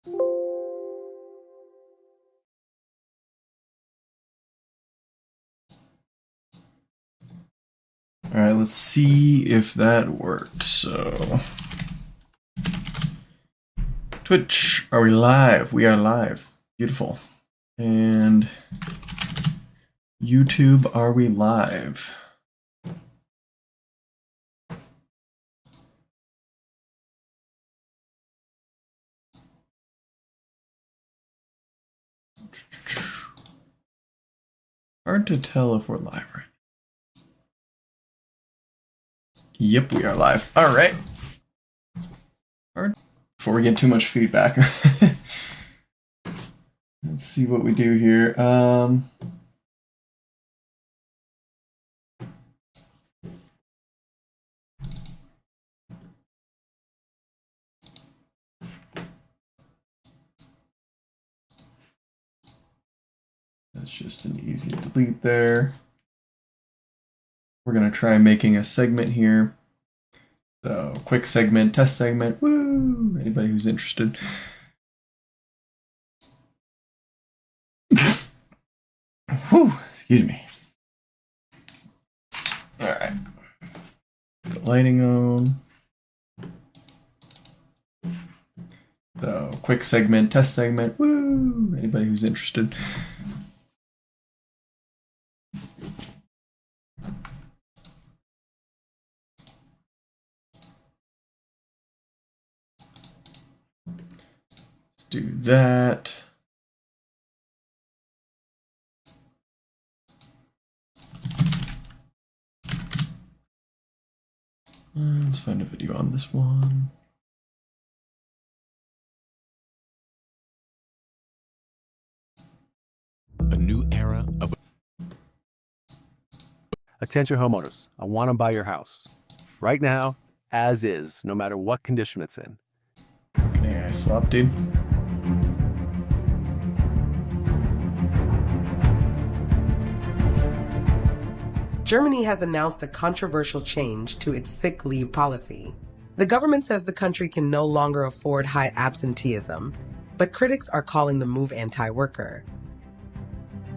All right, let's see if that worked. So, Twitch, are we live? We are live. Beautiful. And YouTube, are we live? Hard to tell if we're live right now. Yep, we are live. All right. Hard. Before we get too much feedback, let's see what we do here. That's just an easy delete there. We're going to try making a segment here. So, quick segment, test segment. Woo! Anybody who's interested. Whew, excuse me. All right. Put the lighting on. So, quick segment, test segment. Woo! Anybody who's interested. Let's do that. Let's find a video on this one. A new era of... Attention homeowners, I want to buy your house. Right now, as is, no matter what condition it's in. Yeah, I slop, dude. Germany has announced a controversial change to its sick leave policy. The government says the country can no longer afford high absenteeism, but critics are calling the move anti-worker.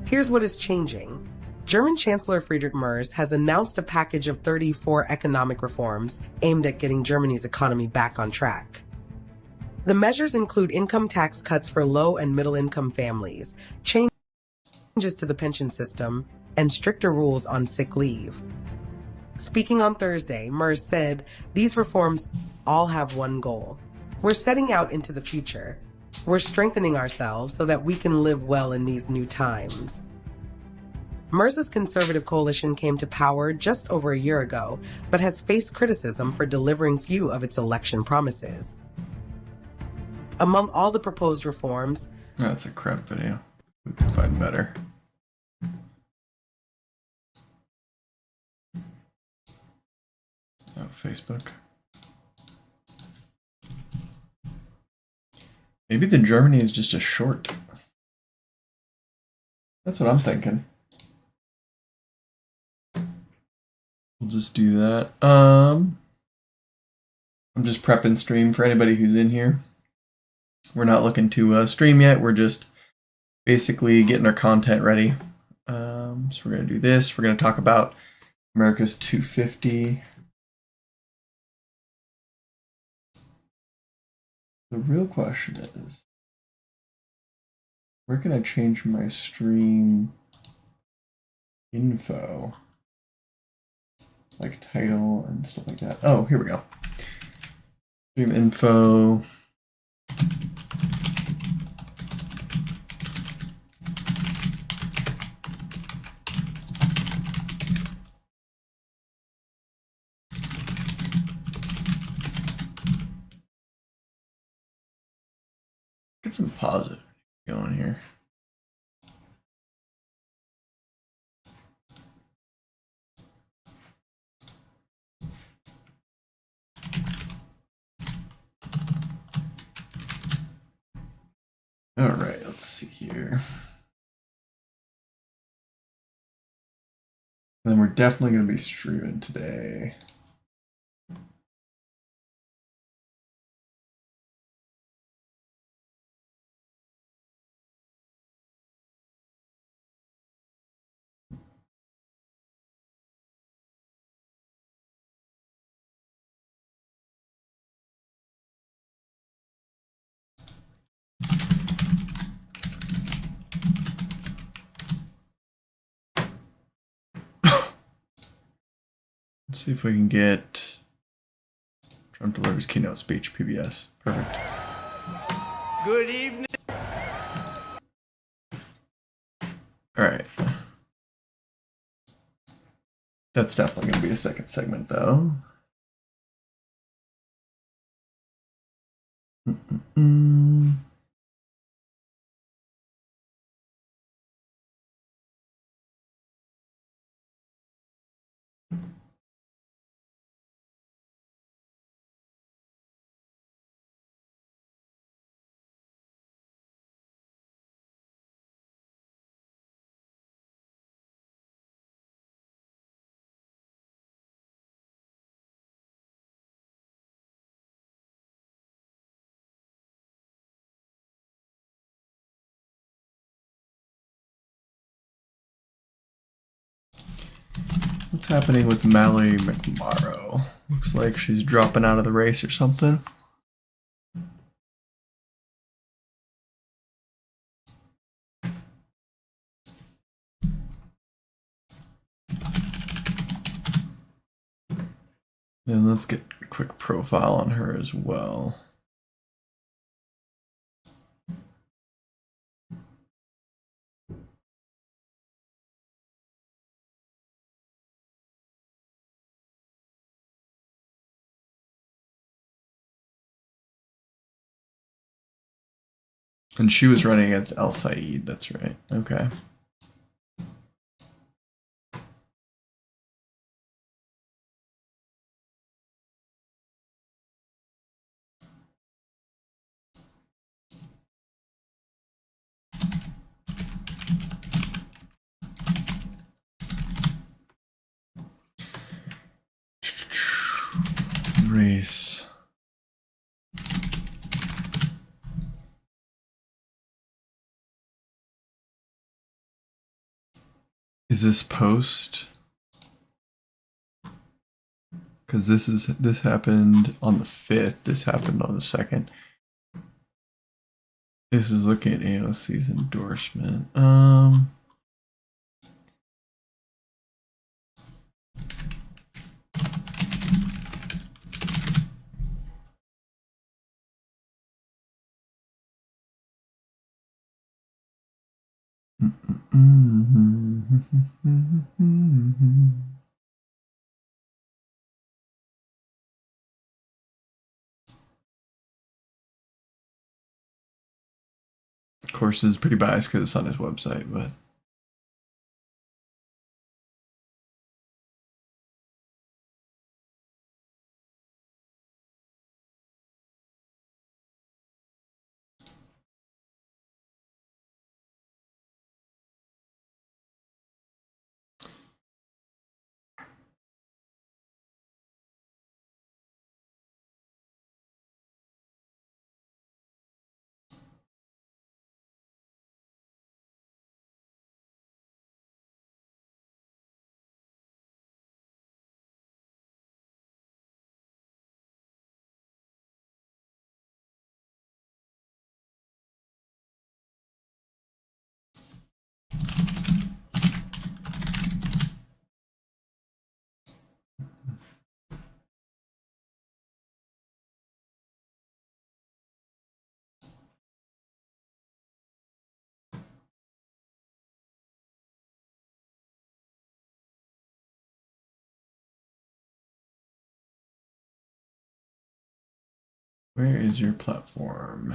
Here's what is changing. German Chancellor Friedrich Merz has announced a package of 34 economic reforms aimed at getting Germany's economy back on track. The measures include income tax cuts for low and middle-income families, changes to the pension system, and stricter rules on sick leave. Speaking on Thursday, Merz said, "These reforms all have one goal. We're setting out into the future. We're strengthening ourselves so that we can live well in these new times." Merz's conservative coalition came to power just over a year ago, but has faced criticism for delivering few of its election promises. Among all the proposed reforms... That's a crap video. We can find better. Oh, Facebook. Maybe the Germany is just a short. That's what I'm thinking. We'll just do that. I'm just prepping stream for anybody who's in here. We're not looking to stream yet. We're just basically getting our content ready. So we're going to do this. We're going to talk about America's 250. The real question is, where can I change my stream info? Like title and stuff like that. Oh, here we go. Stream info. Get some positive going here. All right, let's see here. And then we're definitely going to be streaming today. Let's see if we can get Trump delivers keynote speech, PBS. Perfect. Good evening. All right. That's definitely going to be a second segment, though. Mm-mm-mm. What's happening with Mallory McMorrow? Looks like she's dropping out of the race or something. And let's get a quick profile on her as well. And she was running against El Said, that's right. Okay. Race. Is this post? Because this happened on the 5th. This happened on the 2nd. This is looking at AOC's endorsement. Of course, this is pretty biased because it's on his website, but where is your platform?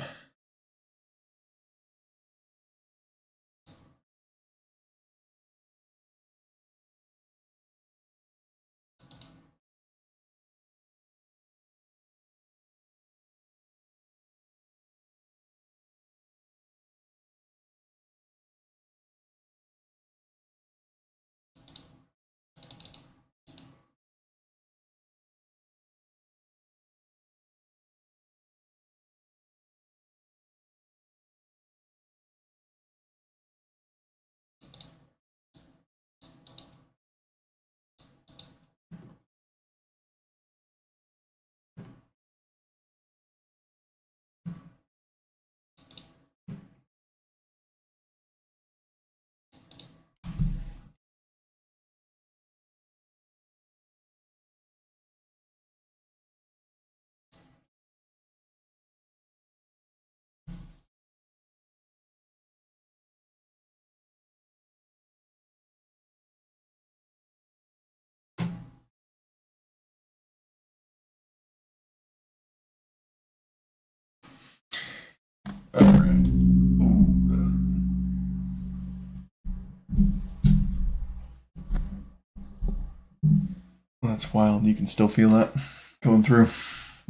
It's wild. You can still feel that going through.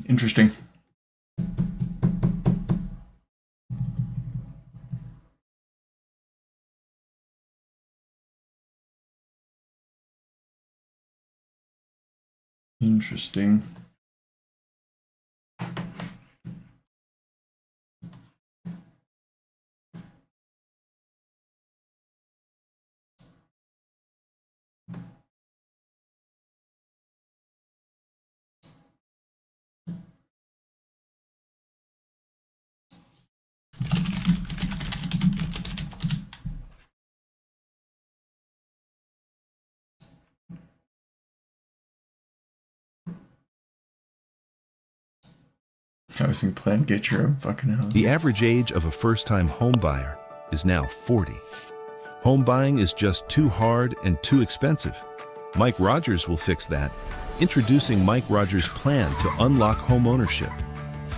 Interesting. Interesting. Housing plan, get your own fucking house. The average age of a first-time homebuyer is now 40. Home buying is just too hard and too expensive. Mike Rogers will fix that, introducing Mike Rogers' plan to unlock home ownership.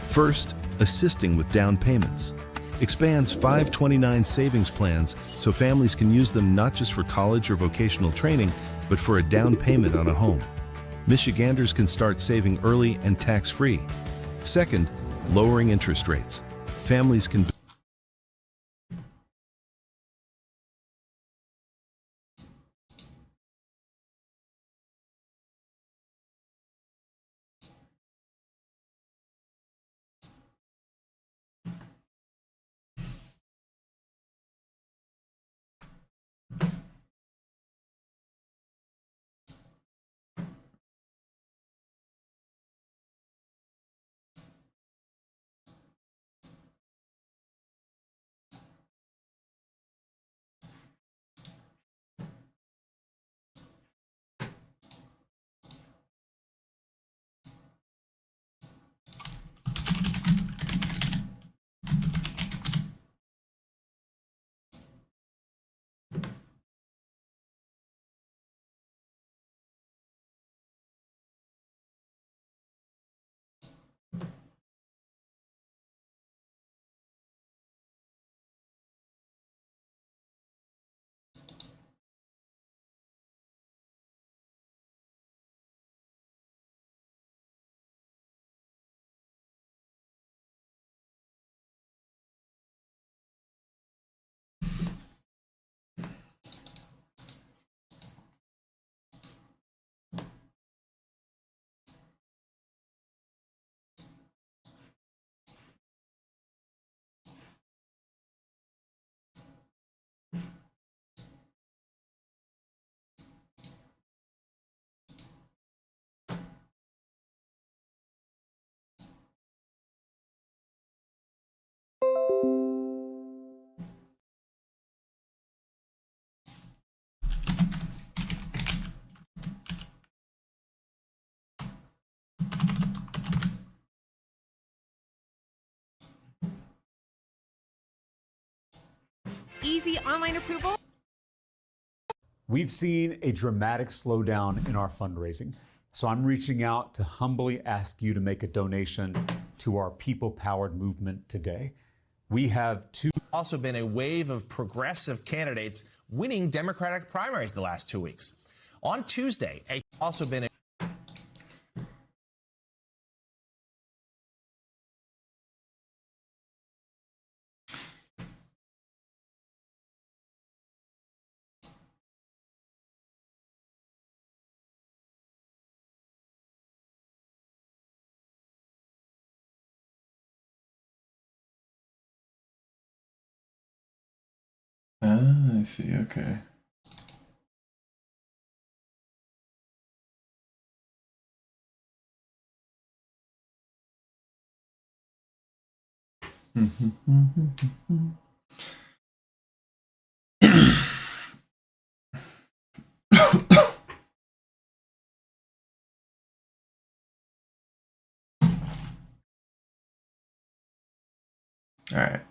First, assisting with down payments. Expands 529 savings plans so families can use them not just for college or vocational training, but for a down payment on a home. Michiganders can start saving early and tax-free. Second, lowering interest rates. Families can easy online approval. We've seen a dramatic slowdown in our fundraising. So I'm reaching out to humbly ask you to make a donation to our people-powered movement today. We have also been a wave of progressive candidates winning Democratic primaries the last 2 weeks. On Tuesday, also been a Ah, I see, okay. All right.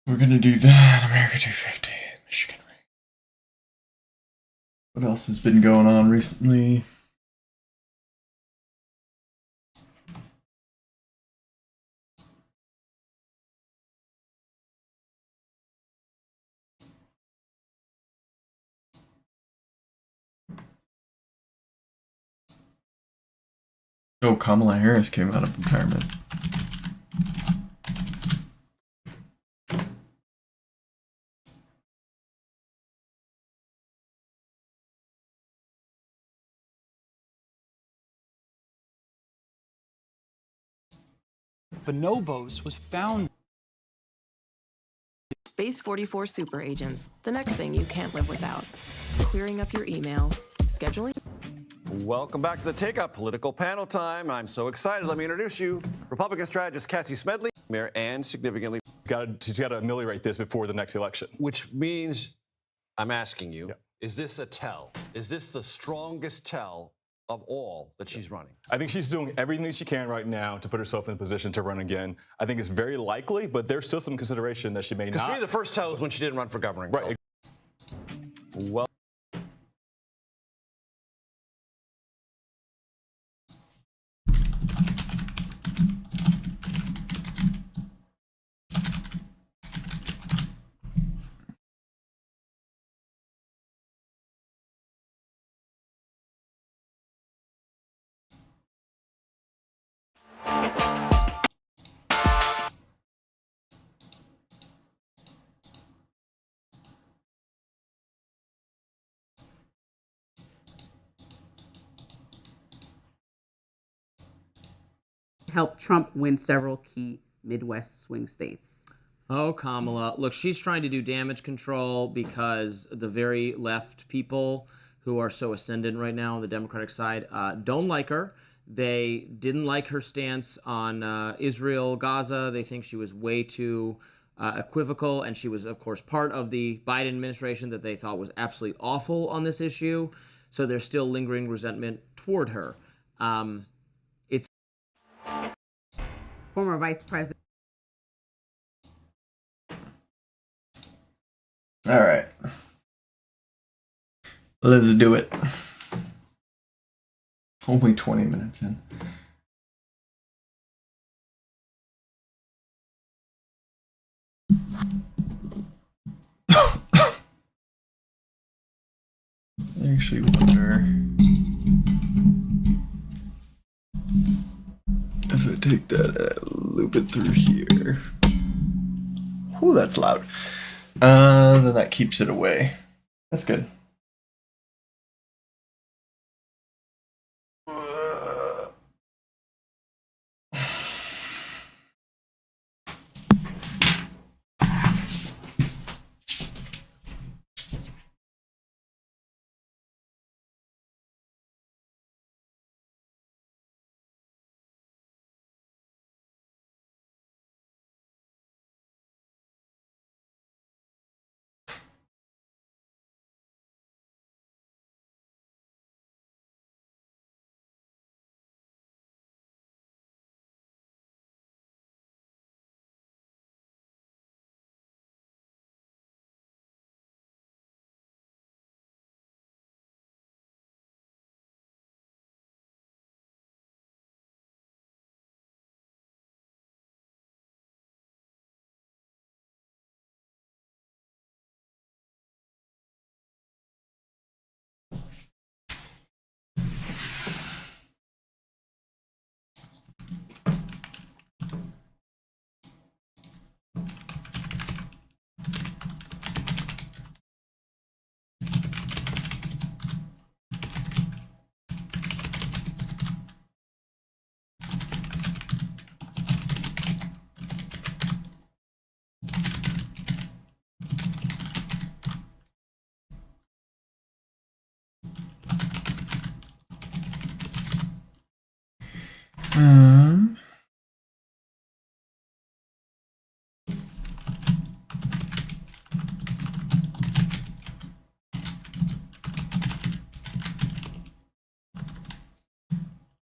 We're gonna do that. America 250, Michigan. What else has been going on recently? Oh, Kamala Harris came out of retirement. Bonobos was found. Base 44 super agents. The next thing you can't live without. Clearing up your email, scheduling. Welcome back to the Take Up Political Panel Time. I'm so excited. Let me introduce you. Republican strategist Cassie Smedley, Mayor, and significantly. Got to ameliorate this before the next election. Which means, I'm asking you, is this a tell? Is this the strongest tell of all that she's running? I think she's doing everything she can right now to put herself in a position to run again. I think it's very likely, but there's still some consideration that she may not. Because to me, the first tell is when she didn't run for governor. Right. Well. Helped Trump win several key Midwest swing states. Oh, Kamala. Look, she's trying to do damage control because the very left people who are so ascendant right now on the Democratic side don't like her. They didn't like her stance on Israel, Gaza. They think she was way too equivocal, and she was, of course, part of the Biden administration that they thought was absolutely awful on this issue. So there's still lingering resentment toward her. Former Vice President. All right. Let's do it. Only 20 minutes in. I actually wonder if I take that and I loop it through here. Ooh, that's loud. Then that keeps it away. That's good.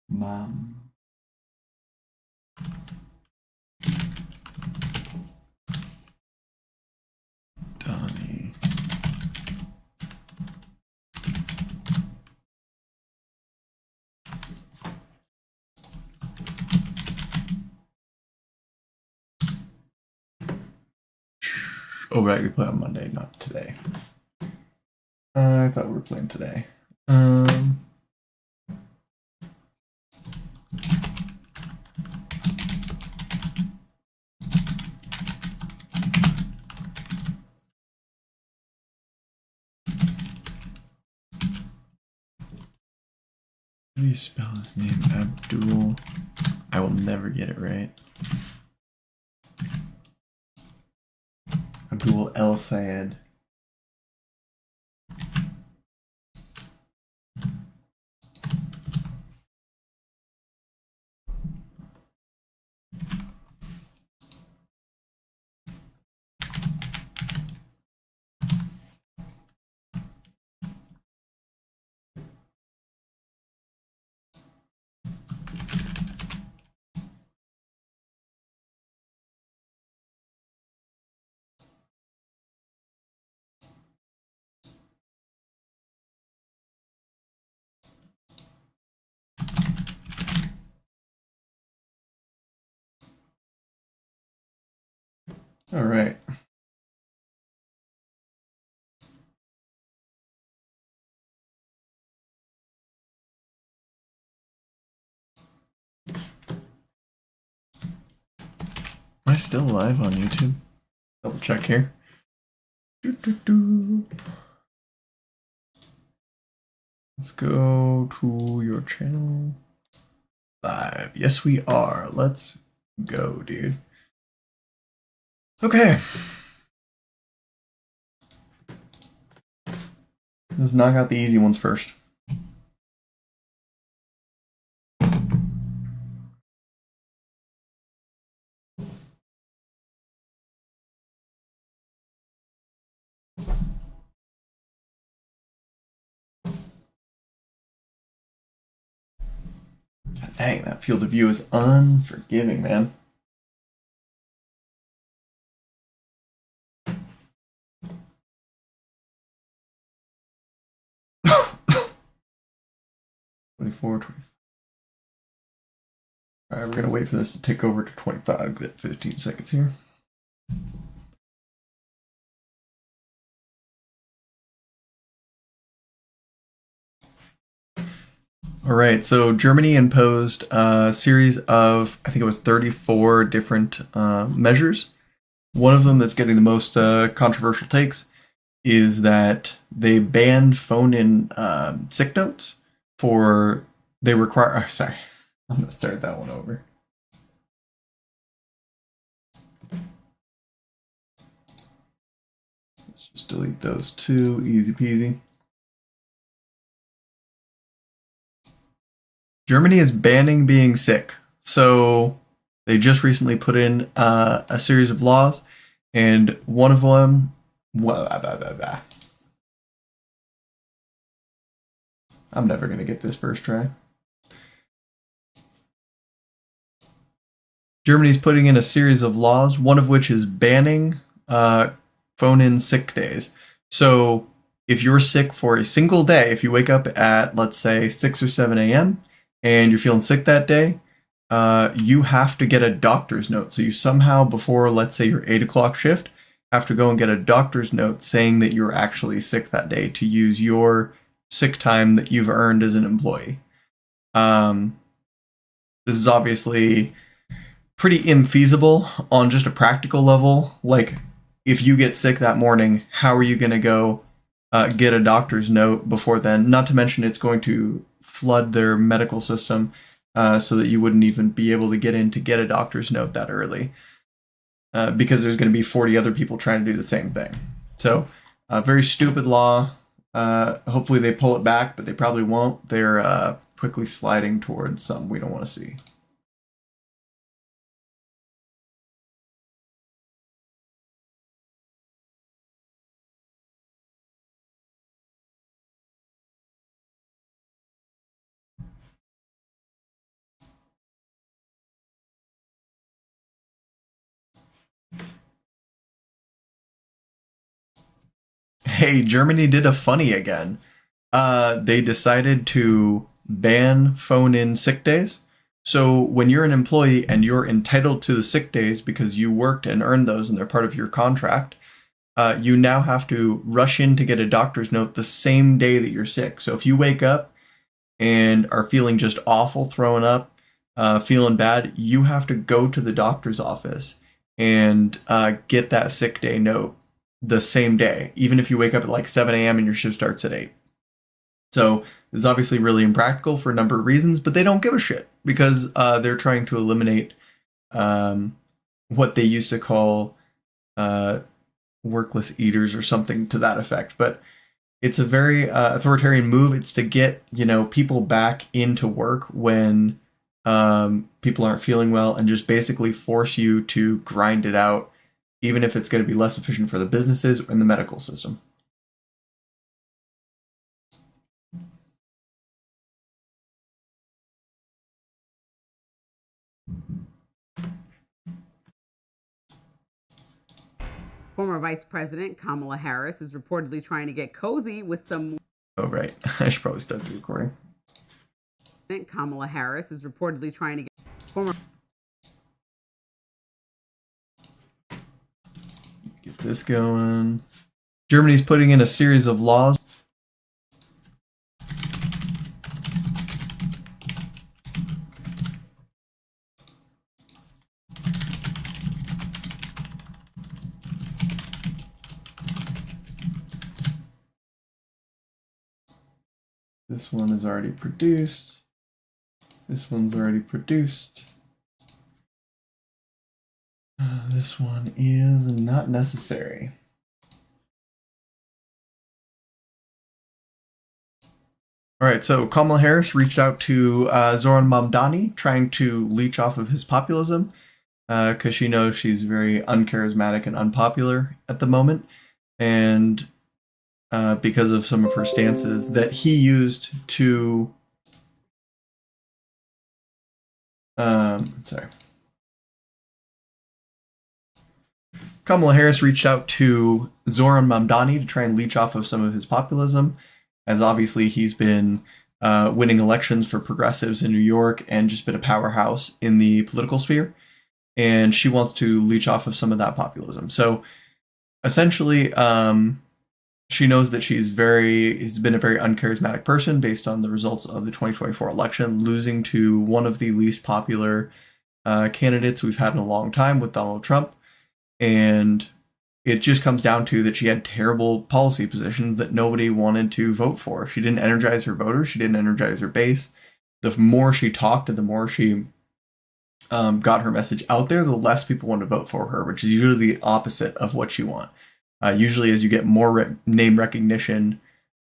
Mom. Overnight replay on Monday, not today. I thought we were playing today. How do you spell his name? Abdul. I will never get it right. Abdul El Sayed. All right. Am I still live on YouTube? Double check here. Let's go to your channel. Live. Yes, we are. Let's go, dude. Okay. Let's knock out the easy ones first. God dang, that field of view is unforgiving, man. All right, we're gonna wait for this to tick over to 25. Get 15 seconds here. All right, so Germany imposed a series of, I think it was 34 different measures. One of them that's getting the most controversial takes is that they banned phone-in sick notes for, they require, sorry, I'm going to start that one over. Let's just delete those two, easy peasy. Germany is banning being sick. So they just recently put in a series of laws, and one of them, I'm never going to get this first try. Germany's putting in a series of laws, one of which is banning phone-in sick days. So if you're sick for a single day, if you wake up at, let's say, 6 or 7 a.m., and you're feeling sick that day, you have to get a doctor's note. So you somehow, before, let's say, your 8 o'clock shift, have to go and get a doctor's note saying that you're actually sick that day to use your sick time that you've earned as an employee. This is obviously pretty infeasible on just a practical level. Like, if you get sick that morning, how are you going to go get a doctor's note before then? Not to mention it's going to flood their medical system so that you wouldn't even be able to get in to get a doctor's note that early because there's going to be 40 other people trying to do the same thing. So, very stupid law. Hopefully they pull it back, but they probably won't. They're quickly sliding towards something we don't want to see. Hey, Germany did a funny again. They decided to ban phone-in sick days. So when you're an employee and you're entitled to the sick days because you worked and earned those and they're part of your contract, you now have to rush in to get a doctor's note the same day that you're sick. So if you wake up and are feeling just awful, throwing up, feeling bad, you have to go to the doctor's office and get that sick day note the same day, even if you wake up at like 7 a.m. and your shift starts at 8. So this is obviously really impractical for a number of reasons, but they don't give a shit because they're trying to eliminate what they used to call workless eaters or something to that effect. But it's a very authoritarian move. It's to get, people back into work when people aren't feeling well and just basically force you to grind it out, even if it's going to be less efficient for the businesses and the medical system. Former Vice President Kamala Harris is reportedly trying to get cozy with some... Oh, right. I should probably start the recording. Kamala Harris is reportedly trying to get... Get this going. Germany's putting in a series of laws. This one is already produced. This one's already produced. This one is not necessary. All right, so Kamala Harris reached out to Zoran Mamdani, trying to leech off of his populism, because she knows she's very uncharismatic and unpopular at the moment, and because of some of her stances that he used to... Kamala Harris reached out to Zoran Mamdani to try and leech off of some of his populism, as obviously he's been winning elections for progressives in New York and just been a powerhouse in the political sphere. And she wants to leech off of some of that populism. So essentially, she knows that has been a very uncharismatic person based on the results of the 2024 election, losing to one of the least popular candidates we've had in a long time with Donald Trump. And it just comes down to that she had terrible policy positions that nobody wanted to vote for. She didn't energize her voters. She didn't energize her base. The more she talked and the more she got her message out there, the less people want to vote for her, which is usually the opposite of what you want. Usually as you get more name recognition,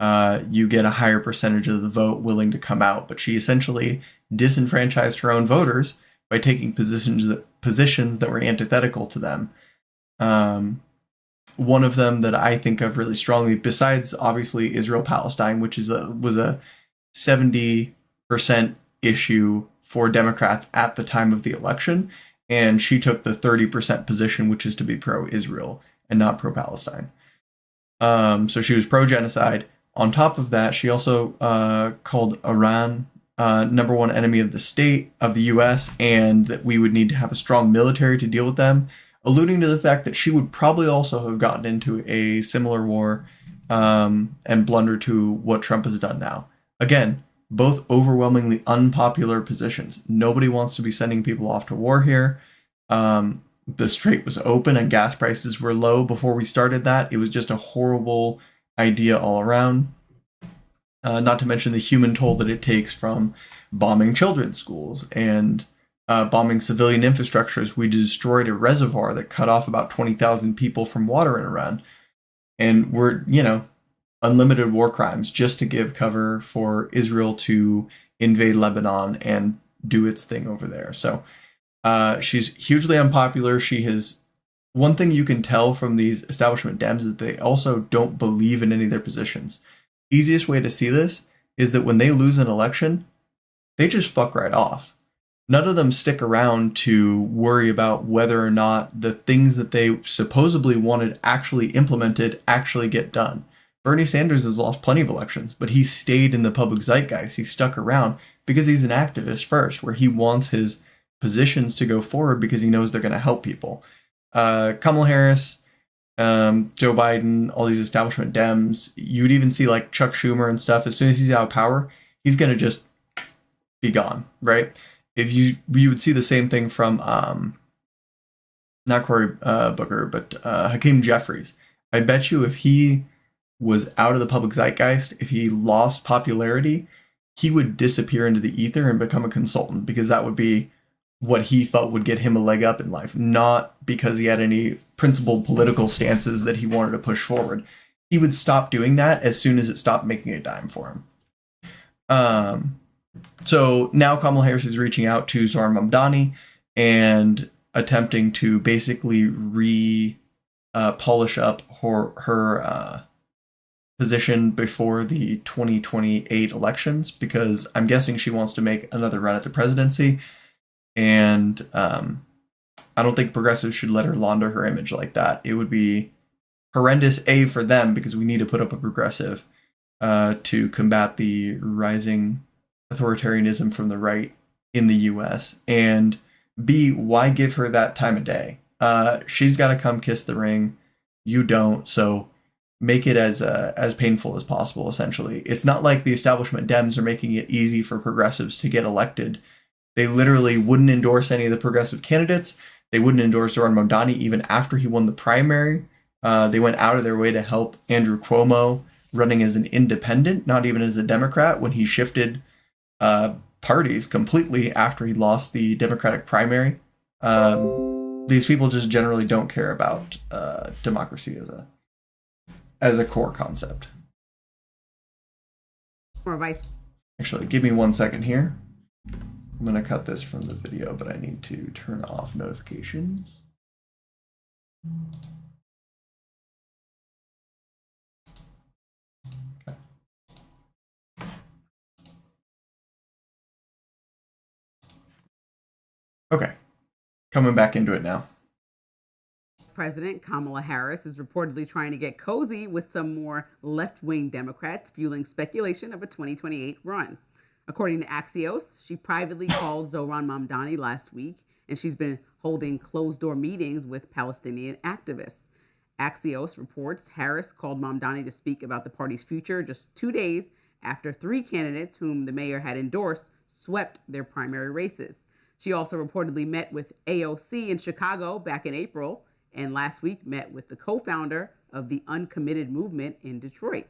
you get a higher percentage of the vote willing to come out. But she essentially disenfranchised her own voters by taking positions that were antithetical to them. One of them that I think of really strongly, besides obviously Israel-Palestine, which was a 70% issue for Democrats at the time of the election, and she took the 30% position, which is to be pro-Israel and not pro-Palestine. So she was pro-genocide. On top of that, she also called Iran number one enemy of the state, of the U.S., and that we would need to have a strong military to deal with them, alluding to the fact that she would probably also have gotten into a similar war and blunder to what Trump has done now. Again, both overwhelmingly unpopular positions. Nobody wants to be sending people off to war here. The strait was open and gas prices were low before we started that. It was just a horrible idea all around. Not to mention the human toll that it takes from bombing children's schools and bombing civilian infrastructures. We destroyed a reservoir that cut off about 20,000 people from water in Iran. And we're, unlimited war crimes just to give cover for Israel to invade Lebanon and do its thing over there. So she's hugely unpopular. One thing you can tell from these establishment Dems is they also don't believe in any of their positions. Easiest way to see this is that when they lose an election, they just fuck right off. None of them stick around to worry about whether or not the things that they supposedly wanted actually implemented actually get done. Bernie Sanders has lost plenty of elections, but he stayed in the public zeitgeist. He stuck around because he's an activist first, where he wants his positions to go forward because he knows they're going to help people. Kamala Harris Joe Biden, all these establishment Dems. You'd even see like Chuck Schumer and stuff. As soon as he's out of power, he's gonna just be gone, right? If you would see the same thing from not Cory Booker, but Hakeem Jeffries. I bet you if he was out of the public zeitgeist, if he lost popularity, he would disappear into the ether and become a consultant, because that would be what he felt would get him a leg up in life, not because he had any principled political stances that he wanted to push forward. He would stop doing that as soon as it stopped making a dime for him. So now Kamala Harris is reaching out to Zohran Mamdani and attempting to basically polish up her position before the 2028 elections, because I'm guessing she wants to make another run at the presidency. And I don't think progressives should let her launder her image like that. It would be horrendous, A, for them, because we need to put up a progressive to combat the rising authoritarianism from the right in the US. And B, why give her that time of day? She's got to come kiss the ring. You don't. So make it as painful as possible, essentially. It's not like the establishment Dems are making it easy for progressives to get elected. They literally wouldn't endorse any of the progressive candidates. They wouldn't endorse Zohran Mamdani even after he won the primary. They went out of their way to help Andrew Cuomo running as an independent, not even as a Democrat, when he shifted parties completely after he lost the Democratic primary. These people just generally don't care about democracy as a core concept. Actually, give me 1 second here. I'm going to cut this from the video, but I need to turn off notifications. Okay, coming back into it now. President Kamala Harris is reportedly trying to get cozy with some more left-wing Democrats, fueling speculation of a 2028 run. According to Axios, she privately called Zohran Mamdani last week, and she's been holding closed-door meetings with Palestinian activists. Axios reports Harris called Mamdani to speak about the party's future just 2 days after 3 candidates whom the mayor had endorsed swept their primary races. She also reportedly met with AOC in Chicago back in April, and last week met with the co-founder of the Uncommitted movement in Detroit.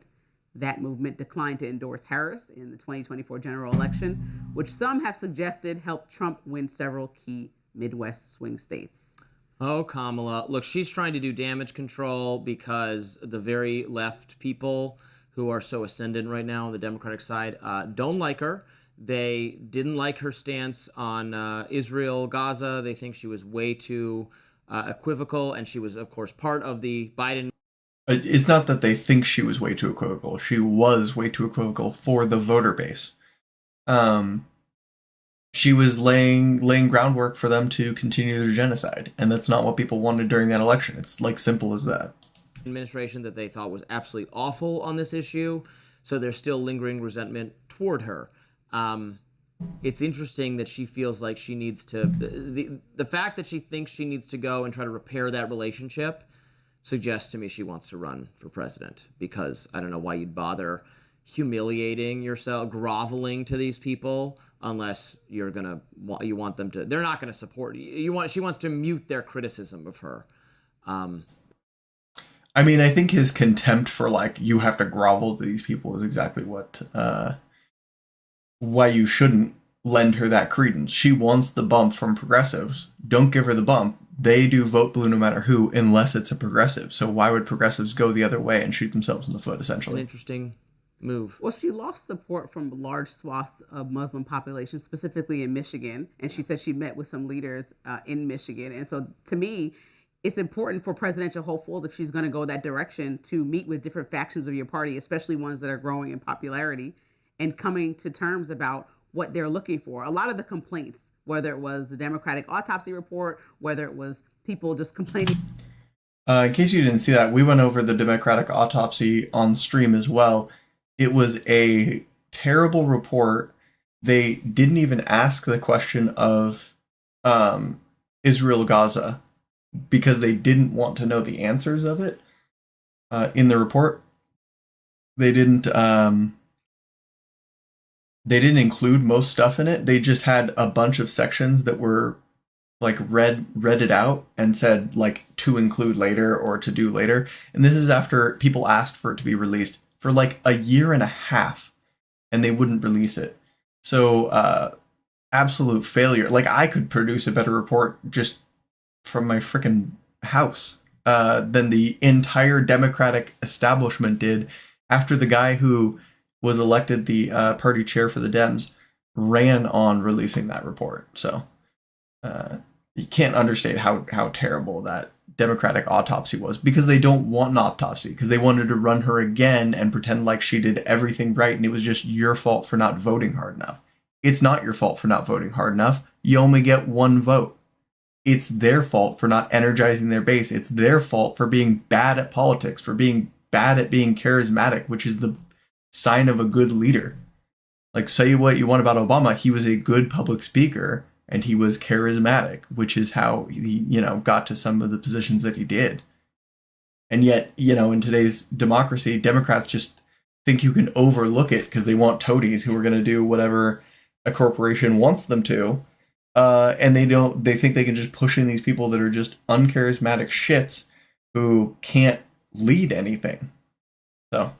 That movement declined to endorse Harris in the 2024 general election, which some have suggested helped Trump win several key Midwest swing states. Oh, Kamala. Look, she's trying to do damage control because the very left people who are so ascendant right now on the Democratic side don't like her. They didn't like her stance on Israel, Gaza. They think she was way too equivocal, and she was, of course, part of the Biden. It's not that they think she was way too equivocal. She was way too equivocal for the voter base. She was laying groundwork for them to continue their genocide, and that's not what people wanted during that election. It's like simple as that. Administration that they thought was absolutely awful on this issue, so there's still lingering resentment toward her. It's interesting that she feels like she needs to, the fact that she thinks she needs to go and try to repair that relationship suggests to me she wants to run for president, because I don't know why you'd bother humiliating yourself, groveling to these people, unless you want them to, they're not going to support you. She wants to mute their criticism of her. I mean, I think his contempt for like, you have to grovel to these people is exactly what, why you shouldn't lend her that credence. She wants the bump from progressives. Don't give her the bump. They do vote blue no matter who, unless it's a progressive. So why would progressives go the other way and shoot themselves in the foot, essentially? An interesting move. Well, she lost support from large swaths of Muslim population, specifically in Michigan. And she said she met with some leaders in Michigan. And so to me, it's important for presidential hopefuls, if she's going to go that direction, to meet with different factions of your party, especially ones that are growing in popularity, and coming to terms about what they're looking for. A lot of the complaints, whether it was the Democratic autopsy report, whether it was people just complaining. In case you didn't see that, we went over the Democratic autopsy on stream as well. It was a terrible report. They didn't even ask the question of Israel, Gaza. because they didn't want to know the answers of it in the report. They didn't include most stuff in it. They just had a bunch of sections that were like read it out and said like to include later or to do later. And this is after people asked for it to be released for like a year and a half, and they wouldn't release it. So absolute failure. Like, I could produce a better report just from my freaking house than the entire Democratic establishment did after the guy who was elected the party chair for the Dems ran on releasing that report. So you can't understate how terrible that Democratic autopsy was, because they don't want an autopsy, because they wanted to run her again and pretend like she did everything right and it was just your fault for not voting hard enough. It's not your fault for not voting hard enough. You only get one vote. It's their fault for not energizing their base. It's their fault for being bad at politics, for being bad at being charismatic, which is the sign of a good leader. Like, say what you want about Obama, he was a good public speaker and he was charismatic, which is how he, got to some of the positions that he did. And yet, in today's democracy, Democrats just think you can overlook it because they want toadies who are going to do whatever a corporation wants them to. And they think they can just push in these people that are just uncharismatic shits who can't lead anything. So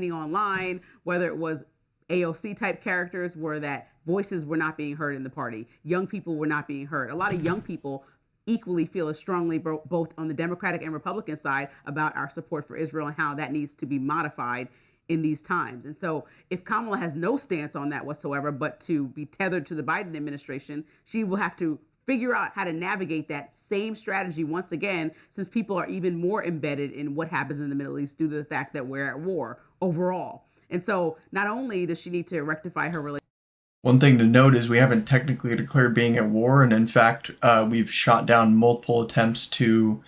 online, whether it was AOC type characters, where that voices were not being heard in the party, young people were not being heard. A lot of young people equally feel as strongly both on the Democratic and Republican side about our support for Israel and how that needs to be modified in these times. And so if Kamala has no stance on that whatsoever, but to be tethered to the Biden administration, she will have to figure out how to navigate that same strategy once again, since people are even more embedded in what happens in the Middle East due to the fact that we're at war overall. And so not only does she need to rectify her relationship. One thing to note is we haven't technically declared being at war, and in fact, we've shot down multiple attempts to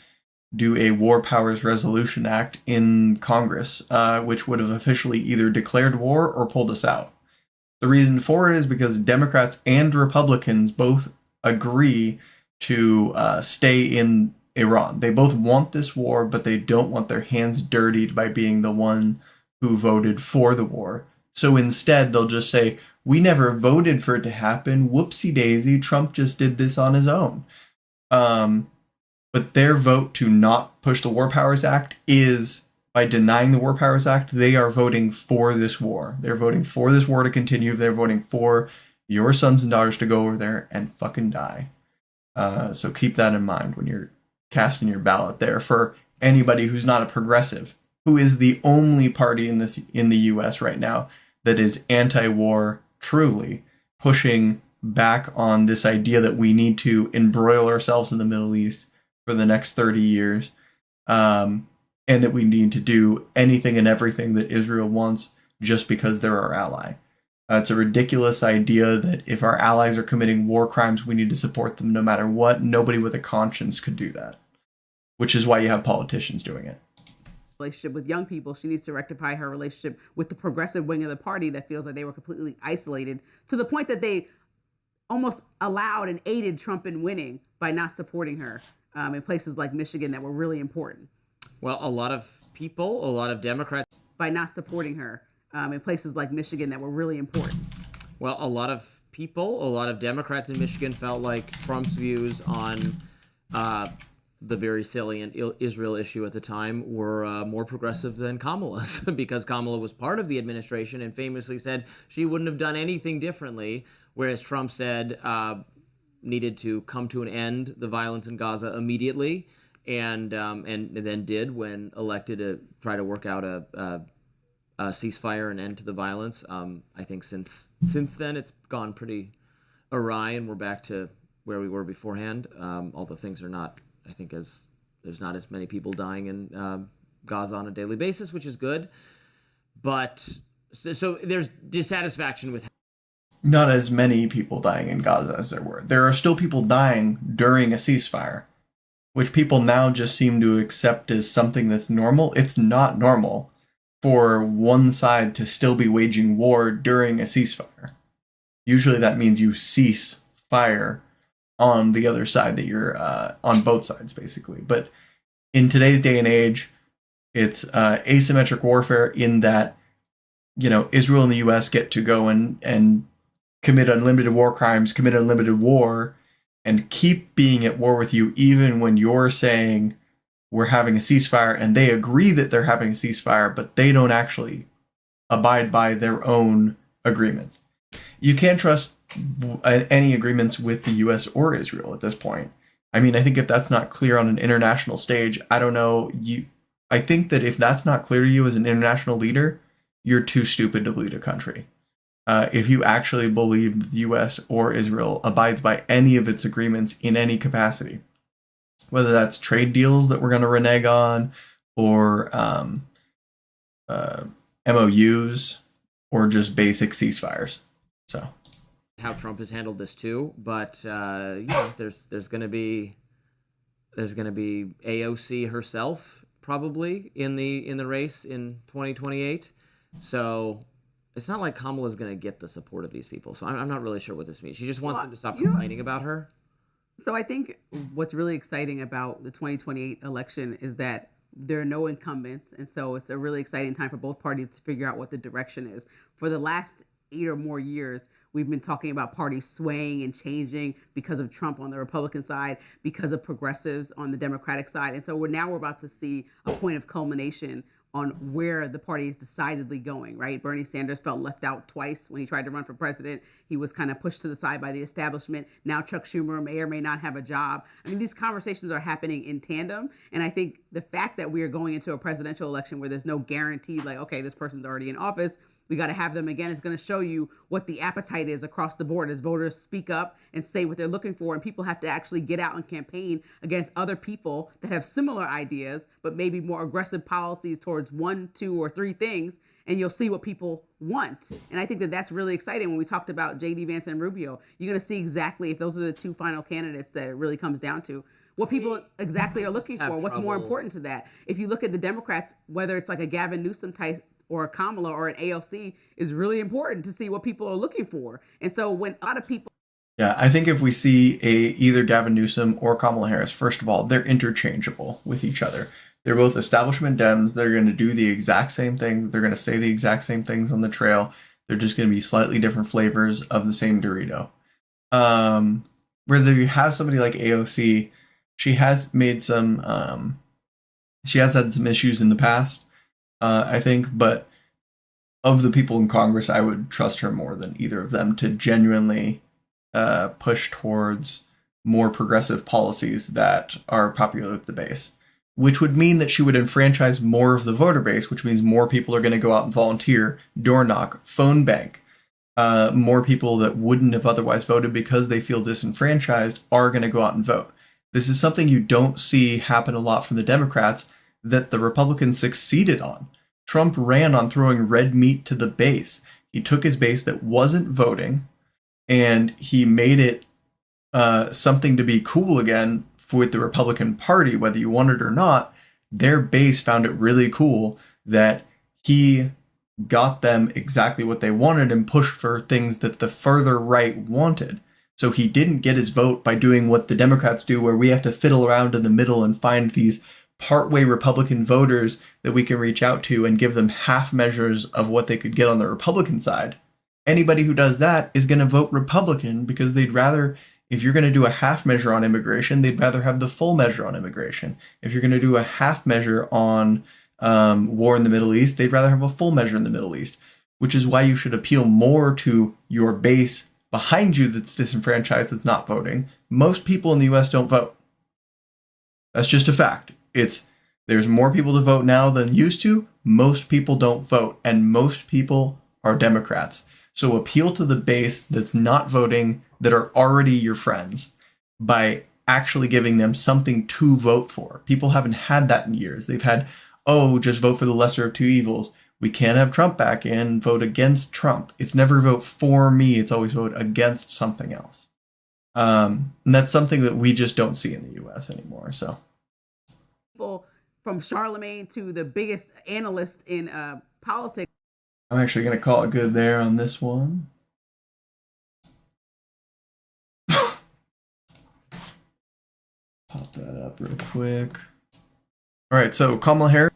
do a War Powers Resolution Act in Congress, which would have officially either declared war or pulled us out. The reason for it is because Democrats and Republicans both agree to stay in Iran. They both want this war, but they don't want their hands dirtied by being the one who voted for the war. So instead, they'll just say, we never voted for it to happen. Whoopsie daisy, Trump just did this on his own. But their vote to not push the War Powers Act is, by denying the War Powers Act, they are voting for this war. They're voting for this war to continue. They're voting for your sons and daughters to go over there and fucking die. So keep that in mind when you're casting your ballot there for anybody who's not a progressive, who is the only party in the U.S. right now that is anti-war, truly pushing back on this idea that we need to embroil ourselves in the Middle East for the next 30 years, and that we need to do anything and everything that Israel wants just because they're our ally. It's a ridiculous idea that if our allies are committing war crimes, we need to support them no matter what. Nobody with a conscience could do that, which is why you have politicians doing it. Relationship with young people, she needs to rectify her relationship with the progressive wing of the party that feels like they were completely isolated to the point that they almost allowed and aided Trump in winning by not supporting her in places like Michigan that were really important. Well, a lot of people, a lot of Democrats, by not supporting her in places like Michigan that were really important. Well, a lot of people, a lot of Democrats in Michigan felt like Trump's views on the very salient Israel issue at the time were more progressive than Kamala's, because Kamala was part of the administration and famously said she wouldn't have done anything differently, whereas Trump said needed to come to an end the violence in Gaza immediately, and then did when elected to try to work out a ceasefire and end to the violence. I think since then it's gone pretty awry, and we're back to where we were beforehand. Although things are not, I think, as there's not as many people dying in Gaza on a daily basis, which is good. But so there's dissatisfaction with. Not as many people dying in Gaza as there were. There are still people dying during a ceasefire, which people now just seem to accept as something that's normal. It's not normal for one side to still be waging war during a ceasefire. Usually that means you cease fire on the other side, that you're on both sides, basically. But in today's day and age, it's asymmetric warfare in that, Israel and the U.S. get to go and commit unlimited war crimes, commit unlimited war, and keep being at war with you even when you're saying we're having a ceasefire, and they agree that they're having a ceasefire, but they don't actually abide by their own agreements. You can't trust any agreements with the U.S. or Israel at this point. I mean, I think if that's not clear on an international stage, I don't know. I think that if that's not clear to you as an international leader, you're too stupid to lead a country. If you actually believe the U.S. or Israel abides by any of its agreements in any capacity, whether that's trade deals that we're going to renege on, or MOUs, or just basic ceasefires. So, how Trump has handled this too, but there's going to be AOC herself probably in the race in 2028. So it's not like Kamala's going to get the support of these people. So I'm not really sure what this means. She just wants them to stop complaining about her. So I think what's really exciting about the 2028 election is that there are no incumbents. And so it's a really exciting time for both parties to figure out what the direction is. For the last 8 or more years, we've been talking about parties swaying and changing because of Trump on the Republican side, because of progressives on the Democratic side. And so we're about to see a point of culmination on where the party is decidedly going, right? Bernie Sanders felt left out twice when he tried to run for president. He was kind of pushed to the side by the establishment. Now Chuck Schumer may or may not have a job. I mean, these conversations are happening in tandem. And I think the fact that we are going into a presidential election where there's no guarantee, like, okay, this person's already in office, we got to have them again, is going to show you what the appetite is across the board as voters speak up and say what they're looking for. And people have to actually get out and campaign against other people that have similar ideas, but maybe more aggressive policies towards 1, 2, or 3 things. And you'll see what people want. And I think that that's really exciting. When we talked about J.D. Vance and Rubio, you're going to see exactly, if those are the 2 final candidates that it really comes down to, what people exactly are looking for, what's more important to that. If you look at the Democrats, whether it's like a Gavin Newsom type or a Kamala or an AOC, is really important to see what people are looking for. And so when a lot of people... Yeah, I think if we see either Gavin Newsom or Kamala Harris, first of all, they're interchangeable with each other. They're both establishment Dems. They're going to do the exact same things. They're going to say the exact same things on the trail. They're just going to be slightly different flavors of the same Dorito. Whereas if you have somebody like AOC, she has made some... she has had some issues in the past, I think, but of the people in Congress, I would trust her more than either of them to genuinely push towards more progressive policies that are popular with the base, which would mean that she would enfranchise more of the voter base, which means more people are going to go out and volunteer, door knock, phone bank. More people that wouldn't have otherwise voted because they feel disenfranchised are going to go out and vote. This is something you don't see happen a lot from the Democrats that the Republicans succeeded on. Trump ran on throwing red meat to the base. He took his base that wasn't voting and he made it something to be cool again with the Republican Party, whether you want it or not. Their base found it really cool that he got them exactly what they wanted and pushed for things that the further right wanted. So he didn't get his vote by doing what the Democrats do, where we have to fiddle around in the middle and find these partway Republican voters that we can reach out to and give them half measures of what they could get on the Republican side. Anybody who does that is going to vote Republican because they'd rather, if you're going to do a half measure on immigration, they'd rather have the full measure on immigration. If you're going to do a half measure on war in the Middle East, they'd rather have a full measure in the Middle East, which is why you should appeal more to your base behind you that's disenfranchised, that's not voting. Most people in the U.S. don't vote. That's just a fact. There's more people to vote now than used to. Most people don't vote, and most people are Democrats. So appeal to the base that's not voting, that are already your friends, by actually giving them something to vote for. People haven't had that in years. They've had, just vote for the lesser of two evils. We can't have Trump back in, vote against Trump. It's never vote for me. It's always vote against something else. And that's something that we just don't see in the U.S. anymore. So people from Charlemagne to the biggest analyst in politics. I'm actually going to call it good there on this one. that up real quick. All right, so Kamala Harris.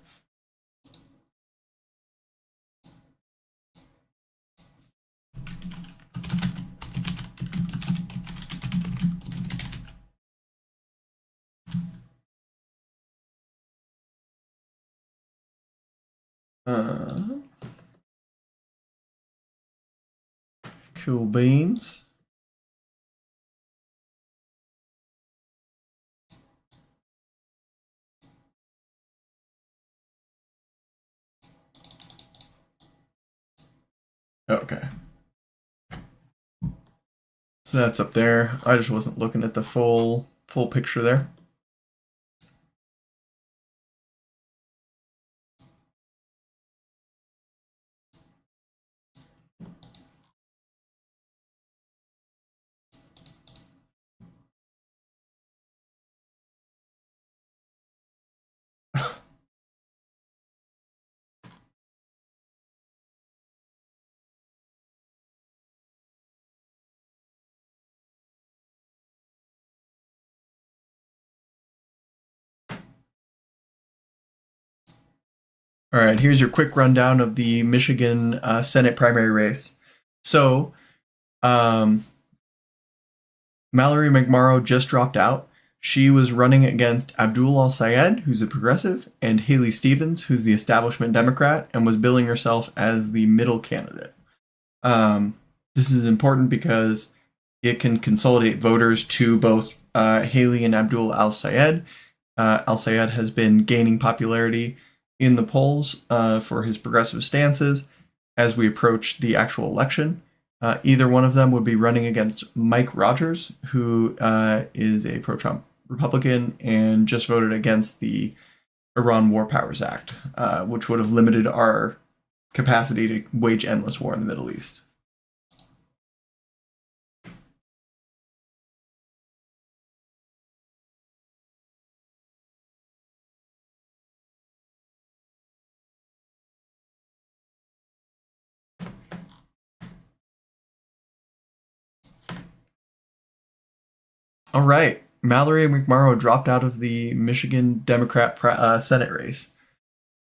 Cool beans. Okay. So that's up there. I just wasn't looking at the full picture there. All right, here's your quick rundown of the Michigan Senate primary race. So, Mallory McMorrow just dropped out. She was running against Abdul Al-Sayed, who's a progressive, and Haley Stevens, who's the establishment Democrat, and was billing herself as the middle candidate. This is important because it can consolidate voters to both Haley and Abdul Al-Sayed. Al-Sayed has been gaining popularity in the polls for his progressive stances as we approach the actual election. Either one of them would be running against Mike Rogers, who is a pro-Trump Republican and just voted against the Iran War Powers Act, which would have limited our capacity to wage endless war in the Middle East. All right. Mallory McMorrow dropped out of the Michigan Democrat Senate race.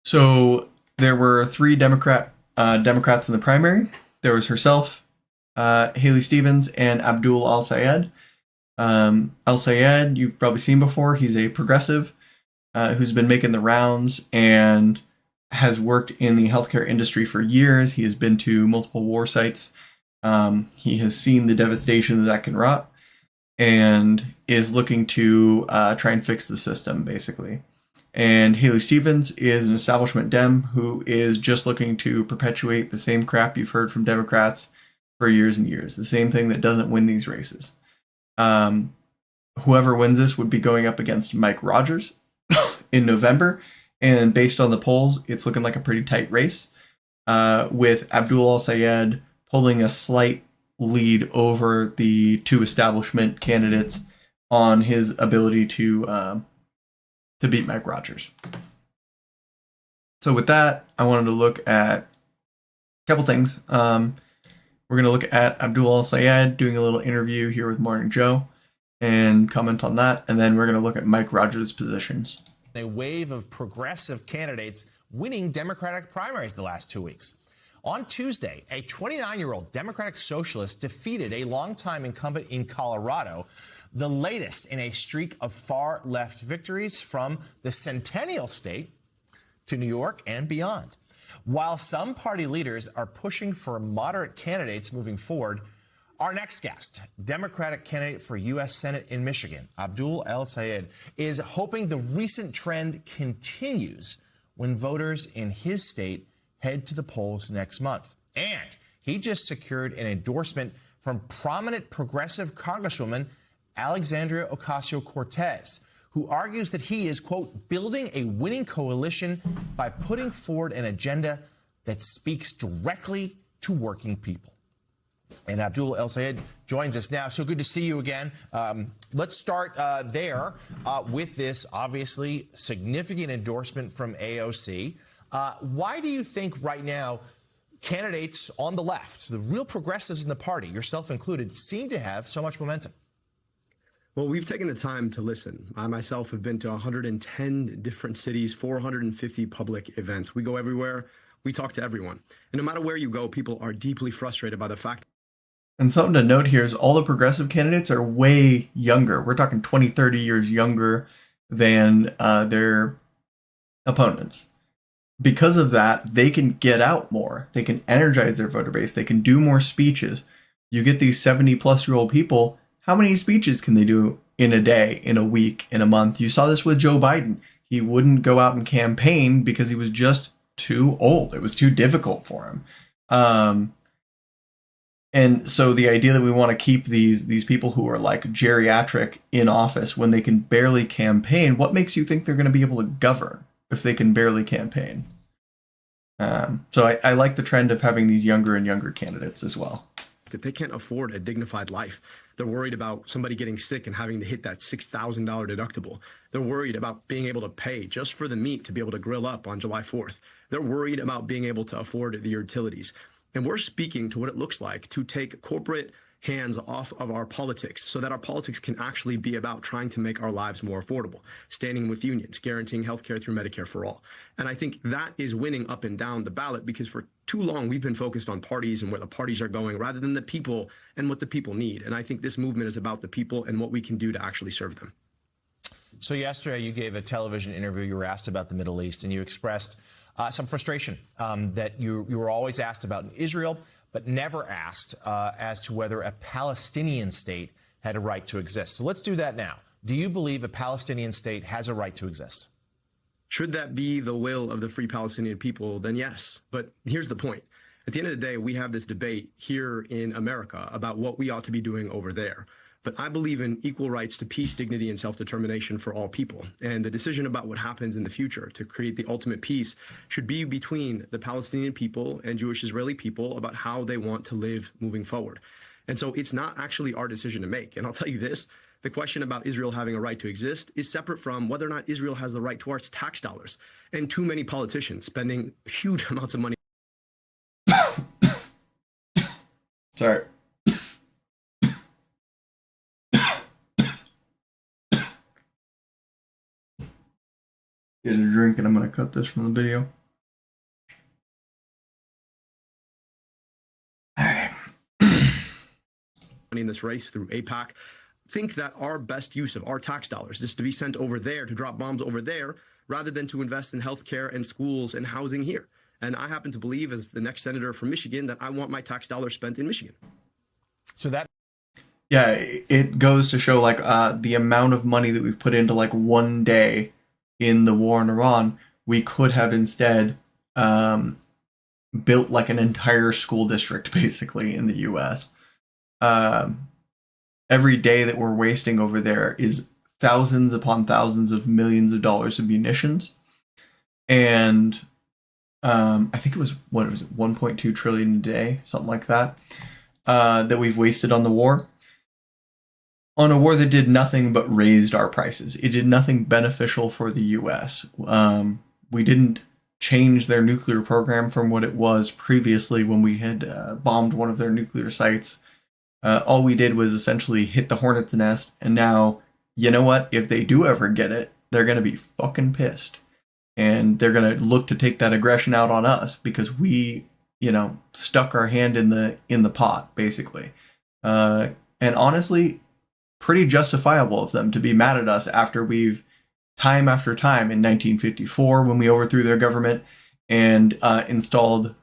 So there were 3 Democrats in the primary. There was herself, Haley Stevens, and Abdul Al-Sayed. Al-Sayed, you've probably seen before. He's a progressive who's been making the rounds and has worked in the healthcare industry for years. He has been to multiple war sites. He has seen the devastation that can wrought and is looking to try and fix the system, basically. And Haley Stevens is an establishment Dem who is just looking to perpetuate the same crap you've heard from Democrats for years and years. The same thing that doesn't win these races. Whoever wins this would be going up against Mike Rogers in November. And based on the polls, it's looking like a pretty tight race, with Abdul Al-Sayed pulling a slight lead over the 2 establishment candidates on his ability to beat Mike Rogers. So with that, I wanted to look at a couple things. We're going to look at Abdul Al-Sayed doing a little interview here with Morning Joe and comment on that, and then we're going to look at Mike Rogers' positions. A wave of progressive candidates winning Democratic primaries the last 2 weeks. On Tuesday, a 29-year-old Democratic socialist defeated a longtime incumbent in Colorado, the latest in a streak of far-left victories from the Centennial State to New York and beyond. While some party leaders are pushing for moderate candidates moving forward, our next guest, Democratic candidate for U.S. Senate in Michigan, Abdul Al-Sayed, is hoping the recent trend continues when voters in his state head to the polls next month. And he just secured an endorsement from prominent progressive Congresswoman Alexandria Ocasio-Cortez, who argues that he is, quote, building a winning coalition by putting forward an agenda that speaks directly to working people. And Abdul Al-Sayed joins us now. So good to see you again. Let's start there with this obviously significant endorsement from AOC. Why do you think right now candidates on the left, the real progressives in the party, yourself included, seem to have so much momentum? Well, we've taken the time to listen. I myself have been to 110 different cities, 450 public events. We go everywhere. We talk to everyone. And no matter where you go, people are deeply frustrated by the fact. And something to note here is all the progressive candidates are way younger. We're talking 20, 30 years younger than their opponents. Because of that, they can get out more. They can energize their voter base. They can do more speeches. You get these 70-plus-year-old people. How many speeches can they do in a day, in a week, in a month? You saw this with Joe Biden. He wouldn't go out and campaign because he was just too old. It was too difficult for him. And so the idea that we want to keep these people who are like geriatric in office when they can barely campaign, what makes you think they're going to be able to govern if they can barely campaign? So I like the trend of having these younger and younger candidates as well. That they can't afford a dignified life. They're worried about somebody getting sick and having to hit that $6,000 deductible. They're worried about being able to pay just for the meat to be able to grill up on July 4th. They're worried about being able to afford the utilities. And we're speaking to what it looks like to take corporate hands off of our politics so that our politics can actually be about trying to make our lives more affordable, standing with unions, guaranteeing healthcare through Medicare for all. And I think that is winning up and down the ballot because for too long we've been focused on parties and where the parties are going rather than the people and what the people need. And I think this movement is about the people and what we can do to actually serve them. So yesterday you gave a television interview. You were asked about the Middle East and you expressed some frustration that you were always asked about in Israel, but never asked as to whether a Palestinian state had a right to exist. So let's do that now. Do you believe a Palestinian state has a right to exist? Should that be the will of the free Palestinian people, then yes. But here's the point. At the end of the day, we have this debate here in America about what we ought to be doing over there. But I believe in equal rights to peace, dignity, and self-determination for all people. And the decision about what happens in the future to create the ultimate peace should be between the Palestinian people and Jewish Israeli people about how they want to live moving forward. And so it's not actually our decision to make. And I'll tell you this, the question about Israel having a right to exist is separate from whether or not Israel has the right to our tax dollars. And too many politicians spending huge amounts of money. Sorry. Get a drink and I'm going to cut this from the video. All right. In this race through AIPAC, think that our best use of our tax dollars is to be sent over there to drop bombs over there rather than to invest in healthcare and schools and housing here. And I happen to believe, as the next senator from Michigan, that I want my tax dollars spent in Michigan. So that. Yeah, it goes to show like the amount of money that we've put into like one day in the war in Iran, we could have instead built like an entire school district basically in the U.S. Every day that we're wasting over there is thousands upon thousands of millions of dollars of munitions. And I think it was, 1.2 trillion a day, something like that, that we've wasted on the war. On a war that did nothing but raised our prices. It did nothing beneficial for the U.S. We didn't change their nuclear program from what it was previously when we had bombed one of their nuclear sites. All we did was essentially hit the hornet's nest, and now, you know what? If they do ever get it, they're going to be fucking pissed. And they're going to look to take that aggression out on us because we, stuck our hand in the pot, basically. And honestly, pretty justifiable of them to be mad at us after we've, time after time, in 1954, when we overthrew their government and installed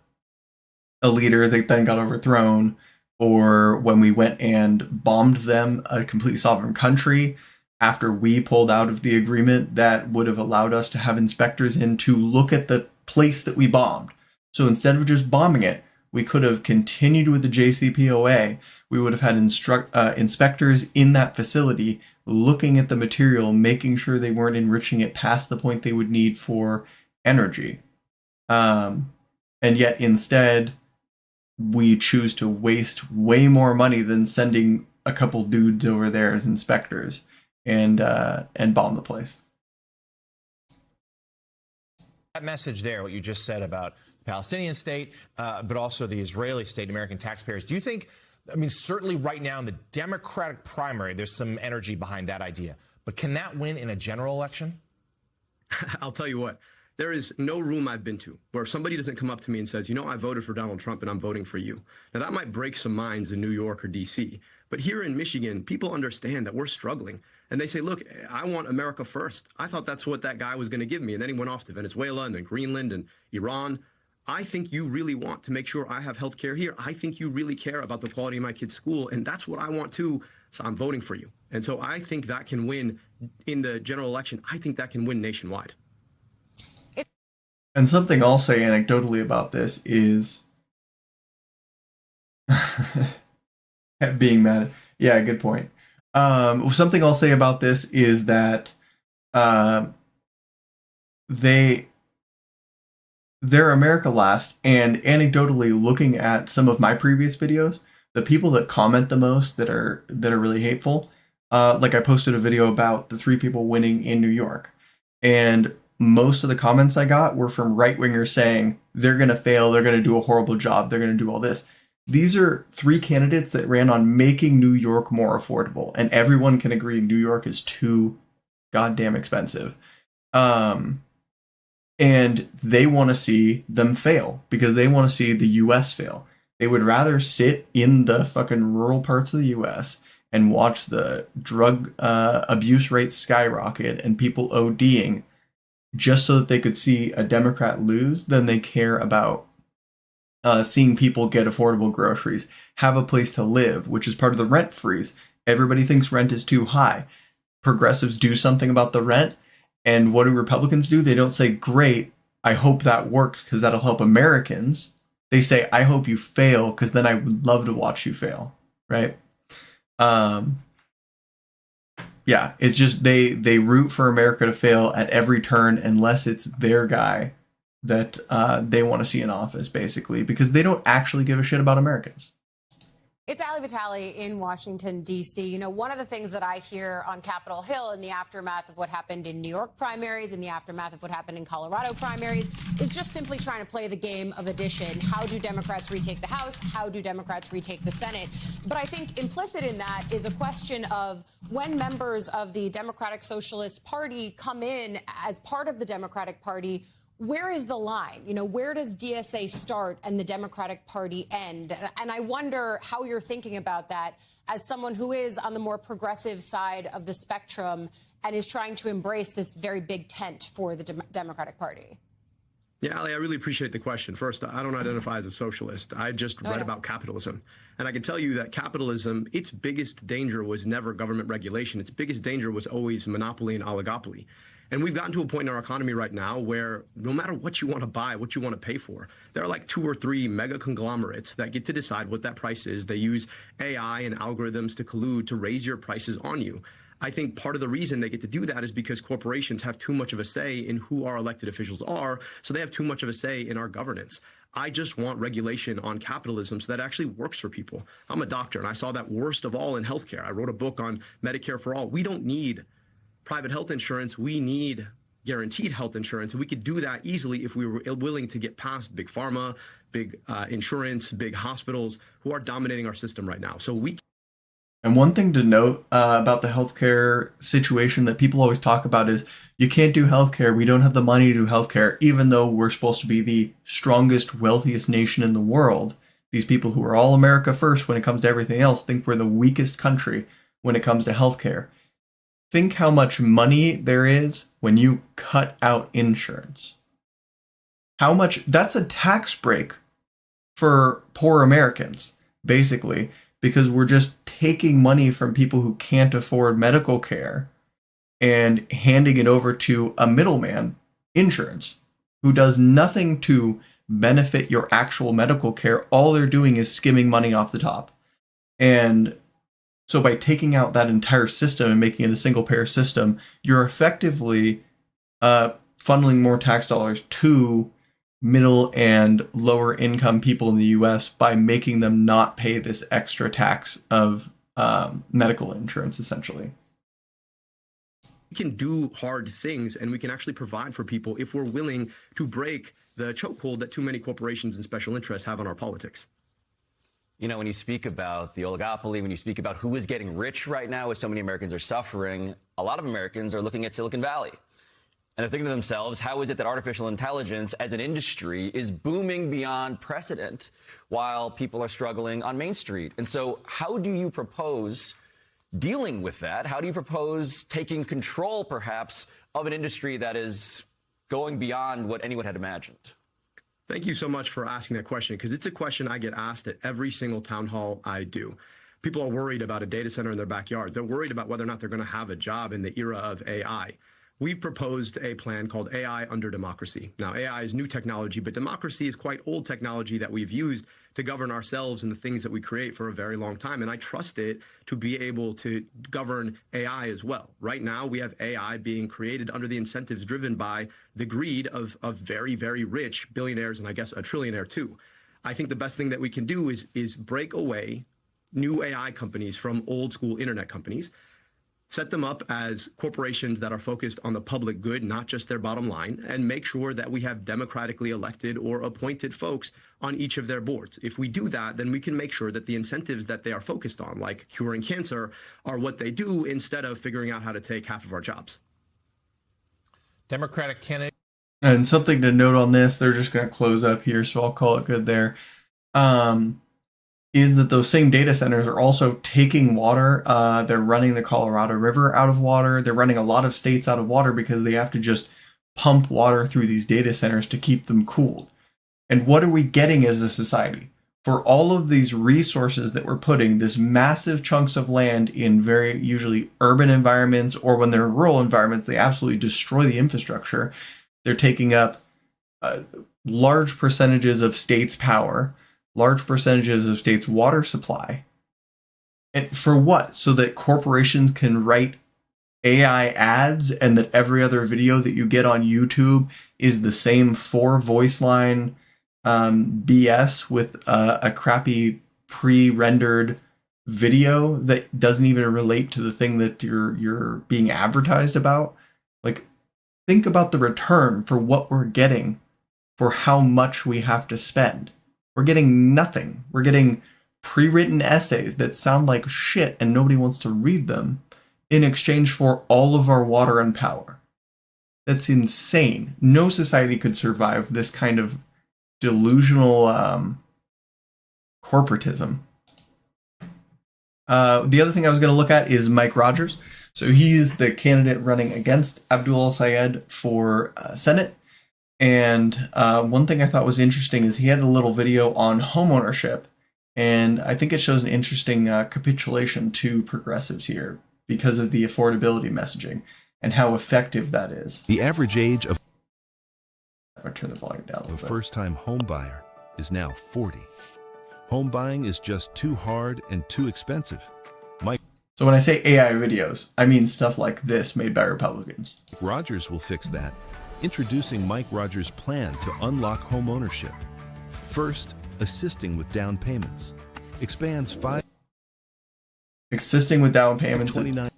a leader that then got overthrown, or when we went and bombed them, a complete sovereign country, after we pulled out of the agreement that would have allowed us to have inspectors in to look at the place that we bombed. So instead of just bombing it, we could have continued with the JCPOA. We would have had inspectors in that facility looking at the material, making sure they weren't enriching it past the point they would need for energy. And yet instead, we choose to waste way more money than sending a couple dudes over there as inspectors and bomb the place. That message there, what you just said about the Palestinian state, but also the Israeli state, American taxpayers, do you think I mean, certainly right now in the Democratic primary, there's some energy behind that idea. But can that win in a general election? I'll tell you what, there is no room I've been to where somebody doesn't come up to me and says, you know, I voted for Donald Trump and I'm voting for you. Now, that might break some minds in New York or D.C., but here in Michigan, people understand that we're struggling. And they say, look, I want America first. I thought that's what that guy was going to give me. And then he went off to Venezuela and then Greenland and Iran. I think you really want to make sure I have health care here. I think you really care about the quality of my kid's school. And that's what I want too. So I'm voting for you. And so I think that can win in the general election. I think that can win nationwide. And something I'll say anecdotally about this is being mad. Yeah, good point. Something I'll say about this is that they're America last, and anecdotally looking at some of my previous videos, the people that comment the most that are really hateful, like I posted a video about the 3 people winning in New York, and most of the comments I got were from right-wingers saying they're going to fail, they're going to do a horrible job, they're going to do all this. These are 3 candidates that ran on making New York more affordable, and everyone can agree New York is too goddamn expensive. And they want to see them fail because they want to see the US fail. They would rather sit in the fucking rural parts of the US and watch the drug abuse rates skyrocket and people ODing just so that they could see a Democrat lose than they care about seeing people get affordable groceries, have a place to live, which is part of the rent freeze. Everybody thinks rent is too high. Progressives do something about the rent. And what do Republicans do? They don't say, great, I hope that worked because that'll help Americans. They say, I hope you fail because then I would love to watch you fail, right? Yeah, it's just they root for America to fail at every turn unless it's their guy that they want to see in office, basically, because they don't actually give a shit about Americans. It's Ali Vitale in Washington, D.C. You know, one of the things that I hear on Capitol Hill in the aftermath of what happened in New York primaries, in the aftermath of what happened in Colorado primaries, is just simply trying to play the game of addition. How do Democrats retake the House? How do Democrats retake the Senate? But I think implicit in that is a question of when members of the Democratic Socialist Party come in as part of the Democratic Party, where is the line? You know, where does DSA start and the Democratic Party end? And I wonder how you're thinking about that as someone who is on the more progressive side of the spectrum and is trying to embrace this very big tent for the Democratic Party. Yeah, Ali, I really appreciate the question. First, I don't identify as a socialist. I just read about capitalism. And I can tell you that capitalism, its biggest danger was never government regulation. Its biggest danger was always monopoly and oligopoly. And we've gotten to a point in our economy right now where no matter what you want to buy, what you want to pay for, there are like 2 or 3 mega conglomerates that get to decide what that price is. They use AI and algorithms to collude to raise your prices on you. I think part of the reason they get to do that is because corporations have too much of a say in who our elected officials are, so they have too much of a say in our governance. I just want regulation on capitalism so that actually works for people. I'm a doctor, and I saw that worst of all in healthcare. I wrote a book on Medicare for All. We don't need private health insurance, we need guaranteed health insurance. And we could do that easily if we were willing to get past big pharma, big insurance, big hospitals who are dominating our system right now. So we. And one thing to note about the healthcare situation that people always talk about is you can't do healthcare. We don't have the money to do healthcare, even though we're supposed to be the strongest, wealthiest nation in the world. These people who are all America first when it comes to everything else think we're the weakest country when it comes to healthcare. Think how much money there is when you cut out insurance. How much, that's a tax break for poor Americans, basically, because we're just taking money from people who can't afford medical care and handing it over to a middleman, insurance, who does nothing to benefit your actual medical care. All they're doing is skimming money off the top. And so by taking out that entire system and making it a single payer system, you're effectively funneling more tax dollars to middle and lower income people in the US by making them not pay this extra tax of medical insurance, essentially. We can do hard things and we can actually provide for people if we're willing to break the chokehold that too many corporations and special interests have on our politics. You know, when you speak about the oligopoly, when you speak about who is getting rich right now as so many Americans are suffering, a lot of Americans are looking at Silicon Valley. And they're thinking to themselves, how is it that artificial intelligence as an industry is booming beyond precedent while people are struggling on Main Street? And so how do you propose dealing with that? How do you propose taking control, perhaps, of an industry that is going beyond what anyone had imagined? Thank you so much for asking that question, because it's a question I get asked at every single town hall I do. People are worried about a data center in their backyard. They're worried about whether or not they're going to have a job in the era of AI. We've proposed a plan called AI under democracy. Now, AI is new technology, but democracy is quite old technology that we've used to govern ourselves and the things that we create for a very long time. And I trust it to be able to govern AI as well. Right now, we have AI being created under the incentives driven by the greed of very, very rich billionaires, and I guess a trillionaire too. I think the best thing that we can do is break away new AI companies from old school internet companies, set them up as corporations that are focused on the public good, not just their bottom line, and make sure that we have democratically elected or appointed folks on each of their boards. If we do that, then we can make sure that the incentives that they are focused on, like curing cancer, are what they do instead of figuring out how to take half of our jobs. Democratic candidate. And something to note on this, they're just going to close up here, so I'll call it good there. Is that those same data centers are also taking water. They're running the Colorado River out of water. They're running a lot of states out of water because they have to just pump water through these data centers to keep them cooled. And what are we getting as a society? For all of these resources that we're putting, this massive chunks of land in very usually urban environments, or when they're in rural environments, they absolutely destroy the infrastructure. They're taking up large percentages of states' power, large percentages of states' water supply. And for what? So that corporations can write AI ads and that every other video that you get on YouTube is the same 4 voice line BS with a crappy pre-rendered video that doesn't even relate to the thing that you're being advertised about. Like, think about the return for what we're getting for how much we have to spend. We're getting nothing. We're getting pre-written essays that sound like shit and nobody wants to read them in exchange for all of our water and power. That's insane. No society could survive this kind of delusional corporatism. The other thing I was going to look at is Mike Rogers. So he is the candidate running against Abdul al-Sayed for Senate. And one thing I thought was interesting is he had a little video on homeownership, and I think it shows an interesting capitulation to progressives here because of the affordability messaging and how effective that is. The average age of I'll turn the volume down a first-time home buyer is now 40. Home buying is just too hard and too expensive. So when I say AI videos, I mean stuff like this made by Republicans. Rogers will fix that. Introducing Mike Rogers' plan to unlock home ownership. First, assisting with down payments. Expands Assisting with down payments is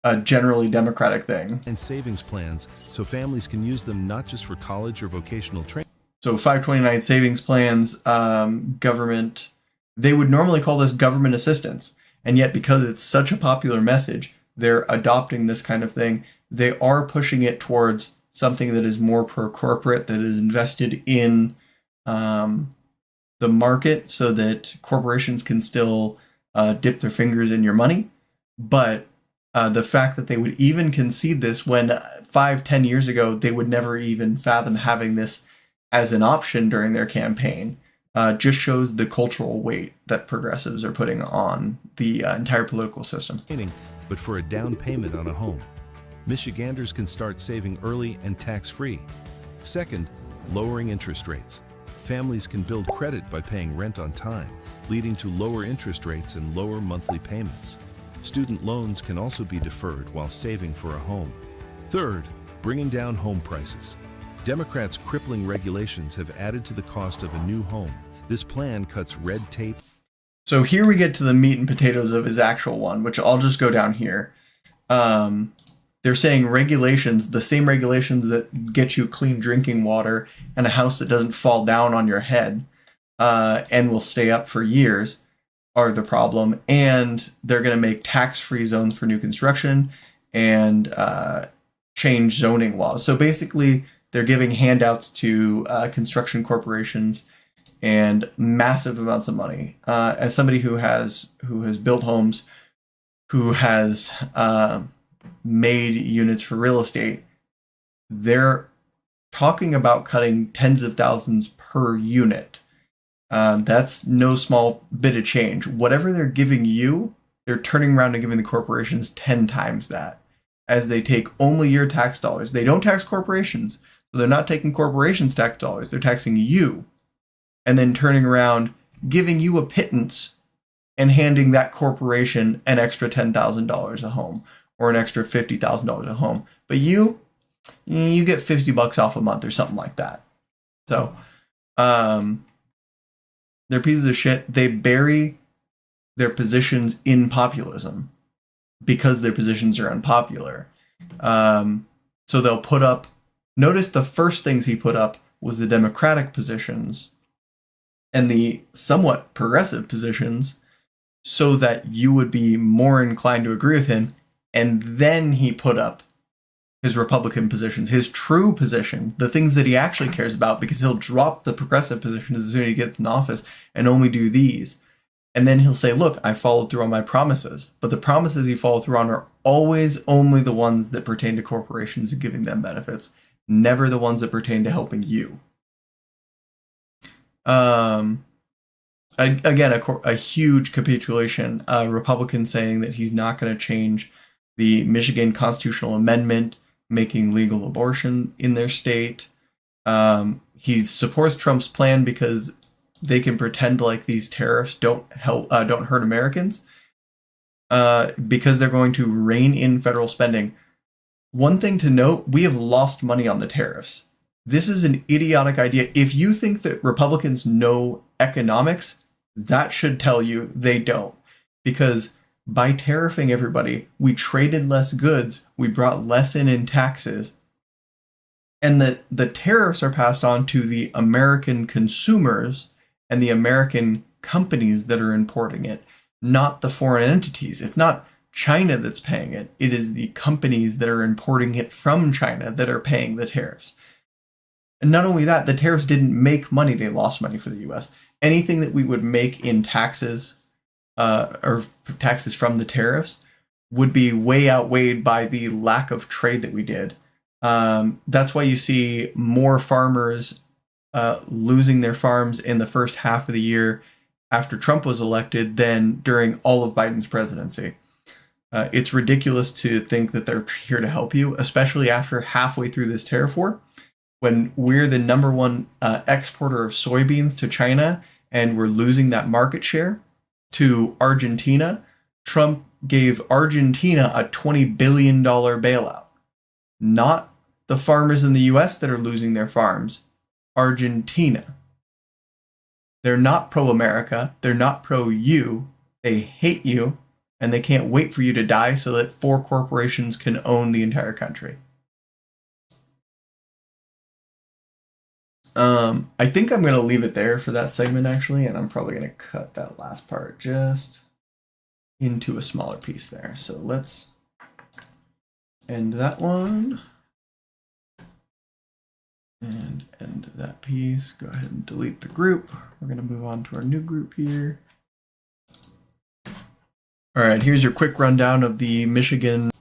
a generally Democratic thing. And savings plans, so families can use them not just for college or vocational training. So 529 savings plans, government, they would normally call this government assistance. And yet, because it's such a popular message, they're adopting this kind of thing. They are pushing it towards something that is more pro-corporate, that is invested in the market so that corporations can still dip their fingers in your money. But the fact that they would even concede this when 5-10 years ago, they would never even fathom having this as an option during their campaign, just shows the cultural weight that progressives are putting on the entire political system. But for a down payment on a home, Michiganders can start saving early and tax-free. Second, lowering interest rates. Families can build credit by paying rent on time, leading to lower interest rates and lower monthly payments. Student loans can also be deferred while saving for a home. Third, bringing down home prices. Democrats' crippling regulations have added to the cost of a new home. This plan cuts red tape. So here we get to the meat and potatoes of his actual one, which I'll just go down here. They're saying regulations, the same regulations that get you clean drinking water and a house that doesn't fall down on your head and will stay up for years. are the problem, and they're going to make tax-free zones for new construction and change zoning laws. So basically, they're giving handouts to construction corporations and massive amounts of money. As somebody who has built homes, who has made units for real estate, they're talking about cutting tens of thousands per unit. That's no small bit of change. Whatever they're giving you, they're turning around and giving the corporations 10 times that, as they take only your tax dollars. They don't tax corporations, so they're not taking corporations' tax dollars. They're taxing you, and then turning around, giving you a pittance, and handing that corporation an extra $10,000 a home or an extra $50,000 a home. But you get $50 off a month or something like that. So, they're pieces of shit. They bury their positions in populism because their positions are unpopular. So they'll put up, notice the first things he put up was the Democratic positions and the somewhat progressive positions so that you would be more inclined to agree with him. And then he put up his Republican positions, his true positions, the things that he actually cares about, because he'll drop the progressive positions as soon as he gets in office and only do these. And then he'll say, look, I followed through on my promises. But the promises he followed through on are always only the ones that pertain to corporations and giving them benefits, never the ones that pertain to helping you. Again, a huge capitulation. Republicans saying that he's not going to change the Michigan constitutional amendment making legal abortion in their state. He supports Trump's plan because they can pretend like these tariffs don't hurt Americans, because they're going to rein in federal spending. One thing to note, we have lost money on the tariffs. This is an idiotic idea. If you think that Republicans know economics, that should tell you they don't. Because by tariffing everybody, we traded less goods, we brought less in taxes, and the tariffs are passed on to the American consumers and the American companies that are importing it, not the foreign entities. It's not China that's paying it. It is the companies that are importing it from China that are paying the tariffs. And not only that, the tariffs didn't make money, they lost money for the US. Anything that we would make in taxes, or taxes from the tariffs, would be way outweighed by the lack of trade that we did. That's why you see more farmers losing their farms in the first half of the year after Trump was elected than during all of Biden's presidency. It's ridiculous to think that they're here to help you, especially after halfway through this tariff war, when we're the number one exporter of soybeans to China and we're losing that market share to Argentina. Trump gave Argentina a $20 billion bailout. Not the farmers in the US that are losing their farms. Argentina. They're not pro-America. They're not pro-you. They hate you, and they can't wait for you to die so that 4 corporations can own the entire country. I think I'm going to leave it there for that segment, actually, and I'm probably going to cut that last part just into a smaller piece there. So let's end that one. And end that piece. Go ahead and delete the group. We're going to move on to our new group here. All right, here's your quick rundown of the Michigan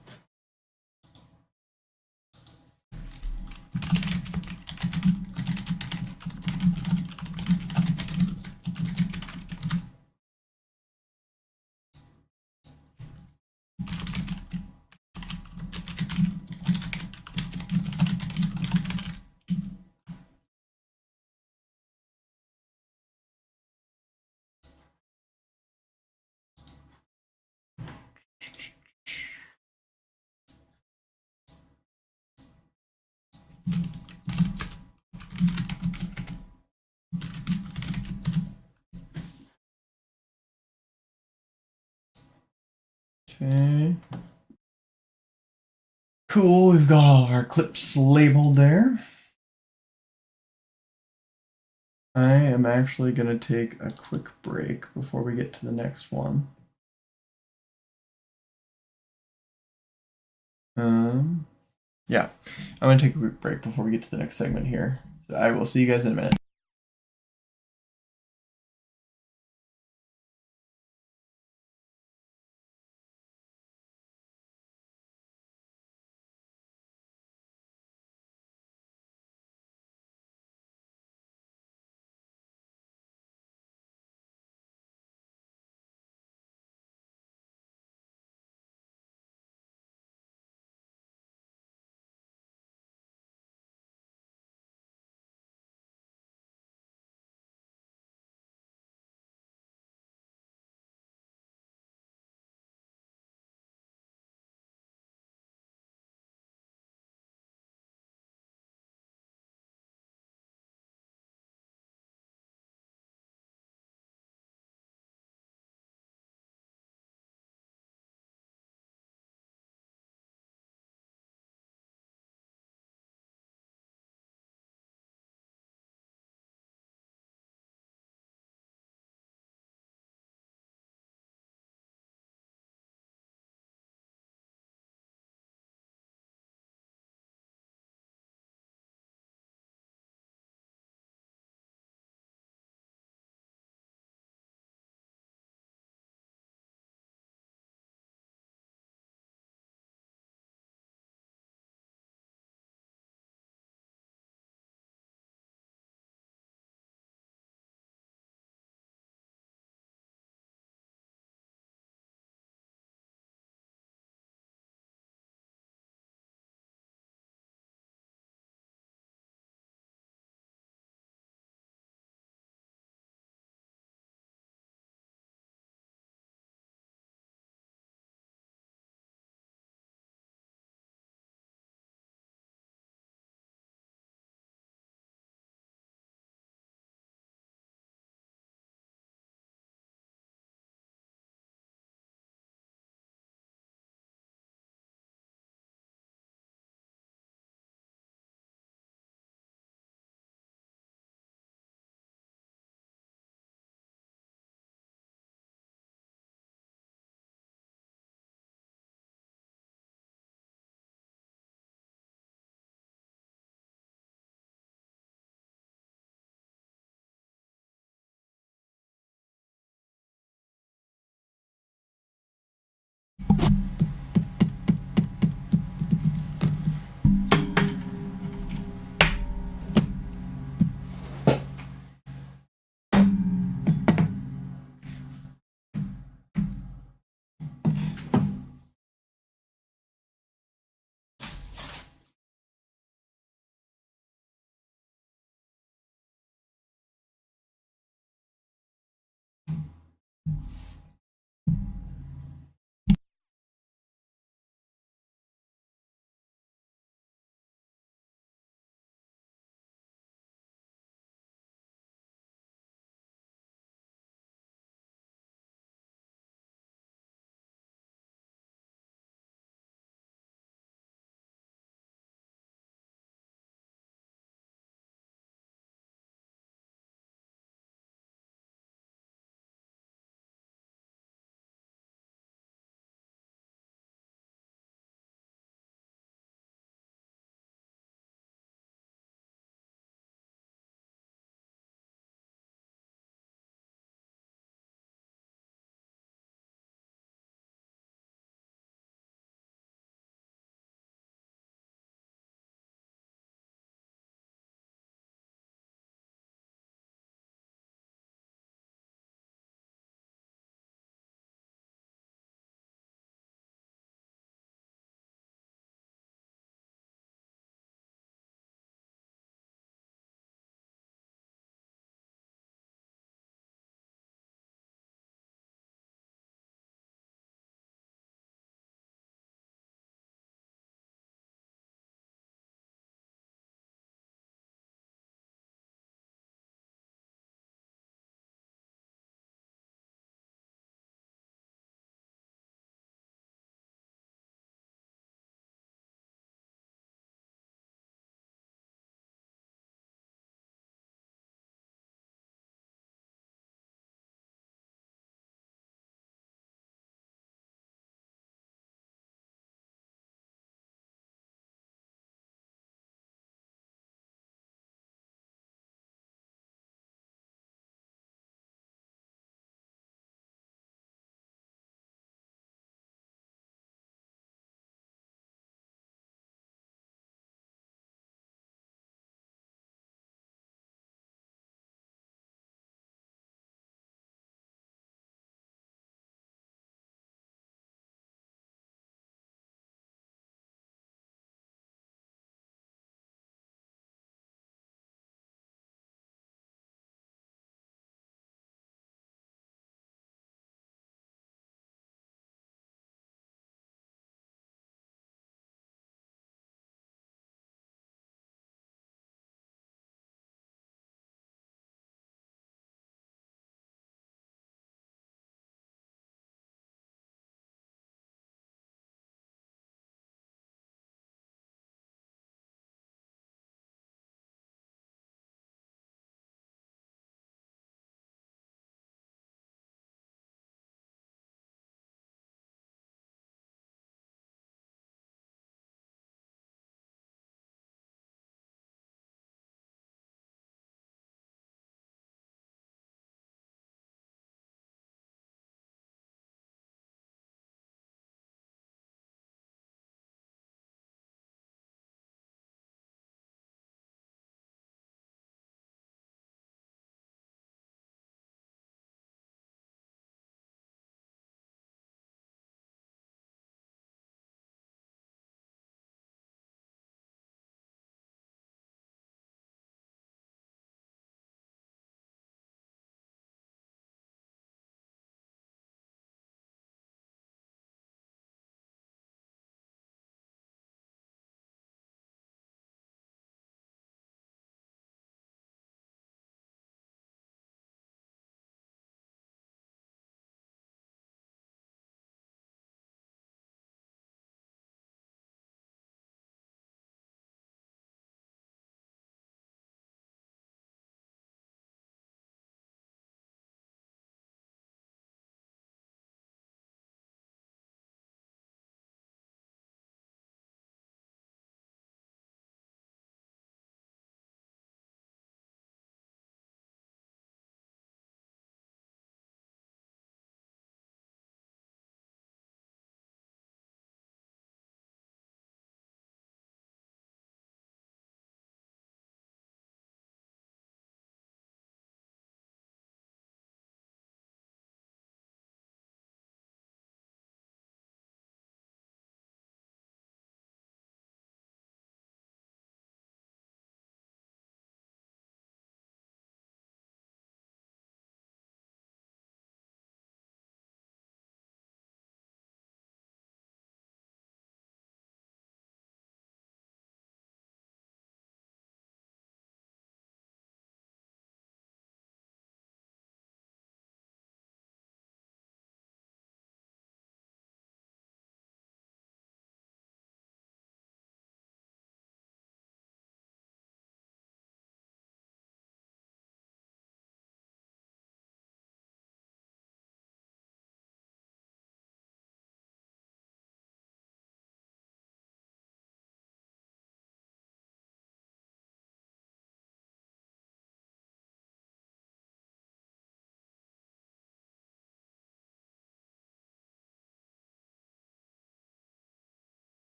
Okay. Cool, we've got all of our clips labeled there. I am actually going to take a quick break before we get to the next one. Yeah, I'm going to take a quick break before we get to the next segment here. So I will see you guys in a minute.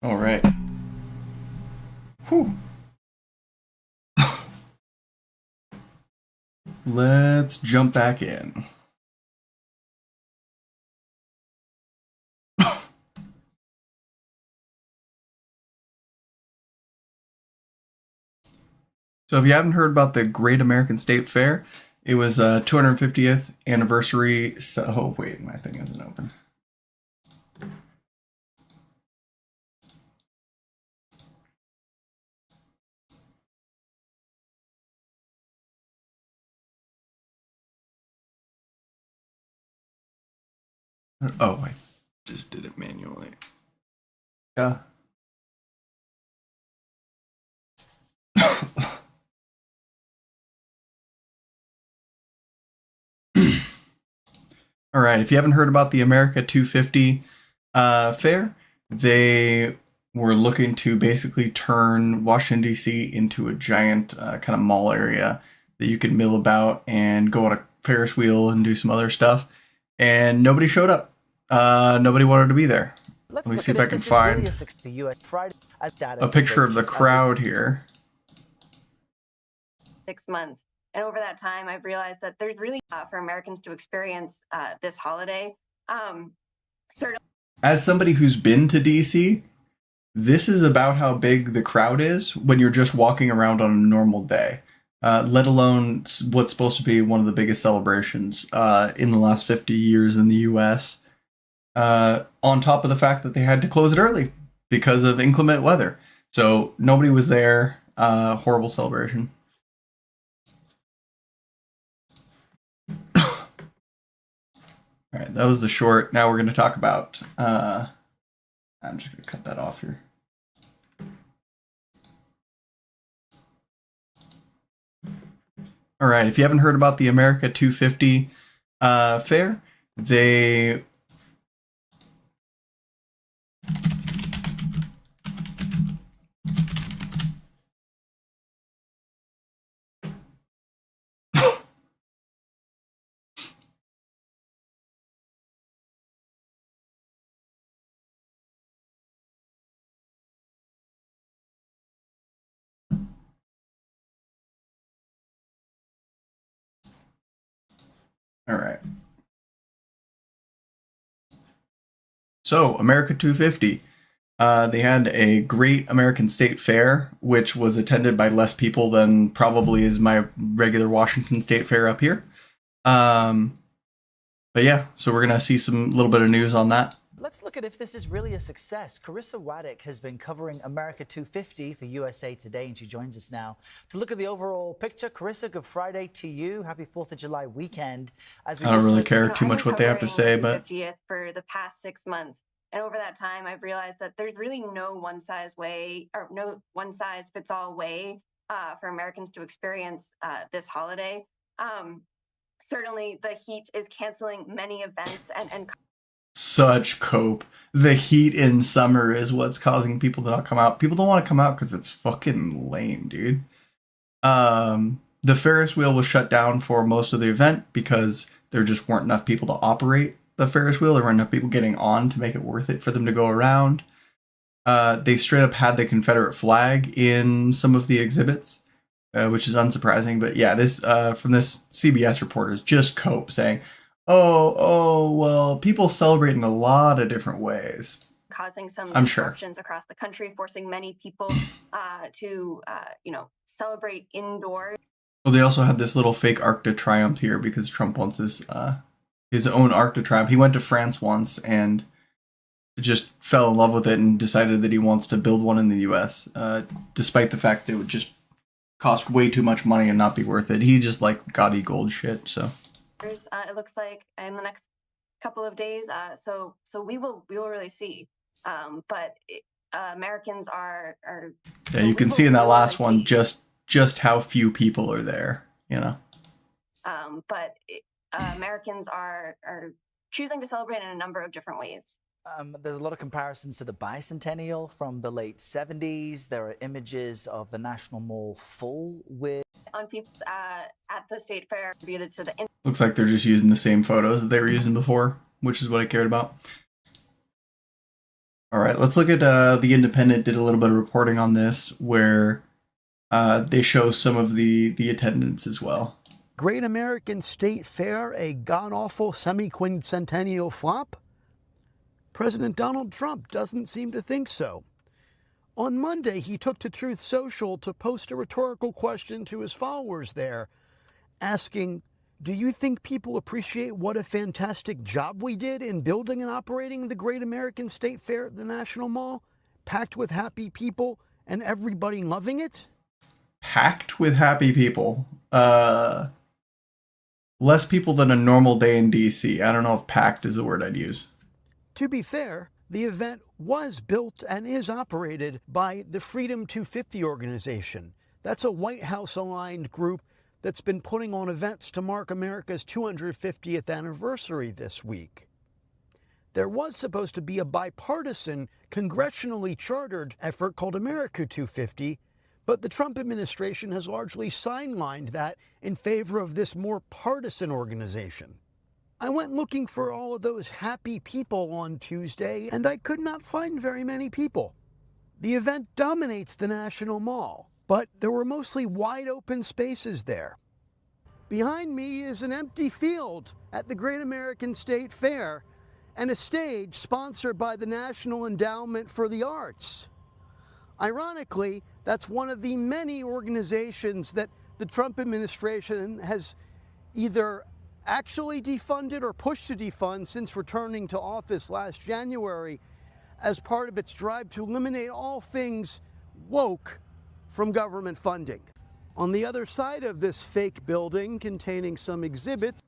All right. Whew. Let's jump back in. So if you haven't heard about the Great American State Fair, it was 250th anniversary. So, oh wait, my thing isn't open. Oh, I just did it manually. Yeah. All right. If you haven't heard about the America 250 fair, they were looking to basically turn Washington, D.C. into a giant kind of mall area that you could mill about and go on a Ferris wheel and do some other stuff. And nobody showed up. Nobody wanted to be there. Let me see if I can find a picture of the crowd here. 6 months. And over that time, I've realized that there's really for Americans to experience this holiday. Certainly, As somebody who's been to DC, this is about how big the crowd is when you're just walking around on a normal day. Let alone what's supposed to be one of the biggest celebrations in the last 50 years in the U.S. On top of the fact that they had to close it early because of inclement weather. So nobody was there. Horrible celebration. All right, that was the short. Now we're going to talk about... I'm just going to cut that off here. All right, if you haven't heard about the America 250 fair, they... All right. So, America 250. They had a great American State Fair, which was attended by less people than probably is my regular Washington State Fair up here. But yeah, so we're going to see some little bit of news on that. Let's look at if this is really a success. Carissa Waddick has been covering America 250 for USA Today, and she joins us now to look at the overall picture. Carissa, good Friday to you. Happy 4th of July weekend. I don't really care too much what they have to say, but... for the past 6 months. And over that time, I've realized that there's really no one size fits all way for Americans to experience this holiday. Certainly, the heat is canceling many events and Such cope. The heat in summer is what's causing people to not come out. People don't want to come out because it's fucking lame, dude. The Ferris wheel was shut down for most of the event because there just weren't enough people to operate the Ferris wheel. There weren't enough people getting on to make it worth it for them to go around. They straight up had the Confederate flag in some of the exhibits, which is unsurprising. But yeah, this from this CBS reporter is just cope saying, well, people celebrate in a lot of different ways. Causing some I'm disruptions across the country, forcing many people to celebrate indoors. Well, they also had this little fake Arc de Triomphe here because Trump wants his own Arc de Triomphe. He went to France once and just fell in love with it and decided that he wants to build one in the U.S., despite the fact that it would just cost way too much money and not be worth it. He just like gaudy gold shit, so... It looks like in the next couple of days, so we will really see. But Americans are yeah, you can see in that last one just how few people are there, you know. But Americans are choosing to celebrate in a number of different ways. There's a lot of comparisons to the bicentennial from the late 70s. There are images of the National Mall full with... On people at the State Fair attributed to the... Looks like they're just using the same photos that they were using before, which is what I cared about. All right, let's look at The Independent did a little bit of reporting on this where they show some of the attendance as well. Great American State Fair, a god-awful semi-quincentennial flop? President Donald Trump doesn't seem to think so. On Monday, he took to Truth Social to post a rhetorical question to his followers there, asking, do you think people appreciate what a fantastic job we did in building and operating the Great American State Fair at the National Mall, packed with happy people and everybody loving it? Packed with happy people. Less people than a normal day in DC. I don't know if packed is the word I'd use. To be fair, the event was built and is operated by the Freedom 250 organization. That's a White House-aligned group that's been putting on events to mark America's 250th anniversary this week. There was supposed to be a bipartisan, congressionally chartered effort called America 250, but the Trump administration has largely sidelined that in favor of this more partisan organization. I went looking for all of those happy people on Tuesday, and I could not find very many people. The event dominates the National Mall, but there were mostly wide open spaces there. Behind me is an empty field at the Great American State Fair and a stage sponsored by the National Endowment for the Arts. Ironically, that's one of the many organizations that the Trump administration has either actually defunded or pushed to defund since returning to office last January as part of its drive to eliminate all things woke from government funding. On the other side of this fake building containing some exhibits.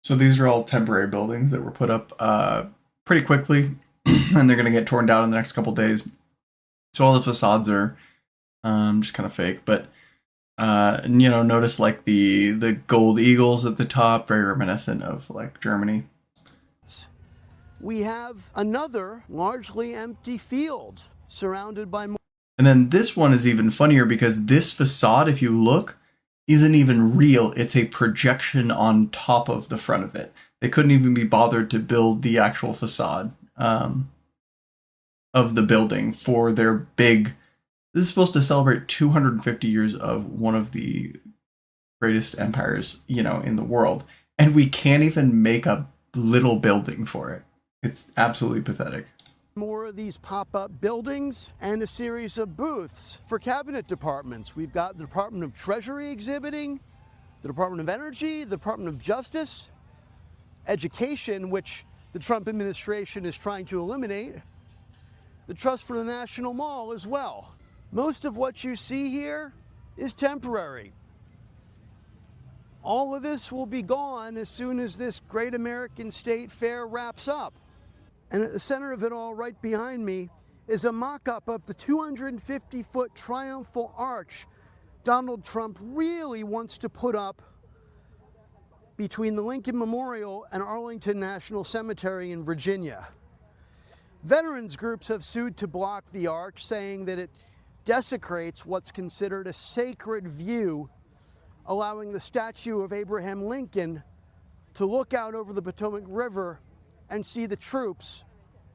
So these are all temporary buildings that were put up pretty quickly, and they're going to get torn down in the next couple days. So all the facades are just kind of fake, but notice like the gold eagles at the top, very reminiscent of like Germany. We have another largely empty field surrounded by more. And then this one is even funnier because this facade, if you look, isn't even real. It's a projection on top of the front of it. They couldn't even be bothered to build the actual facade of the building for their big. This is supposed to celebrate 250 years of one of the greatest empires, in the world. And we can't even make a little building for it. It's absolutely pathetic. More of these pop-up buildings and a series of booths for cabinet departments. We've got the Department of Treasury exhibiting, the Department of Energy, the Department of Justice, Education, which the Trump administration is trying to eliminate, the Trust for the National Mall as well. Most of what you see here is temporary. All of this will be gone as soon as this Great American State Fair wraps up. And at the center of it all, right behind me, is a mock-up of the 250-foot triumphal arch Donald Trump really wants to put up between the Lincoln Memorial and Arlington National Cemetery in Virginia. Veterans groups have sued to block the arch, saying that it desecrates what's considered a sacred view, allowing the statue of Abraham Lincoln to look out over the Potomac River and see the troops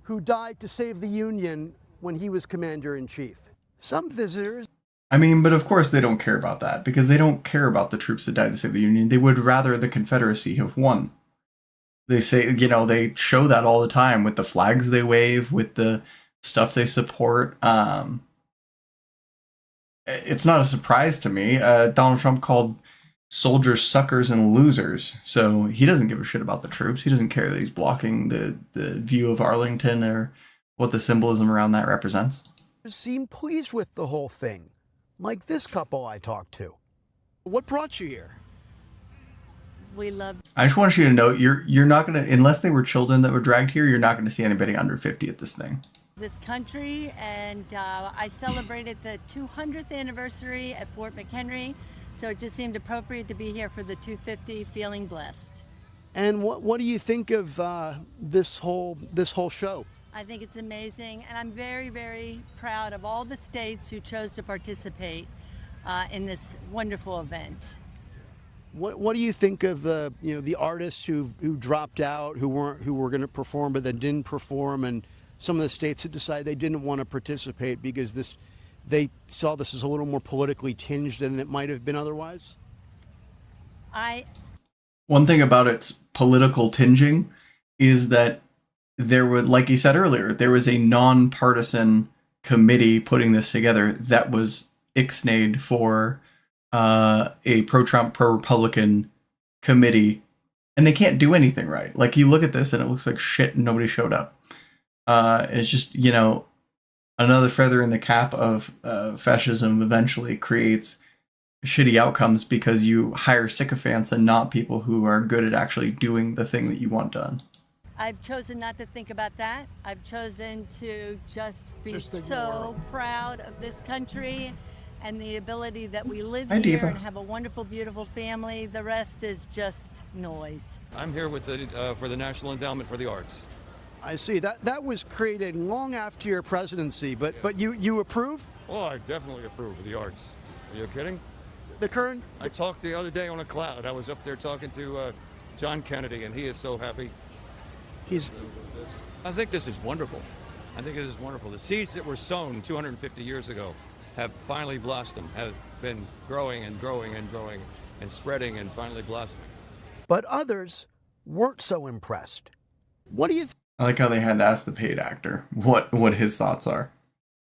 who died to save the Union when he was commander-in-chief. Some visitors... but of course they don't care about that, because they don't care about the troops that died to save the Union. They would rather the Confederacy have won. They say, they show that all the time with the flags they wave, with the stuff they support. It's not a surprise to me. Donald Trump called soldiers suckers and losers. So he doesn't give a shit about the troops. He doesn't care that he's blocking the view of Arlington or what the symbolism around that represents. Seem pleased with the whole thing, like this couple I talked to. What brought you here? We love. I just want you to know you're not gonna, unless they were children that were dragged here, you're not gonna see anybody under 50 at this thing. This country, and I celebrated the 200th anniversary at Fort McHenry, so it just seemed appropriate to be here for the 250, feeling blessed. And what do you think of this whole show? I think it's amazing, and I'm very, very proud of all the states who chose to participate in this wonderful event. What do you think of the artists who dropped out, who were going to perform but then didn't perform, and some of the states had decided they didn't want to participate because they saw this as a little more politically tinged than it might have been otherwise? One thing about its political tinging is that there would, like you said earlier, there was a nonpartisan committee putting this together that was ixnayed for a pro-Trump, pro-Republican committee, and they can't do anything right. Like, you look at this and it looks like shit and nobody showed up. It's just, another feather in the cap of fascism eventually creates shitty outcomes because you hire sycophants and not people who are good at actually doing the thing that you want done. I've chosen not to think about that. I've chosen to just be so proud of this country and the ability that we live Hi, here Diva. and have a wonderful, beautiful family. The rest is just noise. I'm here with for the National Endowment for the Arts. I see. That was created long after your presidency, but you approve? Oh, I definitely approve of the arts. Are you kidding? The current? I talked the other day on a cloud. I was up there talking to John Kennedy, and he is so happy. I think this is wonderful. I think it is wonderful. The seeds that were sown 250 years ago have finally blossomed, have been growing and growing and growing and spreading and finally blossoming. But others weren't so impressed. What do you think? I like how they had to ask the paid actor what his thoughts are.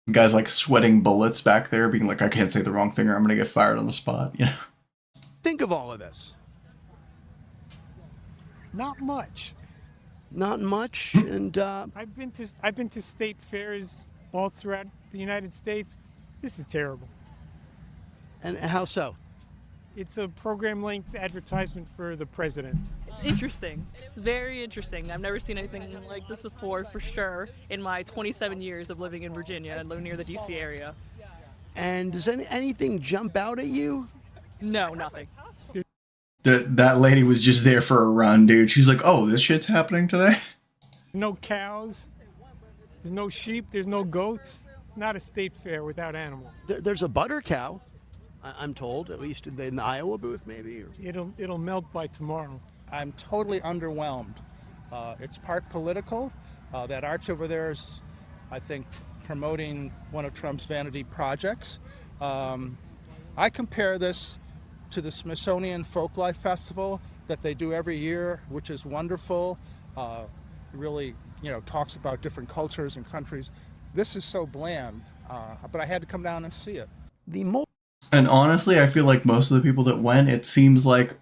The guy's like sweating bullets back there, being like, I can't say the wrong thing or I'm gonna get fired on the spot. Think of all of this. Not much. Not much, and I've been to state fairs all throughout the United States. This is terrible. And how so? It's a program-length advertisement for the president. It's interesting. It's very interesting. I've never seen anything like this before, for sure, in my 27 years of living in Virginia and living near the DC area. And does anything jump out at you? No, nothing. That lady was just there for a run, dude. She's like, oh, this shit's happening today? No cows. There's no sheep. There's no goats. It's not a state fair without animals. There's a butter cow, I'm told, at least in the Iowa booth, maybe. It'll melt by tomorrow. I'm totally underwhelmed. It's part political. That arch over there is, I think, promoting one of Trump's vanity projects. I compare this to the Smithsonian Folklife Festival that they do every year, which is wonderful. Really, talks about different cultures and countries. This is so bland, but I had to come down and see it. And honestly, I feel like most of the people that went, it seems like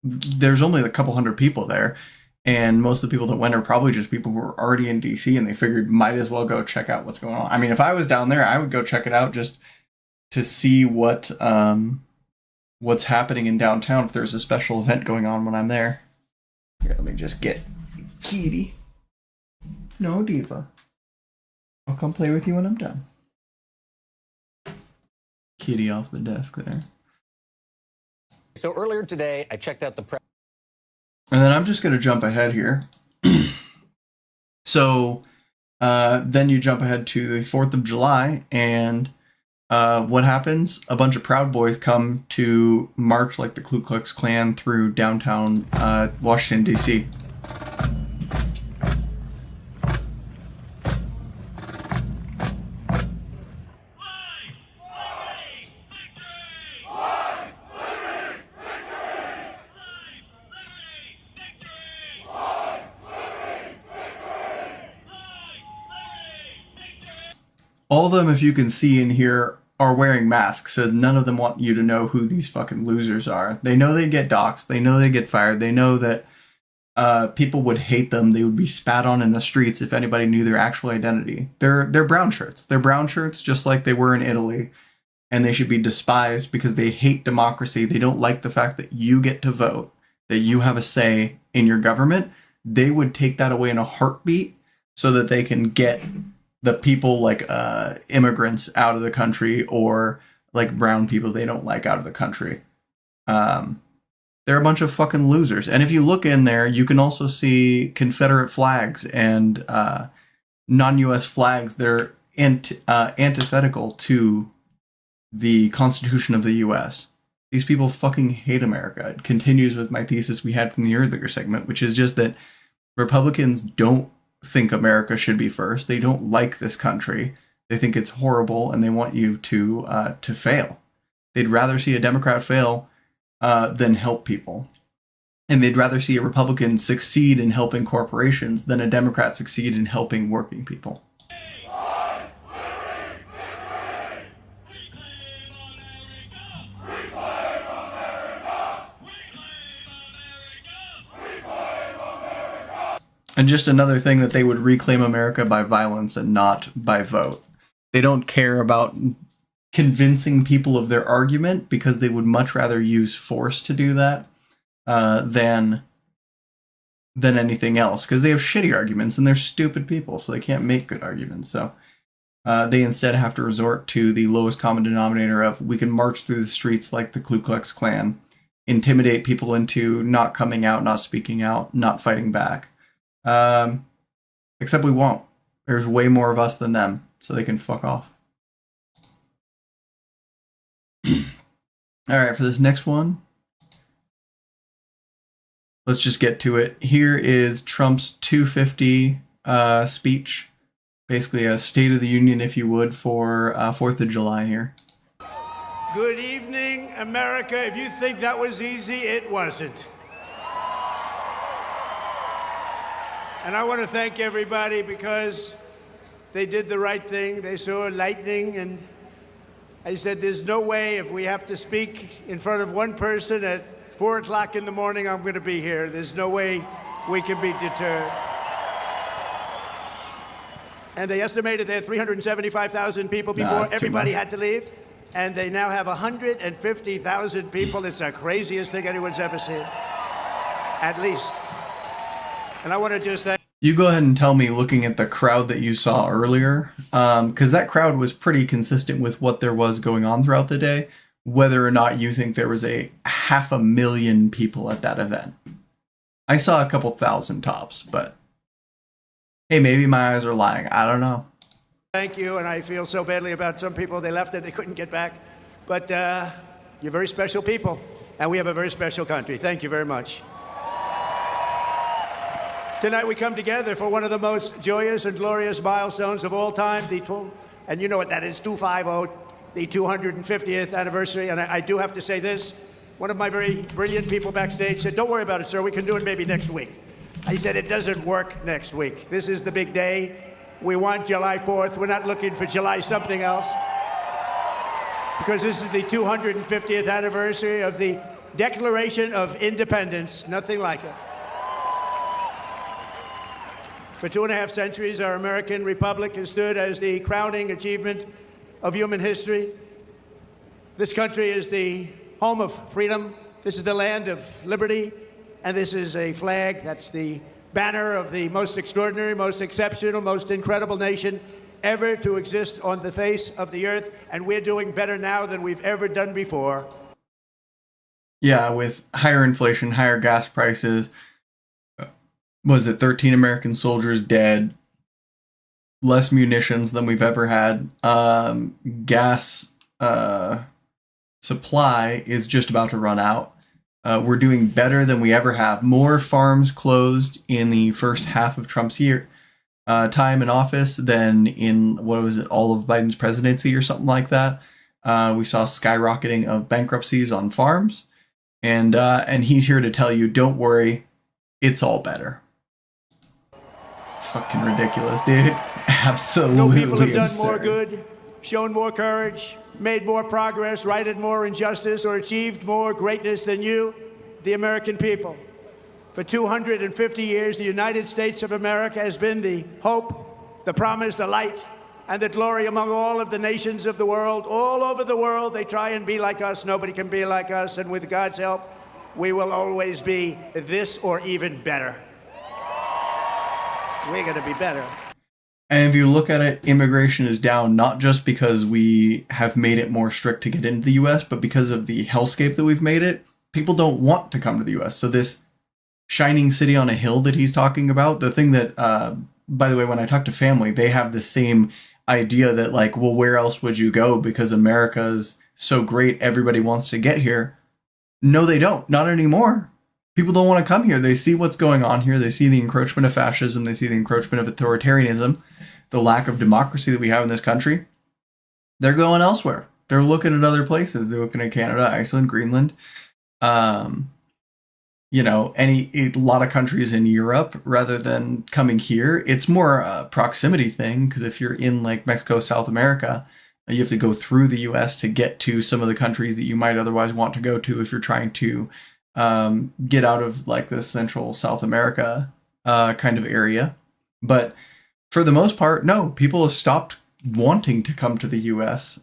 there's only a couple hundred people there. And most of the people that went are probably just people who were already in DC and they figured might as well go check out what's going on. I mean, if I was down there, I would go check it out just to see what's happening in downtown if there's a special event going on when I'm there. Here, let me just get Kitty. No, Diva. I'll come play with you when I'm done. Kitty off the desk there. So earlier today, I checked out the press. And then I'm just going to jump ahead here. So then you jump ahead to the 4th of July, and what happens? A bunch of Proud Boys come to march like the Ku Klux Klan through downtown Washington, D.C. All of them, if you can see in here, are wearing masks, so none of them want you to know who these fucking losers are. They know they get doxxed. They know they get fired. They know that people would hate them. They would be spat on in the streets if anybody knew their actual identity. They're brown shirts. They're brown shirts just like they were in Italy, and they should be despised because they hate democracy. They don't like the fact that you get to vote, that you have a say in your government. They would take that away in a heartbeat so that they can get the people like immigrants out of the country, or like brown people they don't like out of the country. They're a bunch of fucking losers. And if you look in there, you can also see Confederate flags and non-U.S. flags. They're antithetical to the Constitution of the U.S. These people fucking hate America. It continues with my thesis we had from the earlier segment, which is just that Republicans don't think America should be first. They don't like this country. They think it's horrible, and they want you to fail. They'd rather see a Democrat fail than help people. And they'd rather see a Republican succeed in helping corporations than a Democrat succeed in helping working people. And just another thing that they would reclaim America by violence and not by vote. They don't care about convincing people of their argument because they would much rather use force to do that than anything else, because they have shitty arguments and they're stupid people, so they can't make good arguments. So they instead have to resort to the lowest common denominator of, we can march through the streets like the Ku Klux Klan, intimidate people into not coming out, not speaking out, not fighting back. Except we won't. There's way more of us than them, so they can fuck off. All right, for this next one, let's just get to it. Here is Trump's 250 speech. Basically a State of the Union, if you would, for 4th of July here. Good evening, America. If you think that was easy, it wasn't. And I want to thank everybody because they did the right thing. They saw lightning, and I said, there's no way if we have to speak in front of one person at 4 o'clock in the morning, I'm going to be here. There's no way we can be deterred. And they estimated they had 375,000 people before everybody had to leave. And they now have 150,000 people. It's the craziest thing anyone's ever seen. At least. And I want to just thank... You go ahead and tell me, looking at the crowd that you saw earlier, because that crowd was pretty consistent with what there was going on throughout the day, whether or not you think there was a 500,000 people at that event. I saw a couple thousand tops, but hey, maybe my eyes are lying. I don't know. Thank you, and I feel so badly about some people. They left it, they couldn't get back. But you're very special people, and we have a very special country. Thank you very much. Tonight we come together for one of the most joyous and glorious milestones of all time, and you know what that is, 250, the 250th anniversary. And I do have to say this. One of my very brilliant people backstage said, don't worry about it, sir. We can do it maybe next week. I said, it doesn't work next week. This is the big day. We want July 4th. We're not looking for July something else. Because this is the 250th anniversary of the Declaration of Independence. Nothing like it. For 2.5 centuries, our American republic has stood as the crowning achievement of human history. This country is the home of freedom. This is the land of liberty. And this is a flag that's the banner of the most extraordinary, most exceptional, most incredible nation ever to exist on the face of the earth. And we're doing better now than we've ever done before. Yeah, with higher inflation, higher gas prices, was it 13 American soldiers dead, less munitions than we've ever had, gas supply is just about to run out. We're doing better than we ever have. More farms closed in the first half of Trump's time in office than in, what was it, all of Biden's presidency or something like that. We saw skyrocketing of bankruptcies on farms. And he's here to tell you, don't worry, it's all better. Fucking ridiculous, dude. Absolutely No people have done absurd. more good, shown more courage, made more progress, righted more injustice, or achieved more greatness than you, the American people. For 250 years, the United States of America has been the hope, the promise, the light, and the glory among all of the nations of the world. All over the world, they try and be like us. Nobody can be like us. And with God's help, we will always be this or even better. We're going to be better. And if you look at it, immigration is down not just because we have made it more strict to get into the U.S., but because of the hellscape that we've made it. People don't want to come to the U.S. So this shining city on a hill that he's talking about, the thing that, by the way, when I talk to family, they have the same idea that, like, well, where else would you go? Because America's so great, everybody wants to get here. No, they don't. Not anymore. people don't want to come here. They see what's going on here. They see the encroachment of fascism. They see the encroachment of authoritarianism, the lack of democracy that we have in this country. They're going elsewhere. They're looking at other places. They're looking at Canada, Iceland, Greenland, you know, a lot of countries in Europe rather than coming here. It's more a proximity thing, because if you're in like Mexico, South America, you have to go through the US to get to some of the countries that you might otherwise want to go to if you're trying to get out of like the Central South America kind of area. But for the most part, no, people have stopped wanting to come to the US,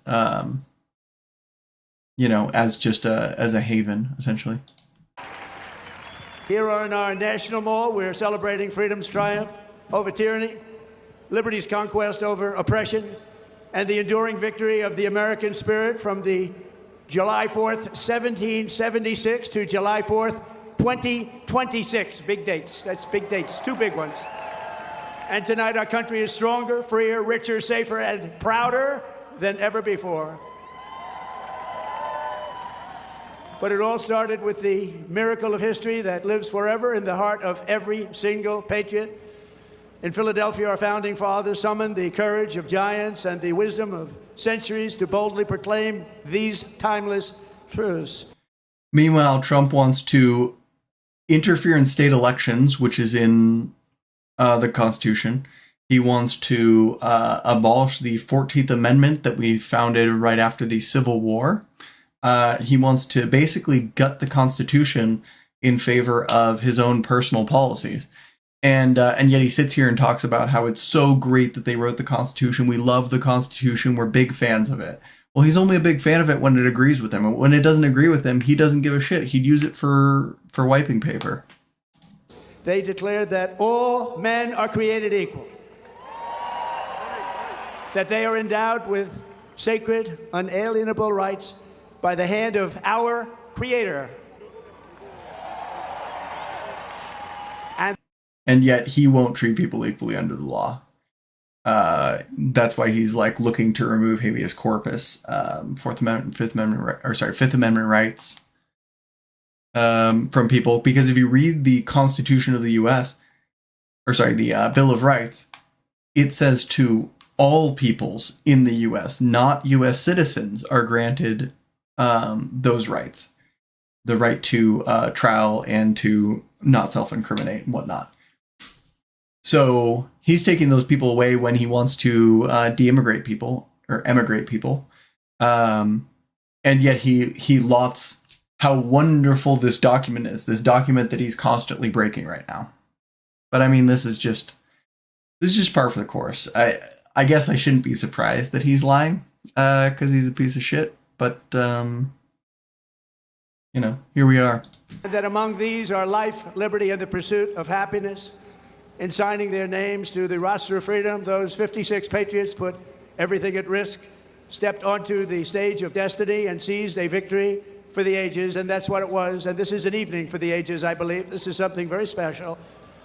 you know, as just as a haven, essentially. Here on our National Mall, we're celebrating freedom's triumph over tyranny, liberty's conquest over oppression, and the enduring victory of the American spirit from the July 4th, 1776 to July 4th, 2026. Big dates. That's big dates. Two big ones. And tonight our country is stronger, freer, richer, safer, and prouder than ever before. But it all started with the miracle of history that lives forever in the heart of every single patriot. In Philadelphia, our founding fathers summoned the courage of giants and the wisdom of centuries to boldly proclaim these timeless truths. Meanwhile, Trump wants to interfere in state elections, which is in the Constitution. He wants to abolish the 14th Amendment that we founded right after the Civil War. He wants to basically gut the Constitution in favor of his own personal policies. And yet he sits here and talks about how it's so great that they wrote the Constitution. We love the Constitution. We're big fans of it. Well, he's only a big fan of it when it agrees with him. And when it doesn't agree with him, he doesn't give a shit. He'd use it for wiping paper. They declared that all men are created equal, that they are endowed with sacred, unalienable rights by the hand of our Creator. And yet he won't treat people equally under the law. That's why he's like looking to remove habeas corpus, Fifth Amendment rights from people. Because if you read the Constitution of the U.S., the Bill of Rights, it says to all peoples in the U.S., not U.S. citizens, are granted those rights, the right to trial and to not self-incriminate and whatnot. So he's taking those people away when he wants to de-immigrate people or emigrate people. And yet he lauds how wonderful this document is, this document that he's constantly breaking right now. But I mean, this is just par for the course. I guess I shouldn't be surprised that he's lying because he's a piece of shit. But, you know, here we are. That among these are life, liberty, and the pursuit of happiness. In signing their names to the roster of freedom, those 56 patriots put everything at risk, stepped onto the stage of destiny, and seized a victory for the ages, and that's what it was. And this is an evening for the ages, I believe. This is something very special.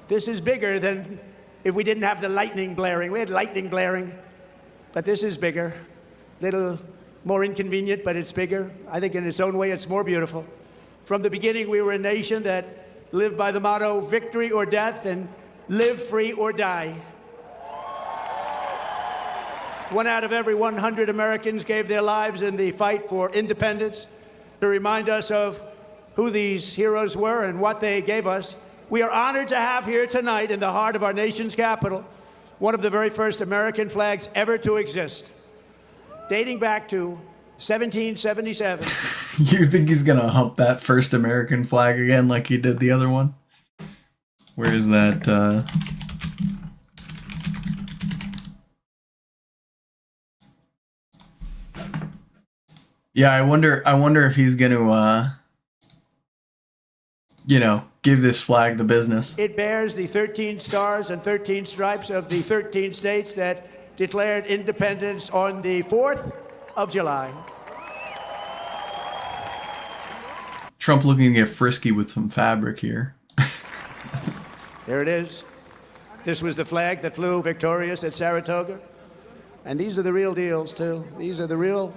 This is bigger than if we didn't have the lightning blaring. We had lightning blaring, but this is bigger. Little more inconvenient, but it's bigger. I think in its own way, it's more beautiful. From the beginning, we were a nation that lived by the motto, victory or death, and live free or die. 1 out of every 100 Americans gave their lives in the fight for independence. To remind us of who these heroes were and what they gave us, we are honored to have here tonight in the heart of our nation's capital one of the very first American flags ever to exist, dating back to 1777. You think he's gonna hump that first American flag again like he did the other one? Where is that? Yeah, I wonder if he's gonna, you know, give this flag the business. It bears the 13 stars and 13 stripes of the 13 states that declared independence on the 4th of July. Trump looking to get frisky with some fabric here. There it is. This was the flag that flew victorious at Saratoga. And these are the real deals, too. These are the real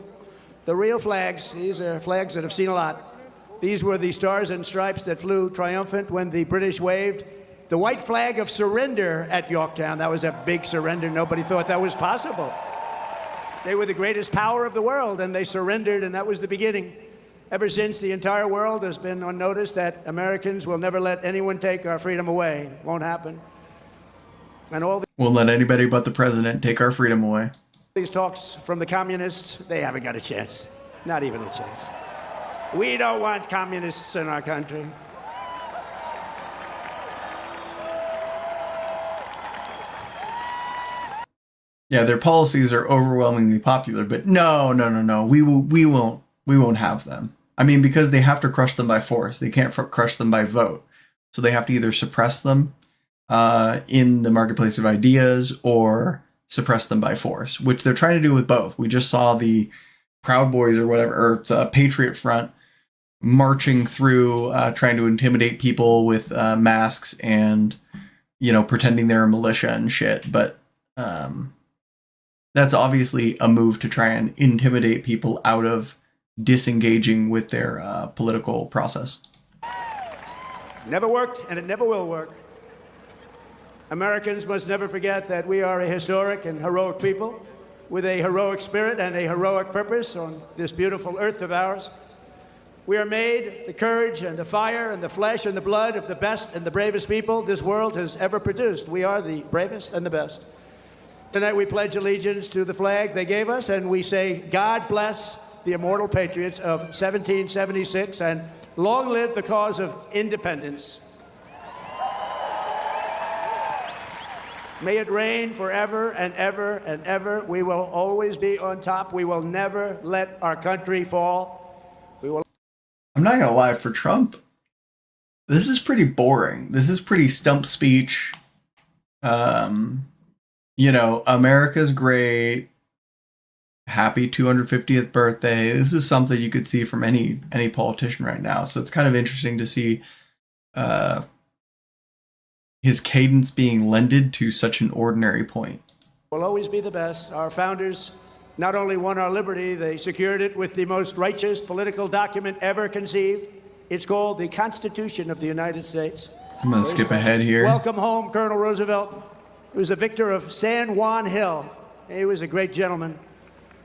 flags. These are flags that have seen a lot. These were the stars and stripes that flew triumphant when the British waved the white flag of surrender at Yorktown. That was a big surrender. Nobody thought that was possible. They were the greatest power of the world, and they surrendered, and that was the beginning. Ever since, the entire world has been on notice that Americans will never let anyone take our freedom away. It won't happen. And all Won't let anybody but the president take our freedom away. these talks from the communists, they haven't got a chance. Not even a chance. We don't want communists in our country. Yeah, their policies are overwhelmingly popular, but no, we won't have them. I mean, because they have to crush them by force. They can't crush them by vote. So they have to either suppress them in the marketplace of ideas or suppress them by force, which they're trying to do with both. We just saw the Proud Boys or whatever, or Patriot Front marching through, trying to intimidate people with masks and, pretending they're a militia and shit. But that's obviously a move to try and intimidate people out of disengaging with their political process. Never worked, and it never will work. Americans must never forget that we are a historic and heroic people with a heroic spirit and a heroic purpose on this beautiful earth of ours. We are made the courage and the fire and the flesh and the blood of the best and the bravest people this world has ever produced. We are the bravest and the best. Tonight we pledge allegiance to the flag they gave us, and we say, God bless the immortal patriots of 1776, and long live the cause of independence. May it reign forever and ever and ever. We will always be on top. We will never let our country fall. I'm not gonna lie, for Trump, this is pretty boring. This is pretty stump speech. America's great. Happy 250th birthday. This is something you could see from any politician right now. So it's kind of interesting to see his cadence being lended to such an ordinary point. We'll always be the best. Our founders not only won our liberty, they secured it with the most righteous political document ever conceived. It's called the Constitution of the United States. I'm going to skip ahead here. Welcome home, Colonel Roosevelt. He was a victor of San Juan Hill. He was a great gentleman.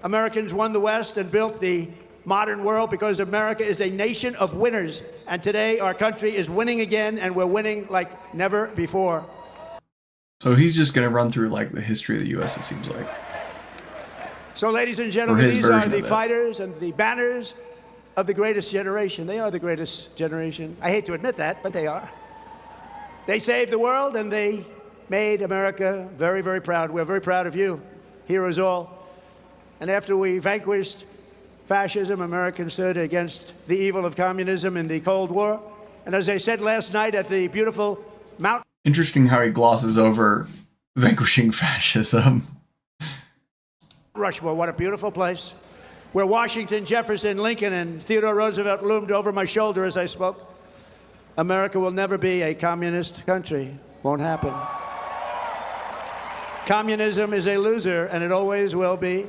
Americans won the West and built the modern world because America is a nation of winners. And today our country is winning again, and we're winning like never before. So he's just going to run through like the history of the U.S., it seems like. So ladies and gentlemen, these are the fighters and the banners of the greatest generation. They are the greatest generation. I hate to admit that, but they are. They saved the world, and they made America very, very proud. We're very proud of you, heroes all. And after we vanquished fascism, Americans stood against the evil of communism in the Cold War. And as I said last night at the beautiful Mount... Interesting how he glosses over vanquishing fascism. Rushmore, what a beautiful place. Where Washington, Jefferson, Lincoln, and Theodore Roosevelt loomed over my shoulder as I spoke. America will never be a communist country. Won't happen. Communism is a loser, and it always will be.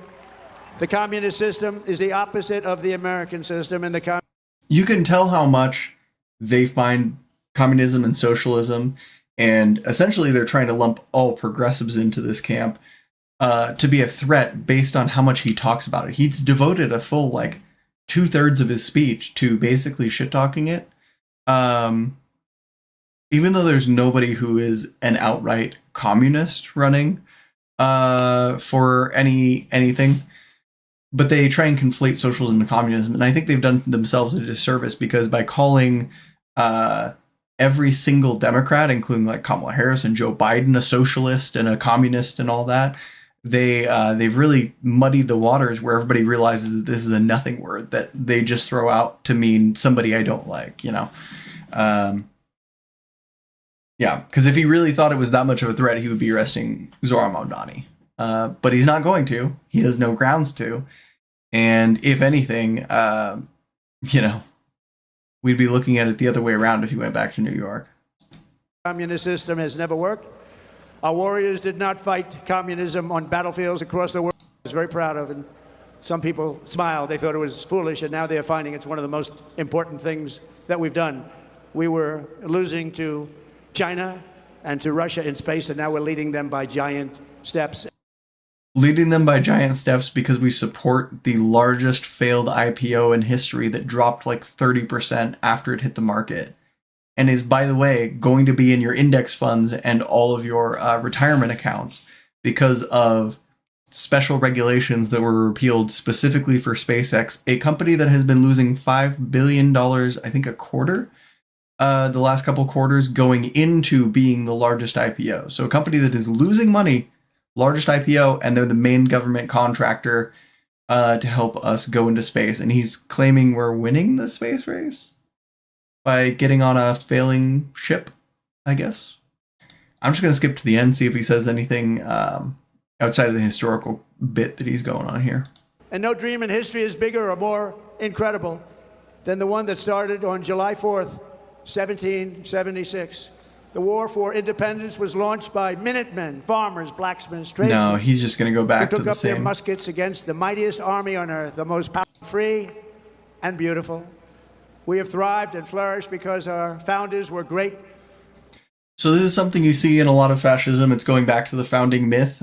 The communist system is the opposite of the American system, and you can tell how much they find communism and socialism, and essentially they're trying to lump all progressives into this camp to be a threat based on how much he talks about it. He's devoted a full 2/3 of his speech to basically shit talking it. Even though there's nobody who is an outright communist running for anything, but they try and conflate socialism and communism, and I think they've done themselves a disservice because by calling every single Democrat, including Kamala Harris and Joe Biden, a socialist and a communist and all that, they've really muddied the waters where everybody realizes that this is a nothing word that they just throw out to mean somebody I don't like, Yeah, because if he really thought it was that much of a threat, he would be arresting Zohran Mamdani. But he's not going to. He has no grounds to. And if anything, we'd be looking at it the other way around if he went back to New York. Communist system has never worked. Our warriors did not fight communism on battlefields across the world. I was very proud of it. some people smiled. They thought it was foolish, and now they're finding it's one of the most important things that we've done. We were losing to China and to Russia in space, and now we're leading them by giant steps. Leading them by giant steps because we support the largest failed IPO in history that dropped like 30% after it hit the market. And is, by the way, going to be in your index funds and all of your retirement accounts because of special regulations that were repealed specifically for SpaceX, a company that has been losing $5 billion, I think a quarter, the last couple quarters, going into being the largest IPO. So a company that is losing money, largest IPO, and they're the main government contractor to help us go into space. And he's claiming we're winning the space race by getting on a failing ship, I guess. I'm just going to skip to the end, see if he says anything outside of the historical bit that he's going on here. And no dream in history is bigger or more incredible than the one that started on July 4th, 1776. The war for independence was launched by Minutemen, farmers, blacksmiths, tradesmen. No, he's just going to go back to who took the up their same. muskets against the mightiest army on earth, the most powerful, free, and beautiful. We have thrived and flourished because our founders were great. So this is something you see in a lot of fascism. It's going back to the founding myth.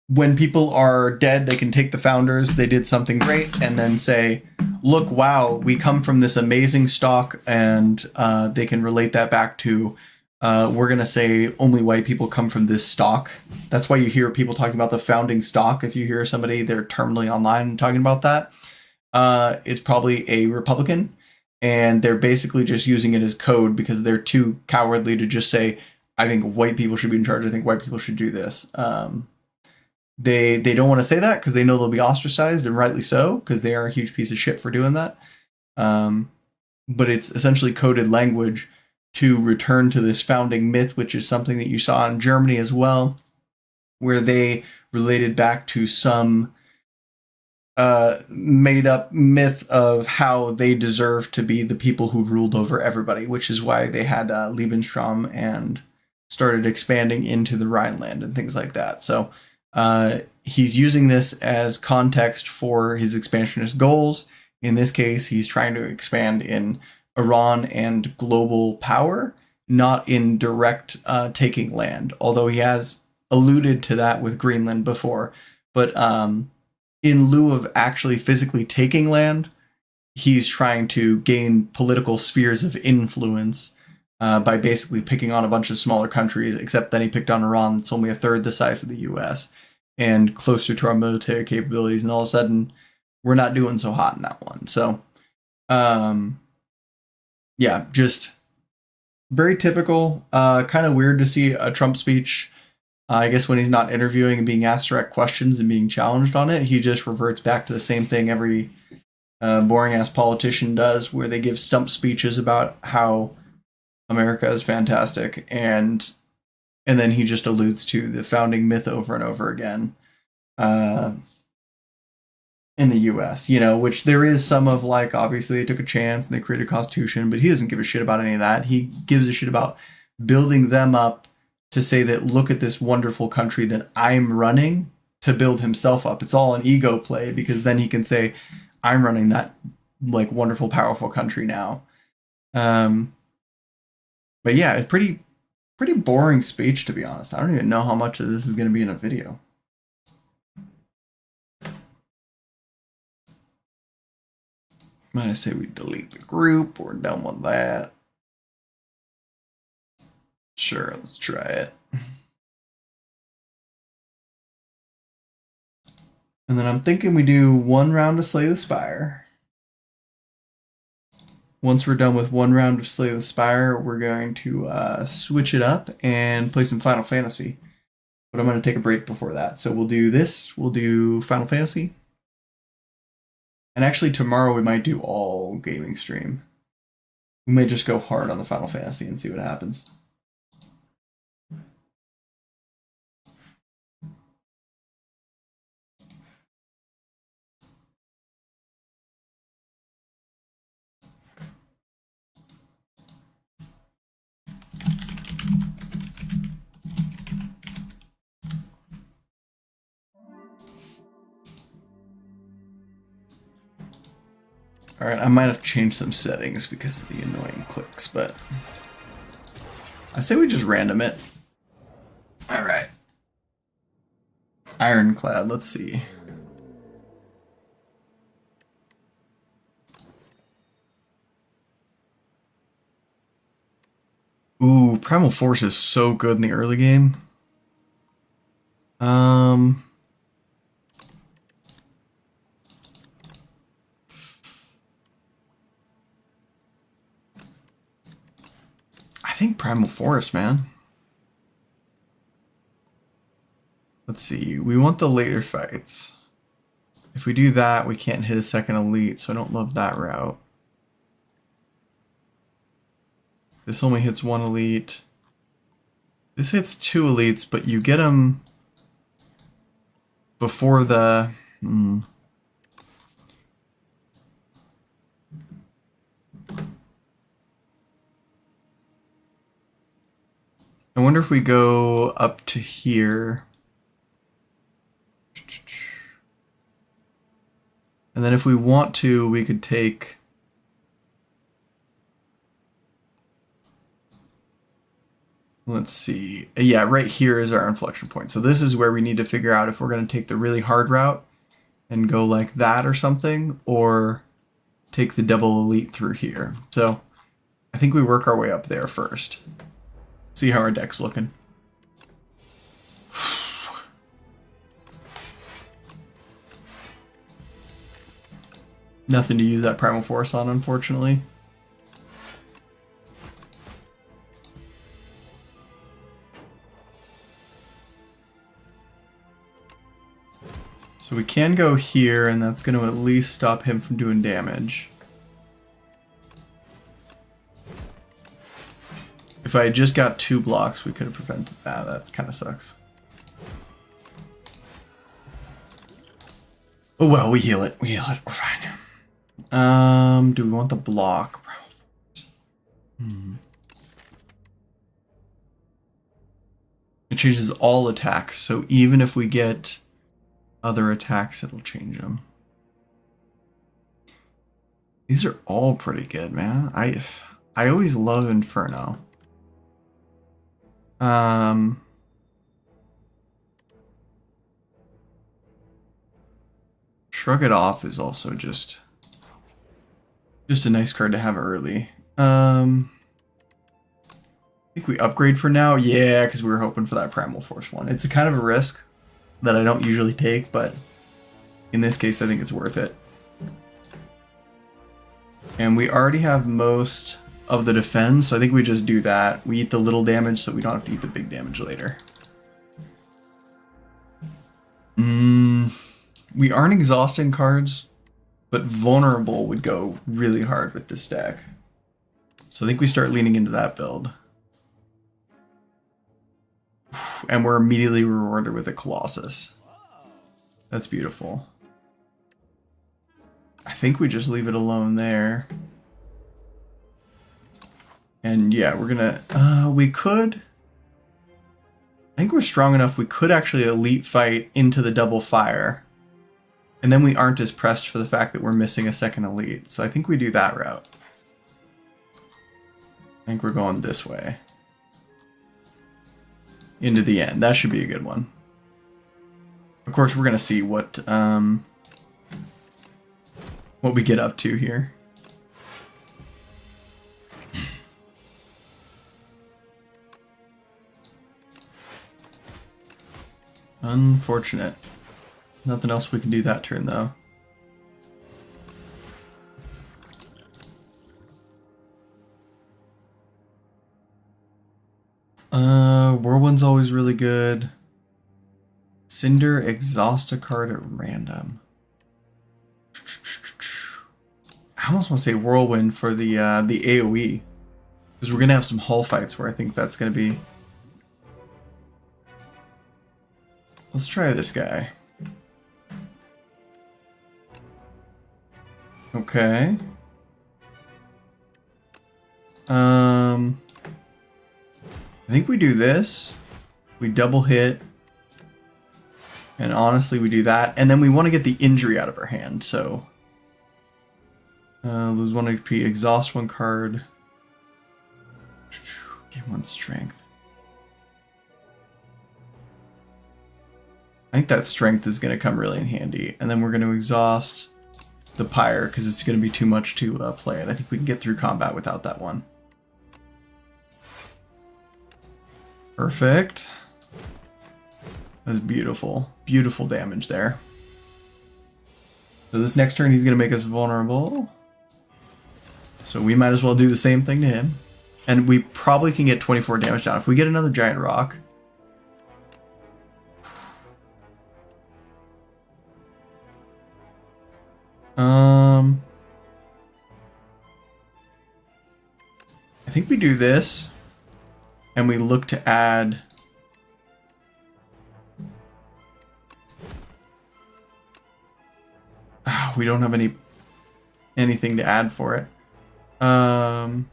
When people are dead, they can take the founders, they did something great, and then say, look, wow, we come from this amazing stock, and they can relate that back to, we're going to say only white people come from this stock. That's why you hear people talking about the founding stock. If you hear somebody, they're terminally online talking about that, it's probably a Republican, and they're basically just using it as code because they're too cowardly to just say, I think white people should be in charge. I think white people should do this. They don't want to say that because they know they'll be ostracized, and rightly so, because they are a huge piece of shit for doing that. But it's essentially coded language to return to this founding myth, which is something that you saw in Germany as well, where they related back to some made up myth of how they deserve to be the people who ruled over everybody, which is why they had Lebensraum and started expanding into the Rhineland and things like that. So he's using this as context for his expansionist goals. In this case, he's trying to expand in Iran and global power, not in direct taking land, although he has alluded to that with Greenland before. But in lieu of actually physically taking land, he's trying to gain political spheres of influence by basically picking on a bunch of smaller countries, except then he picked on Iran. It's only a third the size of the US and closer to our military capabilities. And all of a sudden, we're not doing so hot in that one. So, yeah, just very typical. Kind of weird to see a Trump speech. I guess when he's not interviewing and being asked direct questions and being challenged on it, he just reverts back to the same thing every boring-ass politician does, where they give stump speeches about how America is fantastic, and then he just alludes to the founding myth over and over again in the U.S., which there is some of, like, obviously they took a chance and they created a constitution, but he doesn't give a shit about any of that. He gives a shit about building them up to say that, look at this wonderful country that I'm running, to build himself up. It's all an ego play, because then he can say, I'm running that, like, wonderful, powerful country now. But yeah, it's pretty boring speech, to be honest. I don't even know how much of this is going to be in a video. Might I say we delete the group? We're done with that. Sure, let's try it. And then I'm thinking we do one round of Slay the Spire. Once we're done with one round of Slay the Spire, we're going to switch it up and play some Final Fantasy. But I'm going to take a break before that. So we'll do this. We'll do Final Fantasy. And actually tomorrow we might do all gaming stream. We may just go hard on the Final Fantasy and see what happens. Alright, I might have changed some settings because of the annoying clicks, but I say we just random it. Alright. Ironclad, let's see. Ooh, Primal Force is so good in the early game. I think Primal Force, man. Let's see, we want the later fights. If we do that, we can't hit a second elite, so I don't love that route. This only hits one elite. This hits two elites, but you get them before the... I wonder if we go up to here. And then if we want to, we could take... Let's see. Yeah, right here is our inflection point. So this is where we need to figure out if we're going to take the really hard route and go like that or something, or take the double elite through here. So I think we work our way up there first. See how our deck's looking. Nothing to use that Primal Force on, unfortunately. So we can go here, and that's going to at least stop him from doing damage. If I had just got 2 blocks, we could have prevented that. That kind of sucks. Oh well, we heal it. We heal it. We're fine. Do we want the block? It changes all attacks, so even if we get other attacks, it'll change them. These are all pretty good, man. I always love Inferno. Shrug It Off is also just a nice card to have early. I think we upgrade for now. Yeah, because we were hoping for that Primal Force one. It's a kind of a risk that I don't usually take, but in this case I think it's worth it. And we already have most of the defense, so I think we just do that. We eat the little damage so we don't have to eat the big damage later. We aren't exhausting cards, but Vulnerable would go really hard with this deck. So I think we start leaning into that build. And we're immediately rewarded with a Colossus. That's beautiful. I think we just leave it alone there. And yeah, we're gonna... we could... I think we're strong enough we could actually elite fight into the double fire. And then we aren't as pressed for the fact that we're missing a second elite. So I think we do that route. I think we're going this way. Into the end. That should be a good one. Of course, we're going to see what we get up to here. Unfortunate. Nothing else we can do that turn, though. Whirlwind's always really good. Cinder, exhaust a card at random. I almost want to say Whirlwind for the AoE. Because we're going to have some hull fights where I think that's going to be... Let's try this guy. Okay. I think we do this. We double hit. And honestly, we do that. And then we want to get the injury out of our hand, so... Lose 1 HP, exhaust 1 card. Gain 1 strength. I think that strength is going to come really in handy. And then we're going to exhaust the pyre because it's going to be too much to play it. I think we can get through combat without that one. Perfect. That's beautiful. Beautiful damage there. So this next turn he's going to make us vulnerable. So we might as well do the same thing to him. And we probably can get 24 damage down. If we get another giant rock... I think we do this, and we look to add... we don't have anything to add for it. Oh,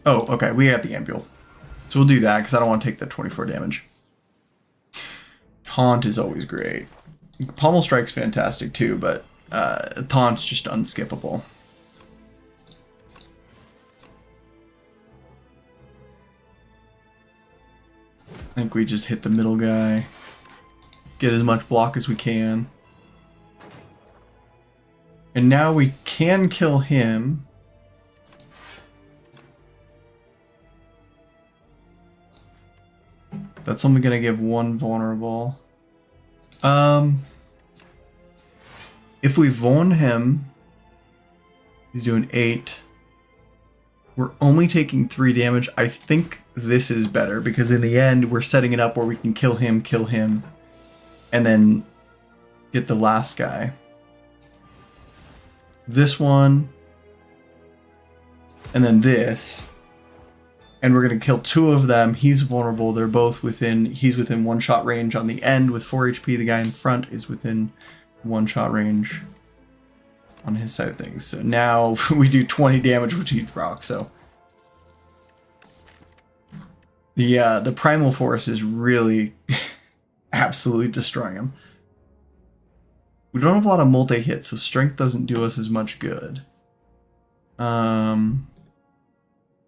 okay, we got the Ampule. So we'll do that, because I don't want to take the 24 damage. Taunt is always great. Pommel Strike's fantastic too, but Taunt's just unskippable. I think we just hit the middle guy. Get as much block as we can. And now we can kill him. That's only going to give 1 vulnerable. If we Von him, he's doing 8. We're only taking 3 damage. I think this is better because in the end, we're setting it up where we can kill him, and then get the last guy. This one, and then this. And we're going to kill 2 of them. He's vulnerable. They're both within... He's within 1-shot range on the end with 4 HP. The guy in front is within 1-shot range on his side of things. So now we do 20 damage with each rock. So the Primal Force is really absolutely destroying him. We don't have a lot of multi-hits, so Strength doesn't do us as much good.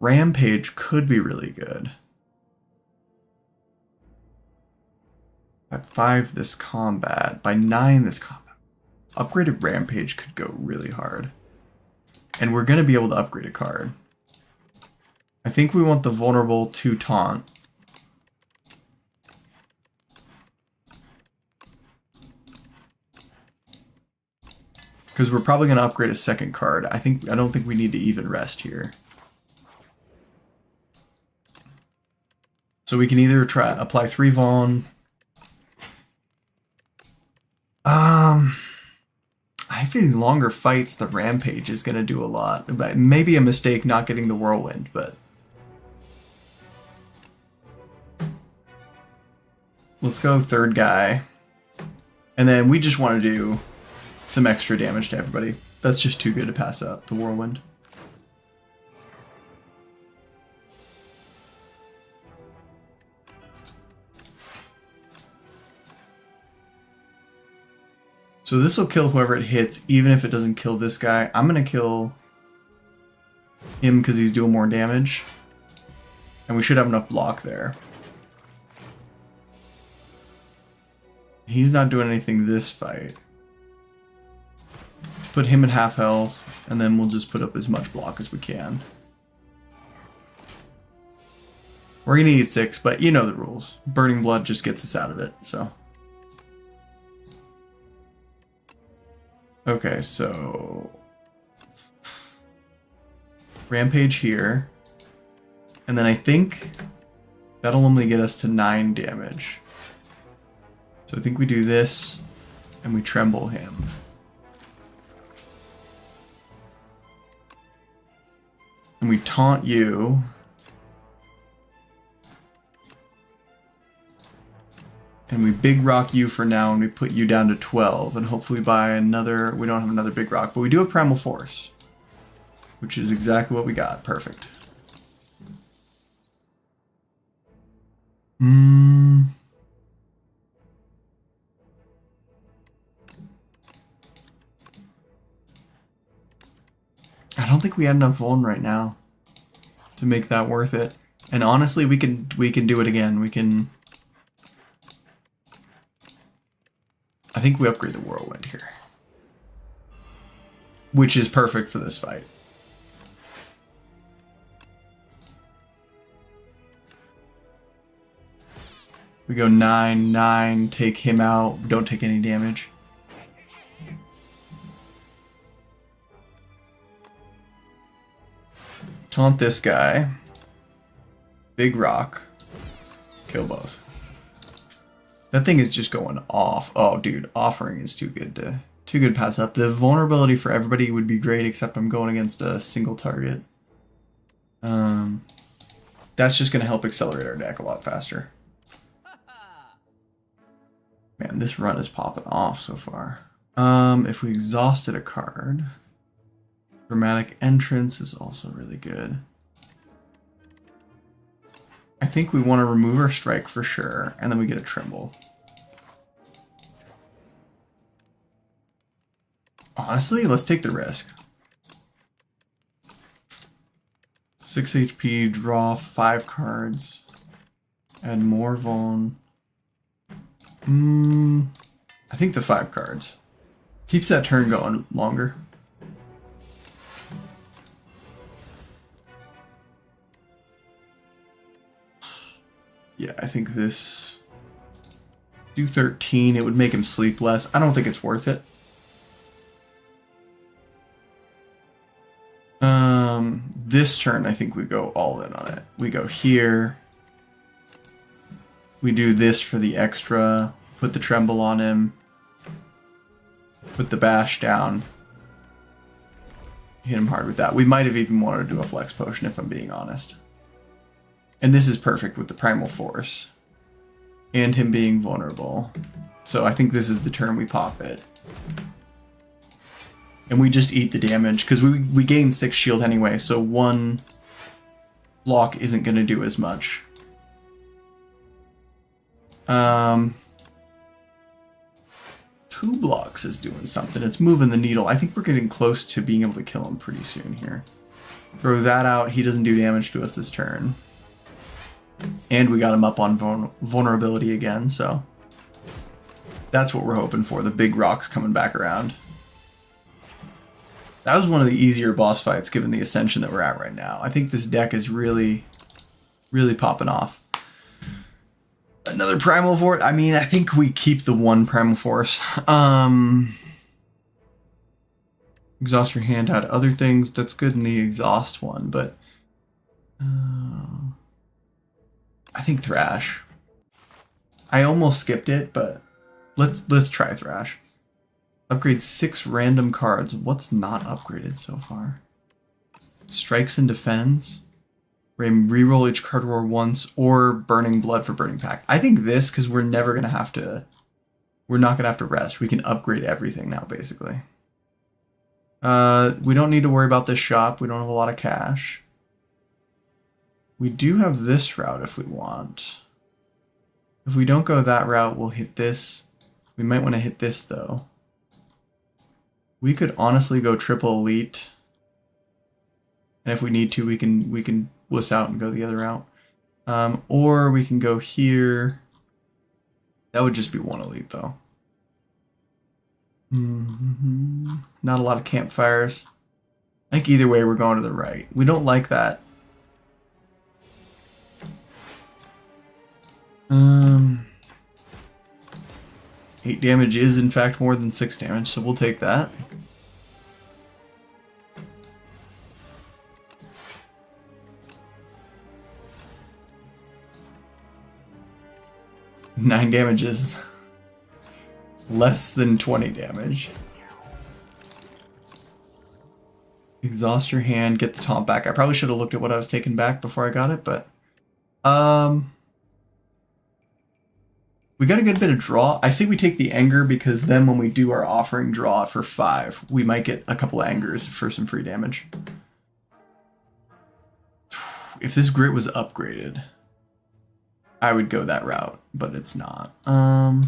Rampage could be really good. By 5 this combat. By 9 this combat. Upgraded Rampage could go really hard. And we're going to be able to upgrade a card. I think we want the vulnerable to taunt. Because we're probably going to upgrade a second card. I don't think we need to even rest here. So we can either apply 3 Vaughn. I think longer fights, the Rampage is going to do a lot. But maybe a mistake not getting the Whirlwind, but... Let's go third guy. And then we just want to do some extra damage to everybody. That's just too good to pass up, the Whirlwind. So this will kill whoever it hits, even if it doesn't kill this guy. I'm going to kill him because he's doing more damage. And we should have enough block there. He's not doing anything this fight. Let's put him at half health, and then we'll just put up as much block as we can. We're going to need 6, but you know the rules. Burning Blood just gets us out of it, so... Okay, so... Rampage here. And then I think that'll only get us to 9 damage. So I think we do this, and we tremble him. And we taunt you. And we big rock you for now, and we put you down to 12. And hopefully by another... We don't have another big rock, but we do have Primal Force. Which is exactly what we got. Perfect. I don't think we had enough Vuln right now to make that worth it. And honestly, we can do it again. We can... I think we upgrade the Whirlwind here. Which is perfect for this fight. We go 9-9, take him out, don't take any damage. Taunt this guy. Big rock. Kill both. That thing is just going off. Oh, dude, offering is too good to pass up. The vulnerability for everybody would be great, except I'm going against a single target. That's just going to help accelerate our deck a lot faster. Man, this run is popping off so far. If we exhausted a card, Dramatic Entrance is also really good. I think we want to remove our strike for sure, and then we get a Tremble. Honestly, let's take the risk. 6 HP, draw 5 cards, add more Vuln. I think the 5 cards. Keeps that turn going longer. Yeah, I think this... Do 13, it would make him sleep less. I don't think it's worth it. This turn, I think we go all in on it. We go here. We do this for the extra. Put the Tremble on him. Put the Bash down. Hit him hard with that. We might have even wanted to do a Flex Potion if I'm being honest. And this is perfect with the Primal Force. And him being vulnerable. So I think this is the turn we pop it. And we just eat the damage, because we gain 6 shield anyway, so 1 block isn't going to do as much. 2 blocks is doing something. It's moving the needle. I think we're getting close to being able to kill him pretty soon here. Throw that out. He doesn't do damage to us this turn. And we got him up on vulnerability again, so that's what we're hoping for. The big rocks coming back around. That was one of the easier boss fights given the ascension that we're at right now. I think this deck is really, really popping off. Another Primal Force. I mean, I think we keep the 1 Primal Force. Exhaust your hand had other things. That's good in the exhaust one, but I think Thrash. I almost skipped it, but let's try Thrash. Upgrade 6 random cards. What's not upgraded so far? Strikes and defends. Reroll each card roar once, or Burning Blood for Burning Pact. I think this, because we're never gonna have to. We're not gonna have to rest. We can upgrade everything now, basically. We don't need to worry about this shop. We don't have a lot of cash. We do have this route if we want. If we don't go that route, we'll hit this. We might want to hit this though. We could honestly go triple elite. And if we need to, we can wuss out and go the other route. Or we can go here. That would just be 1 elite though. Not a lot of campfires. I think either way we're going to the right. We don't like that. 8 damage is in fact more than 6 damage, so we'll take that. Nine damage is less than 20 damage. Exhaust your hand, get the taunt back. I probably should have looked at what I was taking back before I got it, but we got a good bit of draw. I say we take the anger because then when we do our offering draw for 5, we might get a couple of angers for some free damage. If this grit was upgraded, I would go that route, but it's not. I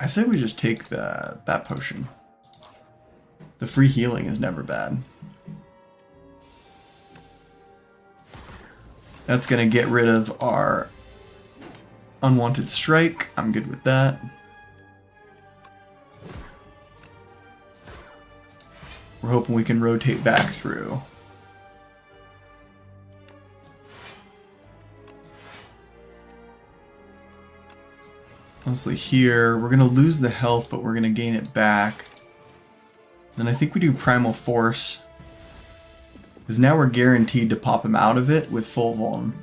say we just take that potion. The free healing is never bad. That's going to get rid of our unwanted strike. I'm good with that. We're hoping we can rotate back through. Honestly, here, we're going to lose the health, but we're going to gain it back. Then I think we do Primal Force. Because now we're guaranteed to pop him out of it with full vuln.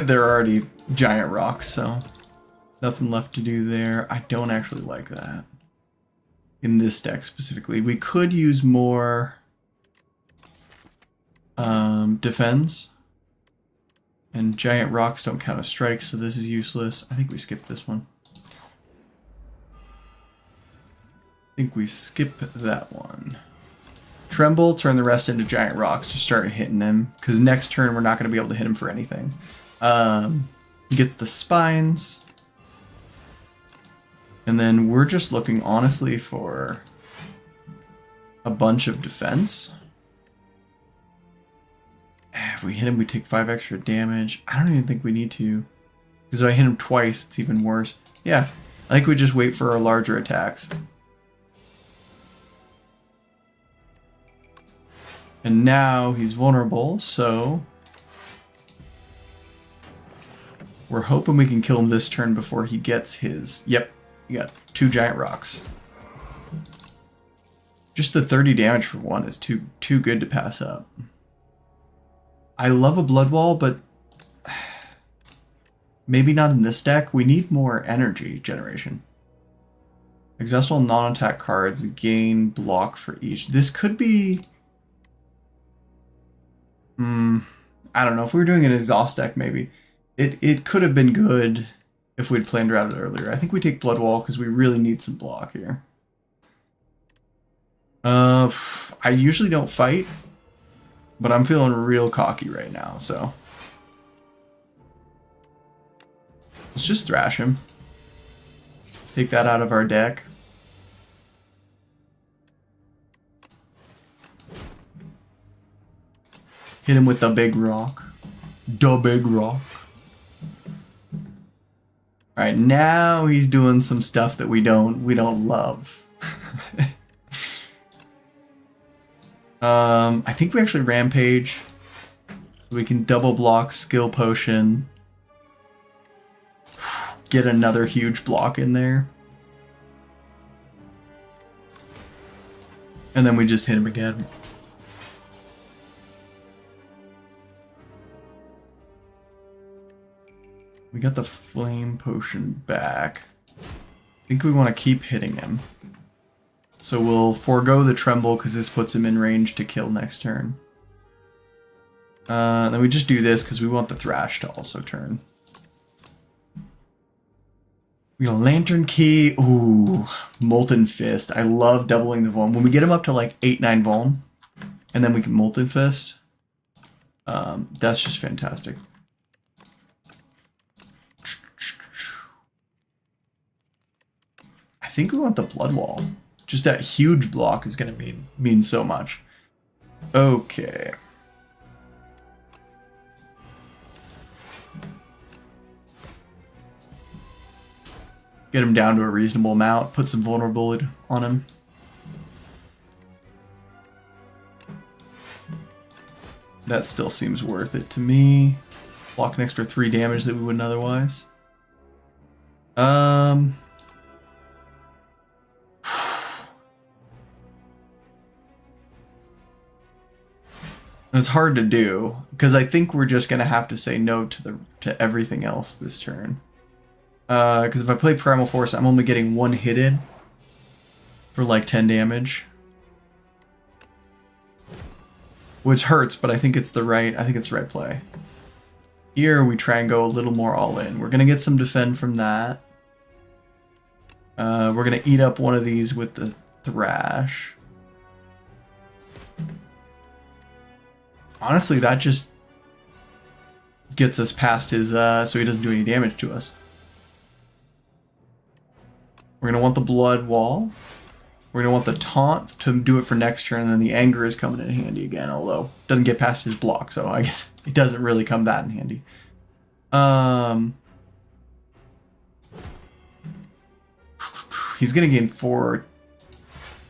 They're already giant rocks, so nothing left to do there. I don't actually like that. In this deck specifically. We could use more defense. And giant rocks don't count as strikes, so this is useless. I think we skip this one. I think we skip that one. Tremble, turn the rest into giant rocks, just start hitting him. Because next turn we're not going to be able to hit him for anything. He gets the spines. And then we're just looking, honestly, for a bunch of defense. If we hit him, we take 5 extra damage. I don't even think we need to. Because if I hit him twice, it's even worse. Yeah, I think we just wait for our larger attacks. And now he's vulnerable, so we're hoping we can kill him this turn before he gets his... Yep. You got 2 giant rocks. Just the 30 damage for one is too good to pass up. I love a Blood Wall, but maybe not in this deck. We need more energy generation. Exhaust all non-attack cards gain block for each. This could be... I don't know. If we were doing an exhaust deck, maybe. It could have been good if we'd planned around it earlier. I think we take Blood Wall because we really need some block here. I usually don't fight, but I'm feeling real cocky right now, so let's just thrash him. Take that out of our deck. Hit him with the big rock. The big rock. Alright, now he's doing some stuff that we don't love. I think we actually rampage. So we can double block, skill potion. Get another huge block in there. And then we just hit him again. We got the flame potion back. I think we want to keep hitting him. So we'll forego the tremble because this puts him in range to kill next turn. Then we just do this because we want the thrash to also turn. We got a lantern key. Ooh, molten fist. I love doubling the vuln. When we get him up to like 8-9 vuln, and then we can molten fist. That's just fantastic. I think we want the blood wall. Just that huge block is going to mean so much. Okay. Get him down to a reasonable amount. Put some vulnerability on him. That still seems worth it to me. Block an extra 3 damage that we wouldn't otherwise. It's hard to do because I think we're just gonna have to say no to everything else this turn. Because if I play Primal Force, I'm only getting 1 hit in for like 10 damage, which hurts. But I think it's the right play. Here we try and go a little more all in. We're gonna get some defend from that. We're gonna eat up one of these with the thrash. honestly, that just gets us past his, so he doesn't do any damage to us. We're going to want the blood wall. We're going to want the taunt to do it for next turn, and then the anger is coming in handy again, although it doesn't get past his block, so I guess it doesn't really come that in handy. He's going to gain 4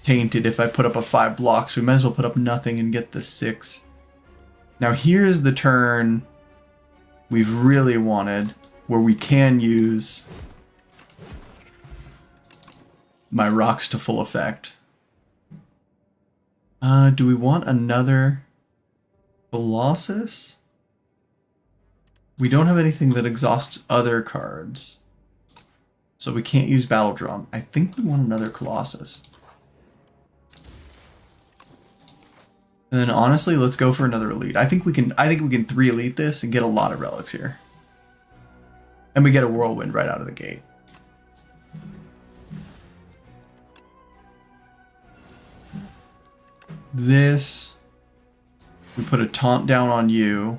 tainted if I put up a 5 block, so we might as well put up nothing and get the 6. Now here's the turn we've really wanted, where we can use my rocks to full effect. Do we want another Colossus? We don't have anything that exhausts other cards, so we can't use Battle Drum. I think we want another Colossus. And then honestly, let's go for another elite. I think we can 3 elite this and get a lot of relics here. And we get a whirlwind right out of the gate. This, we put a taunt down on you.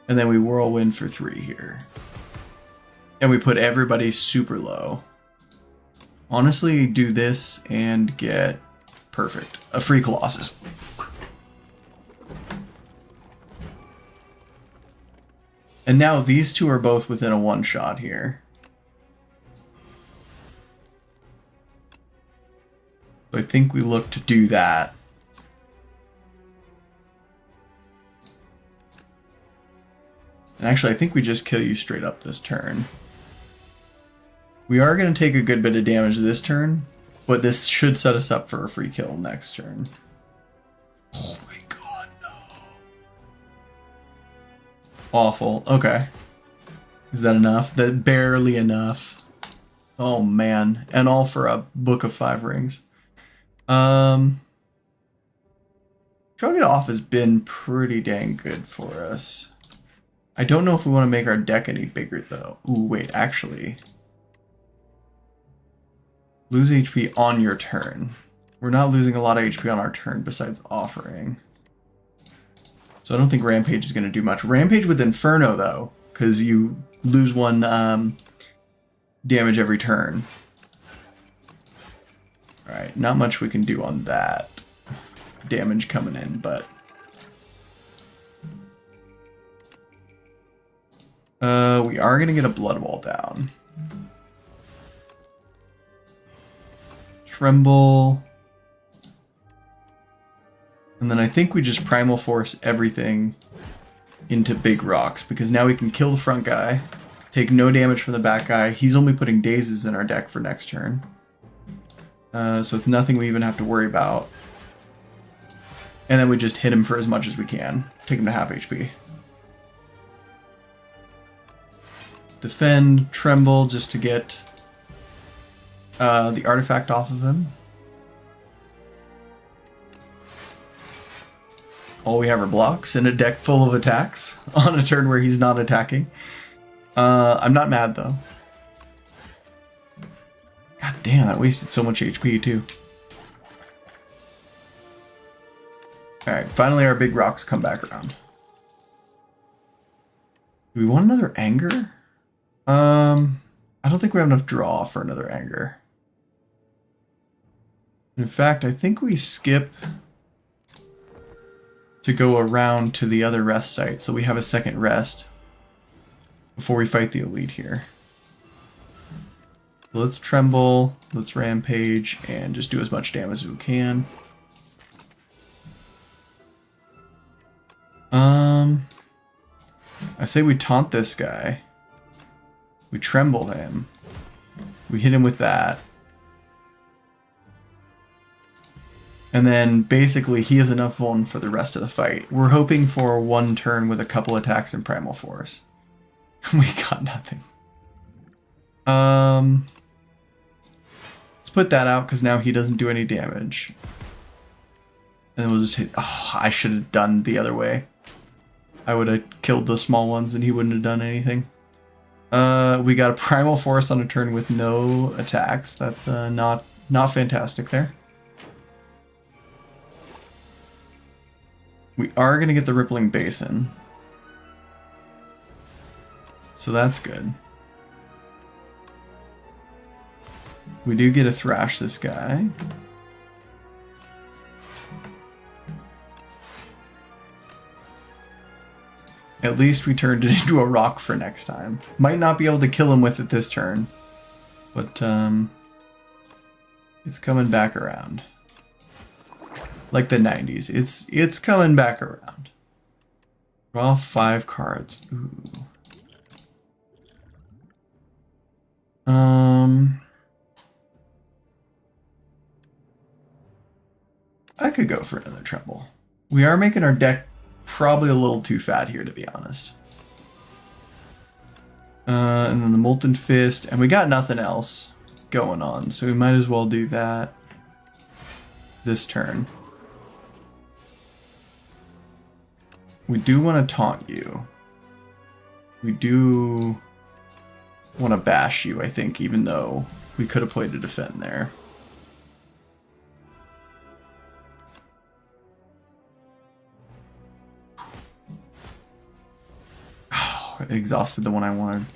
And then we whirlwind for 3 here. And we put everybody super low. Honestly, do this and get perfect. A free Colossus. And now these two are both within a 1-shot here. So I think we look to do that. And actually, I think we just kill you straight up this turn. We are going to take a good bit of damage this turn, but this should set us up for a free kill next turn. Oh my god, no. Awful. Okay. Is that enough? That barely enough. Oh man. And all for a Book of 5 Rings. Shrugging It Off has been pretty dang good for us. I don't know if we want to make our deck any bigger though. Ooh, wait, actually. Lose HP on your turn. We're not losing a lot of HP on our turn besides offering. So I don't think Rampage is going to do much. Rampage with Inferno though, because you lose 1 damage every turn. Alright, not much we can do on that. Damage coming in, but... we are going to get a Blood Wall down. Tremble. And then I think we just Primal Force everything into big rocks, because now we can kill the front guy, take no damage from the back guy. He's only putting dazes in our deck for next turn. So it's nothing we even have to worry about. And then we just hit him for as much as we can. Take him to half HP. Defend, Tremble, just to get the artifact off of him. All we have are blocks and a deck full of attacks on a turn where he's not attacking. I'm not mad though. God damn, that wasted so much HP too. Alright, finally our big rocks come back around. Do we want another Anger? I don't think we have enough draw for another Anger. In fact, I think we skip to go around to the other rest site, so we have a second rest before we fight the elite here. So let's Tremble, let's Rampage, and just do as much damage as we can. I say we taunt this guy. We Tremble him. We hit him with that. And then basically he has enough vuln for the rest of the fight. We're hoping for 1 turn with a couple attacks in Primal Force. We got nothing. Let's put that out because now he doesn't do any damage. And then we'll just hit... Oh, I should have done the other way. I would have killed the small ones and he wouldn't have done anything. We got a Primal Force on a turn with no attacks. That's not fantastic there. We are going to get the Rippling Basin. So that's good. We do get to thrash this guy. At least we turned it into a rock for next time. Might not be able to kill him with it this turn. But, it's coming back around. Like the 90s. It's coming back around. Draw 5 cards. Ooh. I could go for another treble. We are making our deck probably a little too fat here, to be honest. And then the Molten Fist, and we got nothing else going on, so we might as well do that this turn. We do want to taunt you. We do want to bash you, I think, even though we could have played to defend there. Oh, it exhausted the one I wanted.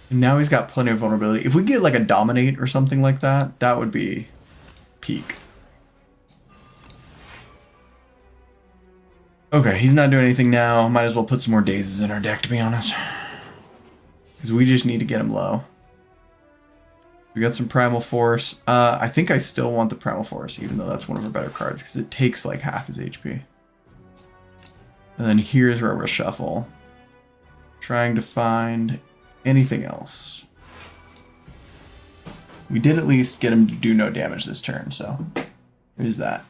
And now he's got plenty of vulnerability. If we get like a Dominate or something like that, that would be peak. Okay, he's not doing anything now. Might as well put some more Dazes in our deck, to be honest. Because we just need to get him low. We got some Primal Force. I think I still want the Primal Force, even though that's one of our better cards, because it takes like half his HP. And then here's where we'll shuffle. Trying to find anything else. We did at least get him to do no damage this turn, so there's that.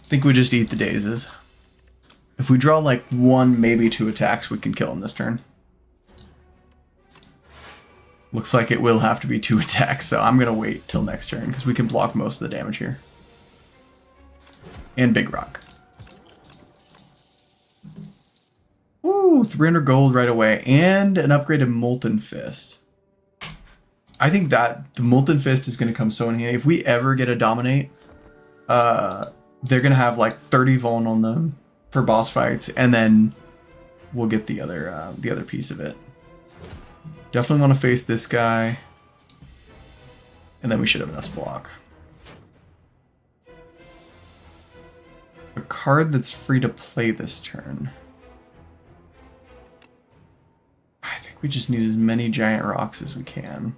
I think we just eat the Dazes. If we draw like 1, maybe 2 attacks, we can kill him this turn. Looks like it will have to be 2 attacks, so I'm going to wait till next turn, because we can block most of the damage here. And Big Rock. Ooh, 300 gold right away, and an upgraded Molten Fist. I think that the Molten Fist is going to come so in handy. If we ever get a Dominate, they're going to have like 30 vuln on them for boss fights, and then we'll get the other piece of it. Definitely want to face this guy, and then we should have enough block. A card that's free to play this turn. I think we just need as many giant rocks as we can.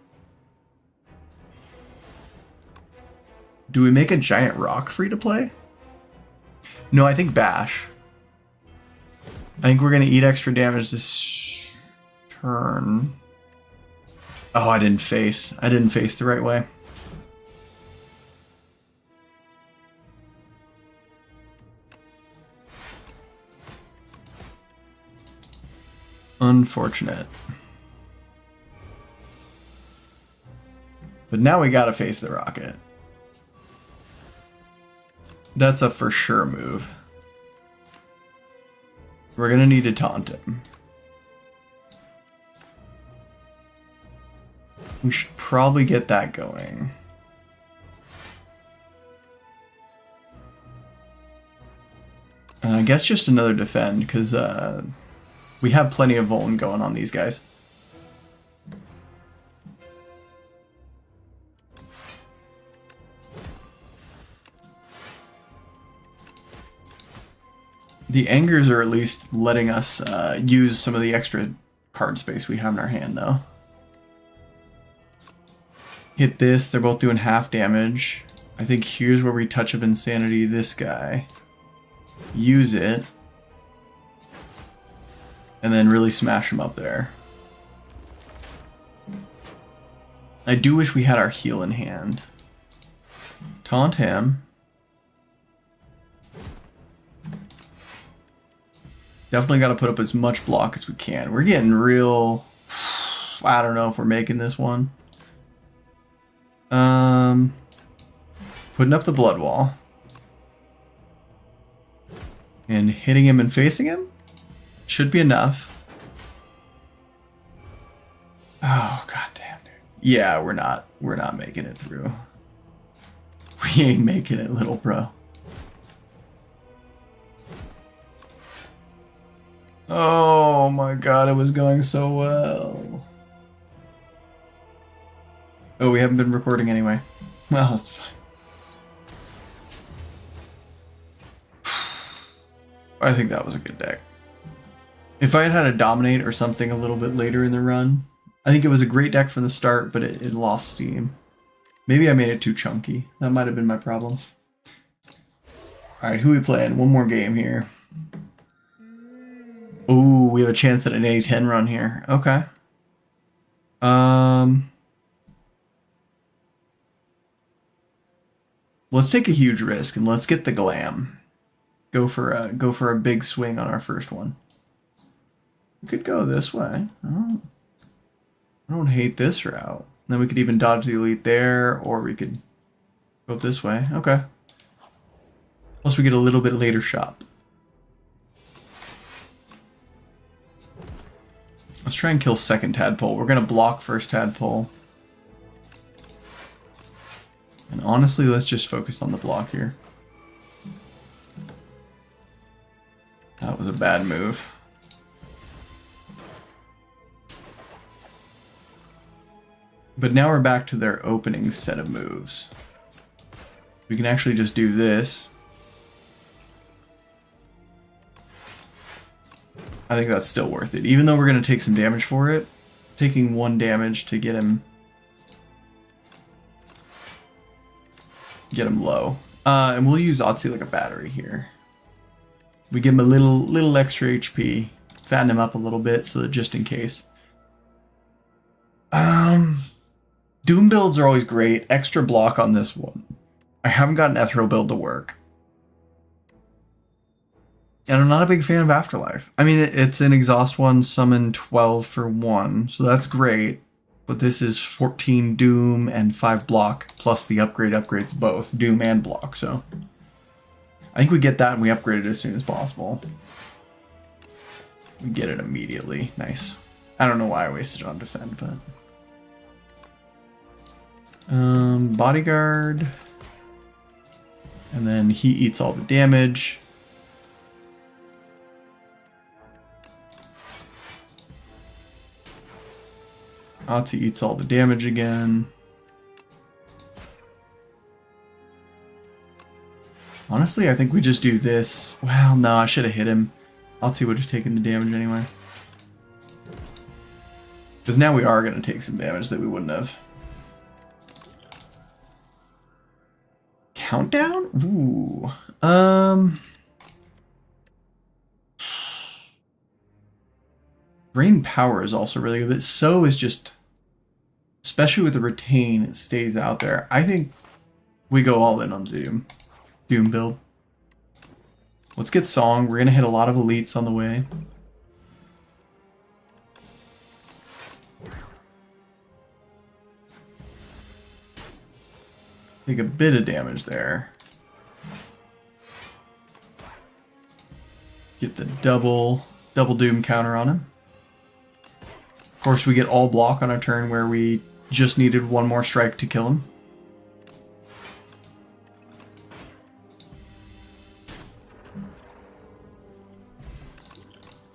Do we make a giant rock free to play? No, I think bash. I think we're going to eat extra damage this turn. Oh, I didn't face. I didn't face the right way. Unfortunate. But now we gotta face the rocket. That's a for sure move. We're gonna need to taunt him. We should probably get that going. I guess just another defend, because we have plenty of vuln going on these guys. The Angers are at least letting us use some of the extra card space we have in our hand, though. Hit this, they're both doing half damage. I think here's where we Touch of Insanity this guy. Use it. And then really smash him up there. I do wish we had our heal in hand. Taunt him. Definitely got to put up as much block as we can. We're getting real... I don't know if we're making this one. Putting up the blood wall. And hitting him and facing him? Should be enough. Oh, goddamn, dude. Yeah, we're not making it through. We ain't making it, little bro. Oh my god, it was going so well. Oh, we haven't been recording anyway. Well, that's fine. I think that was a good deck. If I had had a Dominate or something a little bit later in the run, I think it was a great deck from the start, but it lost steam. Maybe I made it too chunky. That might have been my problem. Alright, who we playing? One more game here. Ooh, we have a chance at an A10 run here. Okay. Let's take a huge risk and let's get the glam. Go for a big swing on our first one. We could go this way. I don't hate this route. Then we could even dodge the elite there, or we could go up this way. Okay. Plus we get a little bit later shot. Let's try and kill second tadpole. We're gonna block first tadpole. And honestly, let's just focus on the block here. That was a bad move. But now we're back to their opening set of moves. We can actually just do this. I think that's still worth it. Even though we're going to take some damage for it, taking 1 damage to get him low. And we'll use Otzi like a battery here. We give him a little extra HP, fatten him up a little bit so that just in case. Doom builds are always great. Extra block on this one. I haven't got an Ethereal build to work. And I'm not a big fan of Afterlife. I mean, it's an exhaust one, summon 12 for 1, so that's great. But this is 14 Doom and 5 block, plus the upgrade upgrades both, Doom and block, so. I think we get that and we upgrade it as soon as possible. We get it immediately. Nice. I don't know why I wasted it on defend, but... bodyguard. And then he eats all the damage. Otzi eats all the damage again. Honestly, I think we just do this. Well, no, I should have hit him. Otzi would have taken the damage anyway. Because now we are going to take some damage that we wouldn't have. Countdown? Ooh. Brain power is also really good, but so is just, especially with the retain, it stays out there. I think we go all in on the Doom build. Let's get Song. We're going to hit a lot of elites on the way. Take a bit of damage there. Get the double Doom counter on him. Of course, we get all block on a turn where we just needed 1 more strike to kill him.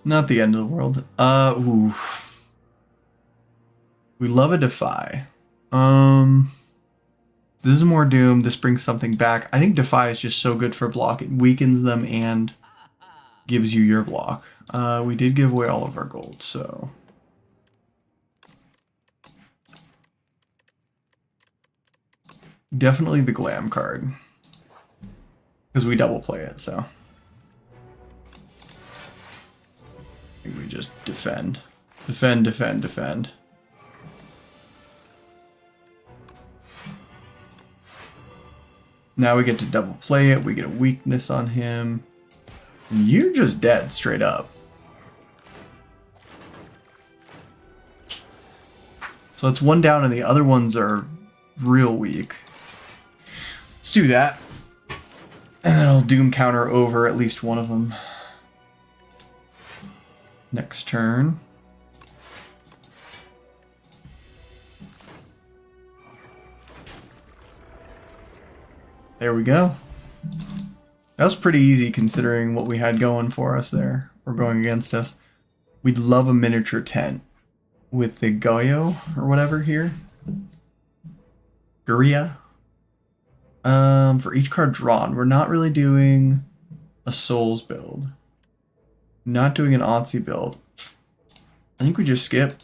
Not the end of the world. Ooh. We love a Defy. This is more Doom. This brings something back. I think Defy is just so good for block. It weakens them and gives you your block. We did give away all of our gold, so... Definitely the Glam card. Because we double play it, so... I think we just defend. Defend, defend, defend. Now we get to double play it, we get a weakness on him. And you're just dead, straight up. So it's 1 down and the other ones are real weak. Let's do that. And then I'll Doom counter over at least one of them. Next turn. There we go. That was pretty easy considering what we had going for us there, or going against us. We'd love a miniature tent with the Goyo or whatever here. Guria. For each card drawn, we're not really doing a Souls build. Not doing an Otzi build. I think we just skip.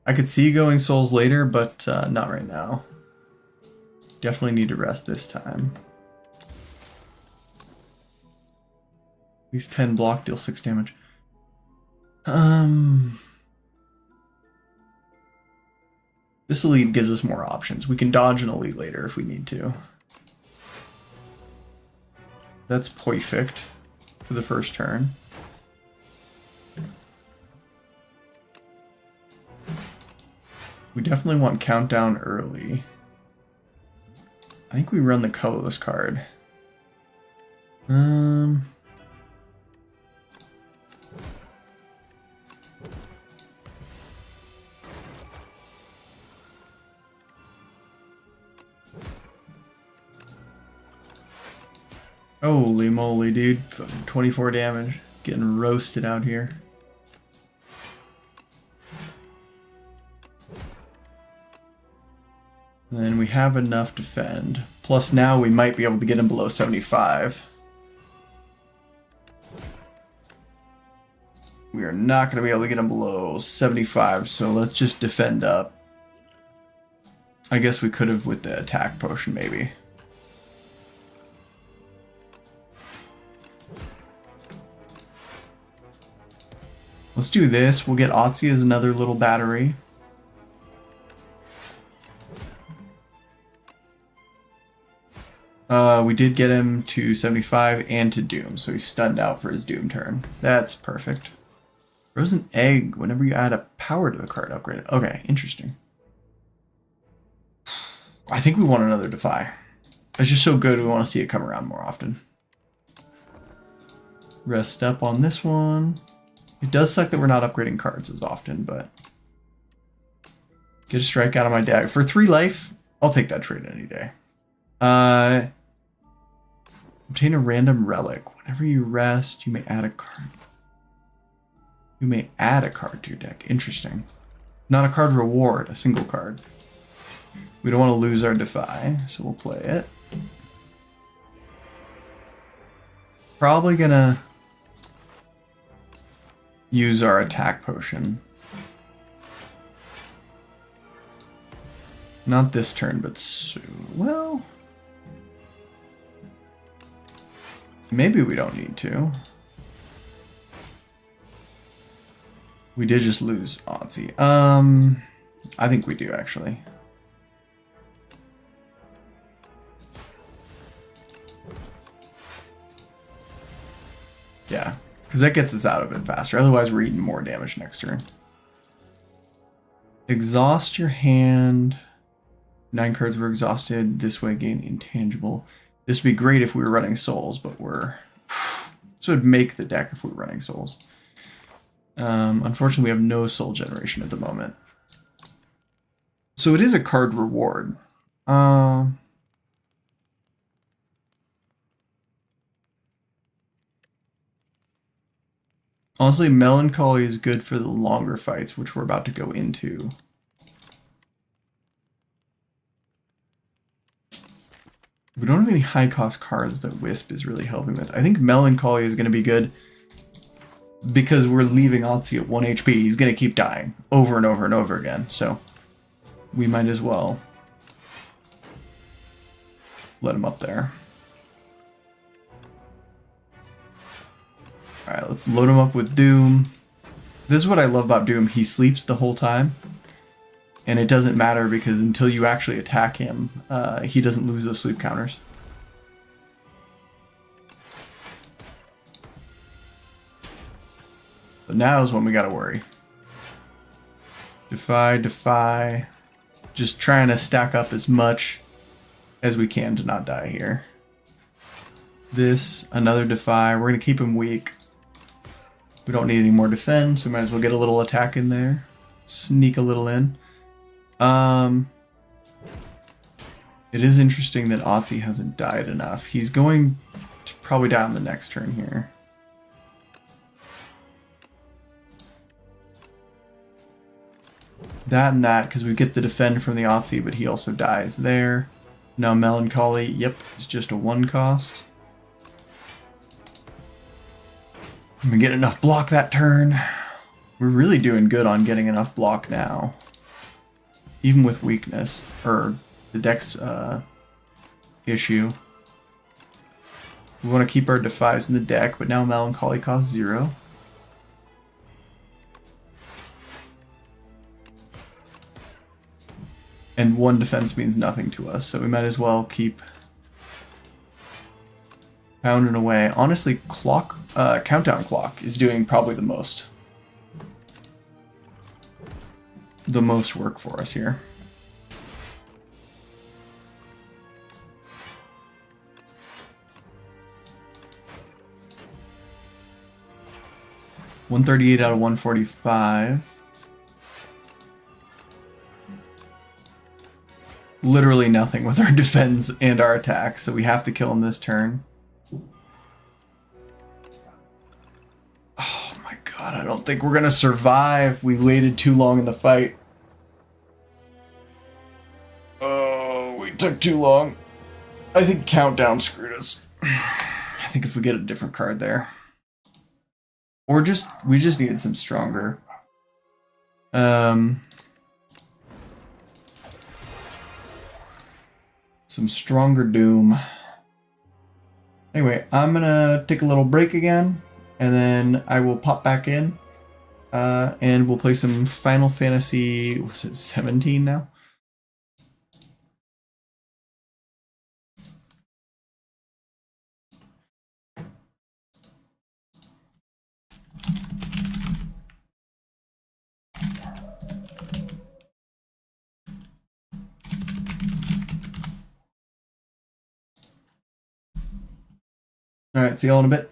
I could see going Souls later, but not right now. Definitely need to rest this time. These 10 block deal 6 damage. This elite gives us more options. We can dodge an elite later if we need to. That's perfect for the first turn. We definitely want countdown early. I think we run the colorless card. Holy moly, dude. 24 damage. Getting roasted out here. And then we have enough defend. Plus now we might be able to get him below 75. We are not going to be able to get him below 75, so let's just defend up. I guess we could have with the attack potion, maybe. Let's do this. We'll get Otzi as another little battery. We did get him to 75 and to Doom, so he's stunned out for his Doom turn. That's perfect. Frozen Egg, whenever you add a power to the card, upgrade it. Okay, interesting. I think we want another Defy. It's just so good, we want to see it come around more often. Rest up on this one. It does suck that we're not upgrading cards as often, but... Get a strike out of my deck. For 3 life, I'll take that trade any day. Obtain a random relic. Whenever you rest, you may add a card. You may add a card to your deck. Interesting. Not a card reward, a single card. We don't want to lose our Defy, so we'll play it. Probably gonna use our attack potion. Not this turn, but soon. Well, maybe we don't need to. We did just lose Otzi. I think we do, actually. Yeah, because that gets us out of it faster. Otherwise, we're eating more damage next turn. Exhaust your hand. 9 cards were exhausted. This way, gain intangible. This would be great if we were running souls, but we're... This would make the deck if we were running souls. Unfortunately, we have no soul generation at the moment. So it is a card reward. Honestly, Melancholy is good for the longer fights, which we're about to go into. We don't have any high-cost cards that Wisp is really helping with. I think Melancholy is going to be good because we're leaving Otzi at 1 HP. He's going to keep dying over and over and over again, so we might as well let him up there. Alright, let's load him up with Doom. This is what I love about Doom. He sleeps the whole time. And it doesn't matter because until you actually attack him, he doesn't lose those sleep counters. But now is when we gotta worry. Defy, Defy. Just trying to stack up as much as we can to not die here. This, another Defy. We're gonna keep him weak. We don't need any more defend, so we might as well get a little attack in there. Sneak a little in. It is interesting that Otzi hasn't died enough. He's going to probably die on the next turn here. That and that, because we get the defend from the Otzi, but he also dies there. Now Melancholy, yep, it's just a 1 cost. We get enough block that turn. We're really doing good on getting enough block now. Even with weakness, or the dex issue. We want to keep our Defies in the deck, but now Melancholy costs 0. And 1 defense means nothing to us, so we might as well keep pounding away. Honestly, Countdown Clock is doing probably the most work for us here. $138 out of 145. Literally nothing with our defense and our attack, so we have to kill him this turn. Oh my god, I don't think we're gonna survive. We waited too long in the fight. Oh, we took too long. I think Countdown screwed us. I think if we get a different card there. Or we just needed some stronger. Some stronger Doom. Anyway, I'm gonna take a little break again, and then I will pop back in, and we'll play some Final Fantasy, was it 17 now? Alright, see y'all in a bit.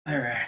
Alright.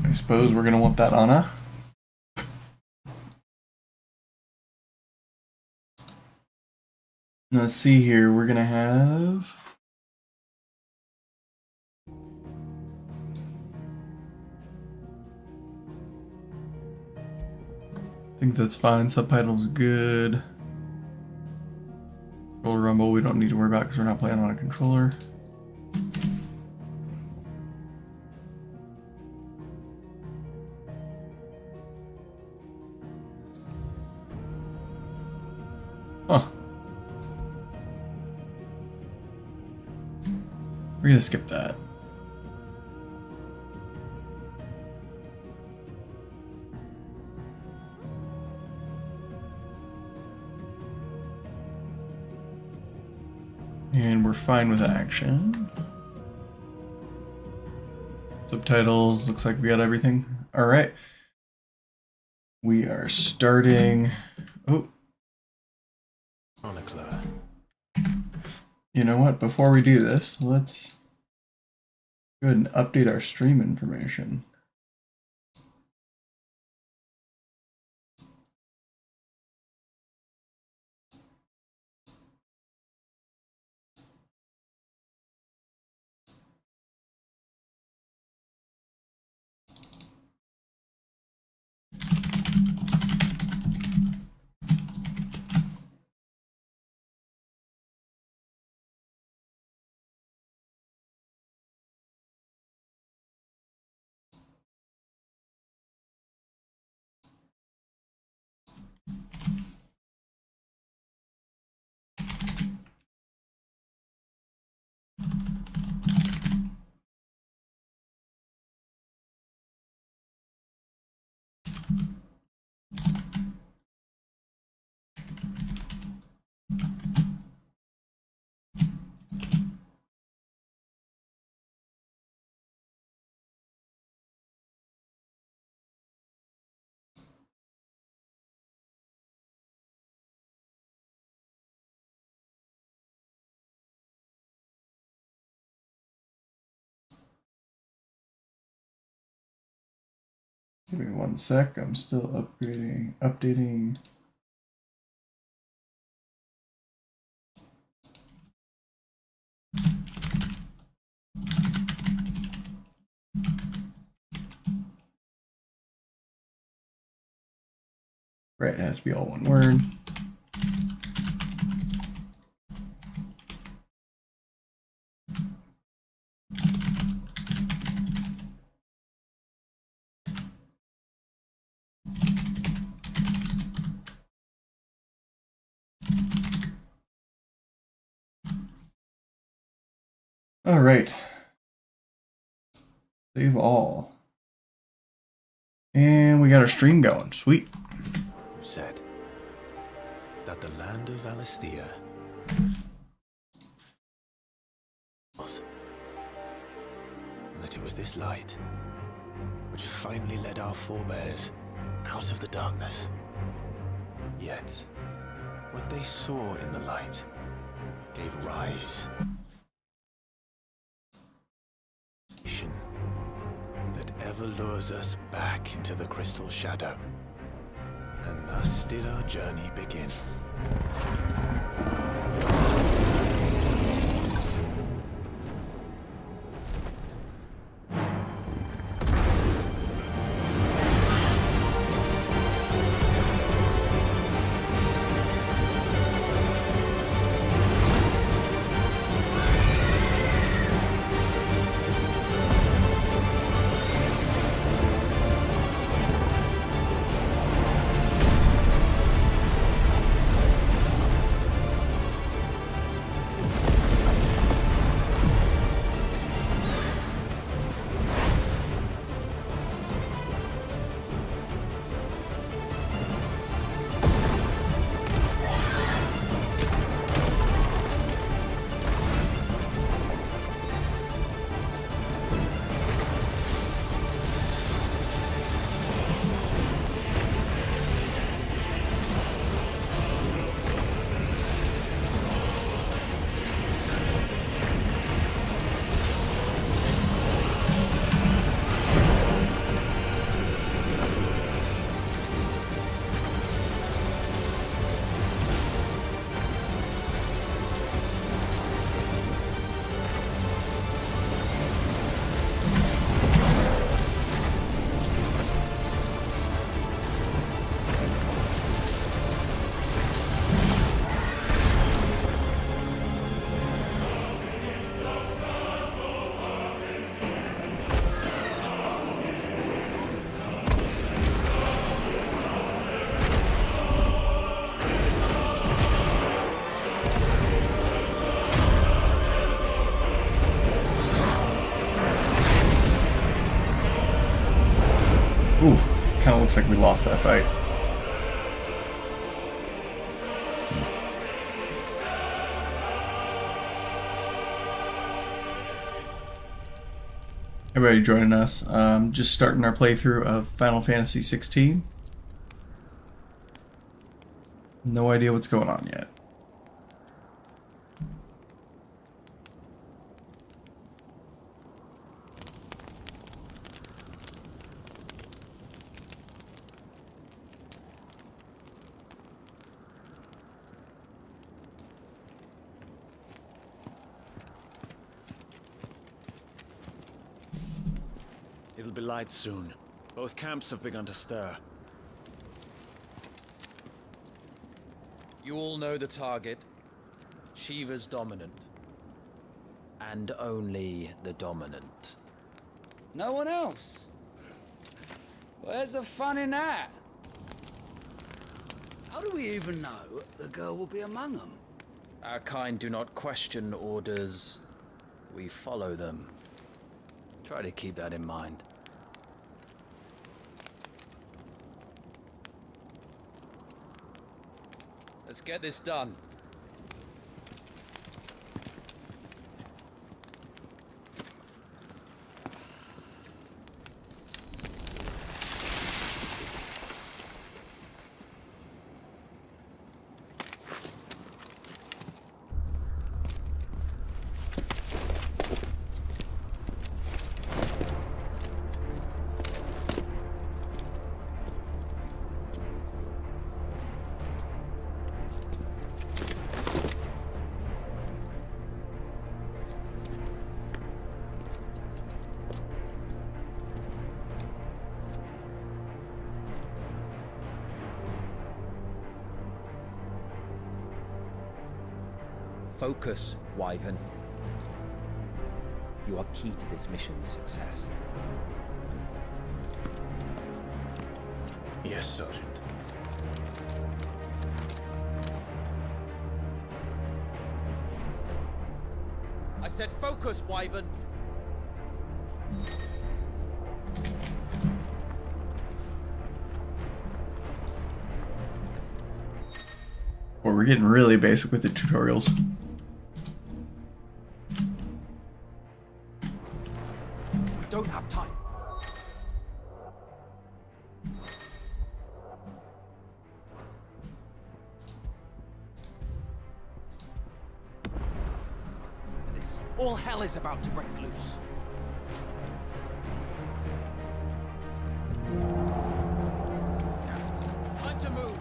I suppose we're going to want that Anna. Let's see here. We're going to have... I think that's fine. Subtitles good. Controller rumble we don't need to worry about because we're not playing on a controller. Huh. We're gonna skip that. And we're fine with action. Subtitles, looks like we got everything. All right. We are starting. Oh. You know what? Before we do this, let's go ahead and update our stream information. Give me one sec, I'm still updating. Right, it has to be all one word. All right. Save all. And we got our stream going. Sweet. Who said that the land of Valisthea was, and that it was this light which finally led our forebears out of the darkness. Yet, what they saw in the light gave rise that ever lures us back into the crystal shadow. And thus did our journey begin. Ooh, kind of looks like we lost that fight. Everybody joining us. Just starting our playthrough of Final Fantasy 16. No idea what's going on yet. It'll be light soon. Both camps have begun to stir. You all know the target. Shiva's dominant. And only the dominant. No one else? Where's the fun in that? How do we even know the girl will be among them? Our kind do not question orders. We follow them. Try to keep that in mind. Let's get this done. Focus, Wyvern. You are key to this mission's success. Yes, Sergeant. I said focus, Wyvern. Well, we're getting really basic with the tutorials. We don't have time. All hell is about to break loose. Damn it. Time to move.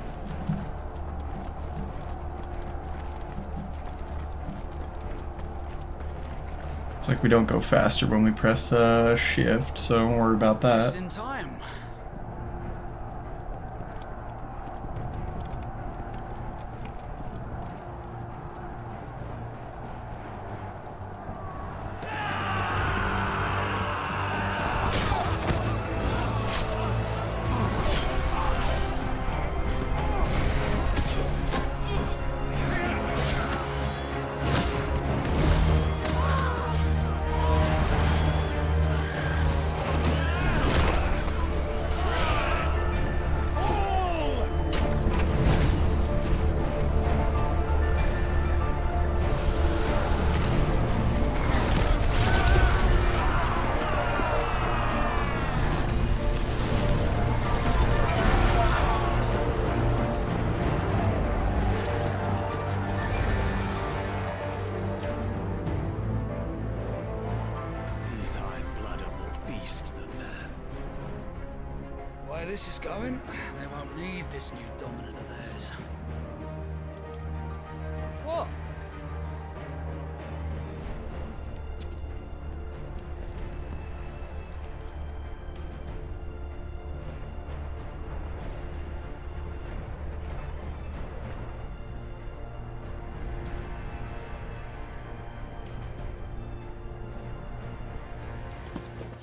It's like we don't go faster when we press shift, so don't worry about that. Just in time. These are blood are more beast than man. Where this is going, they won't need this new dominant of theirs. What?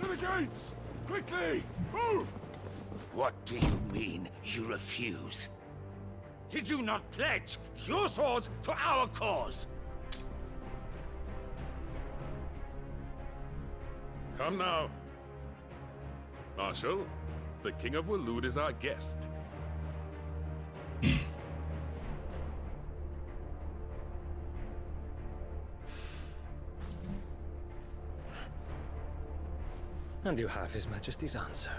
To the gates! Quickly! Move! What do you mean, you refuse? Did you not pledge your swords to our cause? Come now. Marshal, The King of Waloed is our guest. And you have His Majesty's answer.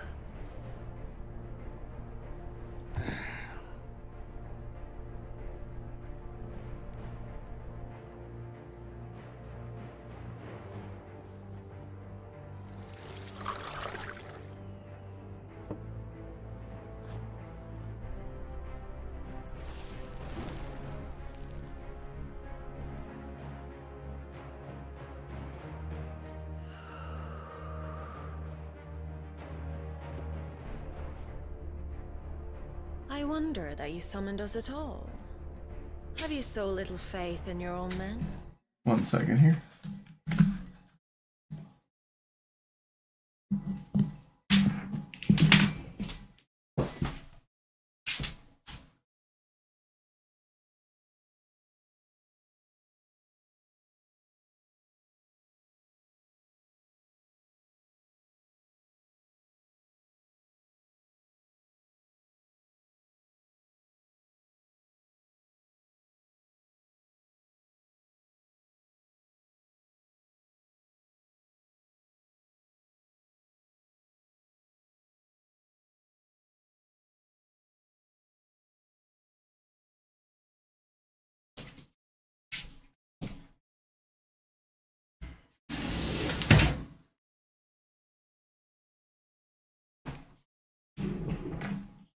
I wonder that you summoned us at all. Have you so little faith in your own men? 1 second here.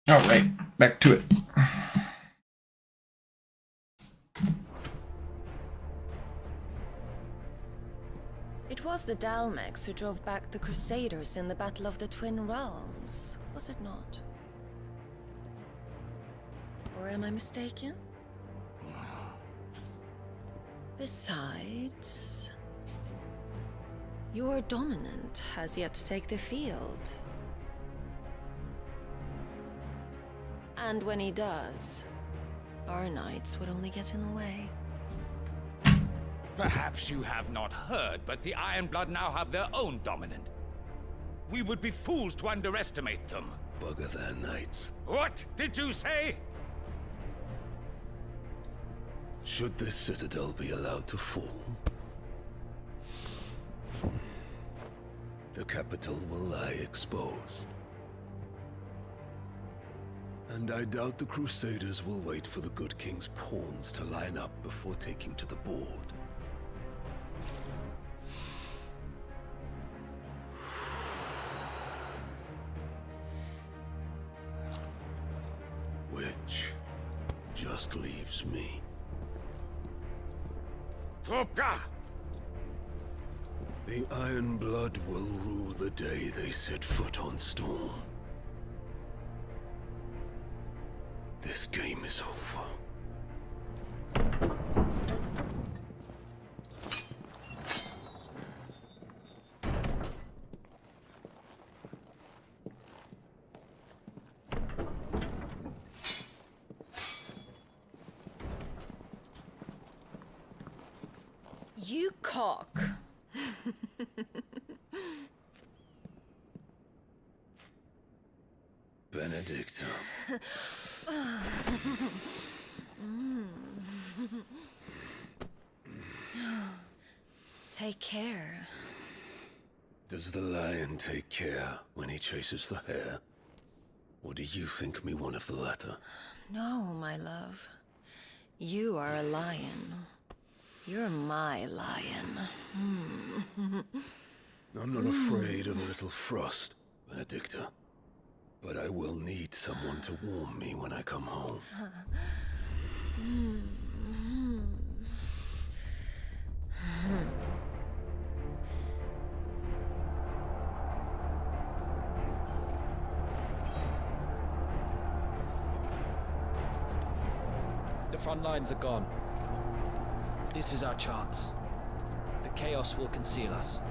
All right, back to it. It was the Dalmex who drove back the Crusaders in the Battle of the Twin Realms, was it not? Or am I mistaken? Besides, your dominant has yet to take the field. And when he does, our knights would only get in the way. Perhaps you have not heard, but the Ironblood now have their own dominant. We would be fools to underestimate them. Bugger their knights. What did you say? Should this citadel be allowed to fall, the capital will lie exposed. And I doubt the Crusaders will wait for the good king's pawns to line up before taking to the board. Which just leaves me. Hopka! The Ironblood will rule the day they set foot on Storm. This game is over. You cock. Benedicta. Take care. Does the lion take care when he chases the hare? Or do you think me one of the latter? No, my love. You are a lion. You're my lion. I'm not afraid of a little frost, Benedicta. But I will need someone to warm me when I come home. The front lines are gone. This is our chance. The chaos will conceal us.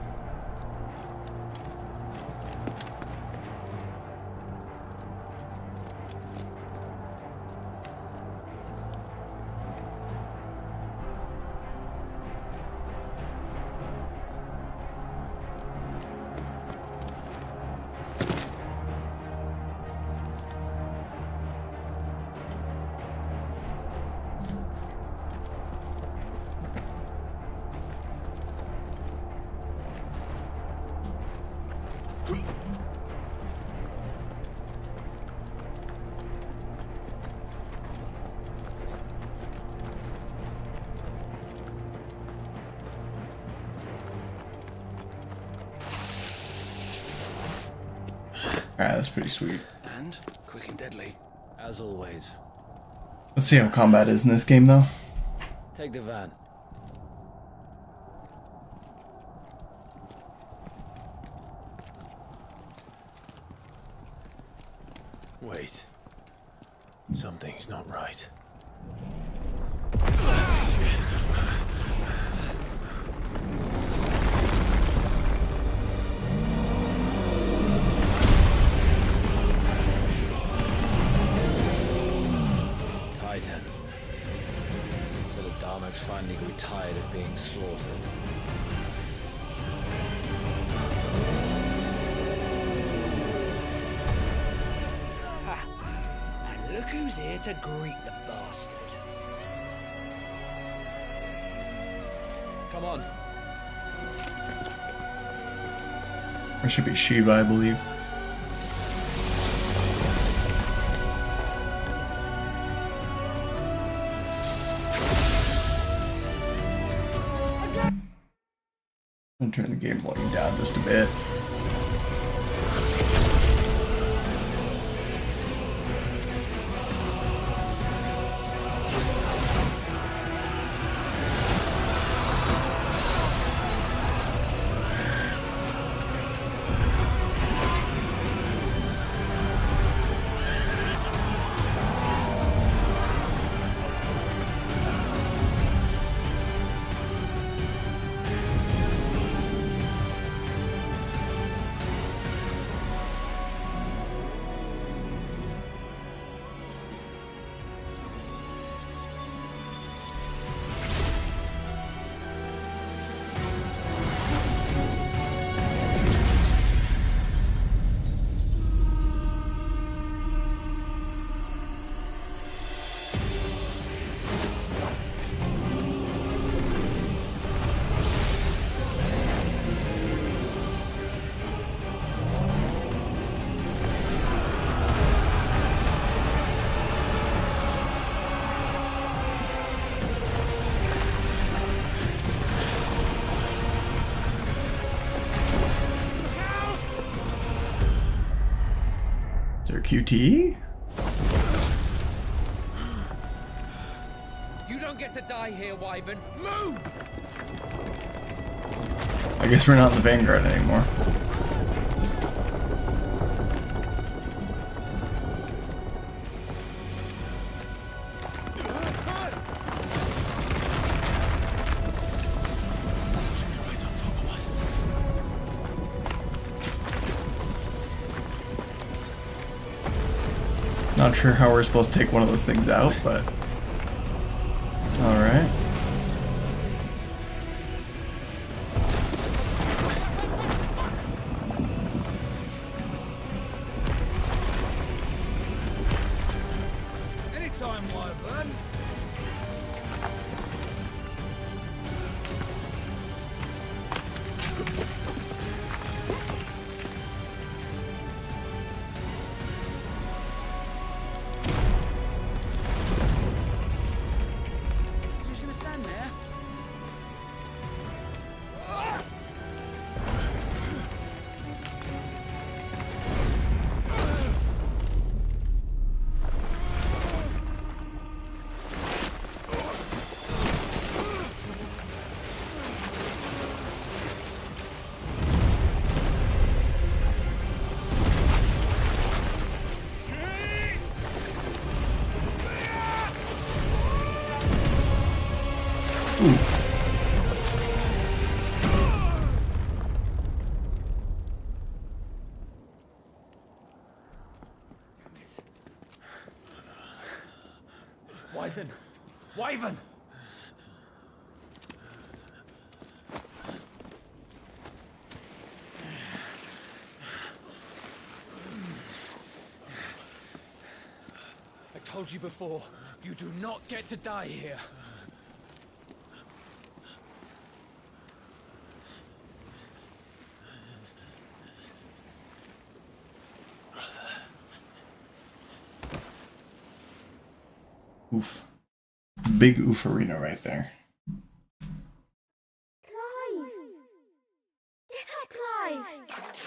Alright, that's pretty sweet. And quick and deadly. As always. Let's see how combat is in this game, though. Take the van. Wait. Something's not right. Titan. So the Daleks finally grew tired of being slaughtered. And look who's here to greet the bastard. Come on. There should be Shiva, I believe. I'm gonna turn the game volume down just a bit. Is there QTE? You don't get to die here, Wyvern. Move! I guess we're not in the Vanguard anymore. Not sure how we're supposed to take one of those things out, but alright. Anytime, Wyvern. Who's gonna stand there? Wyvern! Wyvern! I told you before, you do not get to die here. Oof. Big oof arena right there. Clive! Get up, Clive!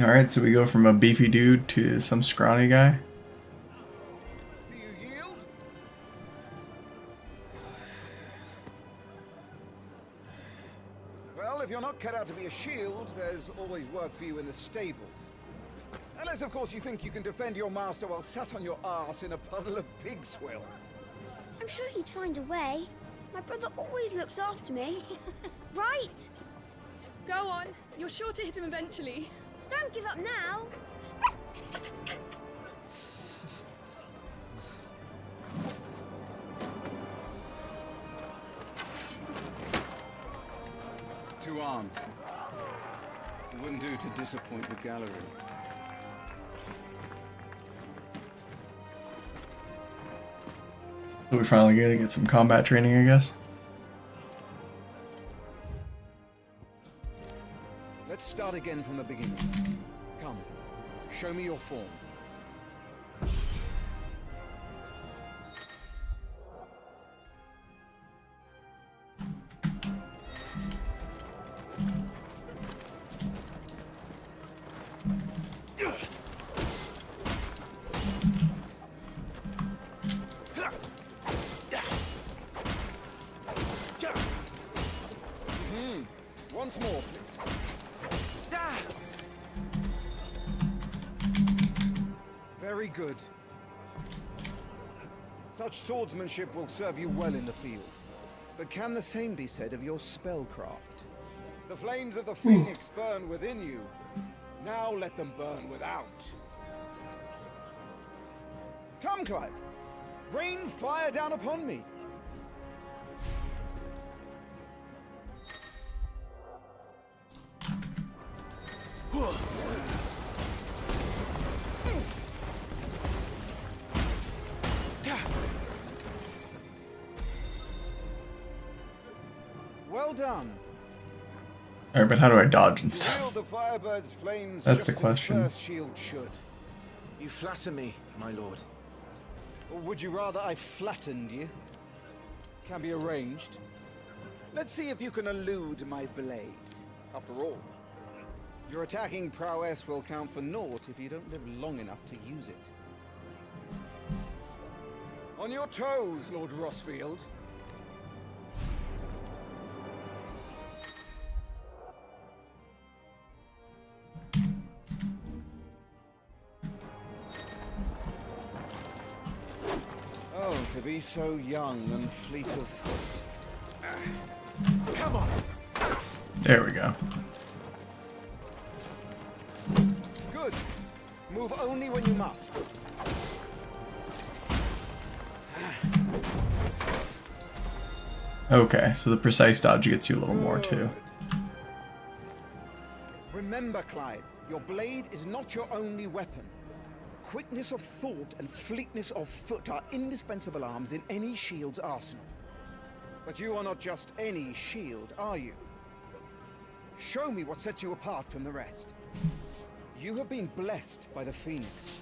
Alright, so we go from a beefy dude to some scrawny guy. Do you yield? Well, if you're not cut out to be a shield, there's always work for you in the stables. Unless, of course, you think you can defend your master while sat on your arse in a puddle of pig swill. I'm sure he'd find a way. My brother always looks after me. Right? Go on. You're sure to hit him eventually. Don't give up now. Two arms. It wouldn't do to disappoint the gallery. So we finally get some combat training, I guess. Let's start again from the beginning. Come, show me your form. Once more, please. Very good. Such swordsmanship will serve you well in the field. But can the same be said of your spellcraft? The flames of the phoenix burn within you. Now let them burn without. Come, Clive. Rain fire down upon me. Well done. Alright, but how do I dodge and stuff? Wield the Firebird's flames That's just the as question. first shield should. You flatter me, my lord. Or would you rather I flattened you? Can be arranged. Let's see if you can elude my blade. After all, your attacking prowess will count for naught if you don't live long enough to use it. On your toes, Lord Rossfield. Oh, to be so young and fleet of foot. Come on! There we go. Good. Move only when you must. Okay, so the precise dodge gets you a little more too. Remember, Clive, your blade is not your only weapon. Quickness of thought and fleetness of foot are indispensable arms in any shield's arsenal. But you are not just any shield, are you? Show me what sets you apart from the rest. You have been blessed by the Phoenix,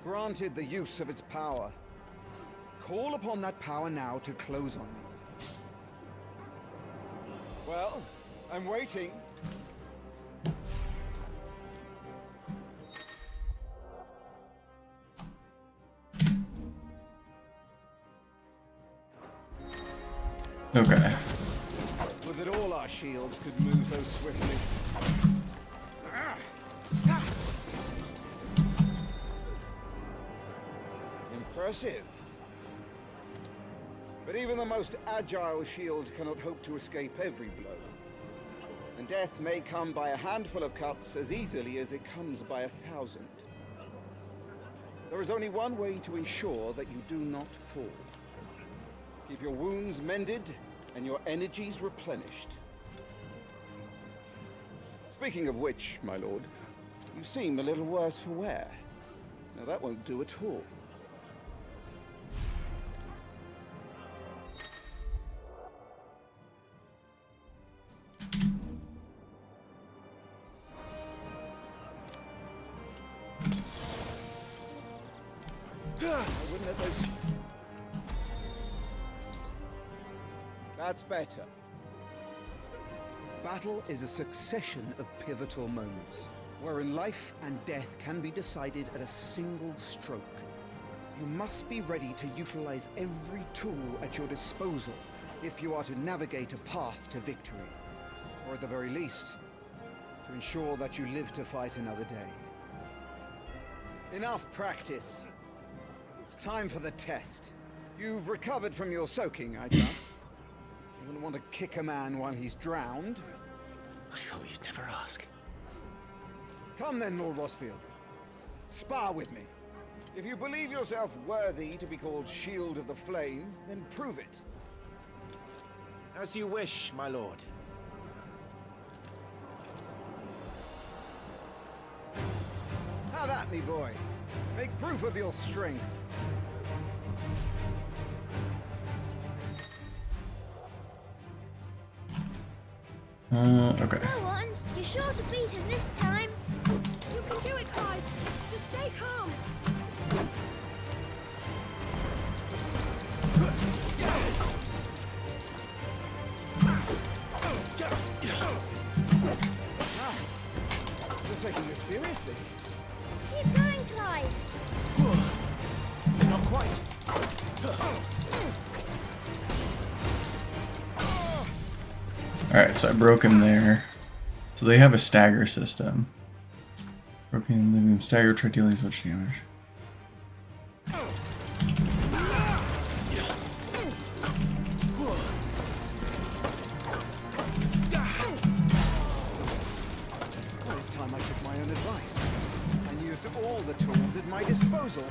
granted the use of its power. Call upon that power now to close on me. Well, I'm waiting. Okay. Would that all our shields could move so swiftly. Impressive. But even the most agile shield cannot hope to escape every blow. And death may come by a handful of cuts as easily as it comes by 1,000. There is only one way to ensure that you do not fall. Keep your wounds mended and your energies replenished. Speaking of which, my lord, you seem a little worse for wear. Now that won't do at all. I wouldn't let those... That's better. Battle is a succession of pivotal moments. wherein life and death can be decided at a single stroke. You must be ready to utilize every tool at your disposal if you are to navigate a path to victory, or at the very least, to ensure that you live to fight another day. Enough practice. It's time for the test. You've recovered from your soaking, I trust. You wouldn't want to kick a man while he's drowned. I thought you'd never ask. Come then, Lord Rosfield. Spar with me. If you believe yourself worthy to be called Shield of the Flame, then prove it. As you wish, my lord. How that, me boy? Make proof of your strength. Okay. Go on, you're sure to beat him this time. You can do it, Clive. Just stay calm. You're taking this seriously. Keep going, Clive. Not quite. Alright, so I broke him there. So they have a stagger system. Broken and living him stagger, try dealing as much damage. Well, it's time I took my own advice and used all the tools at my disposal.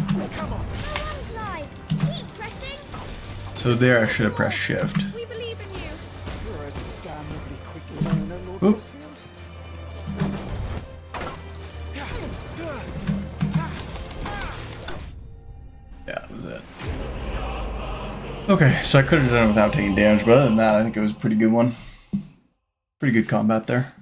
Come on! Go on, Clive. Keep pressing. So there I should have pressed shift. We believe in you. You're a damnably quick learner, Lord Oop. Rosfield. Yeah, that was it. Okay, so I could have done it without taking damage, but other than that, I think it was a pretty good one. Pretty good combat there.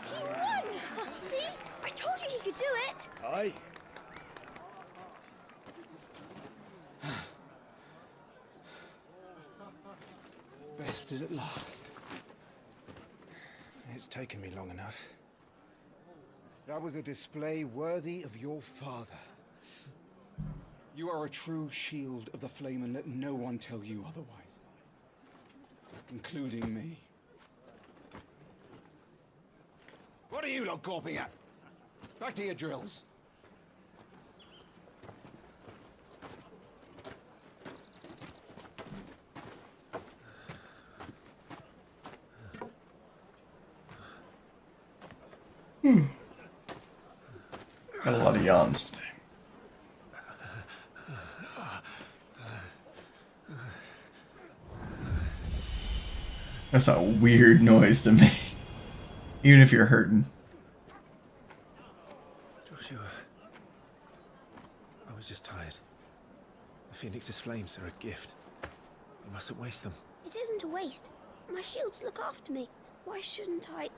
He won! See? I told you he could do it. Aye. Bested at last. It's taken me long enough. That was a display worthy of your father. You are a true shield of the flame, and let no one tell you otherwise. Including me. What are you lot gawping at? Back to your drills. Got a lot of yawns today. That's a weird noise to me. Even if you're hurting. Joshua. I was just tired. The Phoenix's flames are a gift. You mustn't waste them. It isn't a waste. My shields look after me. Why shouldn't I?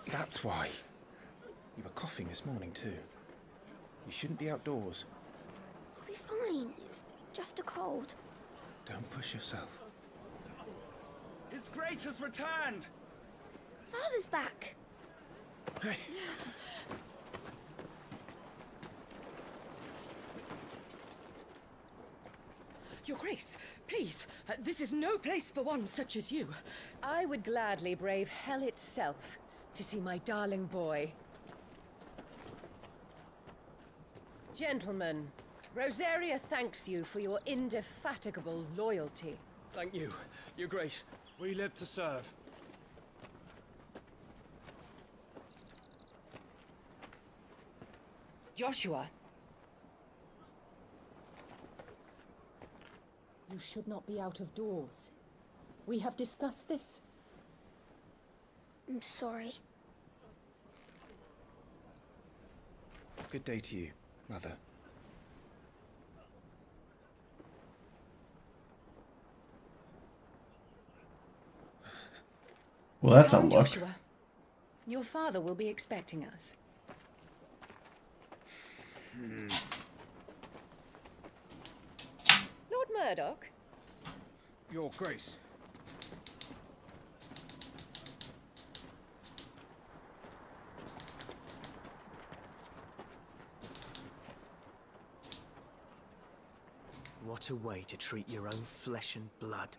That's why. You were coughing this morning too. You shouldn't be outdoors. I'll be fine. It's just a cold. Don't push yourself. His Grace has returned! Father's back. Hey. Your Grace, please, this is no place for one such as you. I would gladly brave hell itself to see my darling boy. Gentlemen, Rosaria thanks you for your indefatigable loyalty. Thank you, Your Grace. We live to serve. Joshua. You should not be out of doors. We have discussed this. I'm sorry. Good day to you, Mother. Well, that's a Come, look. Joshua. Your father will be expecting us. Lord Murdoch? Your Grace. What a way to treat your own flesh and blood.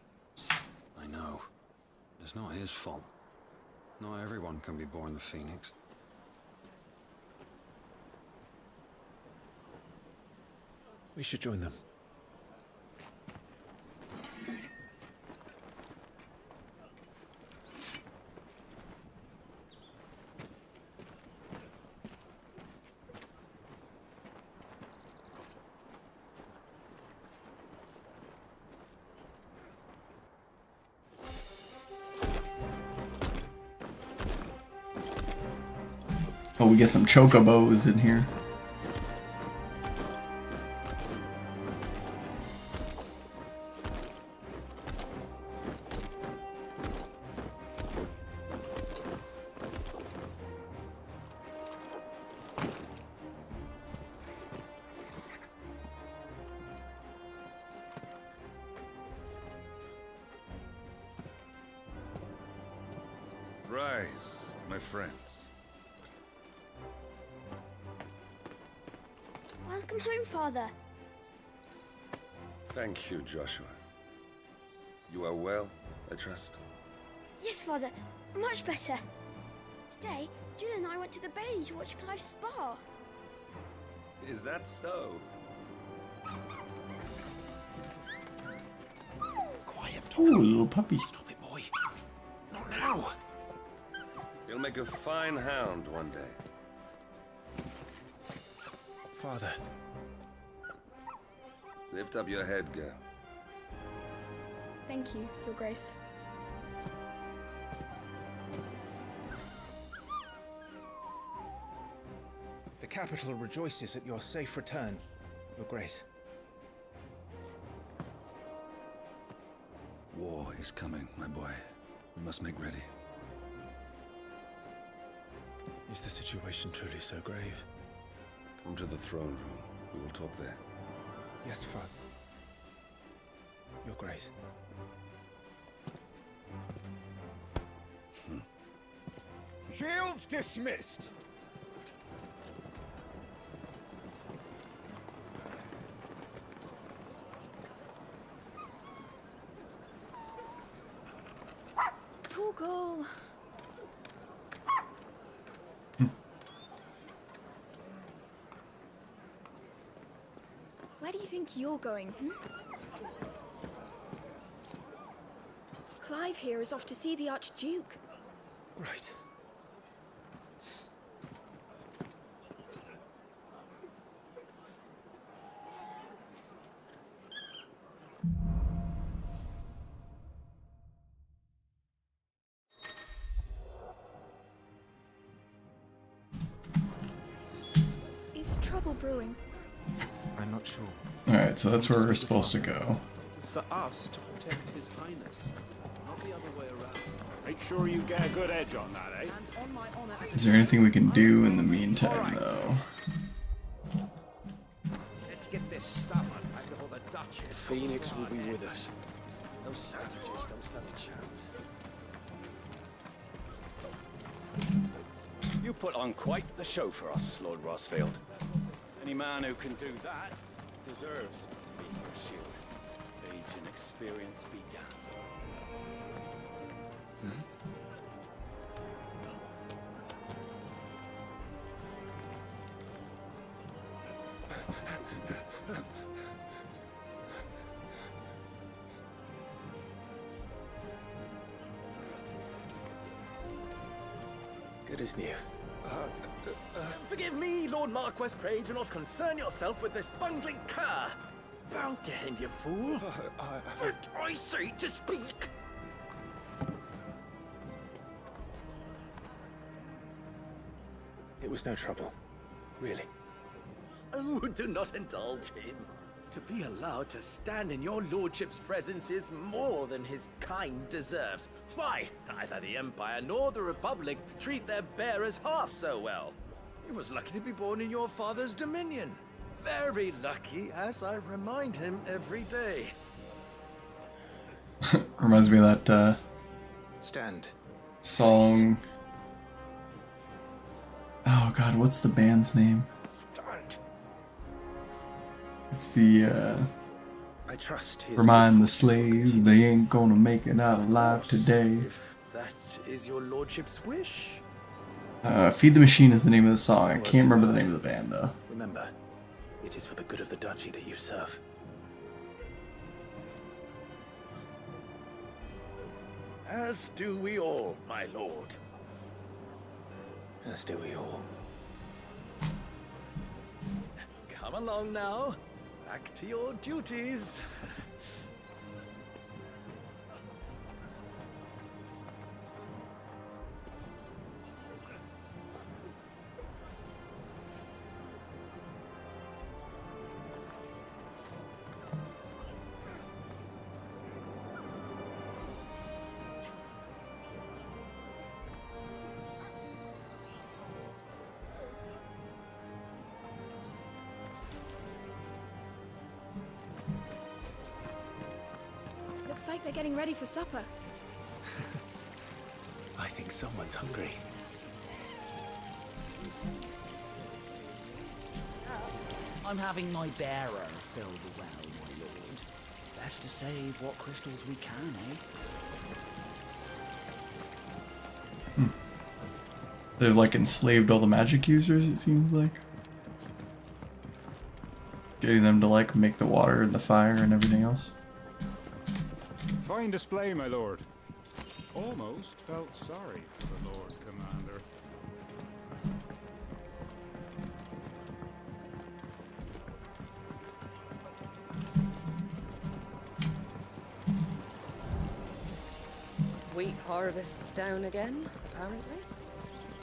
I know. It's not his fault. Not everyone can be born the Phoenix. We should join them. Oh, we get some chocobos in here. Rise, my friends. Welcome home, Father. Thank you, Joshua. You are well, I trust? Yes, Father. Much better. Today, Jill and I went to the Bailey to watch Clive's spa. Is that so? Quiet, Ooh, little puppy. Stop it, boy. Not now. You'll make a fine hound one day. Father. Lift up your head, girl. Thank you, Your Grace. The capital rejoices at your safe return, Your Grace. War is coming, my boy. We must make ready. Is the situation truly so grave? Come to the throne room. We will talk there. Yes, Father. Your Grace. Shields dismissed! Torgal! Where do you think you're going? Clive here is off to see the Archduke. Right. Is trouble brewing? I'm not sure. Alright, so that's where we're supposed to go. It's for us to protect His Highness, not the other way around. Make sure you get a good edge on that, eh? And on my honor as Is there anything we can do in the meantime, though? Let's get this stuff unpacked before the Duchess. Phoenix will be with us. Those savages don't stand a chance. You put on quite the show for us, Lord Rossfield. Any man who can do that deserves to be First Shield. Age and experience be damned. Good as new. Forgive me, Lord Marquess, pray do not concern yourself with this bungling cur. Bow to him, you fool. Did I say to speak? It was no trouble. Really. Oh, do not indulge him. To be allowed to stand in your lordship's presence is more than his kind deserves. Why, neither the Empire nor the Republic treat their bearers half so well. He was lucky to be born in your father's dominion. Very lucky, as I remind him every day. Reminds me of that Stand. song. Oh god, what's the band's name? Stand. It's the I trust his Remind the slaves they ain't gonna make it out alive today. If that is your lordship's wish. Feed the Machine is the name of the song. I can't remember the name of the band though. Remember, it is for the good of the duchy that you serve. As do we all, my lord. As do we all. Come along now. Back to your duties. Looks like they're getting ready for supper. I think someone's hungry. I'm having my bearer fill the well, my lord. Best to save what crystals we can, eh? They've like enslaved all the magic users, it seems like. Getting them to like make the water and the fire and everything else. Fine display, my lord. Almost felt sorry for the Lord Commander. Wheat harvests down again, apparently.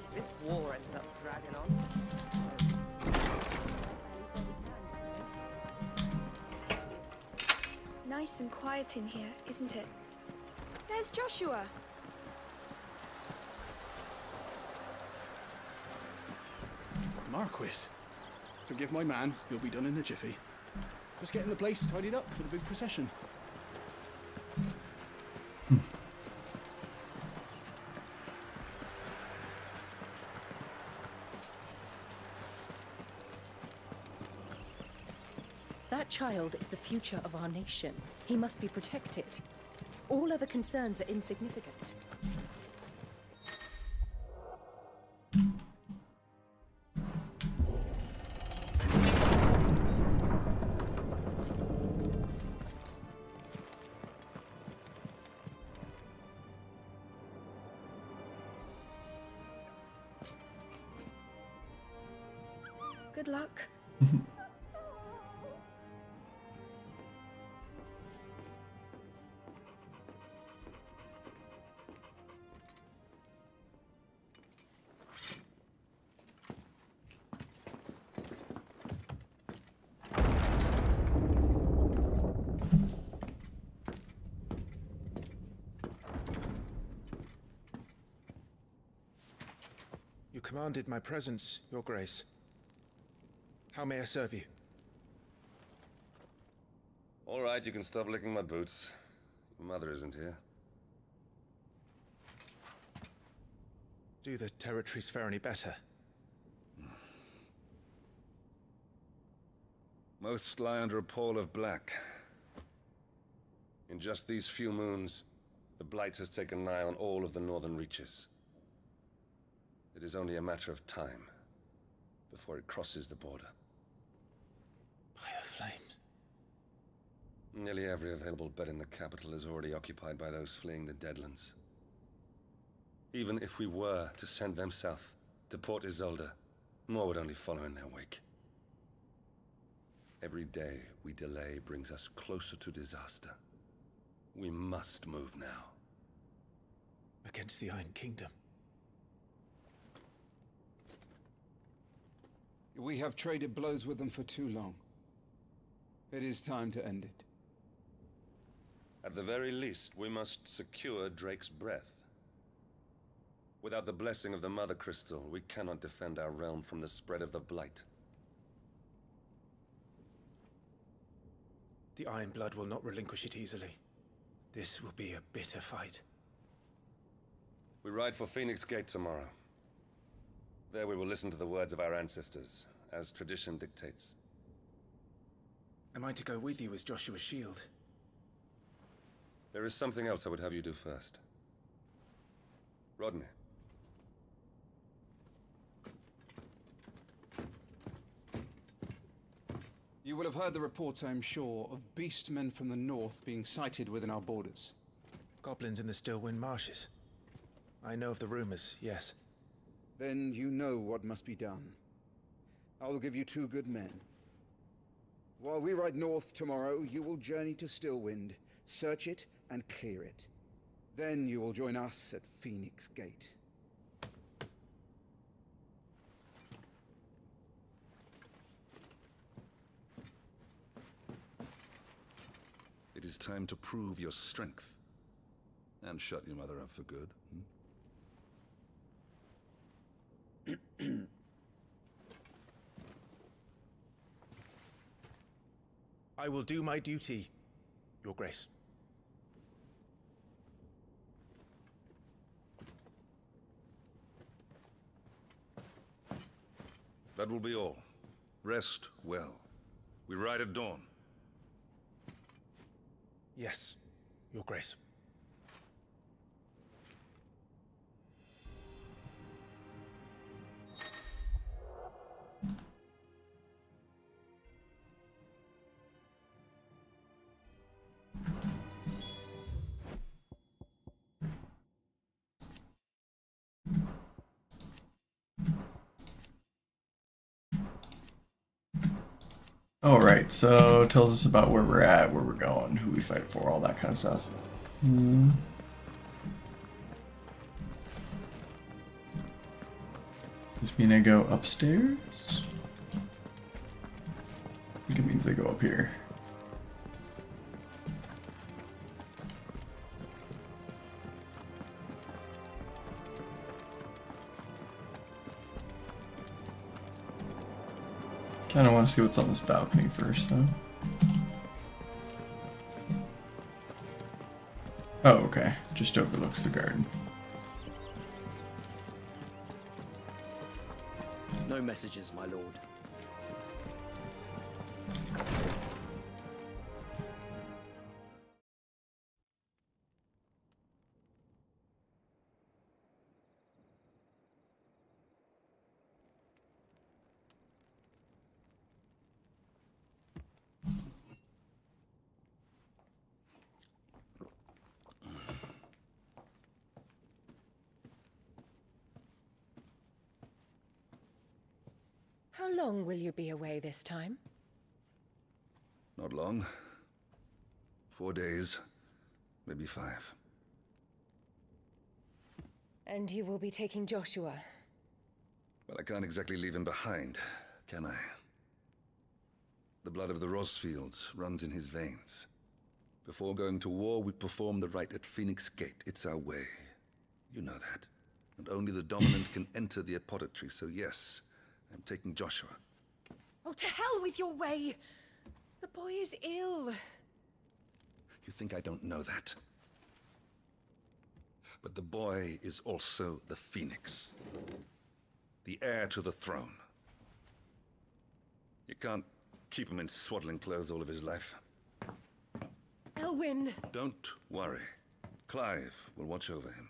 If this war ends up dragging on. Nice and quiet in here, isn't it? There's Joshua. Marquis. Forgive my man, he'll be done in a jiffy. Just getting the place tidied up for the big procession. That child is the future of our nation. He must be protected. All other concerns are insignificant. Good luck. You commanded my presence, Your Grace. How may I serve you? All right, you can stop licking my boots. Your mother isn't here. Do the territories fare any better? Most lie under a pall of black. In just these few moons, the Blight has taken nigh on all of the northern reaches. It is only a matter of time before it crosses the border. By the flames. Nearly every available bed in the capital is already occupied by those fleeing the Deadlands. Even if we were to send them south, to Port Isolde, more would only follow in their wake. Every day we delay brings us closer to disaster. We must move now. Against the Iron Kingdom. We have traded blows with them for too long. It is time to end it. At the very least, we must secure Drake's breath. Without the blessing of the Mother Crystal, we cannot defend our realm from the spread of the Blight. The Iron Blood will not relinquish it easily. This will be a bitter fight. We ride for Phoenix Gate tomorrow. There we will listen to the words of our ancestors, as tradition dictates. Am I to go with you as Joshua's shield? There is something else I would have you do first. Rodney. You will have heard the reports, I am sure, of beastmen from the north being sighted within our borders. Goblins in the Stillwind Marshes. I know of the rumors, yes. Then you know what must be done. I will give you 2 good men. While we ride north tomorrow, you will journey to Stillwind, search it, and clear it. Then you will join us at Phoenix Gate. It is time to prove your strength. And shut your mother up for good. I will do my duty, Your Grace. That will be all. Rest well. We ride at dawn. Yes, Your Grace. Alright, so it tells us about where we're at, where we're going, who we fight for, all that kind of stuff. Does this mean I go upstairs? I think it means I go up here. Kind of want to see what's on this balcony first, though. Oh, okay. Just overlooks the garden. No messages, my lord. How long will you be away this time? Not long. 4 days, maybe 5. And you will be taking Joshua? Well, I can't exactly leave him behind, can I? The blood of the Rosfields runs in his veins. Before going to war, we perform the rite at Phoenix Gate. It's our way. You know that. And only the dominant can enter the apothecary, so yes, I'm taking Joshua. Oh, to hell with your way! The boy is ill. You think I don't know that? But the boy is also the Phoenix. The heir to the throne. You can't keep him in swaddling clothes all of his life. Elwyn! Don't worry. Clive will watch over him.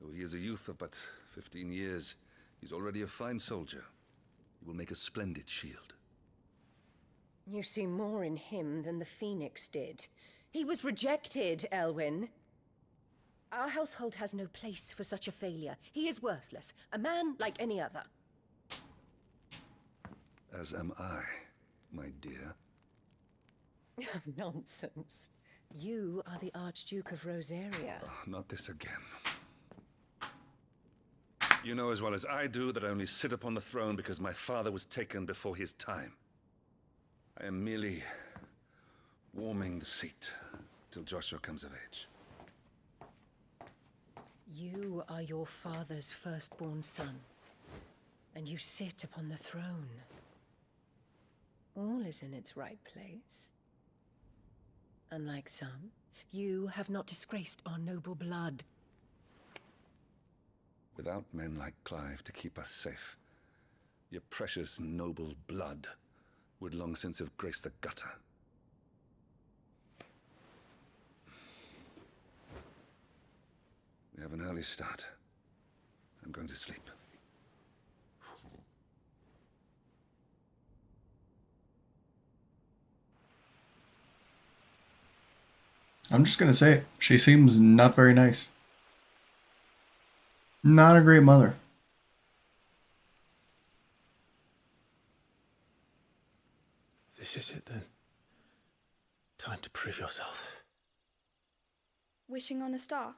Though he is a youth of but 15 years, he's already a fine soldier. He will make a splendid shield. You see more in him than the Phoenix did. He was rejected, Elwyn. Our household has no place for such a failure. He is worthless, a man like any other. As am I, my dear. Nonsense. You are the Archduke of Rosaria. Oh, not this again. You know as well as I do that I only sit upon the throne because my father was taken before his time. I am merely warming the seat till Joshua comes of age. You are your father's firstborn son, and you sit upon the throne. All is in its right place. Unlike some, you have not disgraced our noble blood. Without men like Clive to keep us safe, your precious noble blood would long since have graced the gutter. We have an early start. I'm going to sleep. I'm just gonna say it. She seems not very nice. Not a great mother. This is it then. Time to prove yourself. Wishing on a star?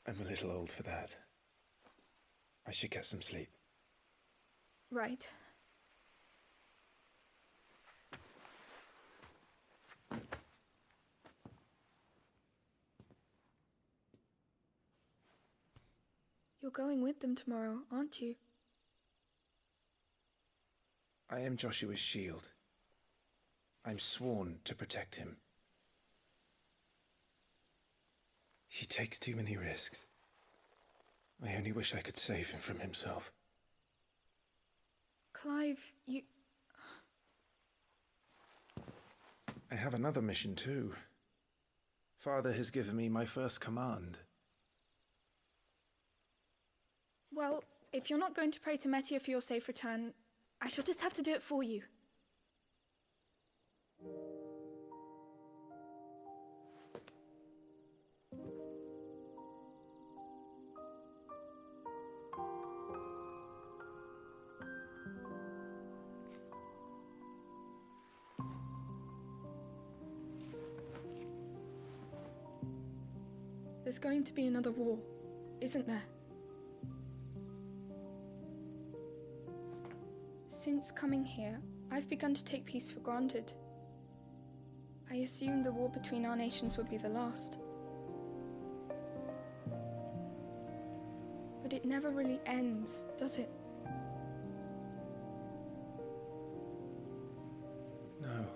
I'm a little old for that. I should get some sleep. Right. You're going with them tomorrow, aren't you? I am Joshua's shield. I'm sworn to protect him. He takes too many risks. I only wish I could save him from himself. Clive, you... I have another mission too. Father has given me my first command. Well, if you're not going to pray to Metia for your safe return, I shall just have to do it for you. There's going to be another war, isn't there? Since coming here, I've begun to take peace for granted. I assumed the war between our nations would be the last. But it never really ends, does it? No.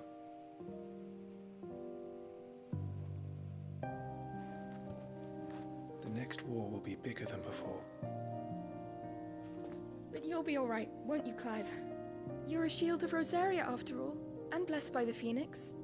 The next war will be bigger than before. But you'll be all right, won't you, Clive? You're a shield of Rosaria, after all, and blessed by the Phoenix.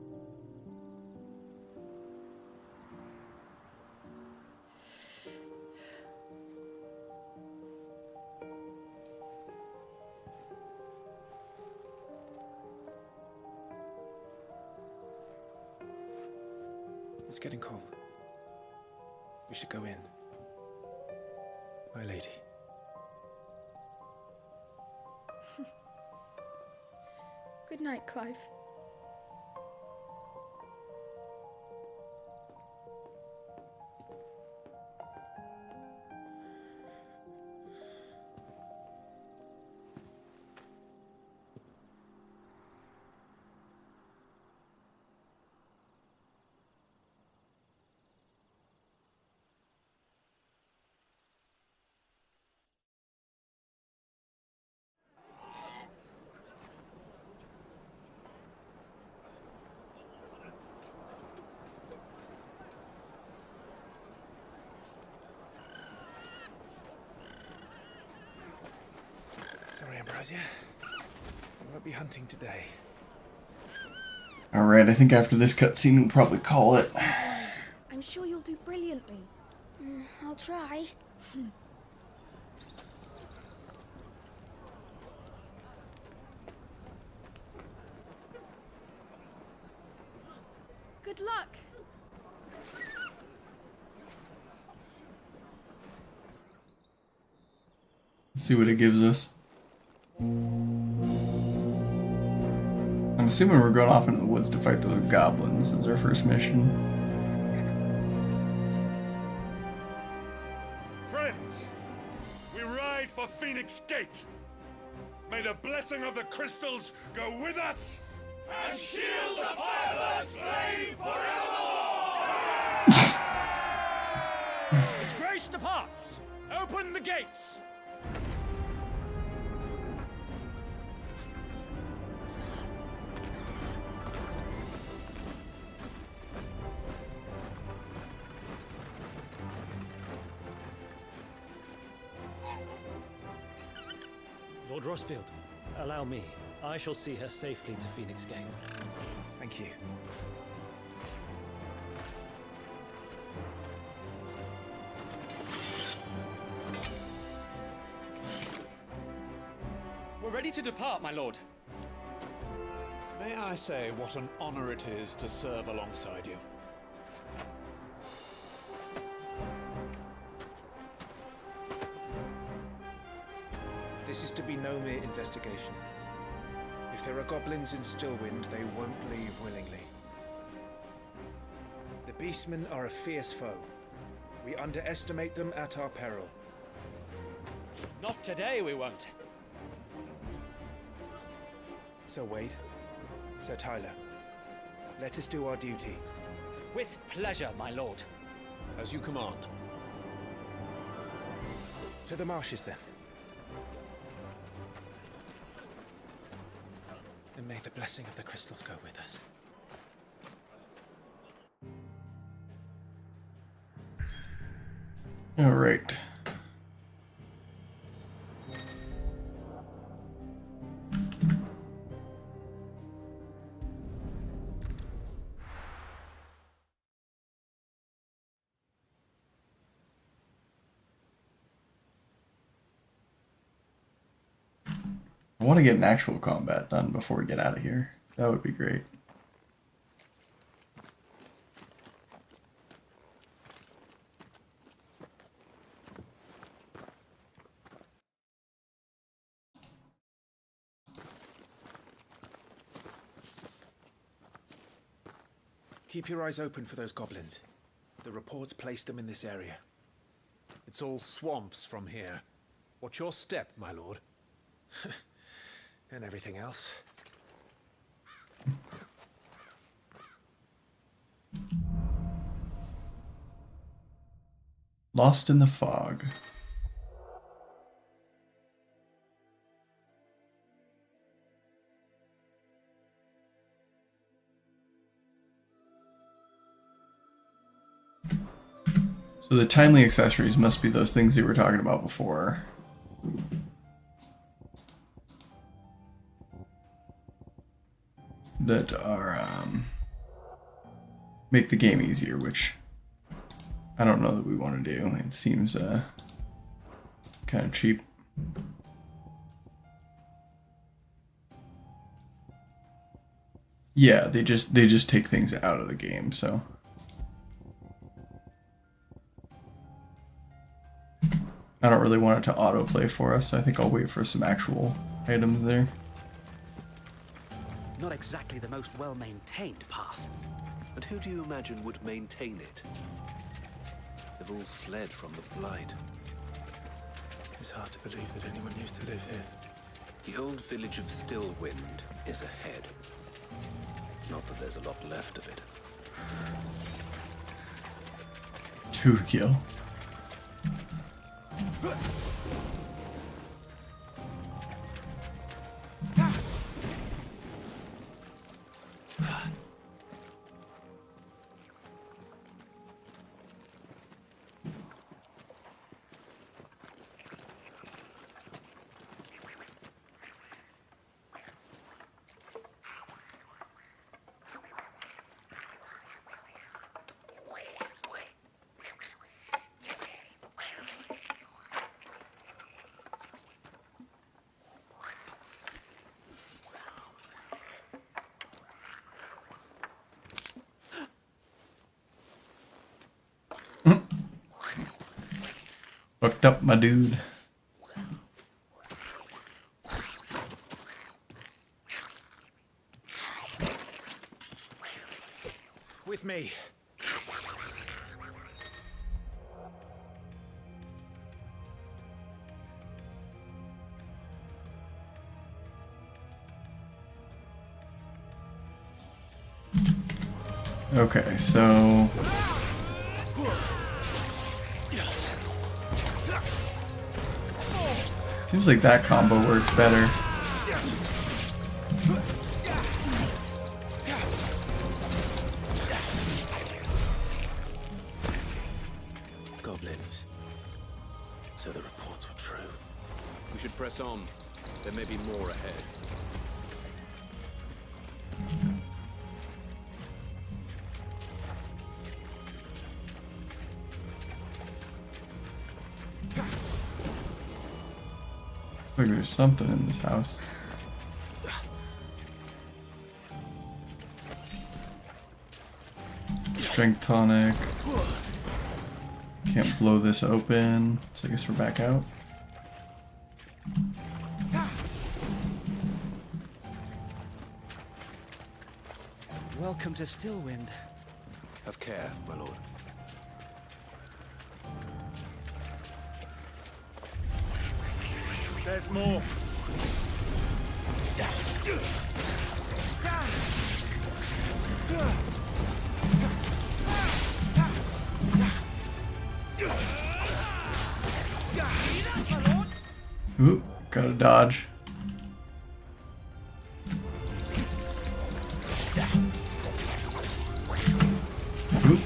It's getting cold. We should go in. My lady. Good night, Clive. Sorry, Ambrosia. We won't be hunting today. Alright, I think after this cutscene we'll probably call it. I'm sure you'll do brilliantly. I'll try. Good luck! Let's see what it gives us. I'm assuming we're going off into the woods to fight those goblins as our first mission. Friends, we ride for Phoenix Gate. May May the blessing of the crystals go with us! And shield the Firebird's flame forevermore! His Grace departs! Open the gates! Lord Rossfield, allow me. I shall see her safely to Phoenix Gate. Thank you. We're ready to depart, my lord. May I say what an honor it is to serve alongside you? This is to be no mere investigation. If there are goblins in Stillwind, they won't leave willingly. The Beastmen are a fierce foe. We underestimate them at our peril. Not today, we won't. Sir Wade, Sir Tyler, let us do our duty. With pleasure, my lord. As you command. To the marshes, then. And may the blessing of the crystals go with us. All right. I want to get an actual combat done before we get out of here. That would be great. Keep your eyes open for those goblins. The reports place them in this area. It's all swamps from here. What's your step, my lord? And everything else. Lost in the fog. So the timely accessories must be those things you were talking about before. That are make the game easier, which I don't know that we want to do. It seems kind of cheap. Yeah, they just take things out of the game, so I don't really want it to autoplay for us, so I think I'll wait for some actual items there. Not exactly the most well-maintained path. And who do you imagine would maintain it? They've all fled from the Blight. It's hard to believe that anyone used to live here. The old village of Stillwind is ahead. Not that there's a lot left of it. 2 kill. Fucked up, my dude. With me. Okay, so seems like that combo works better. Goblins. So the reports were true. We should press on. There may be more ahead. Look, there's something in this house. Strength tonic. Can't blow this open, so I guess we're back out. Welcome to Stillwind. Have care, my lord. There's more. Oop, gotta dodge. Oop.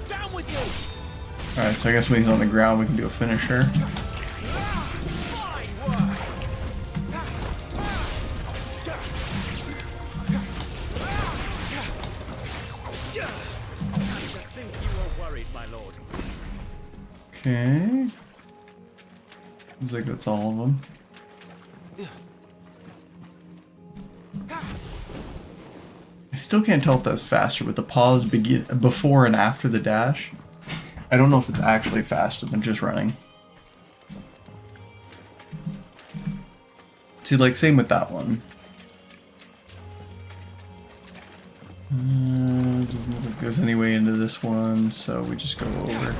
Down with you. Alright, so I guess when he's on the ground we can do a finisher. Okay. Seems like that's all of them. I still can't tell if that's faster with the pause before and after the dash. I don't know if it's actually faster than just running. See, like, same with that one. Doesn't look like there's any way into this one, so we just go over.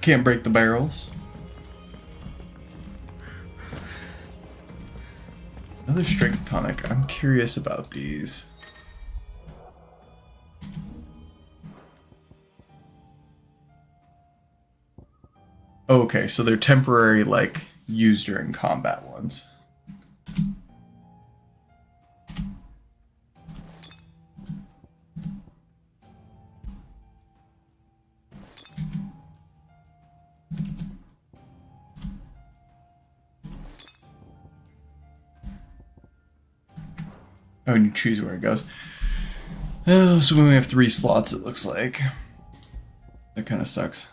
Can't break the barrels. Another strength tonic. I'm curious about these. Okay, so they're temporary, like, used during combat ones. Oh, and you choose where it goes. Oh, so we only have 3 slots, it looks like. That kind of sucks.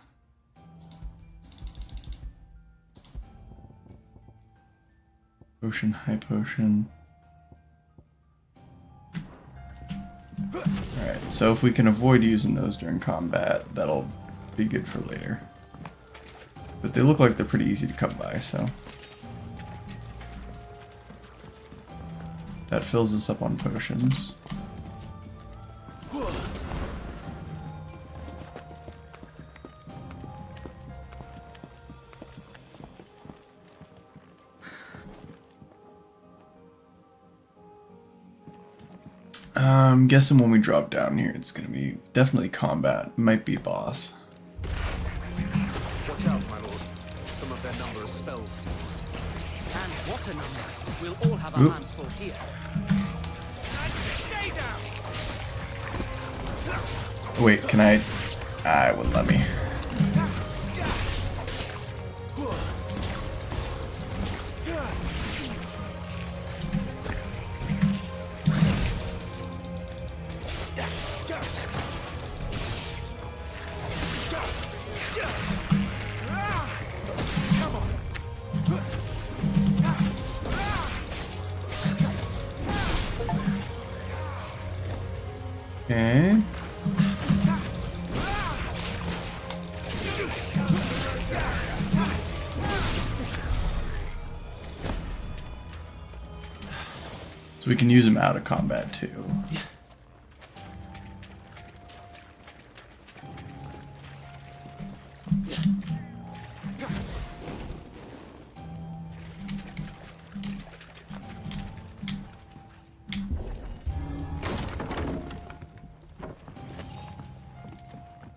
Potion, high potion. Alright, so if we can avoid using those during combat, that'll be good for later. But they look like they're pretty easy to come by, so. That fills us up on potions. I'm guessing when we drop down here, it's gonna be definitely combat. Might be boss. Watch out, my lord. Some of their number is spells. And what a number. We'll all have our hands full here. Stay down. Wait, can I? It wouldn't let me. Okay. So we can use him out of combat too.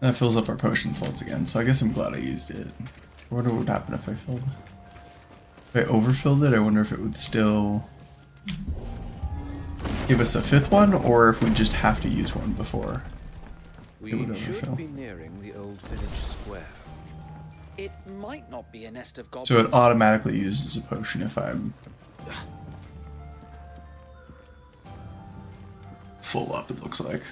That fills up our potion slots again, so I guess I'm glad I used it. I wonder what would happen if I filled it. If I overfilled it, I wonder if it would still give us a 5th one, or if we just have to use one before it would We should overfill. be nearing the old village square. It might not be a nest of goblins. So it automatically uses a potion if I'm full up, it looks like.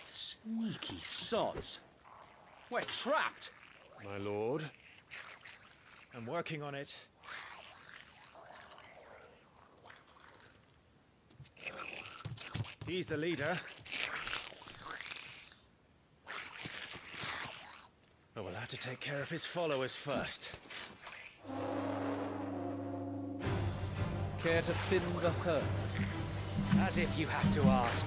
Sneaky sods. We're trapped. My lord. I'm working on it. He's the leader. But we'll have to take care of his followers first. Care to thin the herd? As if you have to ask.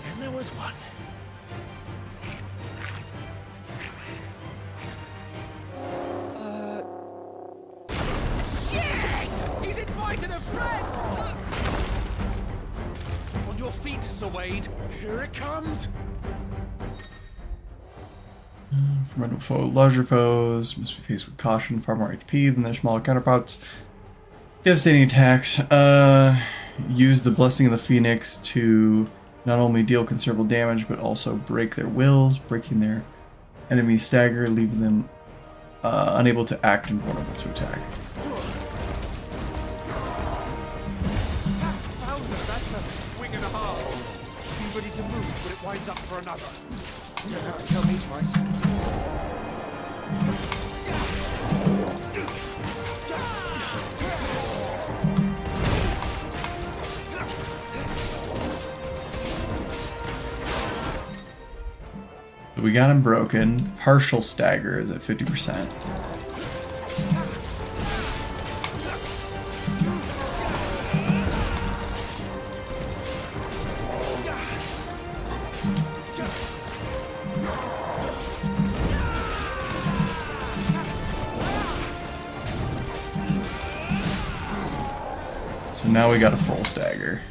And there was one. Shit! He's invited a friend! On your feet, Sir Wade. Here it comes! Formidable foe, larger foes must be faced with caution, far more HP than their smaller counterparts. Devastating attacks. Use the Blessing of the Phoenix to not only deal considerable damage, but also break their wills, breaking their enemy's stagger, leaving them unable to act and vulnerable to attack. That's a swing and a half. Be ready to move, but it winds up for another. You don't have to tell me twice. So we got him broken. Partial stagger is at 50%. So now we got a full stagger.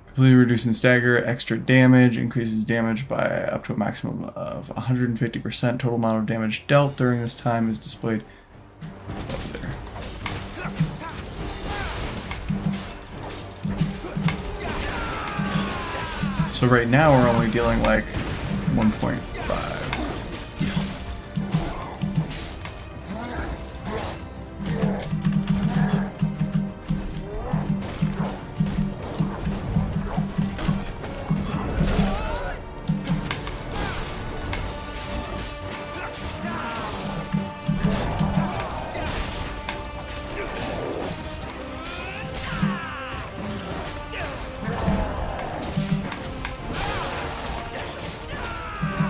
Completely reducing stagger, extra damage, increases damage by up to a maximum of 150%. Total amount of damage dealt during this time is displayed up there. So right now we're only dealing like 1.5.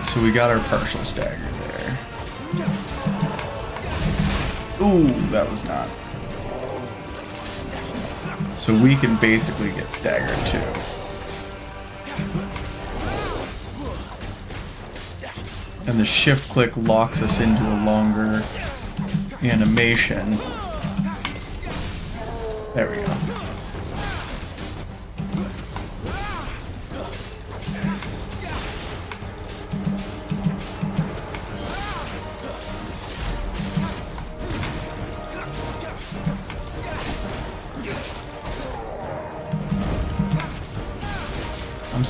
So we got our partial stagger there. Ooh, that was not. So we can basically get staggered too. And the shift click locks us into a longer animation. There we go.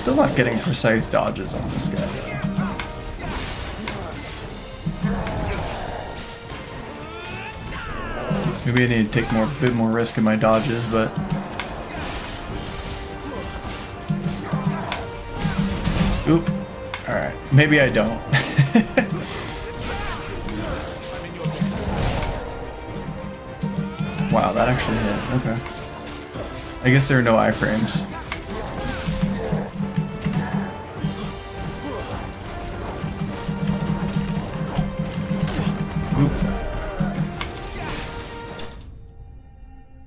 still not getting precise dodges on this guy though. Maybe I need to take a bit more risk in my dodges, but oop. Alright, maybe I don't. Wow, that actually hit. Okay. I guess there are no iframes. Oop.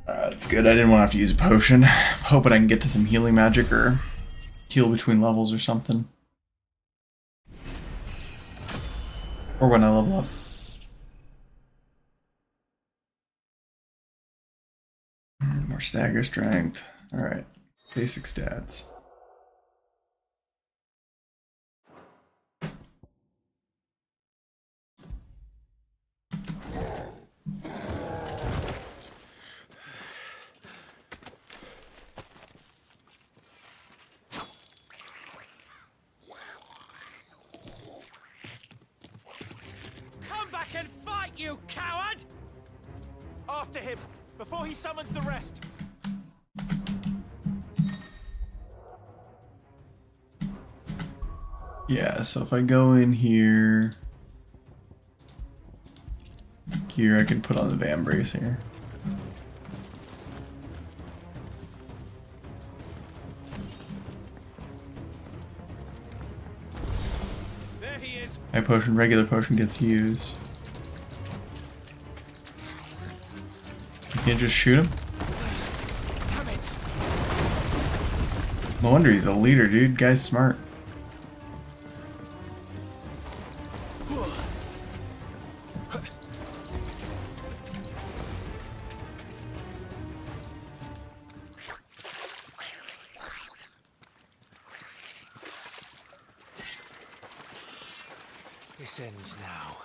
That's good. I didn't want to have to use a potion. I'm hoping I can get to some healing magic or heal between levels or something. Or when I level up. More stagger strength. Alright. Basic stats. Come back and fight, you coward! After him, before he summons the rest. Yeah, so if I go in here, I can put on the Van Brace here. There he is. My potion, regular potion gets used. You can't just shoot him? No wonder he's a leader, dude. Guy's smart. This ends now.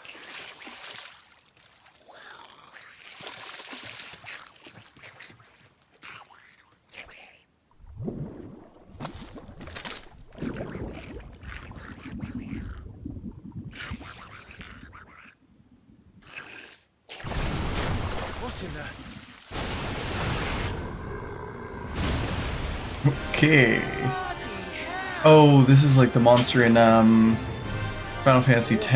What's in there? Okay. Oh, this is like the monster in Final Fantasy X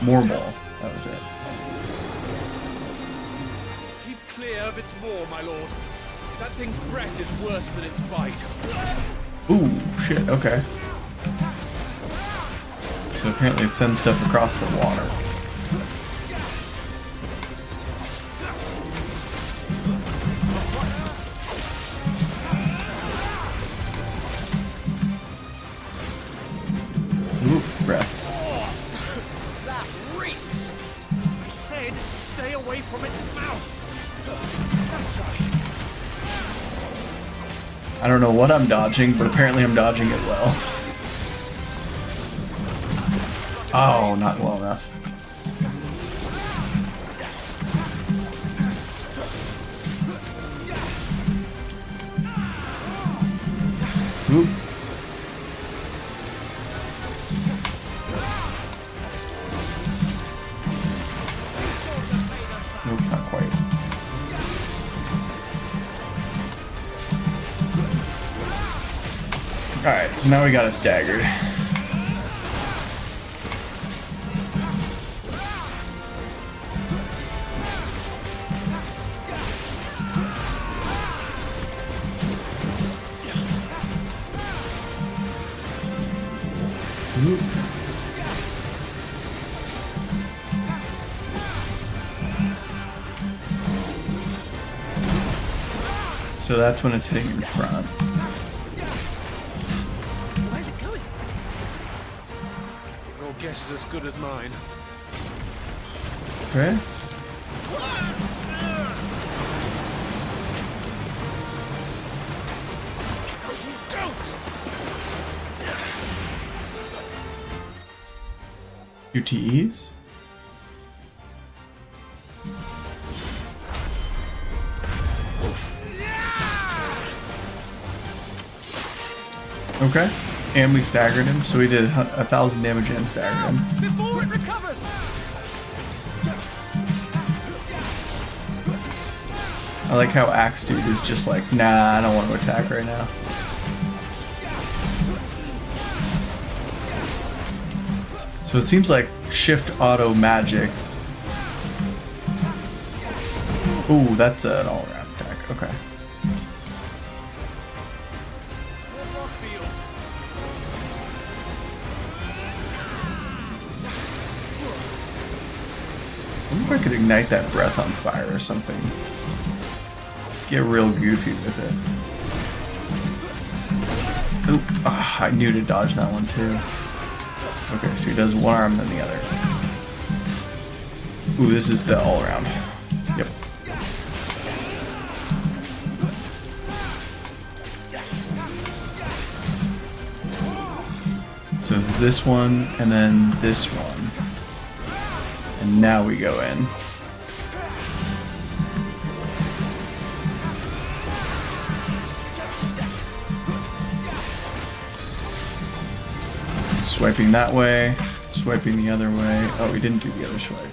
Morbol. That was it. Keep clear of its maw, my lord. That thing's breath is worse than its bite. Ooh, shit, okay. So apparently it sends stuff across the water. Ooh, breath. That reeks! I said stay away from its mouth! Let's try. I don't know what I'm dodging, but apparently I'm dodging it well. Oh, not well enough. Oop. Nope, not quite. Alright, so now we got it staggered. Oop. So that's when it's hitting in front. Where's it going? Your guess is as good as mine. Okay. UTEs? Okay. And we staggered him, so we did 1,000 damage and staggered him. Before it recovers! I like how Axe Dude is just like, nah, I don't want to attack right now. So it seems like shift auto magic. Ooh, that's an all-around attack. Okay. I wonder if I could ignite that breath on fire or something. Get real goofy with it. Oop, I knew to dodge that one too. Okay, so he does one arm then the other. Ooh, this is the all around. Yep. So it's this one and then this one. And now we go in. Swiping that way, swiping the other way. Oh, we didn't do the other swipe.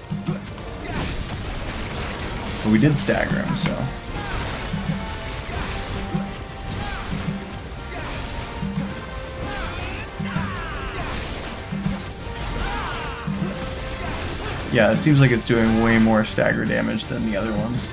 But we did stagger him, so. Yeah, it seems like it's doing way more stagger damage than the other ones.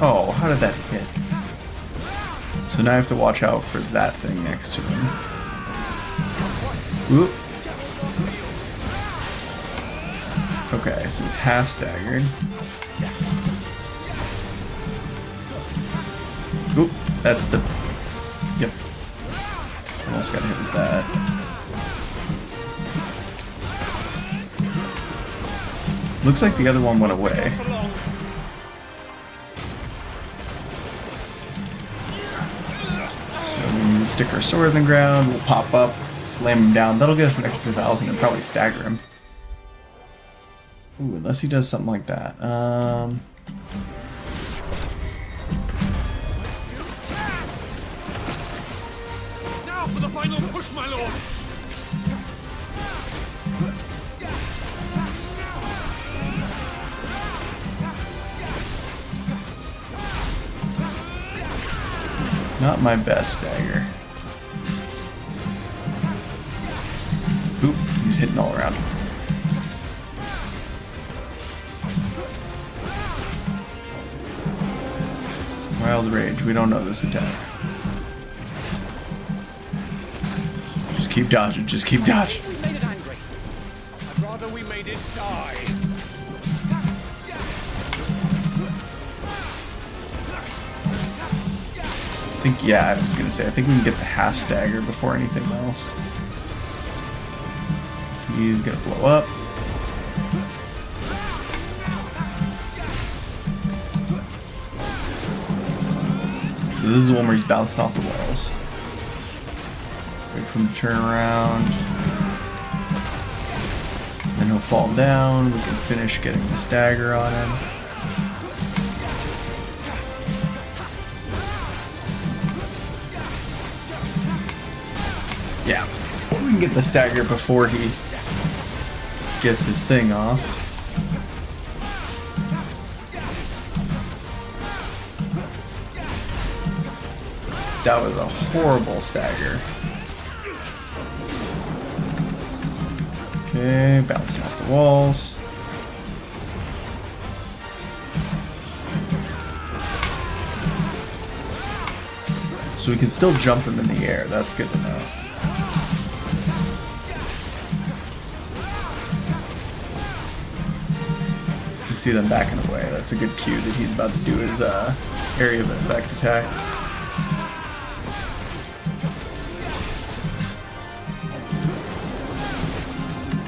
Oh, how did that hit? So now I have to watch out for that thing next to him. Whoop. Okay, so he's half staggered. Oop, that's the... Yep. Almost got hit with that. Looks like the other one went away. Stick our sword in the ground, we'll pop up, slam him down. That'll get us an extra 1,000 and probably stagger him. Ooh, unless he does something like that. Now for the final push, my lord! Not my best stagger. Oop, he's hitting all around. Wild Rage, we don't know this attack. Just keep dodging, just keep dodging. We made it angry. I'd rather we made it die. I think, yeah, I was gonna say, I think we can get the half stagger before anything else. He's gonna blow up. So this is the one where he's bouncing off the walls. Wait for him to turn around. Then he'll fall down. We can finish getting the stagger on him. Yeah, we can get the stagger before he gets his thing off. That was a horrible stagger. Okay, bouncing off the walls. So we can still jump him in the air, that's good to know. You see them backing away, that's a good cue that he's about to do his area of effect attack.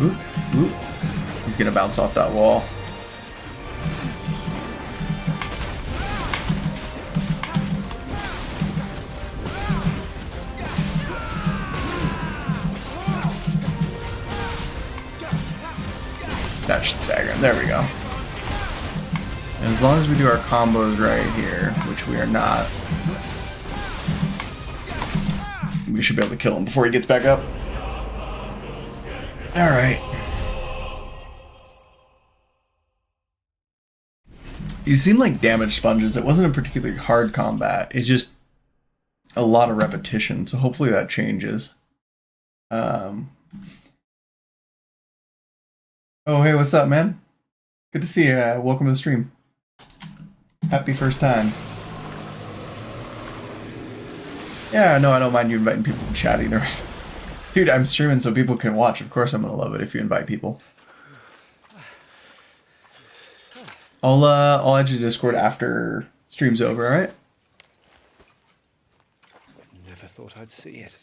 Oop, oop. He's gonna bounce off that wall. That should stagger him. There we go. And as long as we do our combos right here, which we are not, we should be able to kill him before he gets back up. Alright. These seem like damage sponges. It wasn't a particularly hard combat. It's just a lot of repetition, so hopefully that changes. Oh, hey, what's up, man? Good to see you. Welcome to the stream. Happy first time. Yeah, no, I don't mind you inviting people to chat either. Dude, I'm streaming so people can watch. Of course I'm gonna love it if you invite people. I'll add you to Discord after stream's over, alright? Never thought I'd see it.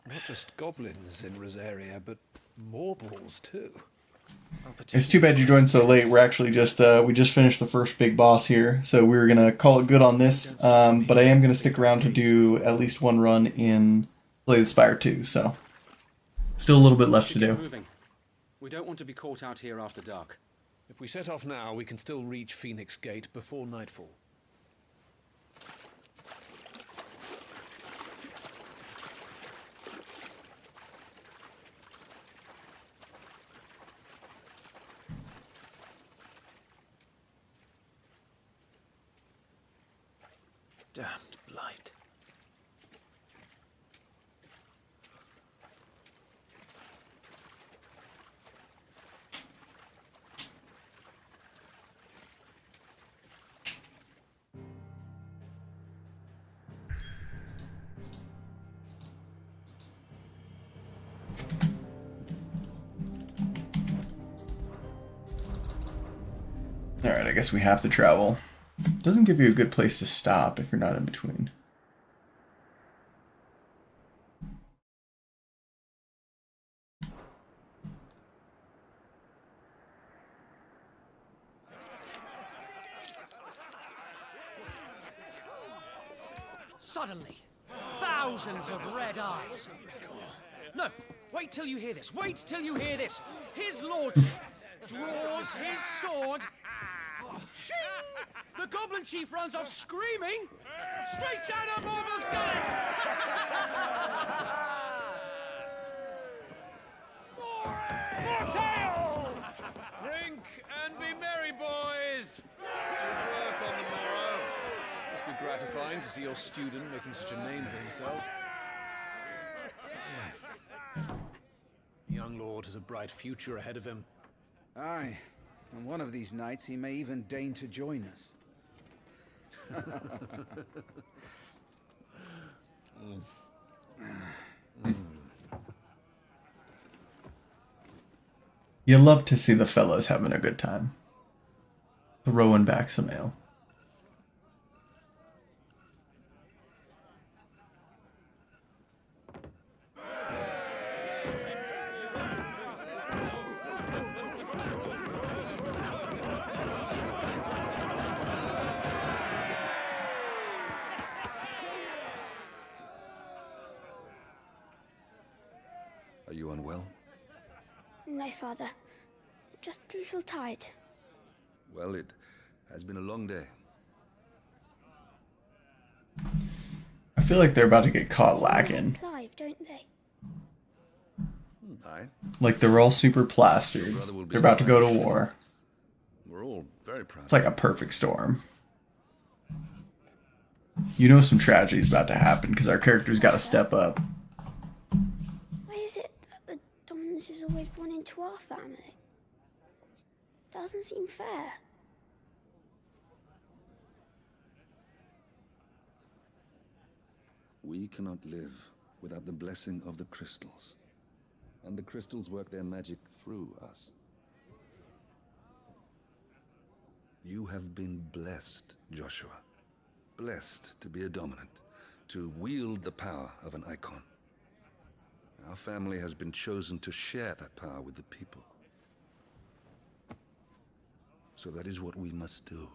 Not just goblins in Rosaria, but morbals too. It's too bad you joined so late. We're actually just we just finished the first big boss here, so we were gonna call it good on this. But I am gonna stick around to do at least one run in Slay the Spire 2, so still a little bit left to do. Moving. We don't want to be caught out here after dark. If we set off now, we can still reach Phoenix Gate before nightfall. Damned blight. Alright, I guess we have to travel. Doesn't give you a good place to stop if you're not in between. Suddenly, thousands of red eyes. No, wait till you hear this. Wait till you hear this. His lordship draws his sword. The goblin chief runs off screaming straight down a morble's gullet. More tales! Drink and be merry, boys! Work on the morrow. Must be gratifying to see your student making such a name for himself. The young lord has a bright future ahead of him. Aye, and one of these nights he may even deign to join us. You love to see the fellas having a good time. Throwing back some ale. Are you unwell? No, Father. Just a little tired. Well, it has been a long day. I feel like they're about to get caught lacking. Clive, don't they? Aye. Like they're all super plastered. They're about to go to war. We're all very proud. It's like a perfect storm. You know some tragedy's about to happen because our character's got to step up. Why is it that the dominance is always born into our family? It doesn't seem fair. We cannot live without the blessing of the crystals. And the crystals work their magic through us. You have been blessed, Joshua. Blessed to be a dominant, to wield the power of an icon. Our family has been chosen to share that power with the people. So that is what we must do.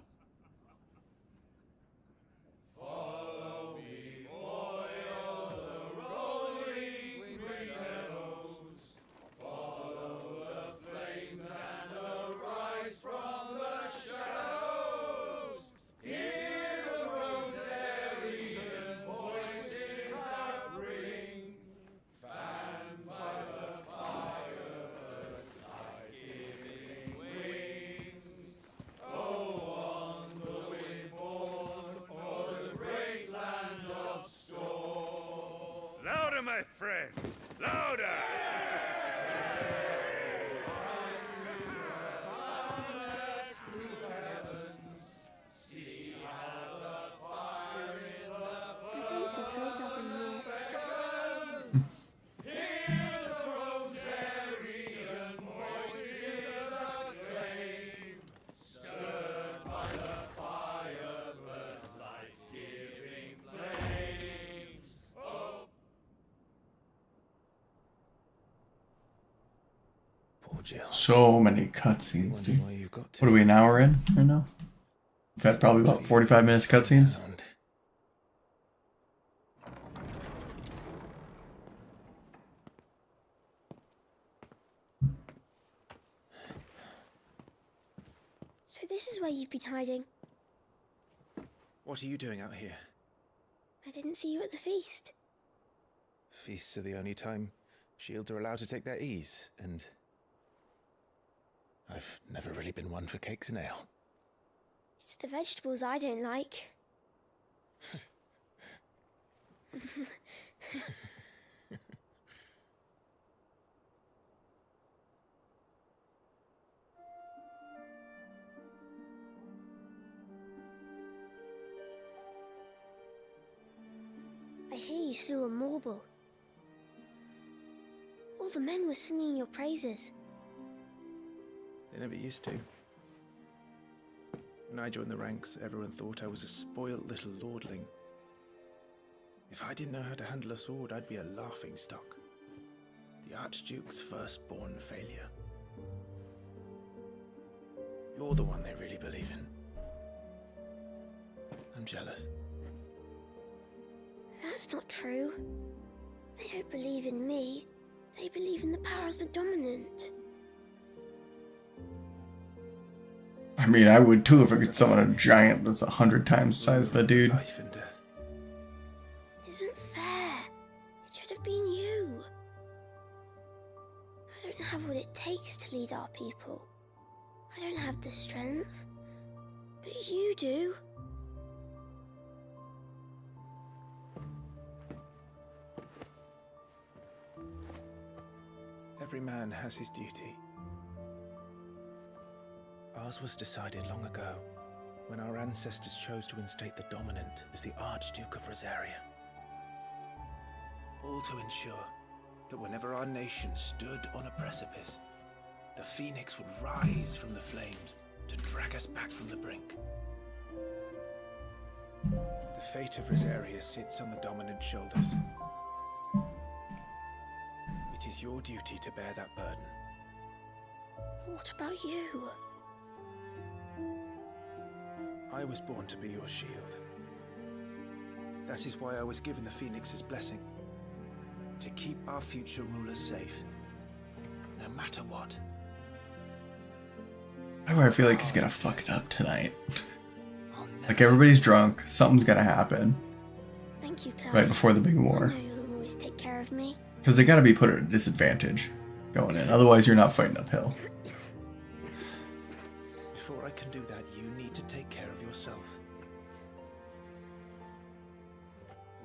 friends. Louder! I don't suppose I've been missed. So many cutscenes, dude. What are we, an hour in right now? We've had probably about 45 minutes of cutscenes. So this is where you've been hiding. What are you doing out here? I didn't see you at the feast. Feasts are the only time shields are allowed to take their ease, and I've never really been one for cakes and ale. It's the vegetables I don't like. I hear you slew a Morble. All the men were singing your praises. They never used to. When I joined the ranks, everyone thought I was a spoiled little lordling. If I didn't know how to handle a sword, I'd be a laughingstock. The Archduke's firstborn failure. You're the one they really believe in. I'm jealous. That's not true. They don't believe in me. They believe in the power of the dominant. I mean, I would too if I could summon a giant that's 100 times the size of a dude. Life and death. It isn't fair. It should have been you. I don't have what it takes to lead our people. I don't have the strength. But you do. Every man has his duty. Ours was decided long ago, when our ancestors chose to instate the dominant as the Archduke of Rosaria. All to ensure that whenever our nation stood on a precipice, the Phoenix would rise from the flames to drag us back from the brink. The fate of Rosaria sits on the dominant's shoulders. It is your duty to bear that burden. What about you? I was born to be your shield. That is why I was given the Phoenix's blessing. To keep our future rulers safe. No matter what. Why do I feel like he's gonna fuck it up tonight? Like everybody's drunk, something's gonna happen. Thank you, Clive. Right before the big war. I know you'll always take care of me. Because they gotta be put at a disadvantage going in. Otherwise you're not fighting uphill. Before I can do that, you need to take care of yourself.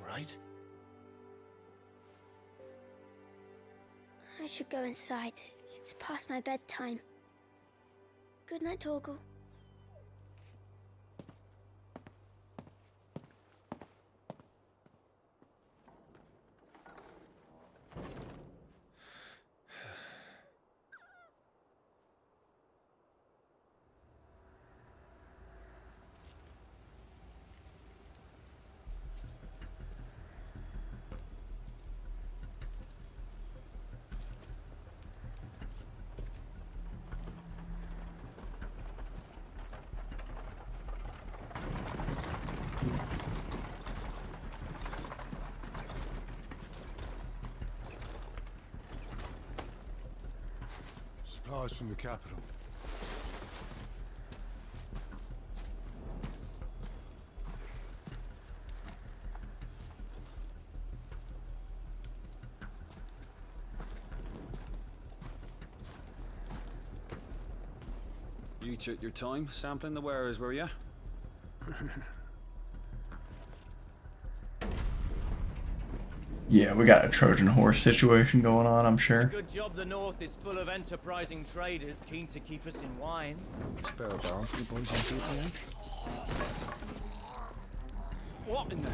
Right? I should go inside. It's past my bedtime. Good night, Torgal. Supplies from the capital. You took your time sampling the wares, were you? Yeah, we got a Trojan horse situation going on, I'm sure. Good job the North is full of enterprising traders keen to keep us in wine. Spare a barrel for you boys on duty, eh? What in the...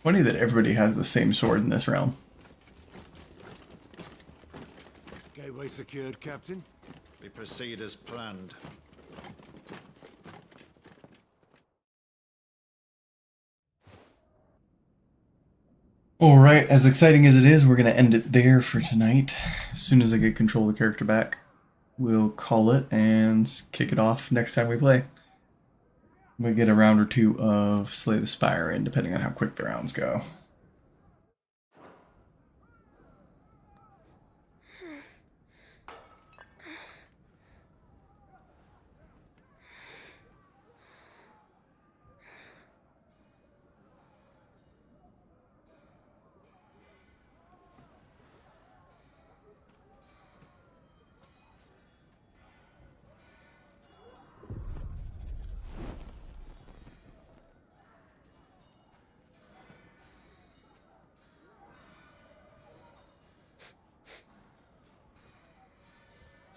Funny that everybody has the same sword in this realm. Gateway secured, Captain. We proceed as planned. Alright, as exciting as it is, we're going to end it there for tonight. As soon as I get control of the character back, we'll call it and kick it off next time we play. We get a round or two of Slay the Spire in, depending on how quick the rounds go.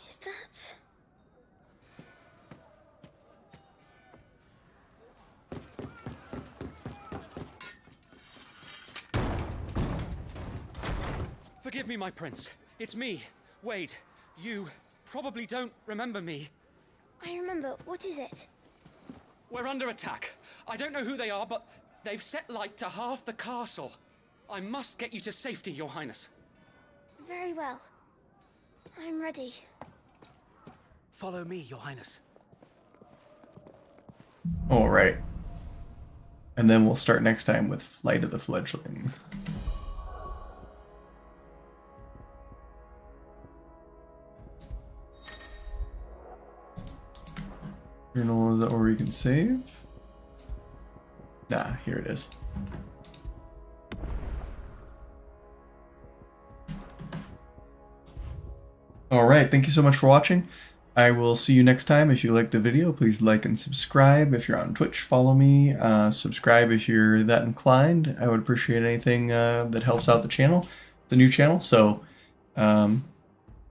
Is that... Forgive me, my prince. It's me, Wade. You probably don't remember me. I remember. What is it? We're under attack. I don't know who they are, but they've set light to half the castle. I must get you to safety, Your Highness. Very well. I'm ready. Follow me, Your Highness. Alright. And then we'll start next time with Flight of the Fledgling. Journal of the or you can save? Nah, here it is. Alright, thank you so much for watching. I will see you next time. If you liked the video, please like and subscribe. If you're on Twitch, follow me. Subscribe if you're that inclined. I would appreciate anything that helps out the channel, the new channel. So, thank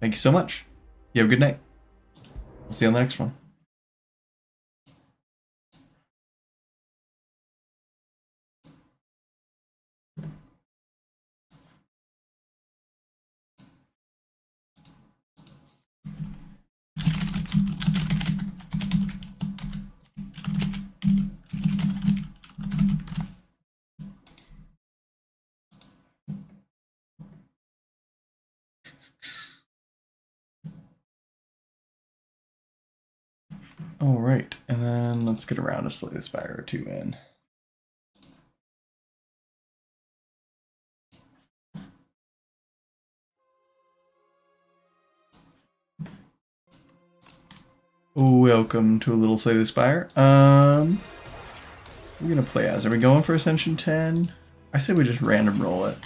you so much. You have a good night. I'll see you on the next one. Alright, and then let's get around to Slay the Spire or 2 in. Welcome to a little Slay the Spire. We're gonna play as. Are we going for Ascension 10? I say we just random roll it.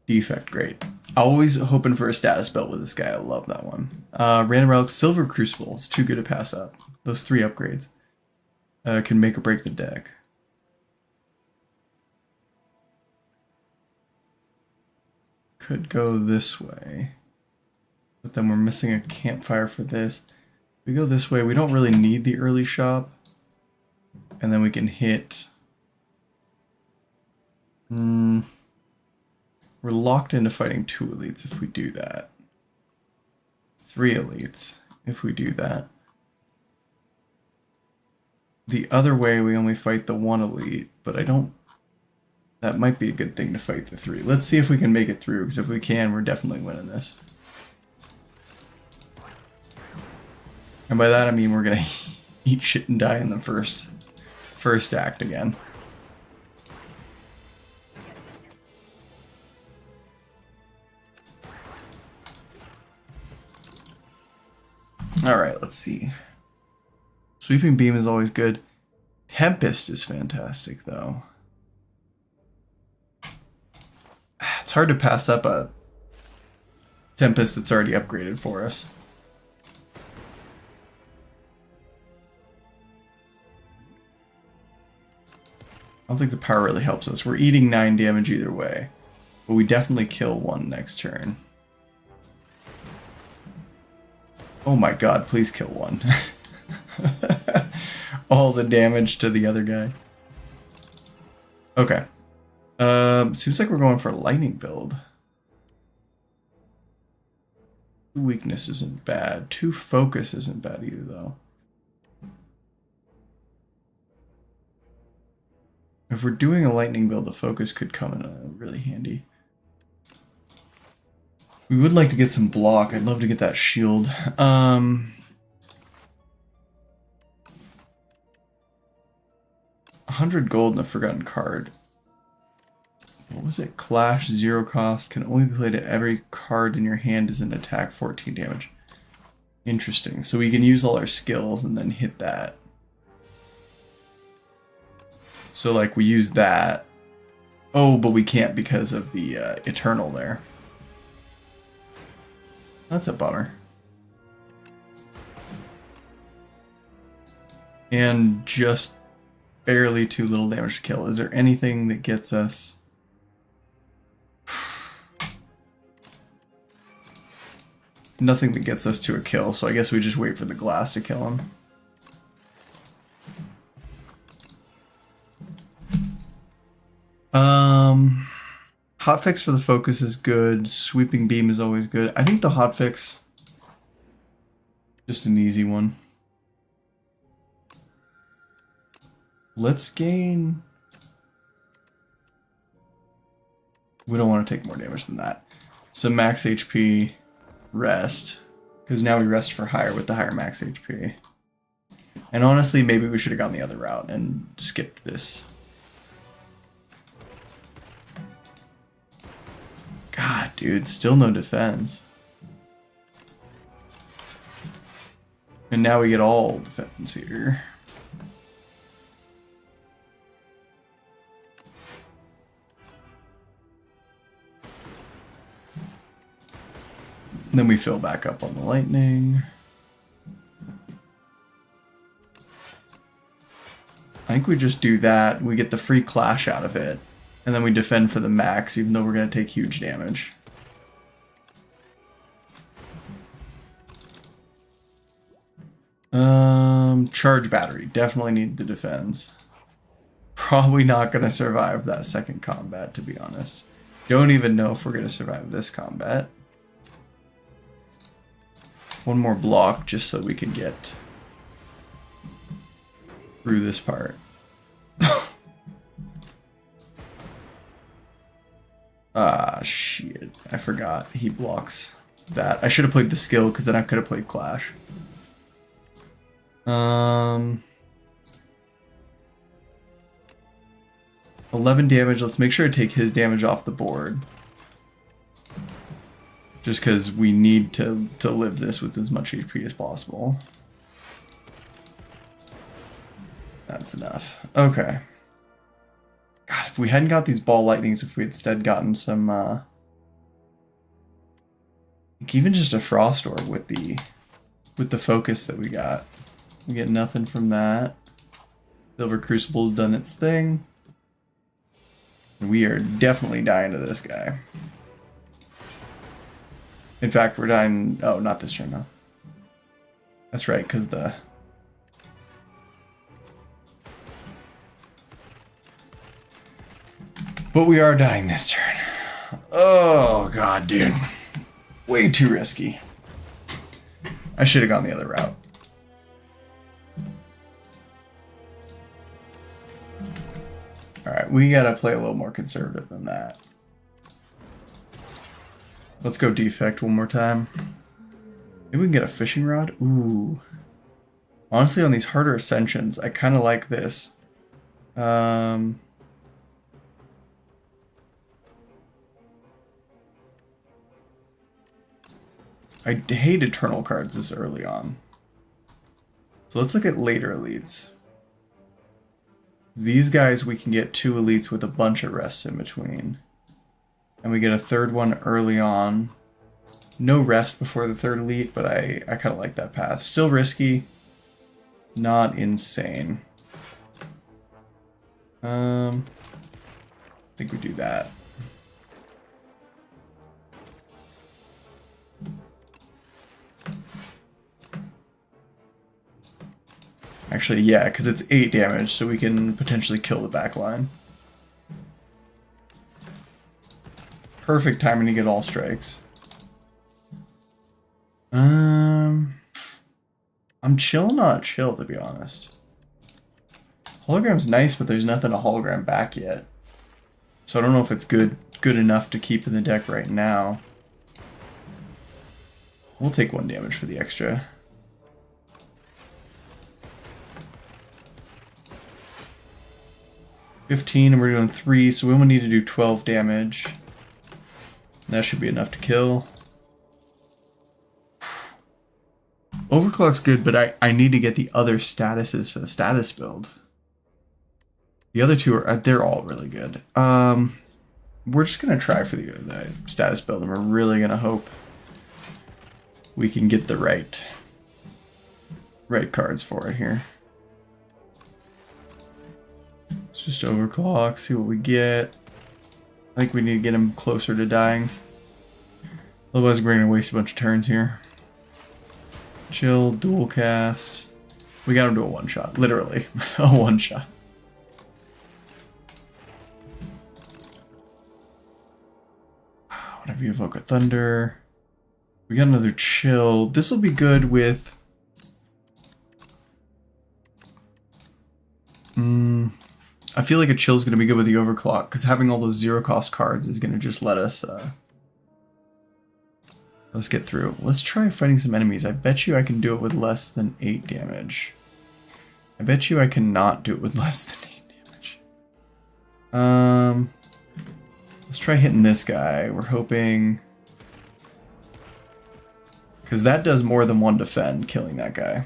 Defect, great. Always hoping for a status belt with this guy. I love that one. Random Relic, Silver Crucible. It's too good to pass up. Those 3 upgrades can make or break the deck. Could go this way. But then we're missing a campfire for this. If we go this way, we don't really need the early shop. And then we can hit... We're locked into fighting 2 elites if we do that. 3 elites if we do that. The other way we only fight the 1 elite, but I don't... That might be a good thing to fight the 3. Let's see if we can make it through, because if we can, we're definitely winning this. And by that I mean we're gonna eat shit and die in the first act again. Alright, let's see. Sweeping Beam is always good. Tempest is fantastic, though. It's hard to pass up a Tempest that's already upgraded for us. I don't think the power really helps us. We're eating 9 damage either way. But we definitely kill one next turn. Oh my god, please kill one. All the damage to the other guy. Okay. Seems like we're going for a lightning build. 2 weakness isn't bad. 2 focus isn't bad either, though. If we're doing a lightning build, the focus could come in really handy. We would like to get some block. I'd love to get that shield. 100 gold and a forgotten card. What was it? Clash, 0 cost, can only be played at every card in your hand is an attack, 14 damage. Interesting. So we can use all our skills and then hit that. So like we use that. Oh, but we can't because of the Eternal there. That's a bummer. And just barely too little damage to kill. Is there anything that gets us... Nothing that gets us to a kill, so I guess we just wait for the glass to kill him. Hotfix for the focus is good. Sweeping Beam is always good. I think the hotfix, just an easy one. Let's gain... We don't want to take more damage than that. So max HP, rest. Because now we rest for higher with the higher max HP. And honestly, maybe we should have gone the other route and skipped this. God, dude, still no defense. And now we get all defense here. And then we fill back up on the lightning. I think we just do that. We get the free clash out of it. And then we defend for the max, even though we're going to take huge damage. Charge battery. Definitely need the defense. Probably not going to survive that second combat, to be honest. Don't even know if we're going to survive this combat. One more block just so we can get through this part. Ah, shit. I forgot. He blocks that. I should have played the skill because then I could have played Clash. 11 damage. Let's make sure to take his damage off the board. Just because we need to live this with as much HP as possible. That's enough. Okay. God, if we hadn't got these ball lightnings, if we had instead gotten some, like even just a frost orb with the focus that we got, we get nothing from that. Silver Crucible's done its thing. We are definitely dying to this guy. In fact, we're dying. Oh, not this turn, no. That's right, because the. But we are dying this turn. Oh, God, dude. Way too risky. I should have gone the other route. Alright, we gotta play a little more conservative than that. Let's go defect one more time. Maybe we can get a fishing rod? Ooh. Honestly, on these harder ascensions, I kind of like this. I hate Eternal cards this early on. So let's look at later elites. These guys, we can get 2 elites with a bunch of rests in between. And we get a 3rd one early on. No rest before the 3rd elite, but I kind of like that path. Still risky. Not insane. I think we do that. Actually, yeah, because it's 8 damage, so we can potentially kill the back line. Perfect timing to get all strikes. I'm chill, not chill, to be honest. Hologram's nice, but there's nothing to hologram back yet. So I don't know if it's good enough to keep in the deck right now. We'll take 1 damage for the extra. $15, and we're doing 3, so we only need to do 12 damage. That should be enough to kill. Overclock's good, but I need to get the other statuses for the status build. The other 2 are they're all really good. We're just gonna try for the status build, and we're really gonna hope we can get the right cards for it here. Let's just overclock, see what we get. I think we need to get him closer to dying. Otherwise, we're gonna waste a bunch of turns here. Chill, dual cast. We got him to a 1-shot, literally a 1-shot. Whatever you evoke a thunder. We got another chill. This will be good with. I feel like a chill is going to be good with the overclock because having all those 0-cost cards is going to just let us. Let's get through. Let's try fighting some enemies. I bet you I can do it with less than 8 damage. I bet you I cannot do it with less than 8 damage. Let's try hitting this guy. We're hoping... because that does more than 1 defend, killing that guy.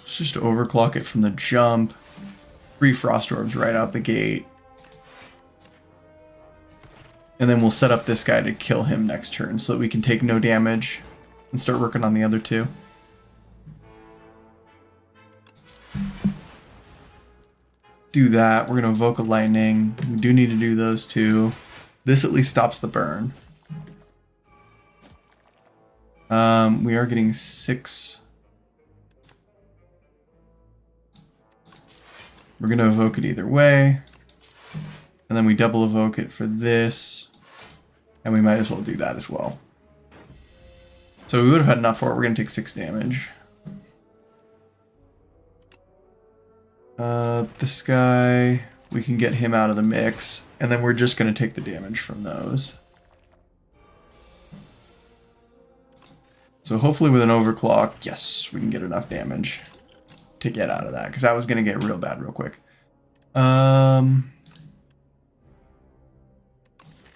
Let's just overclock it from the jump. 3 frost orbs right out the gate. And then we'll set up this guy to kill him next turn so that we can take no damage and start working on the other 2. Do that. We're going to evoke a lightning. We do need to do those 2. This at least stops the burn. We are getting 6. We're going to evoke it either way. And then we double evoke it for this. And we might as well do that as well. So we would have had enough for it. We're going to take 6 damage. This guy, we can get him out of the mix. And then we're just going to take the damage from those. So hopefully with an overclock, yes, we can get enough damage to get out of that. Because that was going to get real bad real quick.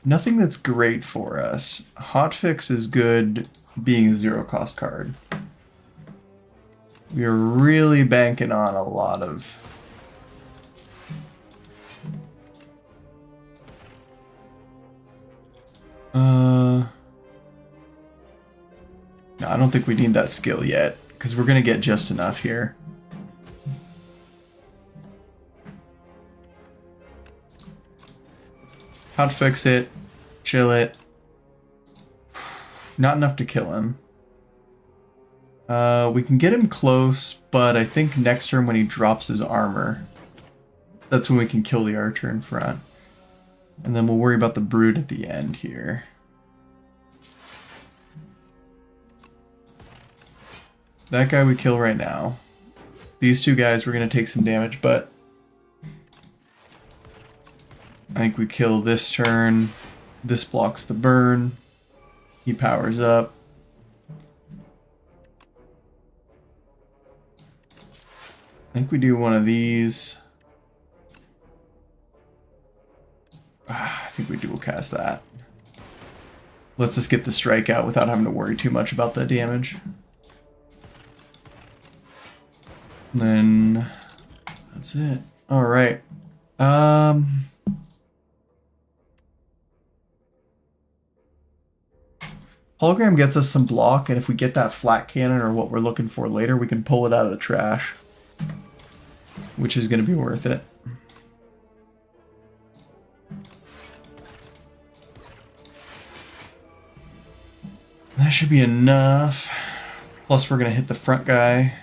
Nothing that's great for us. Hotfix is good being a 0-cost card. We are really banking on a lot of... No, I don't think we need that skill yet, because we're going to get just enough here. How to fix it. Chill it. Not enough to kill him. We can get him close, but I think next turn when he drops his armor, that's when we can kill the archer in front. And then we'll worry about the brood at the end here. That guy we kill right now. These 2 guys, we're going to take some damage, but I think we kill this turn. This blocks the burn. He powers up. I think we do one of these. I think we dual cast that. Let's just get the strike out without having to worry too much about the damage. And then that's it. All right. Hologram gets us some block, and if we get that flat cannon or what we're looking for later, we can pull it out of the trash, which is going to be worth it. That should be enough. Plus, we're going to hit the front guy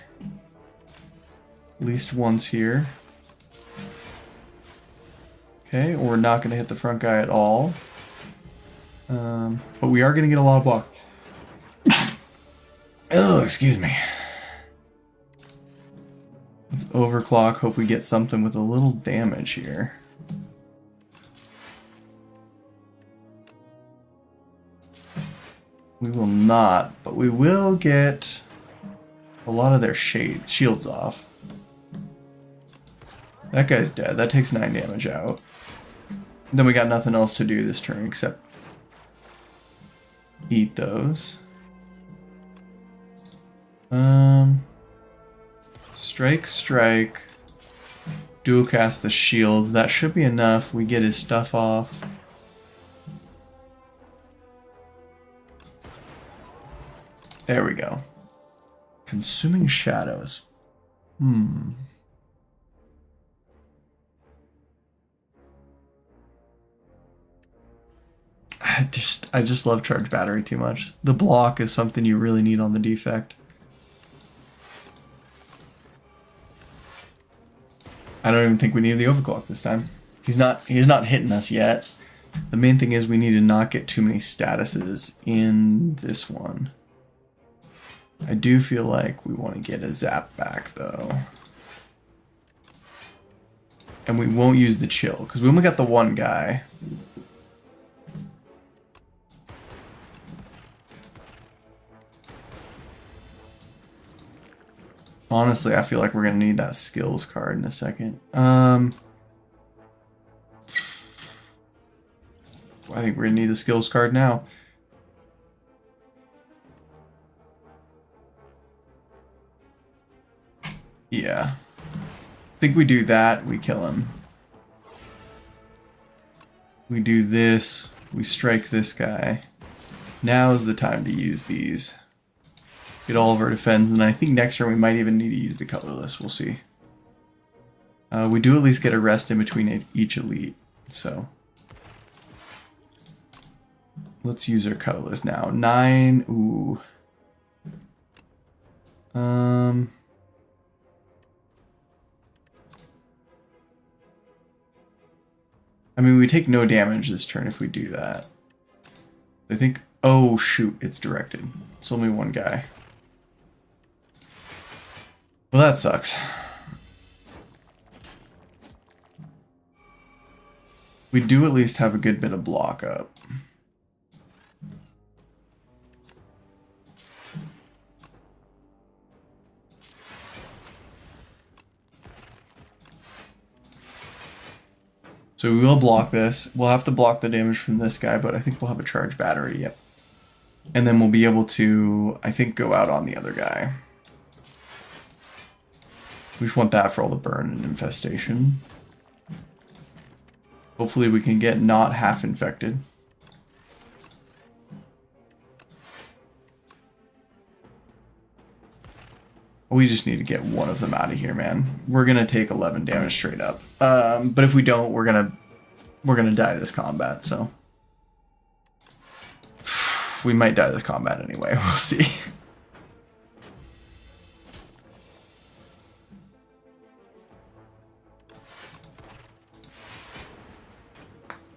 at least once here. Okay, or we're not going to hit the front guy at all. But we are going to get a lot of block. Oh, excuse me. Let's overclock. Hope we get something with a little damage here. We will not, but we will get a lot of their shields off. That guy's dead. That takes 9 damage out. Then we got nothing else to do this turn except eat those. Strike, strike. Dual cast the shields. That should be enough. We get his stuff off. There we go. Consuming shadows. I just love charge battery too much. The block is something you really need on the defect. I don't even think we need the overclock this time. He's not hitting us yet. The main thing is we need to not get too many statuses in this one. I do feel like we want to get a zap back though. And we won't use the chill because we only got the one guy. Honestly, I feel like we're going to need that skills card in a second. I think we're going to need the skills card now. Yeah. I think we do that, we kill him. We do this, we strike this guy. Now is the time to use these. Get all of our defense, and I think next turn we might even need to use the colorless. We'll see. We do at least get a rest in between each elite, so let's use our colorless now. 9. Ooh. I mean, we take no damage this turn if we do that. I think. Oh shoot! It's directed. It's only one guy. Well, that sucks. We do at least have a good bit of block up. So we will block this. We'll have to block the damage from this guy, but I think we'll have a charge battery, yep. And then we'll be able to, I think, go out on the other guy. We just want that for all the burn and infestation. Hopefully we can get not half infected. We just need to get one of them out of here, man. We're gonna take 11 damage straight up. But if we don't, we're gonna die this combat, so. We might die this combat anyway, we'll see.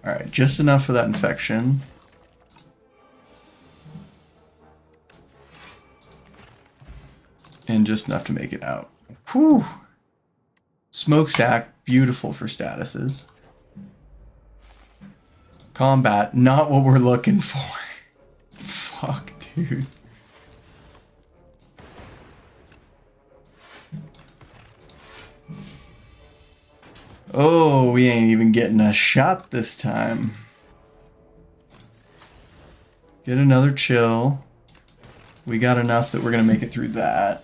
Alright, just enough for that infection. And just enough to make it out. Whew! Smokestack, beautiful for statuses. Combat, not what we're looking for. Fuck, dude. Oh, we ain't even getting a shot this time. Get another chill. We got enough that we're going to make it through that.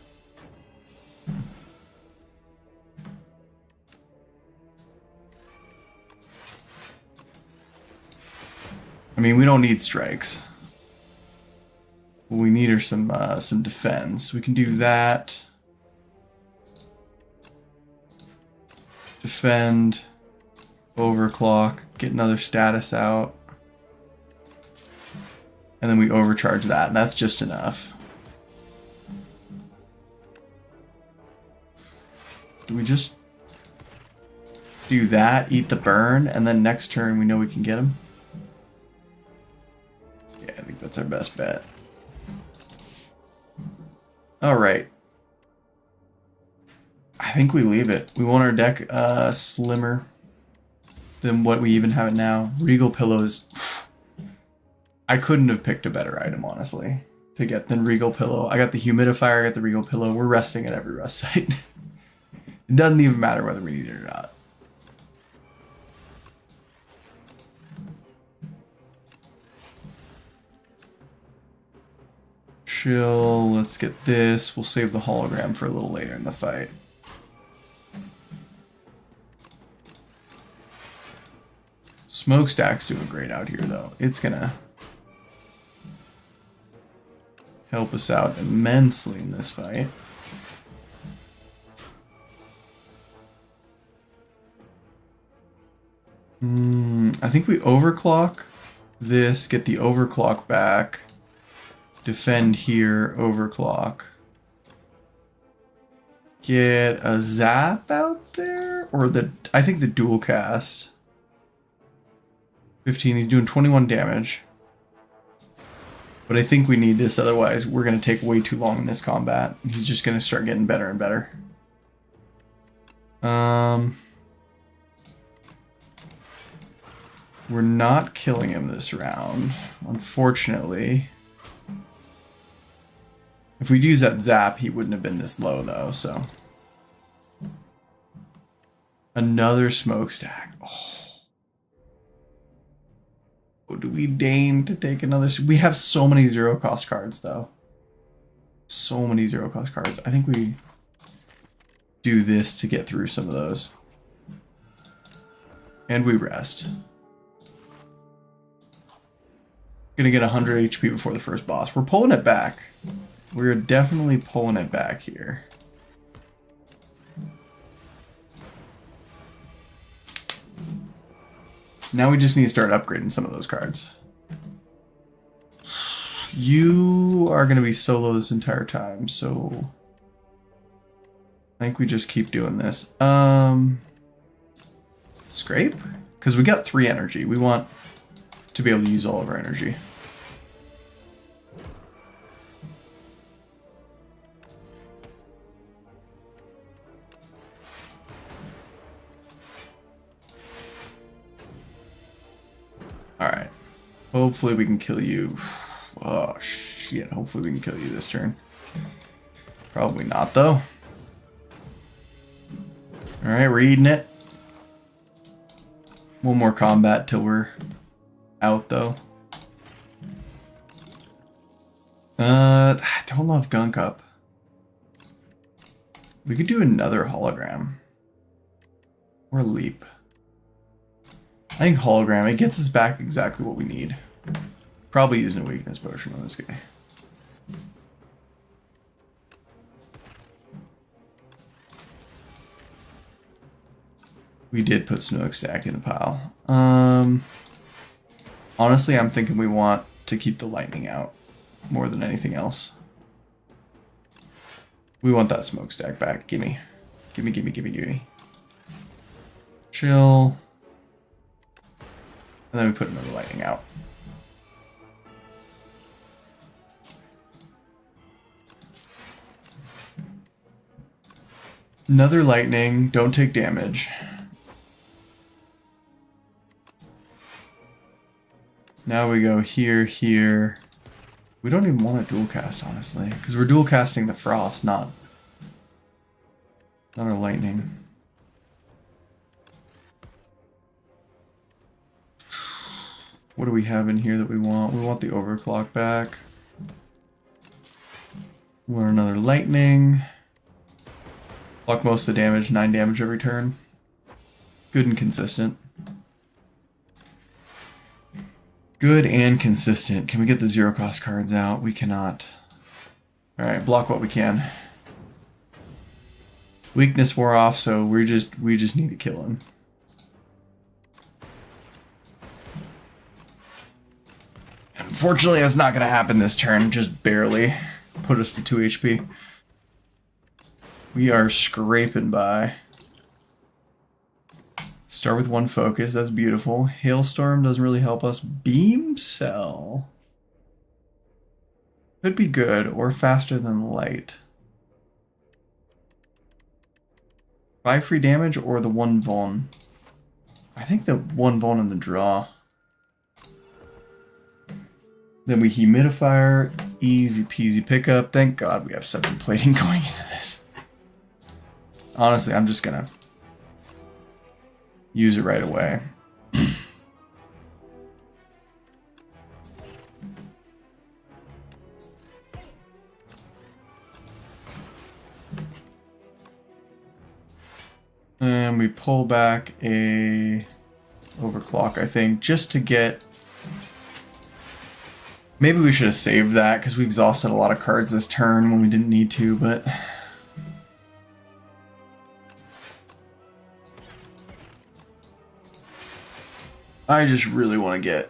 I mean, we don't need strikes. What we need are some defense. We can do that. Defend. Overclock. Get another status out. And then we overcharge that, and that's just enough. Do we just do that, eat the burn, and then next turn we know we can get him? Yeah, I think that's our best bet. Alright. I think we leave it. We want our deck slimmer than what we even have it now. Regal Pillows. I couldn't have picked a better item, honestly, to get than Regal Pillow. I got the humidifier, I got the Regal Pillow. We're resting at every rest site. It doesn't even matter whether we need it or not. Chill, let's get this. We'll save the hologram for a little later in the fight. Smokestack's doing great out here, though. It's gonna help us out immensely in this fight. I think we overclock this, get the overclock back, defend here, overclock. Get a zap out there, or I think the dual cast. 15, he's doing 21 damage. But I think we need this, otherwise we're going to take way too long in this combat. He's just going to start getting better and better. We're not killing him this round, unfortunately. If we'd used that zap, he wouldn't have been this low, though, so. Another smokestack. Oh, do we deign to take another? We have so many zero cost cards, though. So many zero cost cards. I think we do this to get through some of those. And we rest. Gonna get 100 HP before the first boss. We're pulling it back. We're definitely pulling it back here. Now we just need to start upgrading some of those cards. You are going to be solo this entire time, so I think we just keep doing this. Scrape? Because we got 3 energy. We want to be able to use all of our energy. Alright. Hopefully we can kill you. Oh, shit. Hopefully we can kill you this turn. Probably not, though. Alright, we're eating it. One more combat till we're out, though. I don't love Gunk Up. We could do another hologram. Or leap. I think hologram, it gets us back exactly what we need. Probably using a weakness potion on this guy. We did put Smokestack in the pile. Honestly, I'm thinking we want to keep the lightning out more than anything else. We want that Smokestack back. Gimme. Gimme, gimme, gimme, gimme. Chill. And then we put another lightning out. Another lightning. Don't take damage. Now we go here, here. We don't even want to dual cast, honestly. Because we're dual casting the frost, not our lightning. What do we have in here that we want? We want the overclock back. We want another lightning. Block most of the damage, 9 damage every turn. Good and consistent. Good and consistent. Can we get the 0 cost cards out? We cannot. Alright, block what we can. Weakness wore off, so we just need to kill him. Unfortunately, that's not going to happen this turn. Just barely. Put us to 2 HP. We are scraping by. Start with 1 focus. That's beautiful. Hailstorm doesn't really help us. Beam Cell. Could be good, or faster than light. 5 free damage or the 1 vuln? I think the 1 vuln in the draw. Then we humidifier, easy peasy pickup. Thank God we have 7 plating going into this. Honestly, I'm just gonna use it right away. And we pull back a overclock, I think, just to get... Maybe we should have saved that, because we exhausted a lot of cards this turn when we didn't need to, but... I just really want to get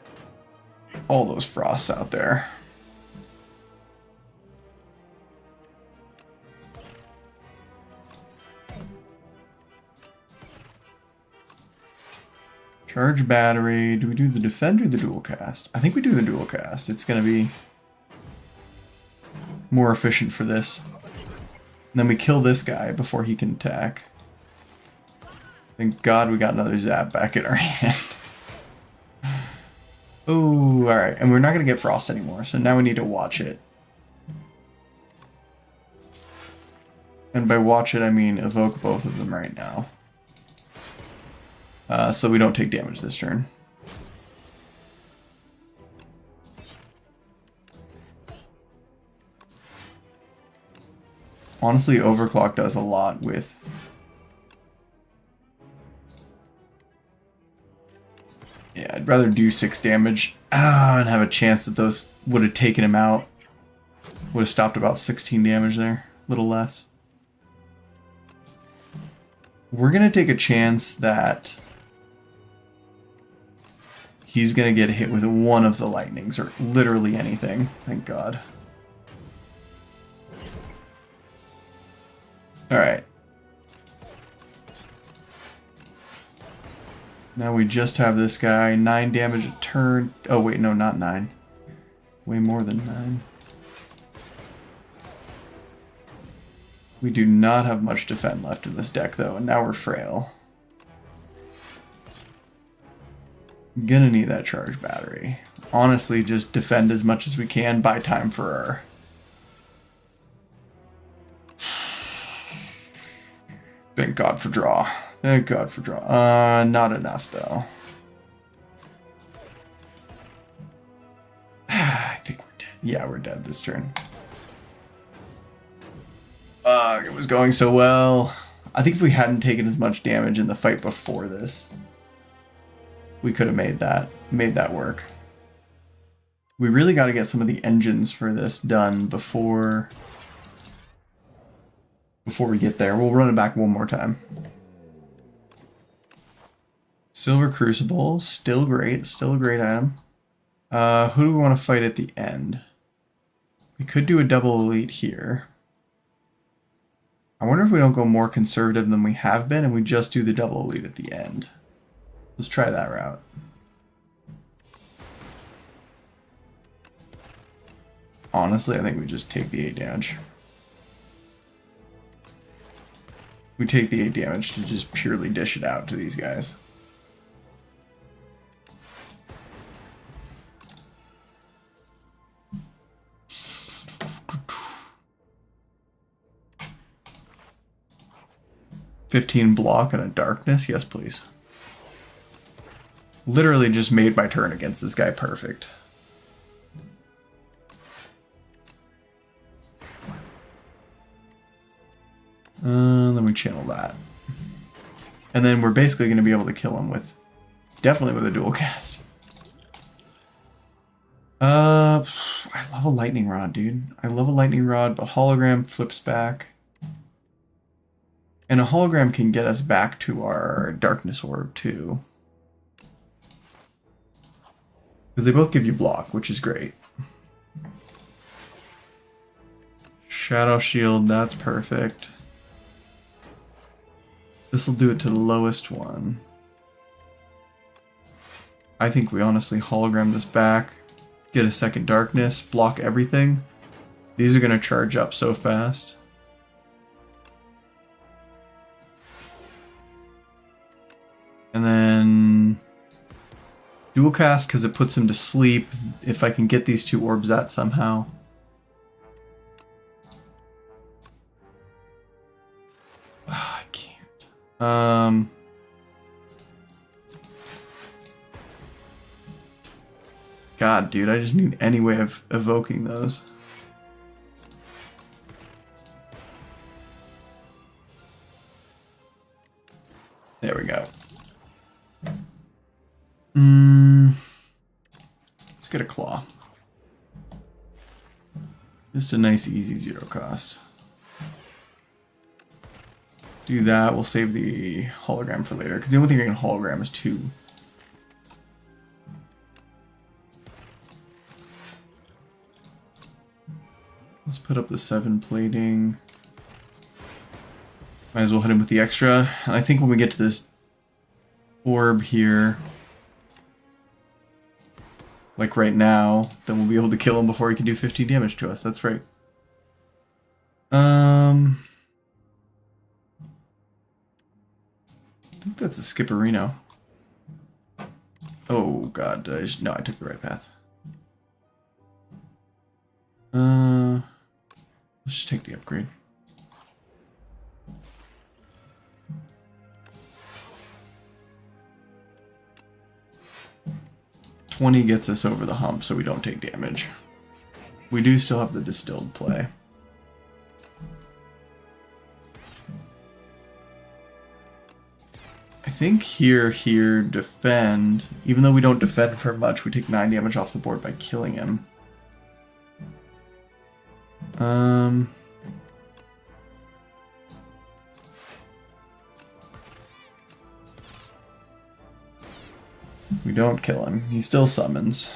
all those frosts out there. Charge battery. Do we do the defend or the dual cast? I think we do the dual cast. It's going to be more efficient for this. And then we kill this guy before he can attack. Thank God we got another zap back in our hand. Oh, alright. And we're not going to get frost anymore, so now we need to watch it. And by watch it, I mean evoke both of them right now. So we don't take damage this turn. Honestly, overclock does a lot with... Yeah, I'd rather do 6 damage and have a chance that those would have taken him out. Would have stopped about 16 damage there. A little less. We're going to take a chance that he's going to get hit with one of the lightnings, or literally anything. Thank God. Alright. Now we just have this guy. 9 damage a turn. Oh wait, no, not 9. Way more than 9. We do not have much defend left in this deck though, and now we're frail. I'm gonna need that charge battery. Honestly, just defend as much as we can, buy time for our... Thank God for draw. Thank God for draw. Not enough though. I think we're dead. Yeah, we're dead this turn. It was going so well. I think if we hadn't taken as much damage in the fight before this, we could have made that work. We really got to get some of the engines for this done before we get there. We'll run it back one more time. Silver Crucible, still great, still a great item. Who do we want to fight at the end? We could do a double elite here. I wonder if we don't go more conservative than we have been and we just do the double elite at the end. Let's try that route. Honestly, I think we just take the 8 damage. We take the 8 damage to just purely dish it out to these guys. $15 block and a darkness? Yes, please. Literally just made my turn against this guy perfect. Then we channel that. And then we're basically going to be able to kill him with... Definitely with a dual cast. I love a lightning rod, dude. I love a lightning rod, but hologram flips back. And a hologram can get us back to our darkness orb, too. Because they both give you block, which is great. Shadow shield, that's perfect. This will do it to the lowest one. I think we honestly hologram this back, get a second darkness, block everything. These are going to charge up so fast. And then dual cast because it puts him to sleep if I can get these two orbs out somehow. Oh, I can't. God, dude, I just need any way of evoking those. There we go. Let's get a claw. Just a nice, easy 0 cost. Do that. We'll save the hologram for later, because the only thing I can hologram is 2. Let's put up the 7 plating. Might as well hit him with the extra. I think when we get to this orb here, like right now, then we'll be able to kill him before he can do 15 damage to us. That's right. I think that's a Skipperino. Oh god, did I just... No, I took the right path. Let's just take the upgrade. $20 gets us over the hump, so we don't take damage. We do still have the distilled play. I think here, defend. Even though we don't defend for much, we take 9 damage off the board by killing him. We don't kill him. He still summons.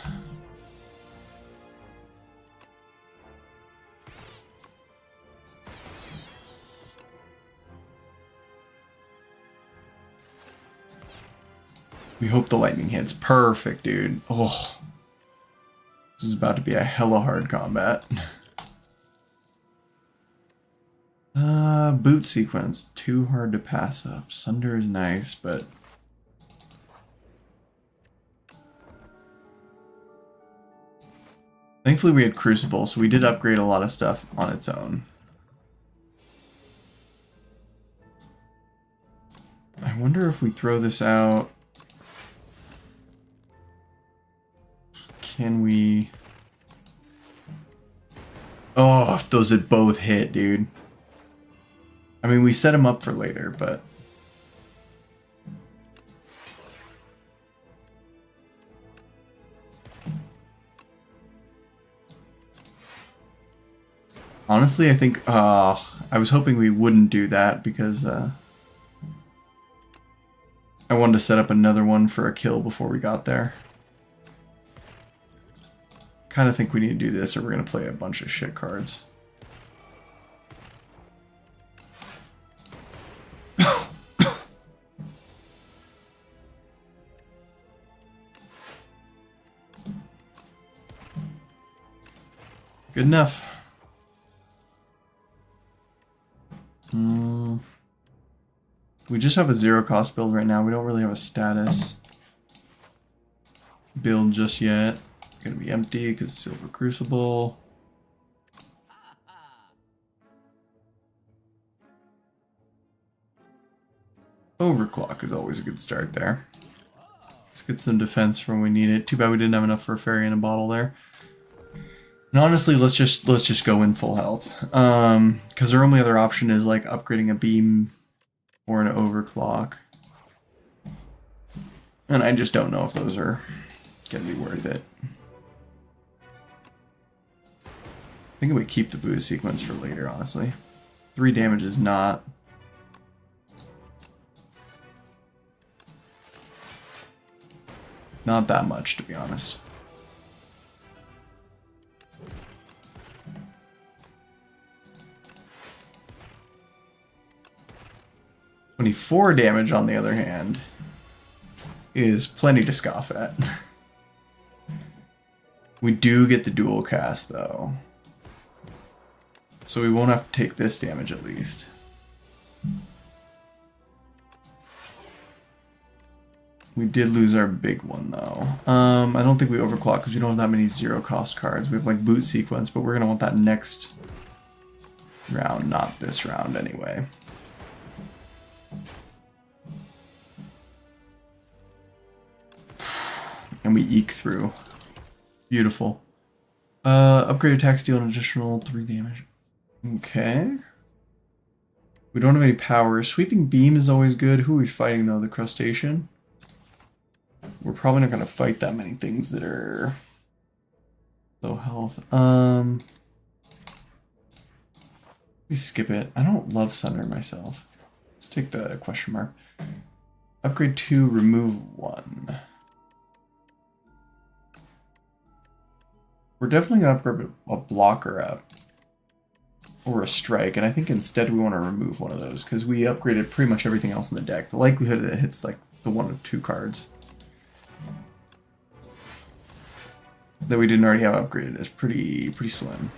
We hope the lightning hits. Perfect, dude. Oh. This is about to be a hella hard combat. Boot sequence. Too hard to pass up. Sunder is nice, but... Thankfully we had Crucible, so we did upgrade a lot of stuff on its own. I wonder if we throw this out... Can we... Oh, if those had both hit, dude. I mean, we set him up for later, but... Honestly, I think... I was hoping we wouldn't do that because... I wanted to set up another one for a kill before we got there. Kind of think we need to do this or we're going to play a bunch of shit cards. Good enough. We just have a 0 cost build right now. We don't really have a status build just yet. It's gonna be empty because Silver Crucible. Overclock is always a good start there. Let's get some defense for when we need it. Too bad we didn't have enough for a fairy in a bottle there. And honestly, let's just go in full health. Because our only other option is like upgrading a beam or an overclock. And I just don't know if those are gonna be worth it. I think we keep the boost sequence for later, honestly. 3 damage is not. Not that much, to be honest. "24 damage, on the other hand, is plenty to scoff at. We do get the dual cast, though. So we won't have to take this damage, at least. We did lose our big one, though. I don't think we overclock because we don't have that many zero-cost cards. We have, like, boot sequence, but we're going to want that next round, not this round, anyway. And we eke through. Beautiful. Upgrade attacks deal an additional 3 damage. Okay. We don't have any power. Sweeping beam is always good. Who are we fighting, though? The crustacean? We're probably not going to fight that many things that are low health. We skip it. I don't love Sunder myself. Let's take the question mark. Upgrade 2, remove 1. We're definitely going to upgrade a blocker up. Or a strike, and I think instead we want to remove one of those, because we upgraded pretty much everything else in the deck. The likelihood that it hits like the 1 or 2 cards that we didn't already have upgraded is pretty slim.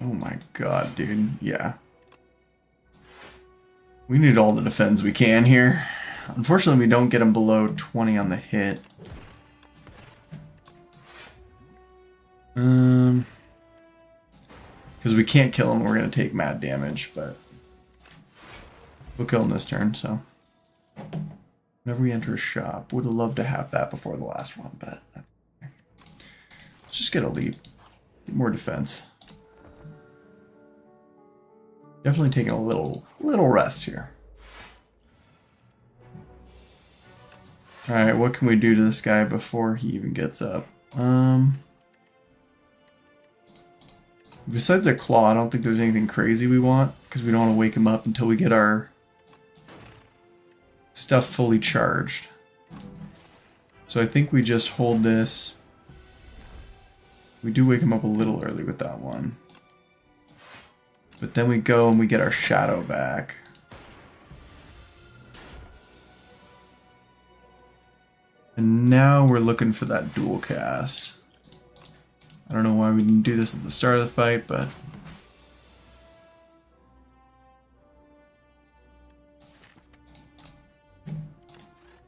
Oh my god, dude. Yeah. We need all the defense we can here. Unfortunately, we don't get him below 20 on the hit. Because we can't kill him, we're going to take mad damage, but we'll kill him this turn, so. Whenever we enter a shop, would have loved to have that before the last one, but let's just get a leap. Get more defense. Definitely taking a little rest here. Alright, what can we do to this guy before he even gets up? Besides a claw, I don't think there's anything crazy we want, because we don't want to wake him up until we get our stuff fully charged. So I think we just hold this. We do wake him up a little early with that one. But then we go and we get our shadow back. And now we're looking for that dual cast. I don't know why we didn't do this at the start of the fight, but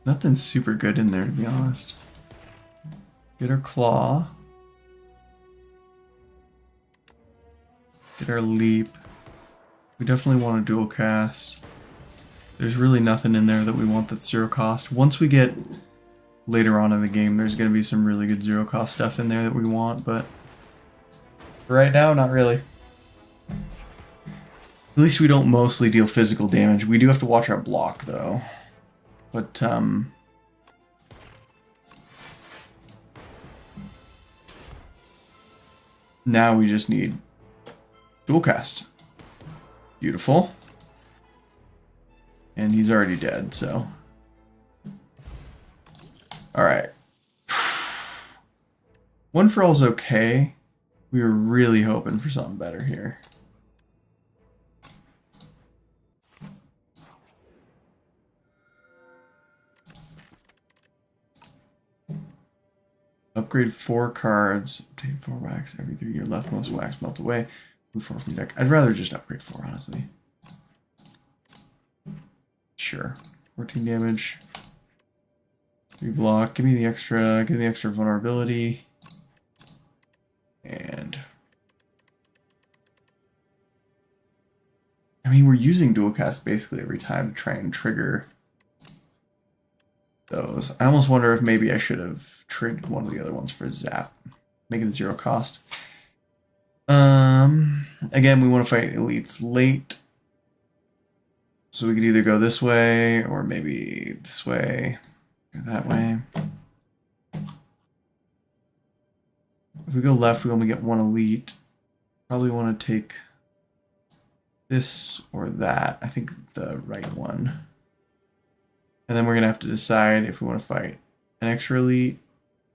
nothing super good in there, to be honest. Get our claw. Get our leap. We definitely want a dual cast. There's really nothing in there that we want that's zero cost. Once we get later on in the game, there's going to be some really good zero cost stuff in there that we want, but for right now, not really. At least we don't mostly deal physical damage. We do have to watch our block, though. But, now we just need dual cast. Beautiful. And he's already dead, so. Alright. One for all is okay. We were really hoping for something better here. upgrade 4 cards. Obtain 4 wax every 3 year. Leftmost wax melt away. Move 4 from deck. I'd rather just upgrade 4, honestly. Sure. 14 damage. 3 block. Give me the extra vulnerability. And I mean, we're using dual cast basically every time to try and trigger those. I almost wonder if maybe I should have traded one of the other ones for zap, making it 0 cost. Again, we want to fight elites late, so we could either go this way or maybe this way or that way. If we go left, we only get 1 elite. Probably want to take this or that. I think the right one. And then we're going to have to decide if we want to fight an extra elite.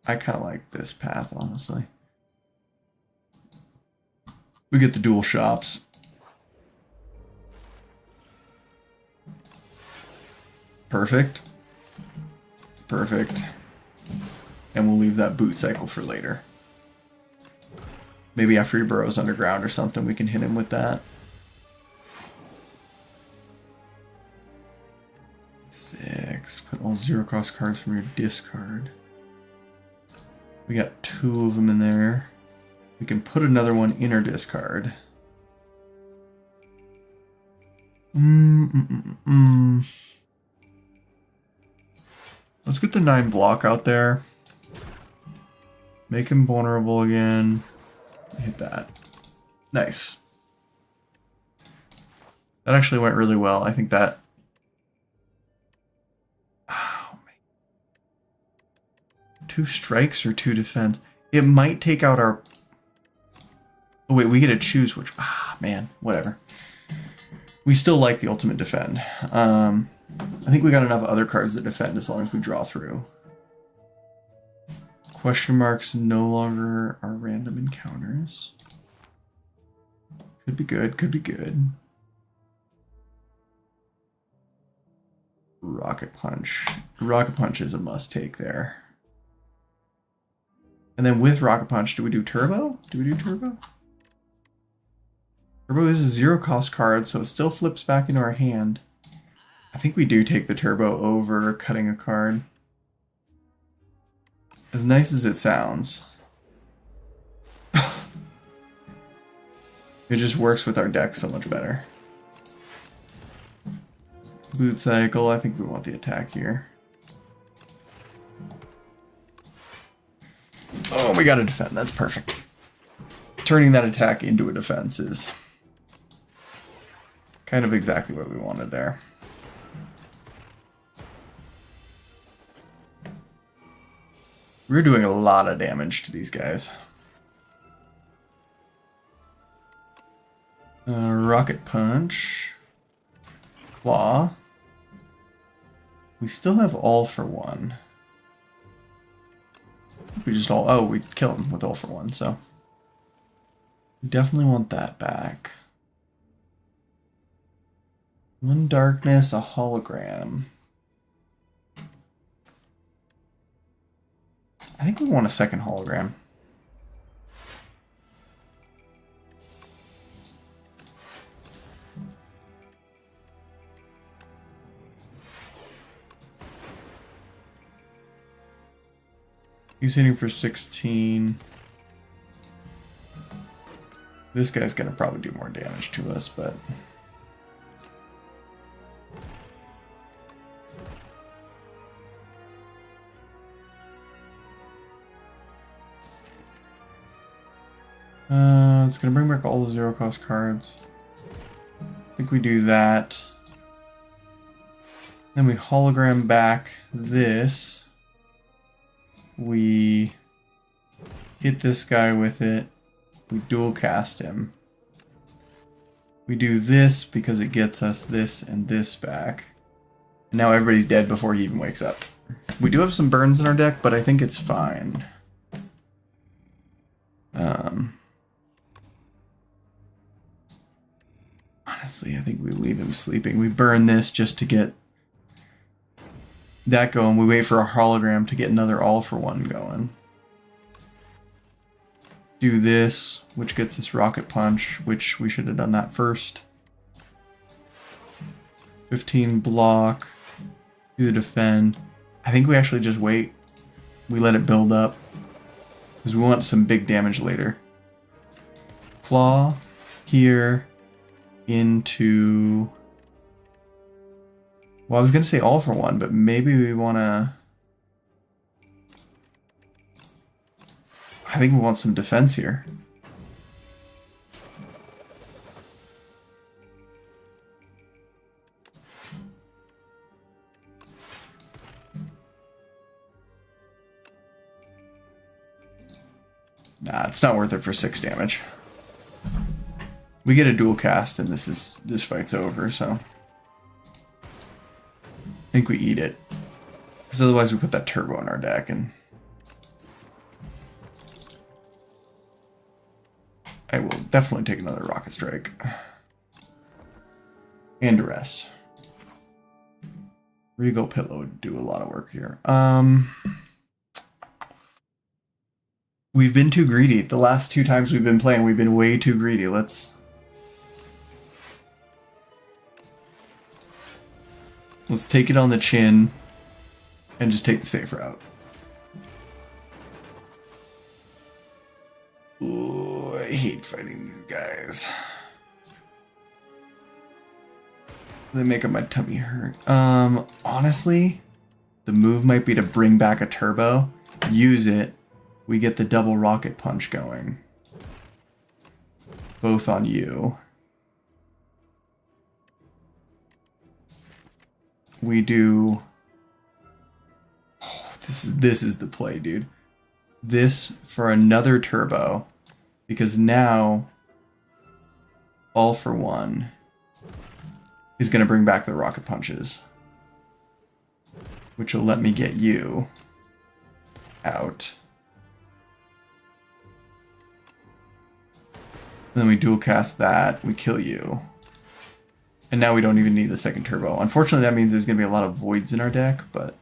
I kind of like this path, honestly. We get the dual shops. Perfect. Perfect. And we'll leave that boot cycle for later. Maybe after he burrows underground or something, we can hit him with that. 6. Put all 0 cost cards from your discard. We got 2 of them in there. We can put another one in our discard. Let's get the 9 block out there. Make him vulnerable again. Hit that. Nice. That actually went really well. I think that... Oh, man. 2 strikes or 2 defense? It might take out our... Oh, wait, we get to choose which... Ah, man. Whatever. We still like the ultimate defend. I think we got enough other cards that defend as long as we draw through. Question marks no longer are random encounters. Could be good, could be good. Rocket Punch. Rocket Punch is a must take there. And then with Rocket Punch, do we do Turbo? Do we do Turbo? Turbo is a 0 cost card, so it still flips back into our hand. I think we do take the Turbo over cutting a card. As nice as it sounds. It just works with our deck so much better. Boot cycle, I think we want the attack here. Oh, we gotta defend, that's perfect. Turning that attack into a defense is kind of exactly what we wanted there. We're doing a lot of damage to these guys. Rocket Punch. Claw. We still have all for one. We just all... Oh, we kill him with all for one, so... We definitely want that back. 1 darkness, a hologram. I think we want a second hologram. He's hitting for 16. This guy's gonna probably do more damage to us, but... It's gonna bring back all the 0 cost cards. I think we do that. Then we hologram back this. We hit this guy with it. We dual cast him. We do this because it gets us this and this back. And now everybody's dead before he even wakes up. We do have some burns in our deck, but I think it's fine. Honestly, I think we leave him sleeping. We burn this just to get that going. We wait for a hologram to get another all for one going. do this, which gets us rocket punch, which we should have done that first. 15 block, do the defend. I think we actually just wait. We let it build up because we want some big damage later. Claw here into... Well, I was going to say all for one, but maybe we want to... I think we want some defense here. Nah, it's not worth it for 6 damage. We get a dual cast and this fight's over, so I think we eat it. Because otherwise we put that turbo in our deck and I will definitely take another rocket strike. And a rest. Regal Pillow would do a lot of work here. We've been too greedy. The last 2 times we've been playing, we've been way too greedy. Let's take it on the chin and just take the safe route. Ooh, I hate fighting these guys. They make up my tummy hurt. Honestly, the move might be to bring back a turbo, use it. We get the double rocket punch going. Both on you. We do... Oh, this is the play, dude. This for another turbo. Because now... All for one is going to bring back the rocket punches. Which will let me get you out. Then we dual cast that, we kill you. And now we don't even need the second turbo. Unfortunately, that means there's going to be a lot of voids in our deck, but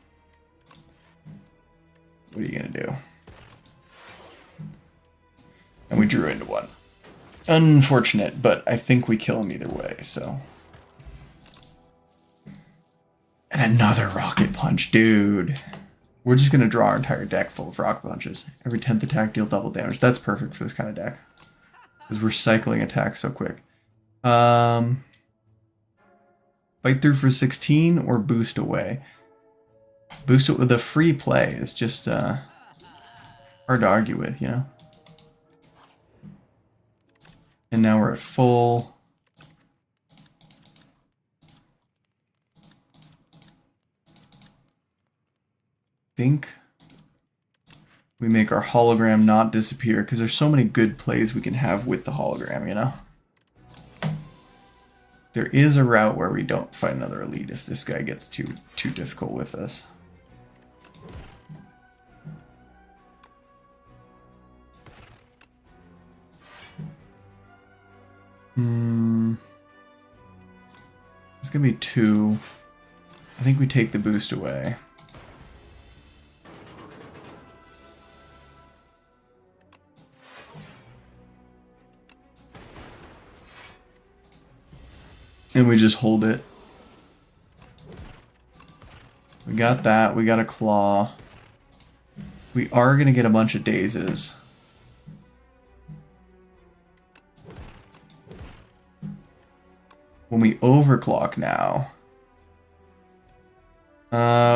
what are you going to do? And we drew into one. Unfortunate, but I think we kill him either way, so. And another rocket punch, dude. We're just going to draw our entire deck full of rocket punches. Every 10th attack, deal double damage. That's perfect for this kind of deck. Because we're cycling attacks so quick. Fight through for 16 or boost away. Boost it with a free play is just hard to argue with, you know? And now we're at full. Think we make our hologram not disappear because there's so many good plays we can have with the hologram, you know? There is a route where we don't fight another elite if this guy gets too difficult with us. It's gonna be 2. I think we take the boost away. And we just hold it. We got that. We got a claw. We are going to get a bunch of dazes. When we overclock now,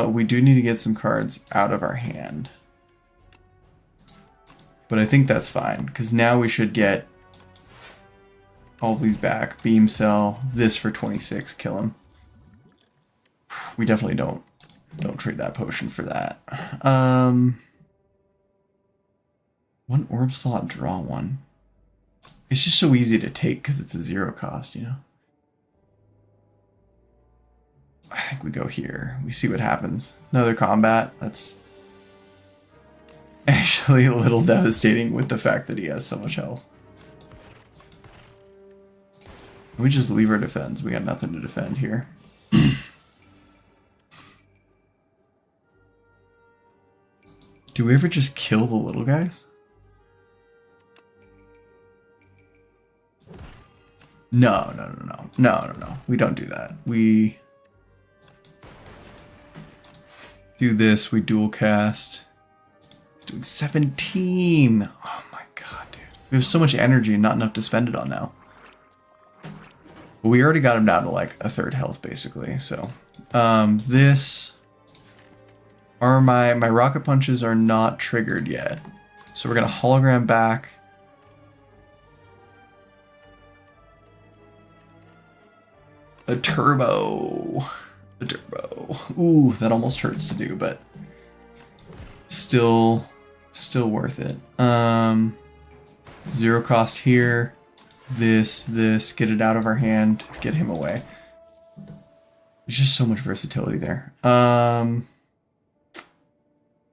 we do need to get some cards out of our hand. But I think that's fine, because now we should get all these back. Beam cell, this for 26, kill him. We definitely don't trade that potion for that. 1 orb slot, draw 1. It's just so easy to take because it's a 0 cost, you know? I think we go here. We see what happens. Another combat. That's actually a little devastating with the fact that he has so much health. We just leave our defense. We got nothing to defend here. Do we ever just kill the little guys? No, no, no, no. No, no, no. We don't do that. We do this. We dual cast. He's doing 17. Oh my god, dude. We have so much energy and not enough to spend it on now. But we already got him down to like a third health, basically. So, this... my rocket punches are not triggered yet. So we're going to hologram back. A turbo. A turbo. Ooh, that almost hurts to do, but still worth it. Zero cost here. This, get it out of our hand, get him away. There's just so much versatility there.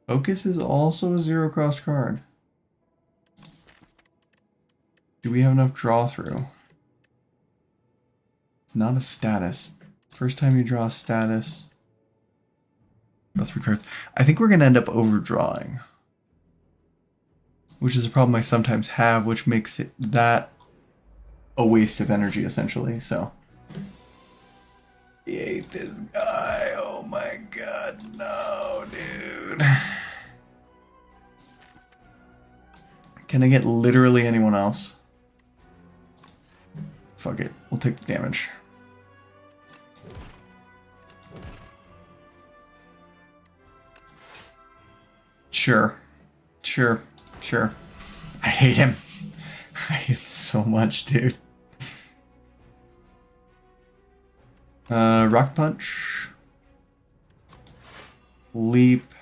Focus is also a zero cost card. Do we have enough draw through? It's not a status. First time you draw a status. Draw 3 cards. I think we're going to end up overdrawing. Which is a problem I sometimes have, which makes it that a waste of energy, essentially, so. He ate this guy. Oh my god, no, dude. Can I get literally anyone else? Fuck it. We'll take the damage. Sure. Sure. Sure. I hate him. I hate him so much, dude. Rock punch. Leap.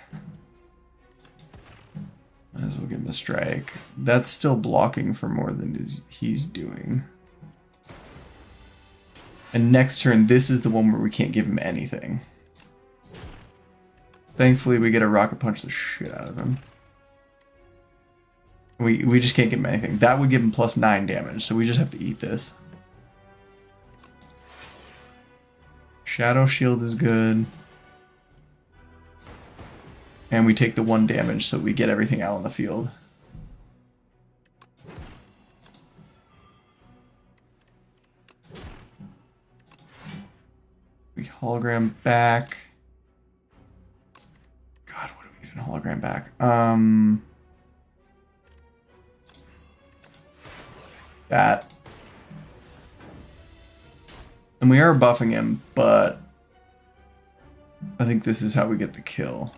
Might as well give him a strike. That's still blocking for more than he's doing. And next turn, this is the one where we can't give him anything. Thankfully, we get a rocket punch the shit out of him. We just can't give him anything. That would give him +9 damage, so we just have to eat this. Shadow Shield is good. And we take the 1 damage, so we get everything out on the field. We hologram back. God, what do we even hologram back? That. And we are buffing him, but I think this is how we get the kill.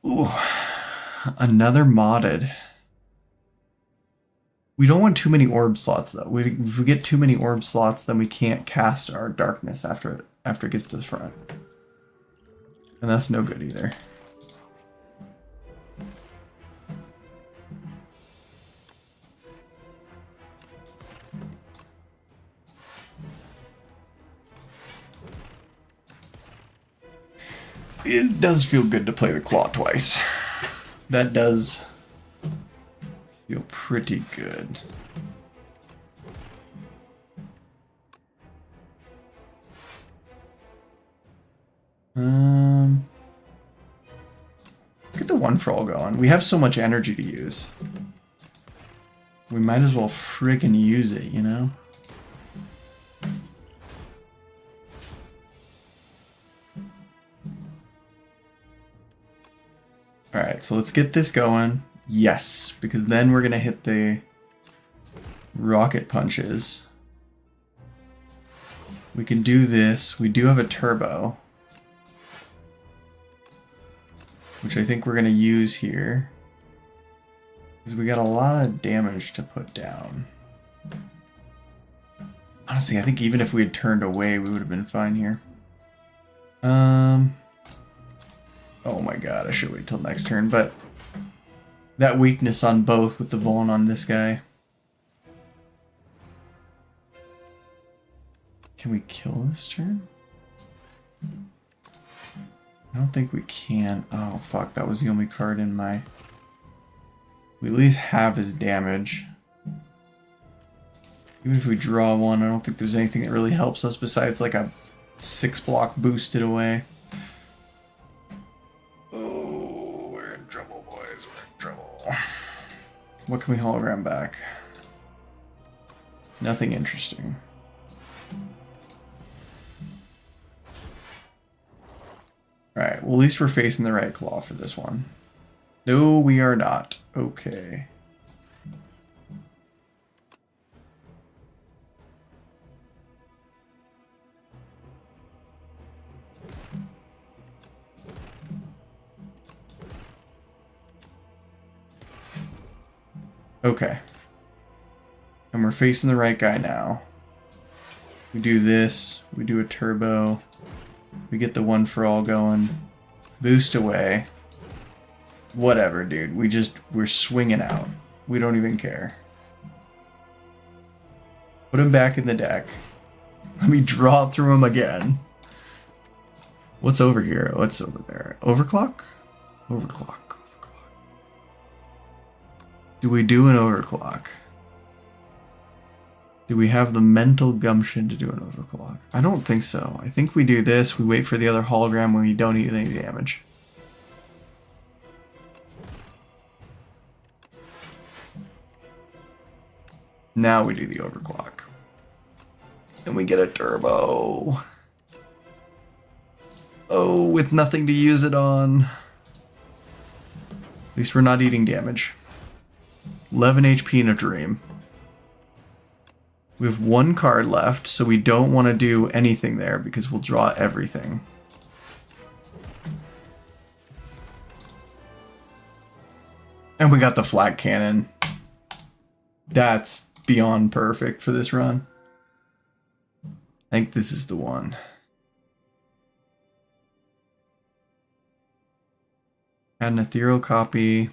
Ooh, another modded. We don't want too many orb slots, though. If we get too many orb slots, then we can't cast our darkness after it gets to the front. And that's no good either. It does feel good to play the claw twice. That does feel pretty good. Let's get the one for all going. We have so much energy to use. We might as well friggin' use it, you know? Alright, so let's get this going. Yes, because then we're going to hit the rocket punches. We can do this. We do have a turbo, which I think we're going to use here, because we got a lot of damage to put down. Honestly, I think even if we had turned away, we would have been fine here. Oh my god, I should wait till next turn, but that weakness on both with the Vuln on this guy. Can we kill this turn? I don't think we can. Oh fuck, that was the only card in my... We at least have his damage. Even if we draw one, I don't think there's anything that really helps us besides like a 6-block boosted away. Oh, we're in trouble, boys. We're in trouble. What can we hologram back? Nothing interesting. Alright, well at least we're facing the right claw for this one. No, we are not. Okay. Okay. And we're facing the right guy now. We do this, we do a turbo, we get the one for all going, boost away. Whatever, dude. We're swinging out. We don't even care. Put him back in the deck. Let me draw through him again. What's over here? What's over there? Overclock? Overclock. Do we do an overclock? Do we have the mental gumption to do an overclock? I don't think so. I think we do this. We wait for the other hologram when we don't eat any damage. Now we do the overclock. And we get a turbo. Oh, with nothing to use it on. At least we're not eating damage. 11 HP in a dream. We have one card left, so we don't want to do anything there because we'll draw everything. And we got the flat cannon. That's beyond perfect for this run. I think this is the one. Add an ethereal copy.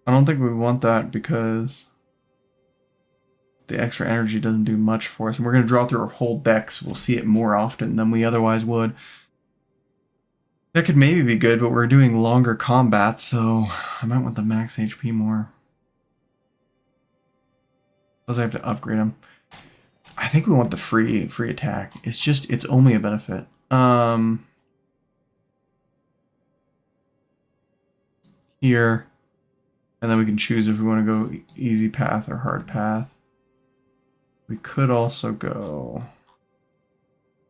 I don't think we want that because the extra energy doesn't do much for us. And we're going to draw through our whole deck, so we'll see it more often than we otherwise would. That could maybe be good, but we're doing longer combat, so I might want the max HP more. Plus I have to upgrade them. I think we want the free attack. It's only a benefit. Here. And then we can choose if we want to go easy path or hard path. We could also go...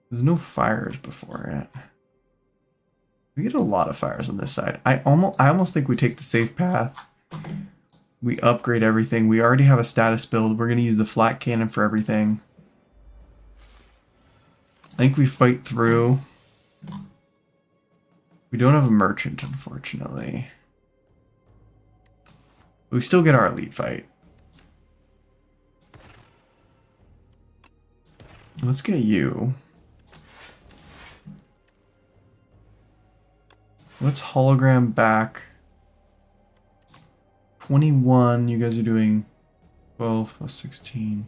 There's no fires before it. We get a lot of fires on this side. I almost think we take the safe path. We upgrade everything. We already have a status build. We're going to use the flat cannon for everything. I think we fight through. We don't have a merchant, unfortunately. We still get our elite fight. Let's get you. Let's hologram back. 21. You guys are doing 12 plus 16.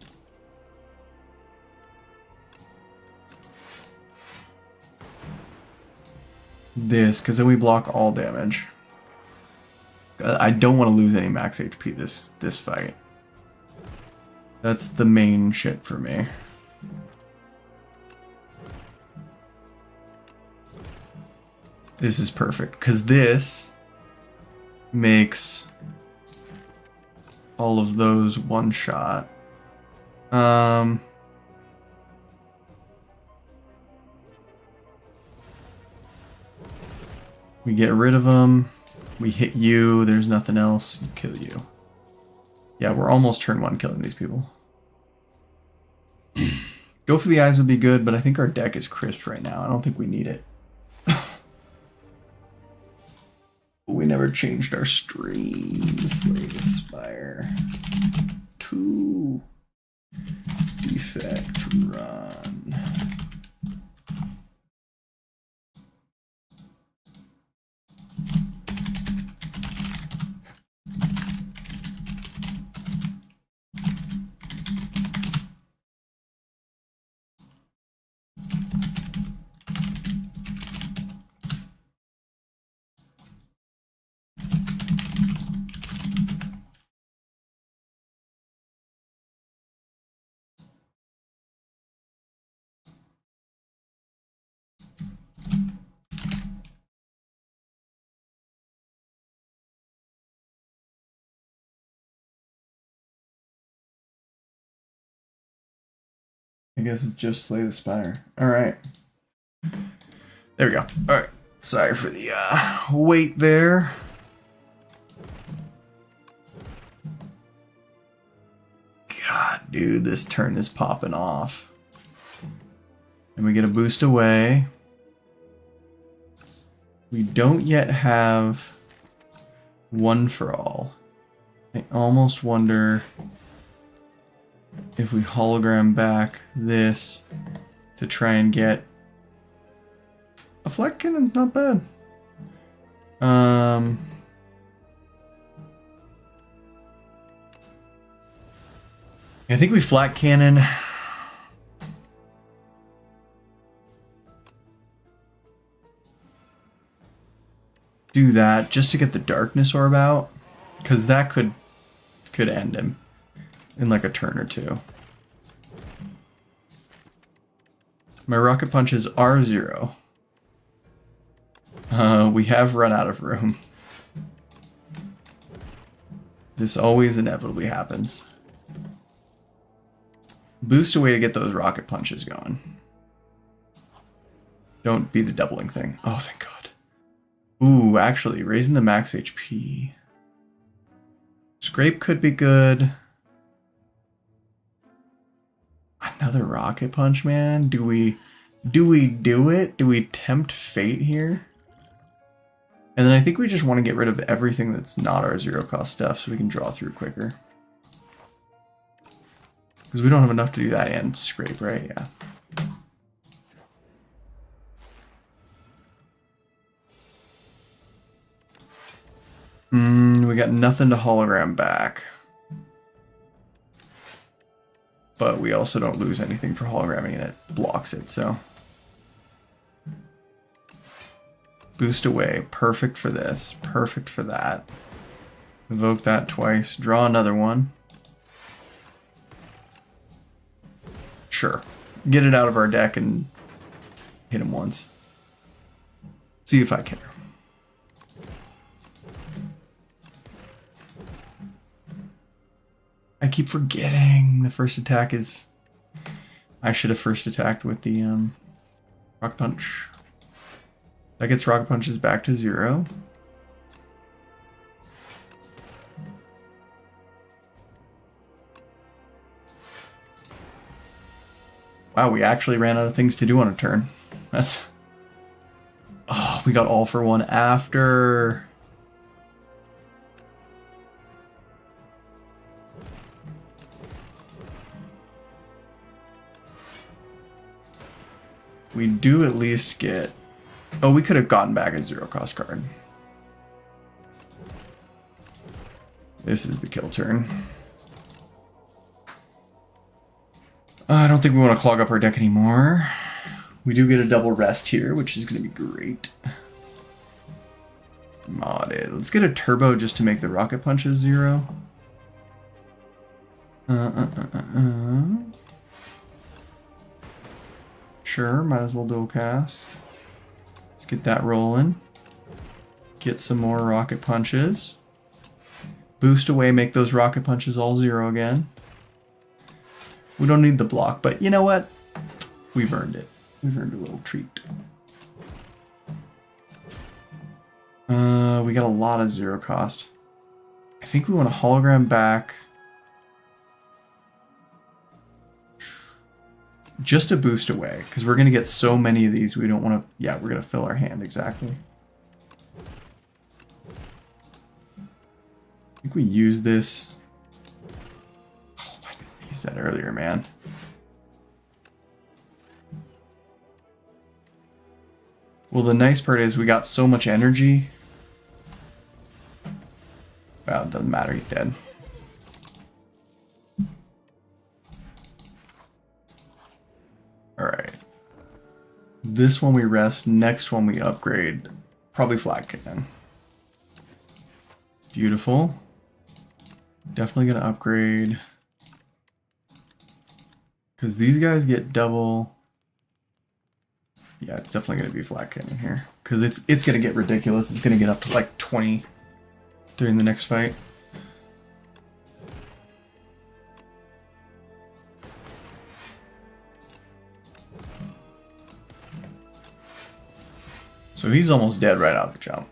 This, because then we block all damage. I don't want to lose any max HP this fight. That's the main shit for me. This is perfect, because this makes all of those one shot. We get rid of them. We hit you, there's nothing else, kill you. Yeah, we're almost turn 1 killing these people. Go for the eyes would be good, but I think our deck is crisp right now. I don't think we need it. We never changed our stream. Slay the Spire. 2. Defect run. I guess it's just slay the spire. Alright. There we go. Alright. Sorry for the wait there. God, dude, this turn is popping off. And we get a boost away. We don't yet have one for all. I almost wonder if we hologram back this to try and get a flak cannon's not bad. I think we flat cannon. Do that just to get the darkness orb out, because that could end him in like a turn or two. My rocket punches are 0. We have run out of room. This always inevitably happens. Boost away to get those rocket punches going. Don't be the doubling thing. Oh, thank God. Ooh, actually, raising the max HP. Scrape could be good. Another rocket punch, man? Do we do it? Do we tempt fate here? And then I think we just want to get rid of everything that's not our 0 cost stuff so we can draw through quicker. Because we don't have enough to do that and scrape, right? Yeah. We got nothing to hologram back. But we also don't lose anything for hologramming and it blocks it, so. Boost away. Perfect for this. Perfect for that. Evoke that twice. Draw another one. Sure. Get it out of our deck and hit him once. See if I care. I keep forgetting the first attack is... I should have first attacked with the Rocket Punch. That gets Rocket Punches back to 0. Wow, we actually ran out of things to do on a turn. That's... Oh, we got all for one after... We do at least get... Oh, we could have gotten back a 0 cost card. This is the kill turn. I don't think we want to clog up our deck anymore. We do get a double rest here, which is going to be great. Modded. Let's get a turbo just to make the rocket punches 0. Sure, might as well dual cast. Let's get that rolling. Get some more rocket punches. Boost away, make those rocket punches all 0 again. We don't need the block, but you know what? We've earned it. We've earned a little treat. We got a lot of 0 cost. I think we want to hologram back. Just a boost away, because we're going to get so many of these, we don't want to... Yeah, we're going to fill our hand, exactly. I think we use this... Oh, I didn't use that earlier, man. Well, the nice part is we got so much energy. Well, it doesn't matter, he's dead. Alright. This one we rest, next one we upgrade. Probably flat cannon. Beautiful. Definitely gonna upgrade. Because these guys get double. Yeah, it's definitely gonna be flat cannon here. Because it's gonna get ridiculous. It's gonna get up to like 20 during the next fight. So he's almost dead right out the jump.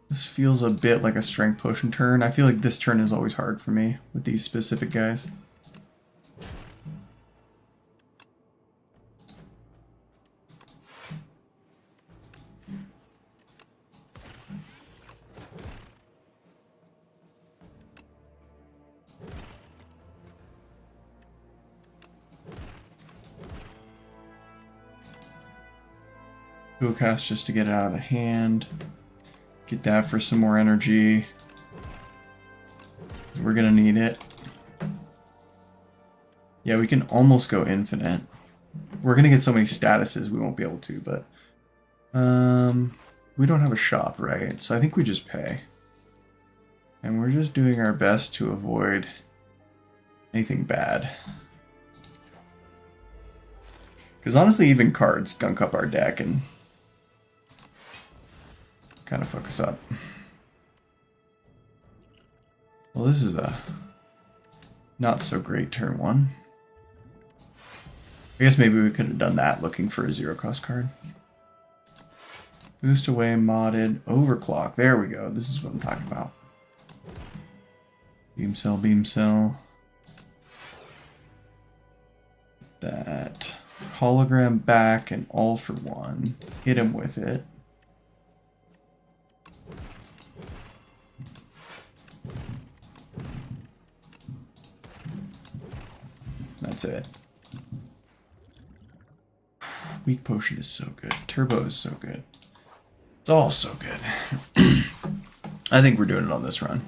This feels a bit like a strength potion turn. I feel like this turn is always hard for me with these specific guys. Go cast just to get it out of the hand. Get that for some more energy. We're gonna need it. Yeah, we can almost go infinite. We're gonna get so many statuses we won't be able to, but we don't have a shop, right? So I think we just pay. And we're just doing our best to avoid anything bad. Because honestly, even cards gunk up our deck and kind of fuck us up. Well, this is a not so great turn one. I guess maybe we could have done that looking for a 0-cost card. Boost away, modded, overclock. There we go. This is what I'm talking about. Beam cell, beam cell. That. Hologram back and all for one. Hit him with it. That's it. Weak potion is so good. Turbo is so good. It's all so good. I think we're doing it on this run.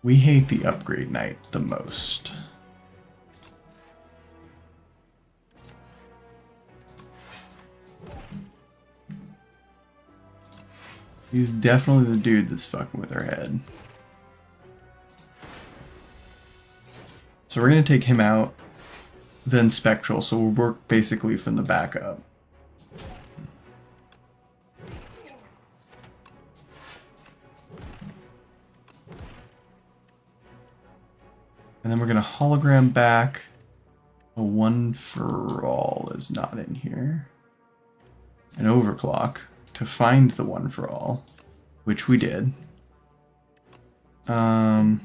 We hate the upgrade knight the most. He's definitely the dude that's fucking with our head. So we're going to take him out, then Spectral, so we'll work basically from the back up. And then we're going to hologram back. A one for all is not in here. An overclock to find the one for all, which we did. Burn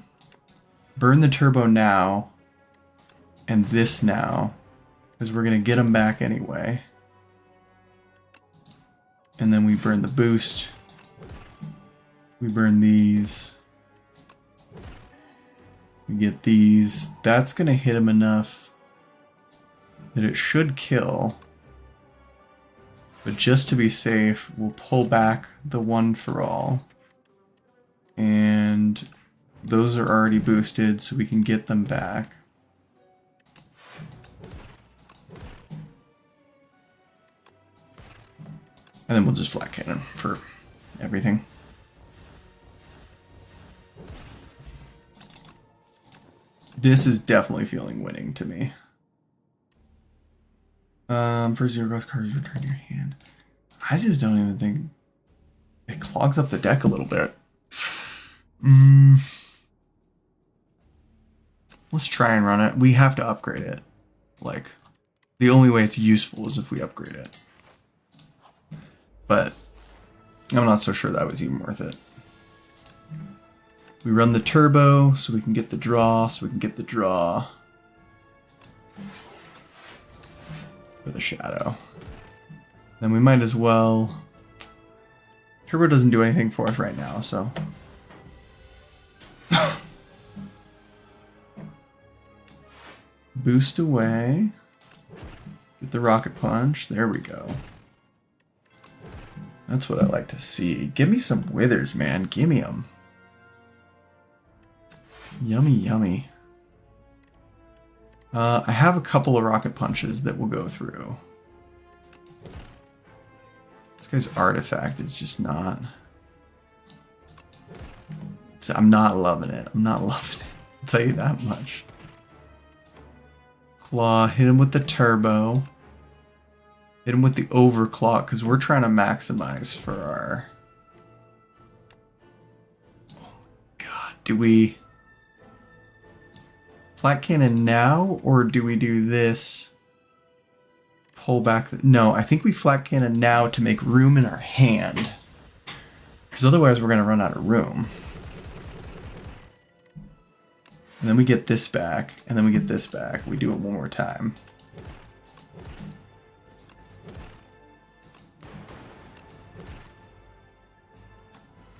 the turbo now. And this now, because we're going to get them back anyway. And then we burn the boost. We burn these. We get these. That's going to hit him enough that it should kill. But just to be safe, we'll pull back the one for all. And those are already boosted, so we can get them back. And then we'll just flat cannon for everything. This is definitely feeling winning to me. For 0-cost cards, return your hand. I just don't even think it clogs up the deck a little bit. Let's try and run it. We have to upgrade it. Like, the only way it's useful is if we upgrade it. But I'm not so sure that was even worth it. We run the turbo so we can get the draw, for the shadow. Then we might as well... Turbo doesn't do anything for us right now, so... Boost away. Get the rocket punch. There we go. That's what I like to see. Give me some withers, man. Give me them. Yummy, yummy. I have a couple of rocket punches that will go through. This guy's artifact is just not... I'm not loving it. I'm not loving it. I'll tell you that much. Claw, hit him with the turbo. Hit him with the overclock, because we're trying to maximize for our... Oh my god, do we... flat cannon now, or do we do this? Pull back. No, I think we flat cannon now to make room in our hand. Because otherwise we're going to run out of room. And then we get this back, and then we get this back. We do it one more time.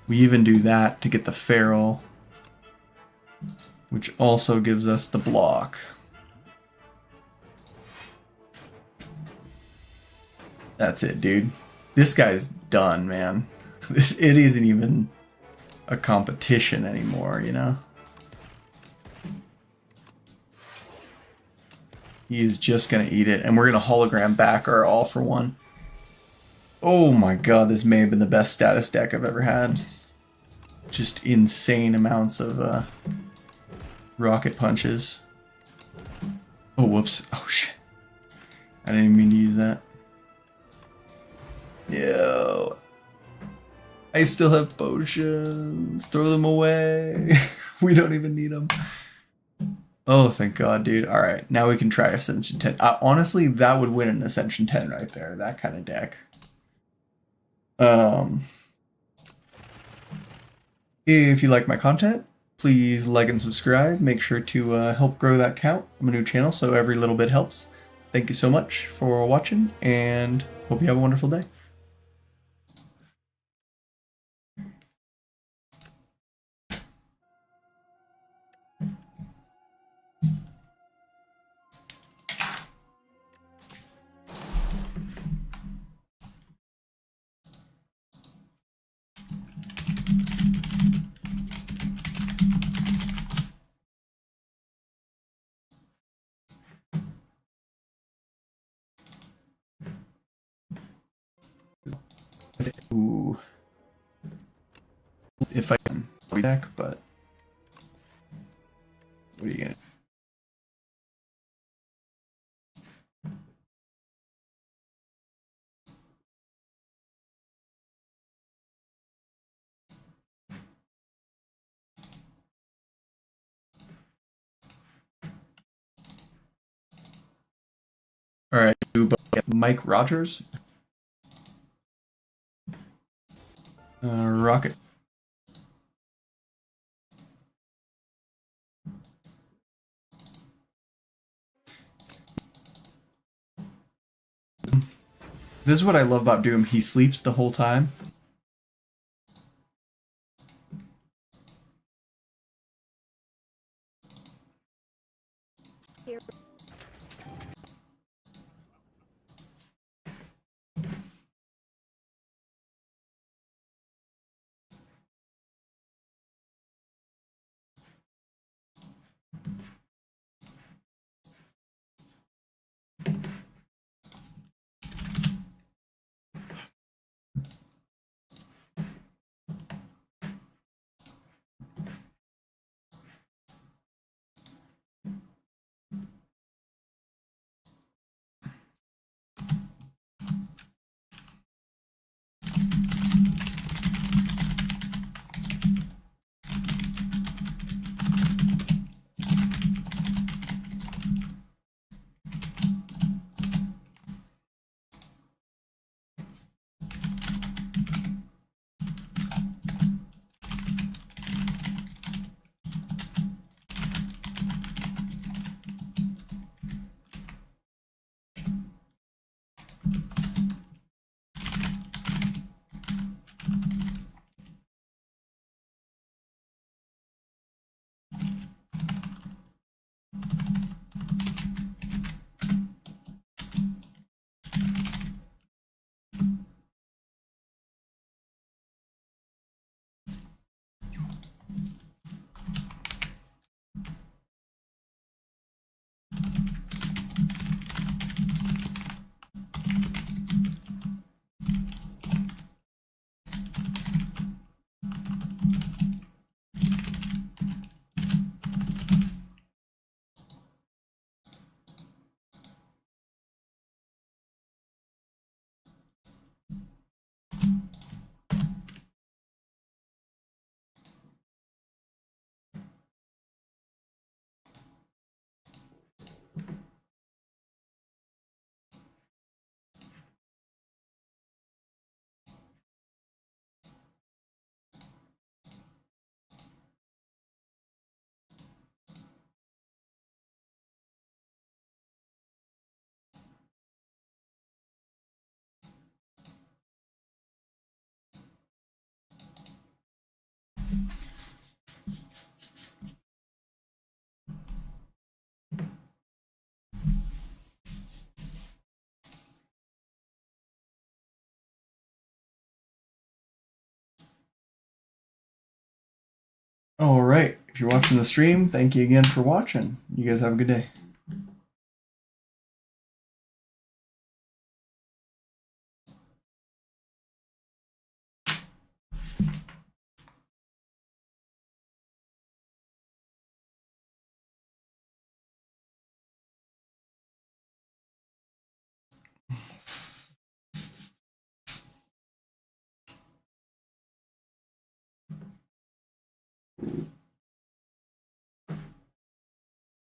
We even do that to get the feral, which also gives us the block. That's it, dude. This guy's done, man. It isn't even a competition anymore, you know? He is just gonna eat it, and we're gonna hologram back our all for one. Oh my god, this may have been the best status deck I've ever had. Just insane amounts of rocket punches. Oh, whoops. Oh, shit. I didn't even mean to use that. Yo. I still have potions. Throw them away. We don't even need them. Oh, thank God, dude. Alright, now we can try Ascension 10. Honestly, that would win an Ascension 10 right there. That kind of deck. If you like my content, please like and subscribe. Make sure to help grow that count. I'm a new channel, so every little bit helps. Thank you so much for watching, and hope you have a wonderful day. Ooh. If I can deck, but what are you gonna? All right, Mike Rogers, Rocket. This is what I love about Doom. He sleeps the whole time. Here. Alright, if you're watching the stream, thank you again for watching. You guys have a good day.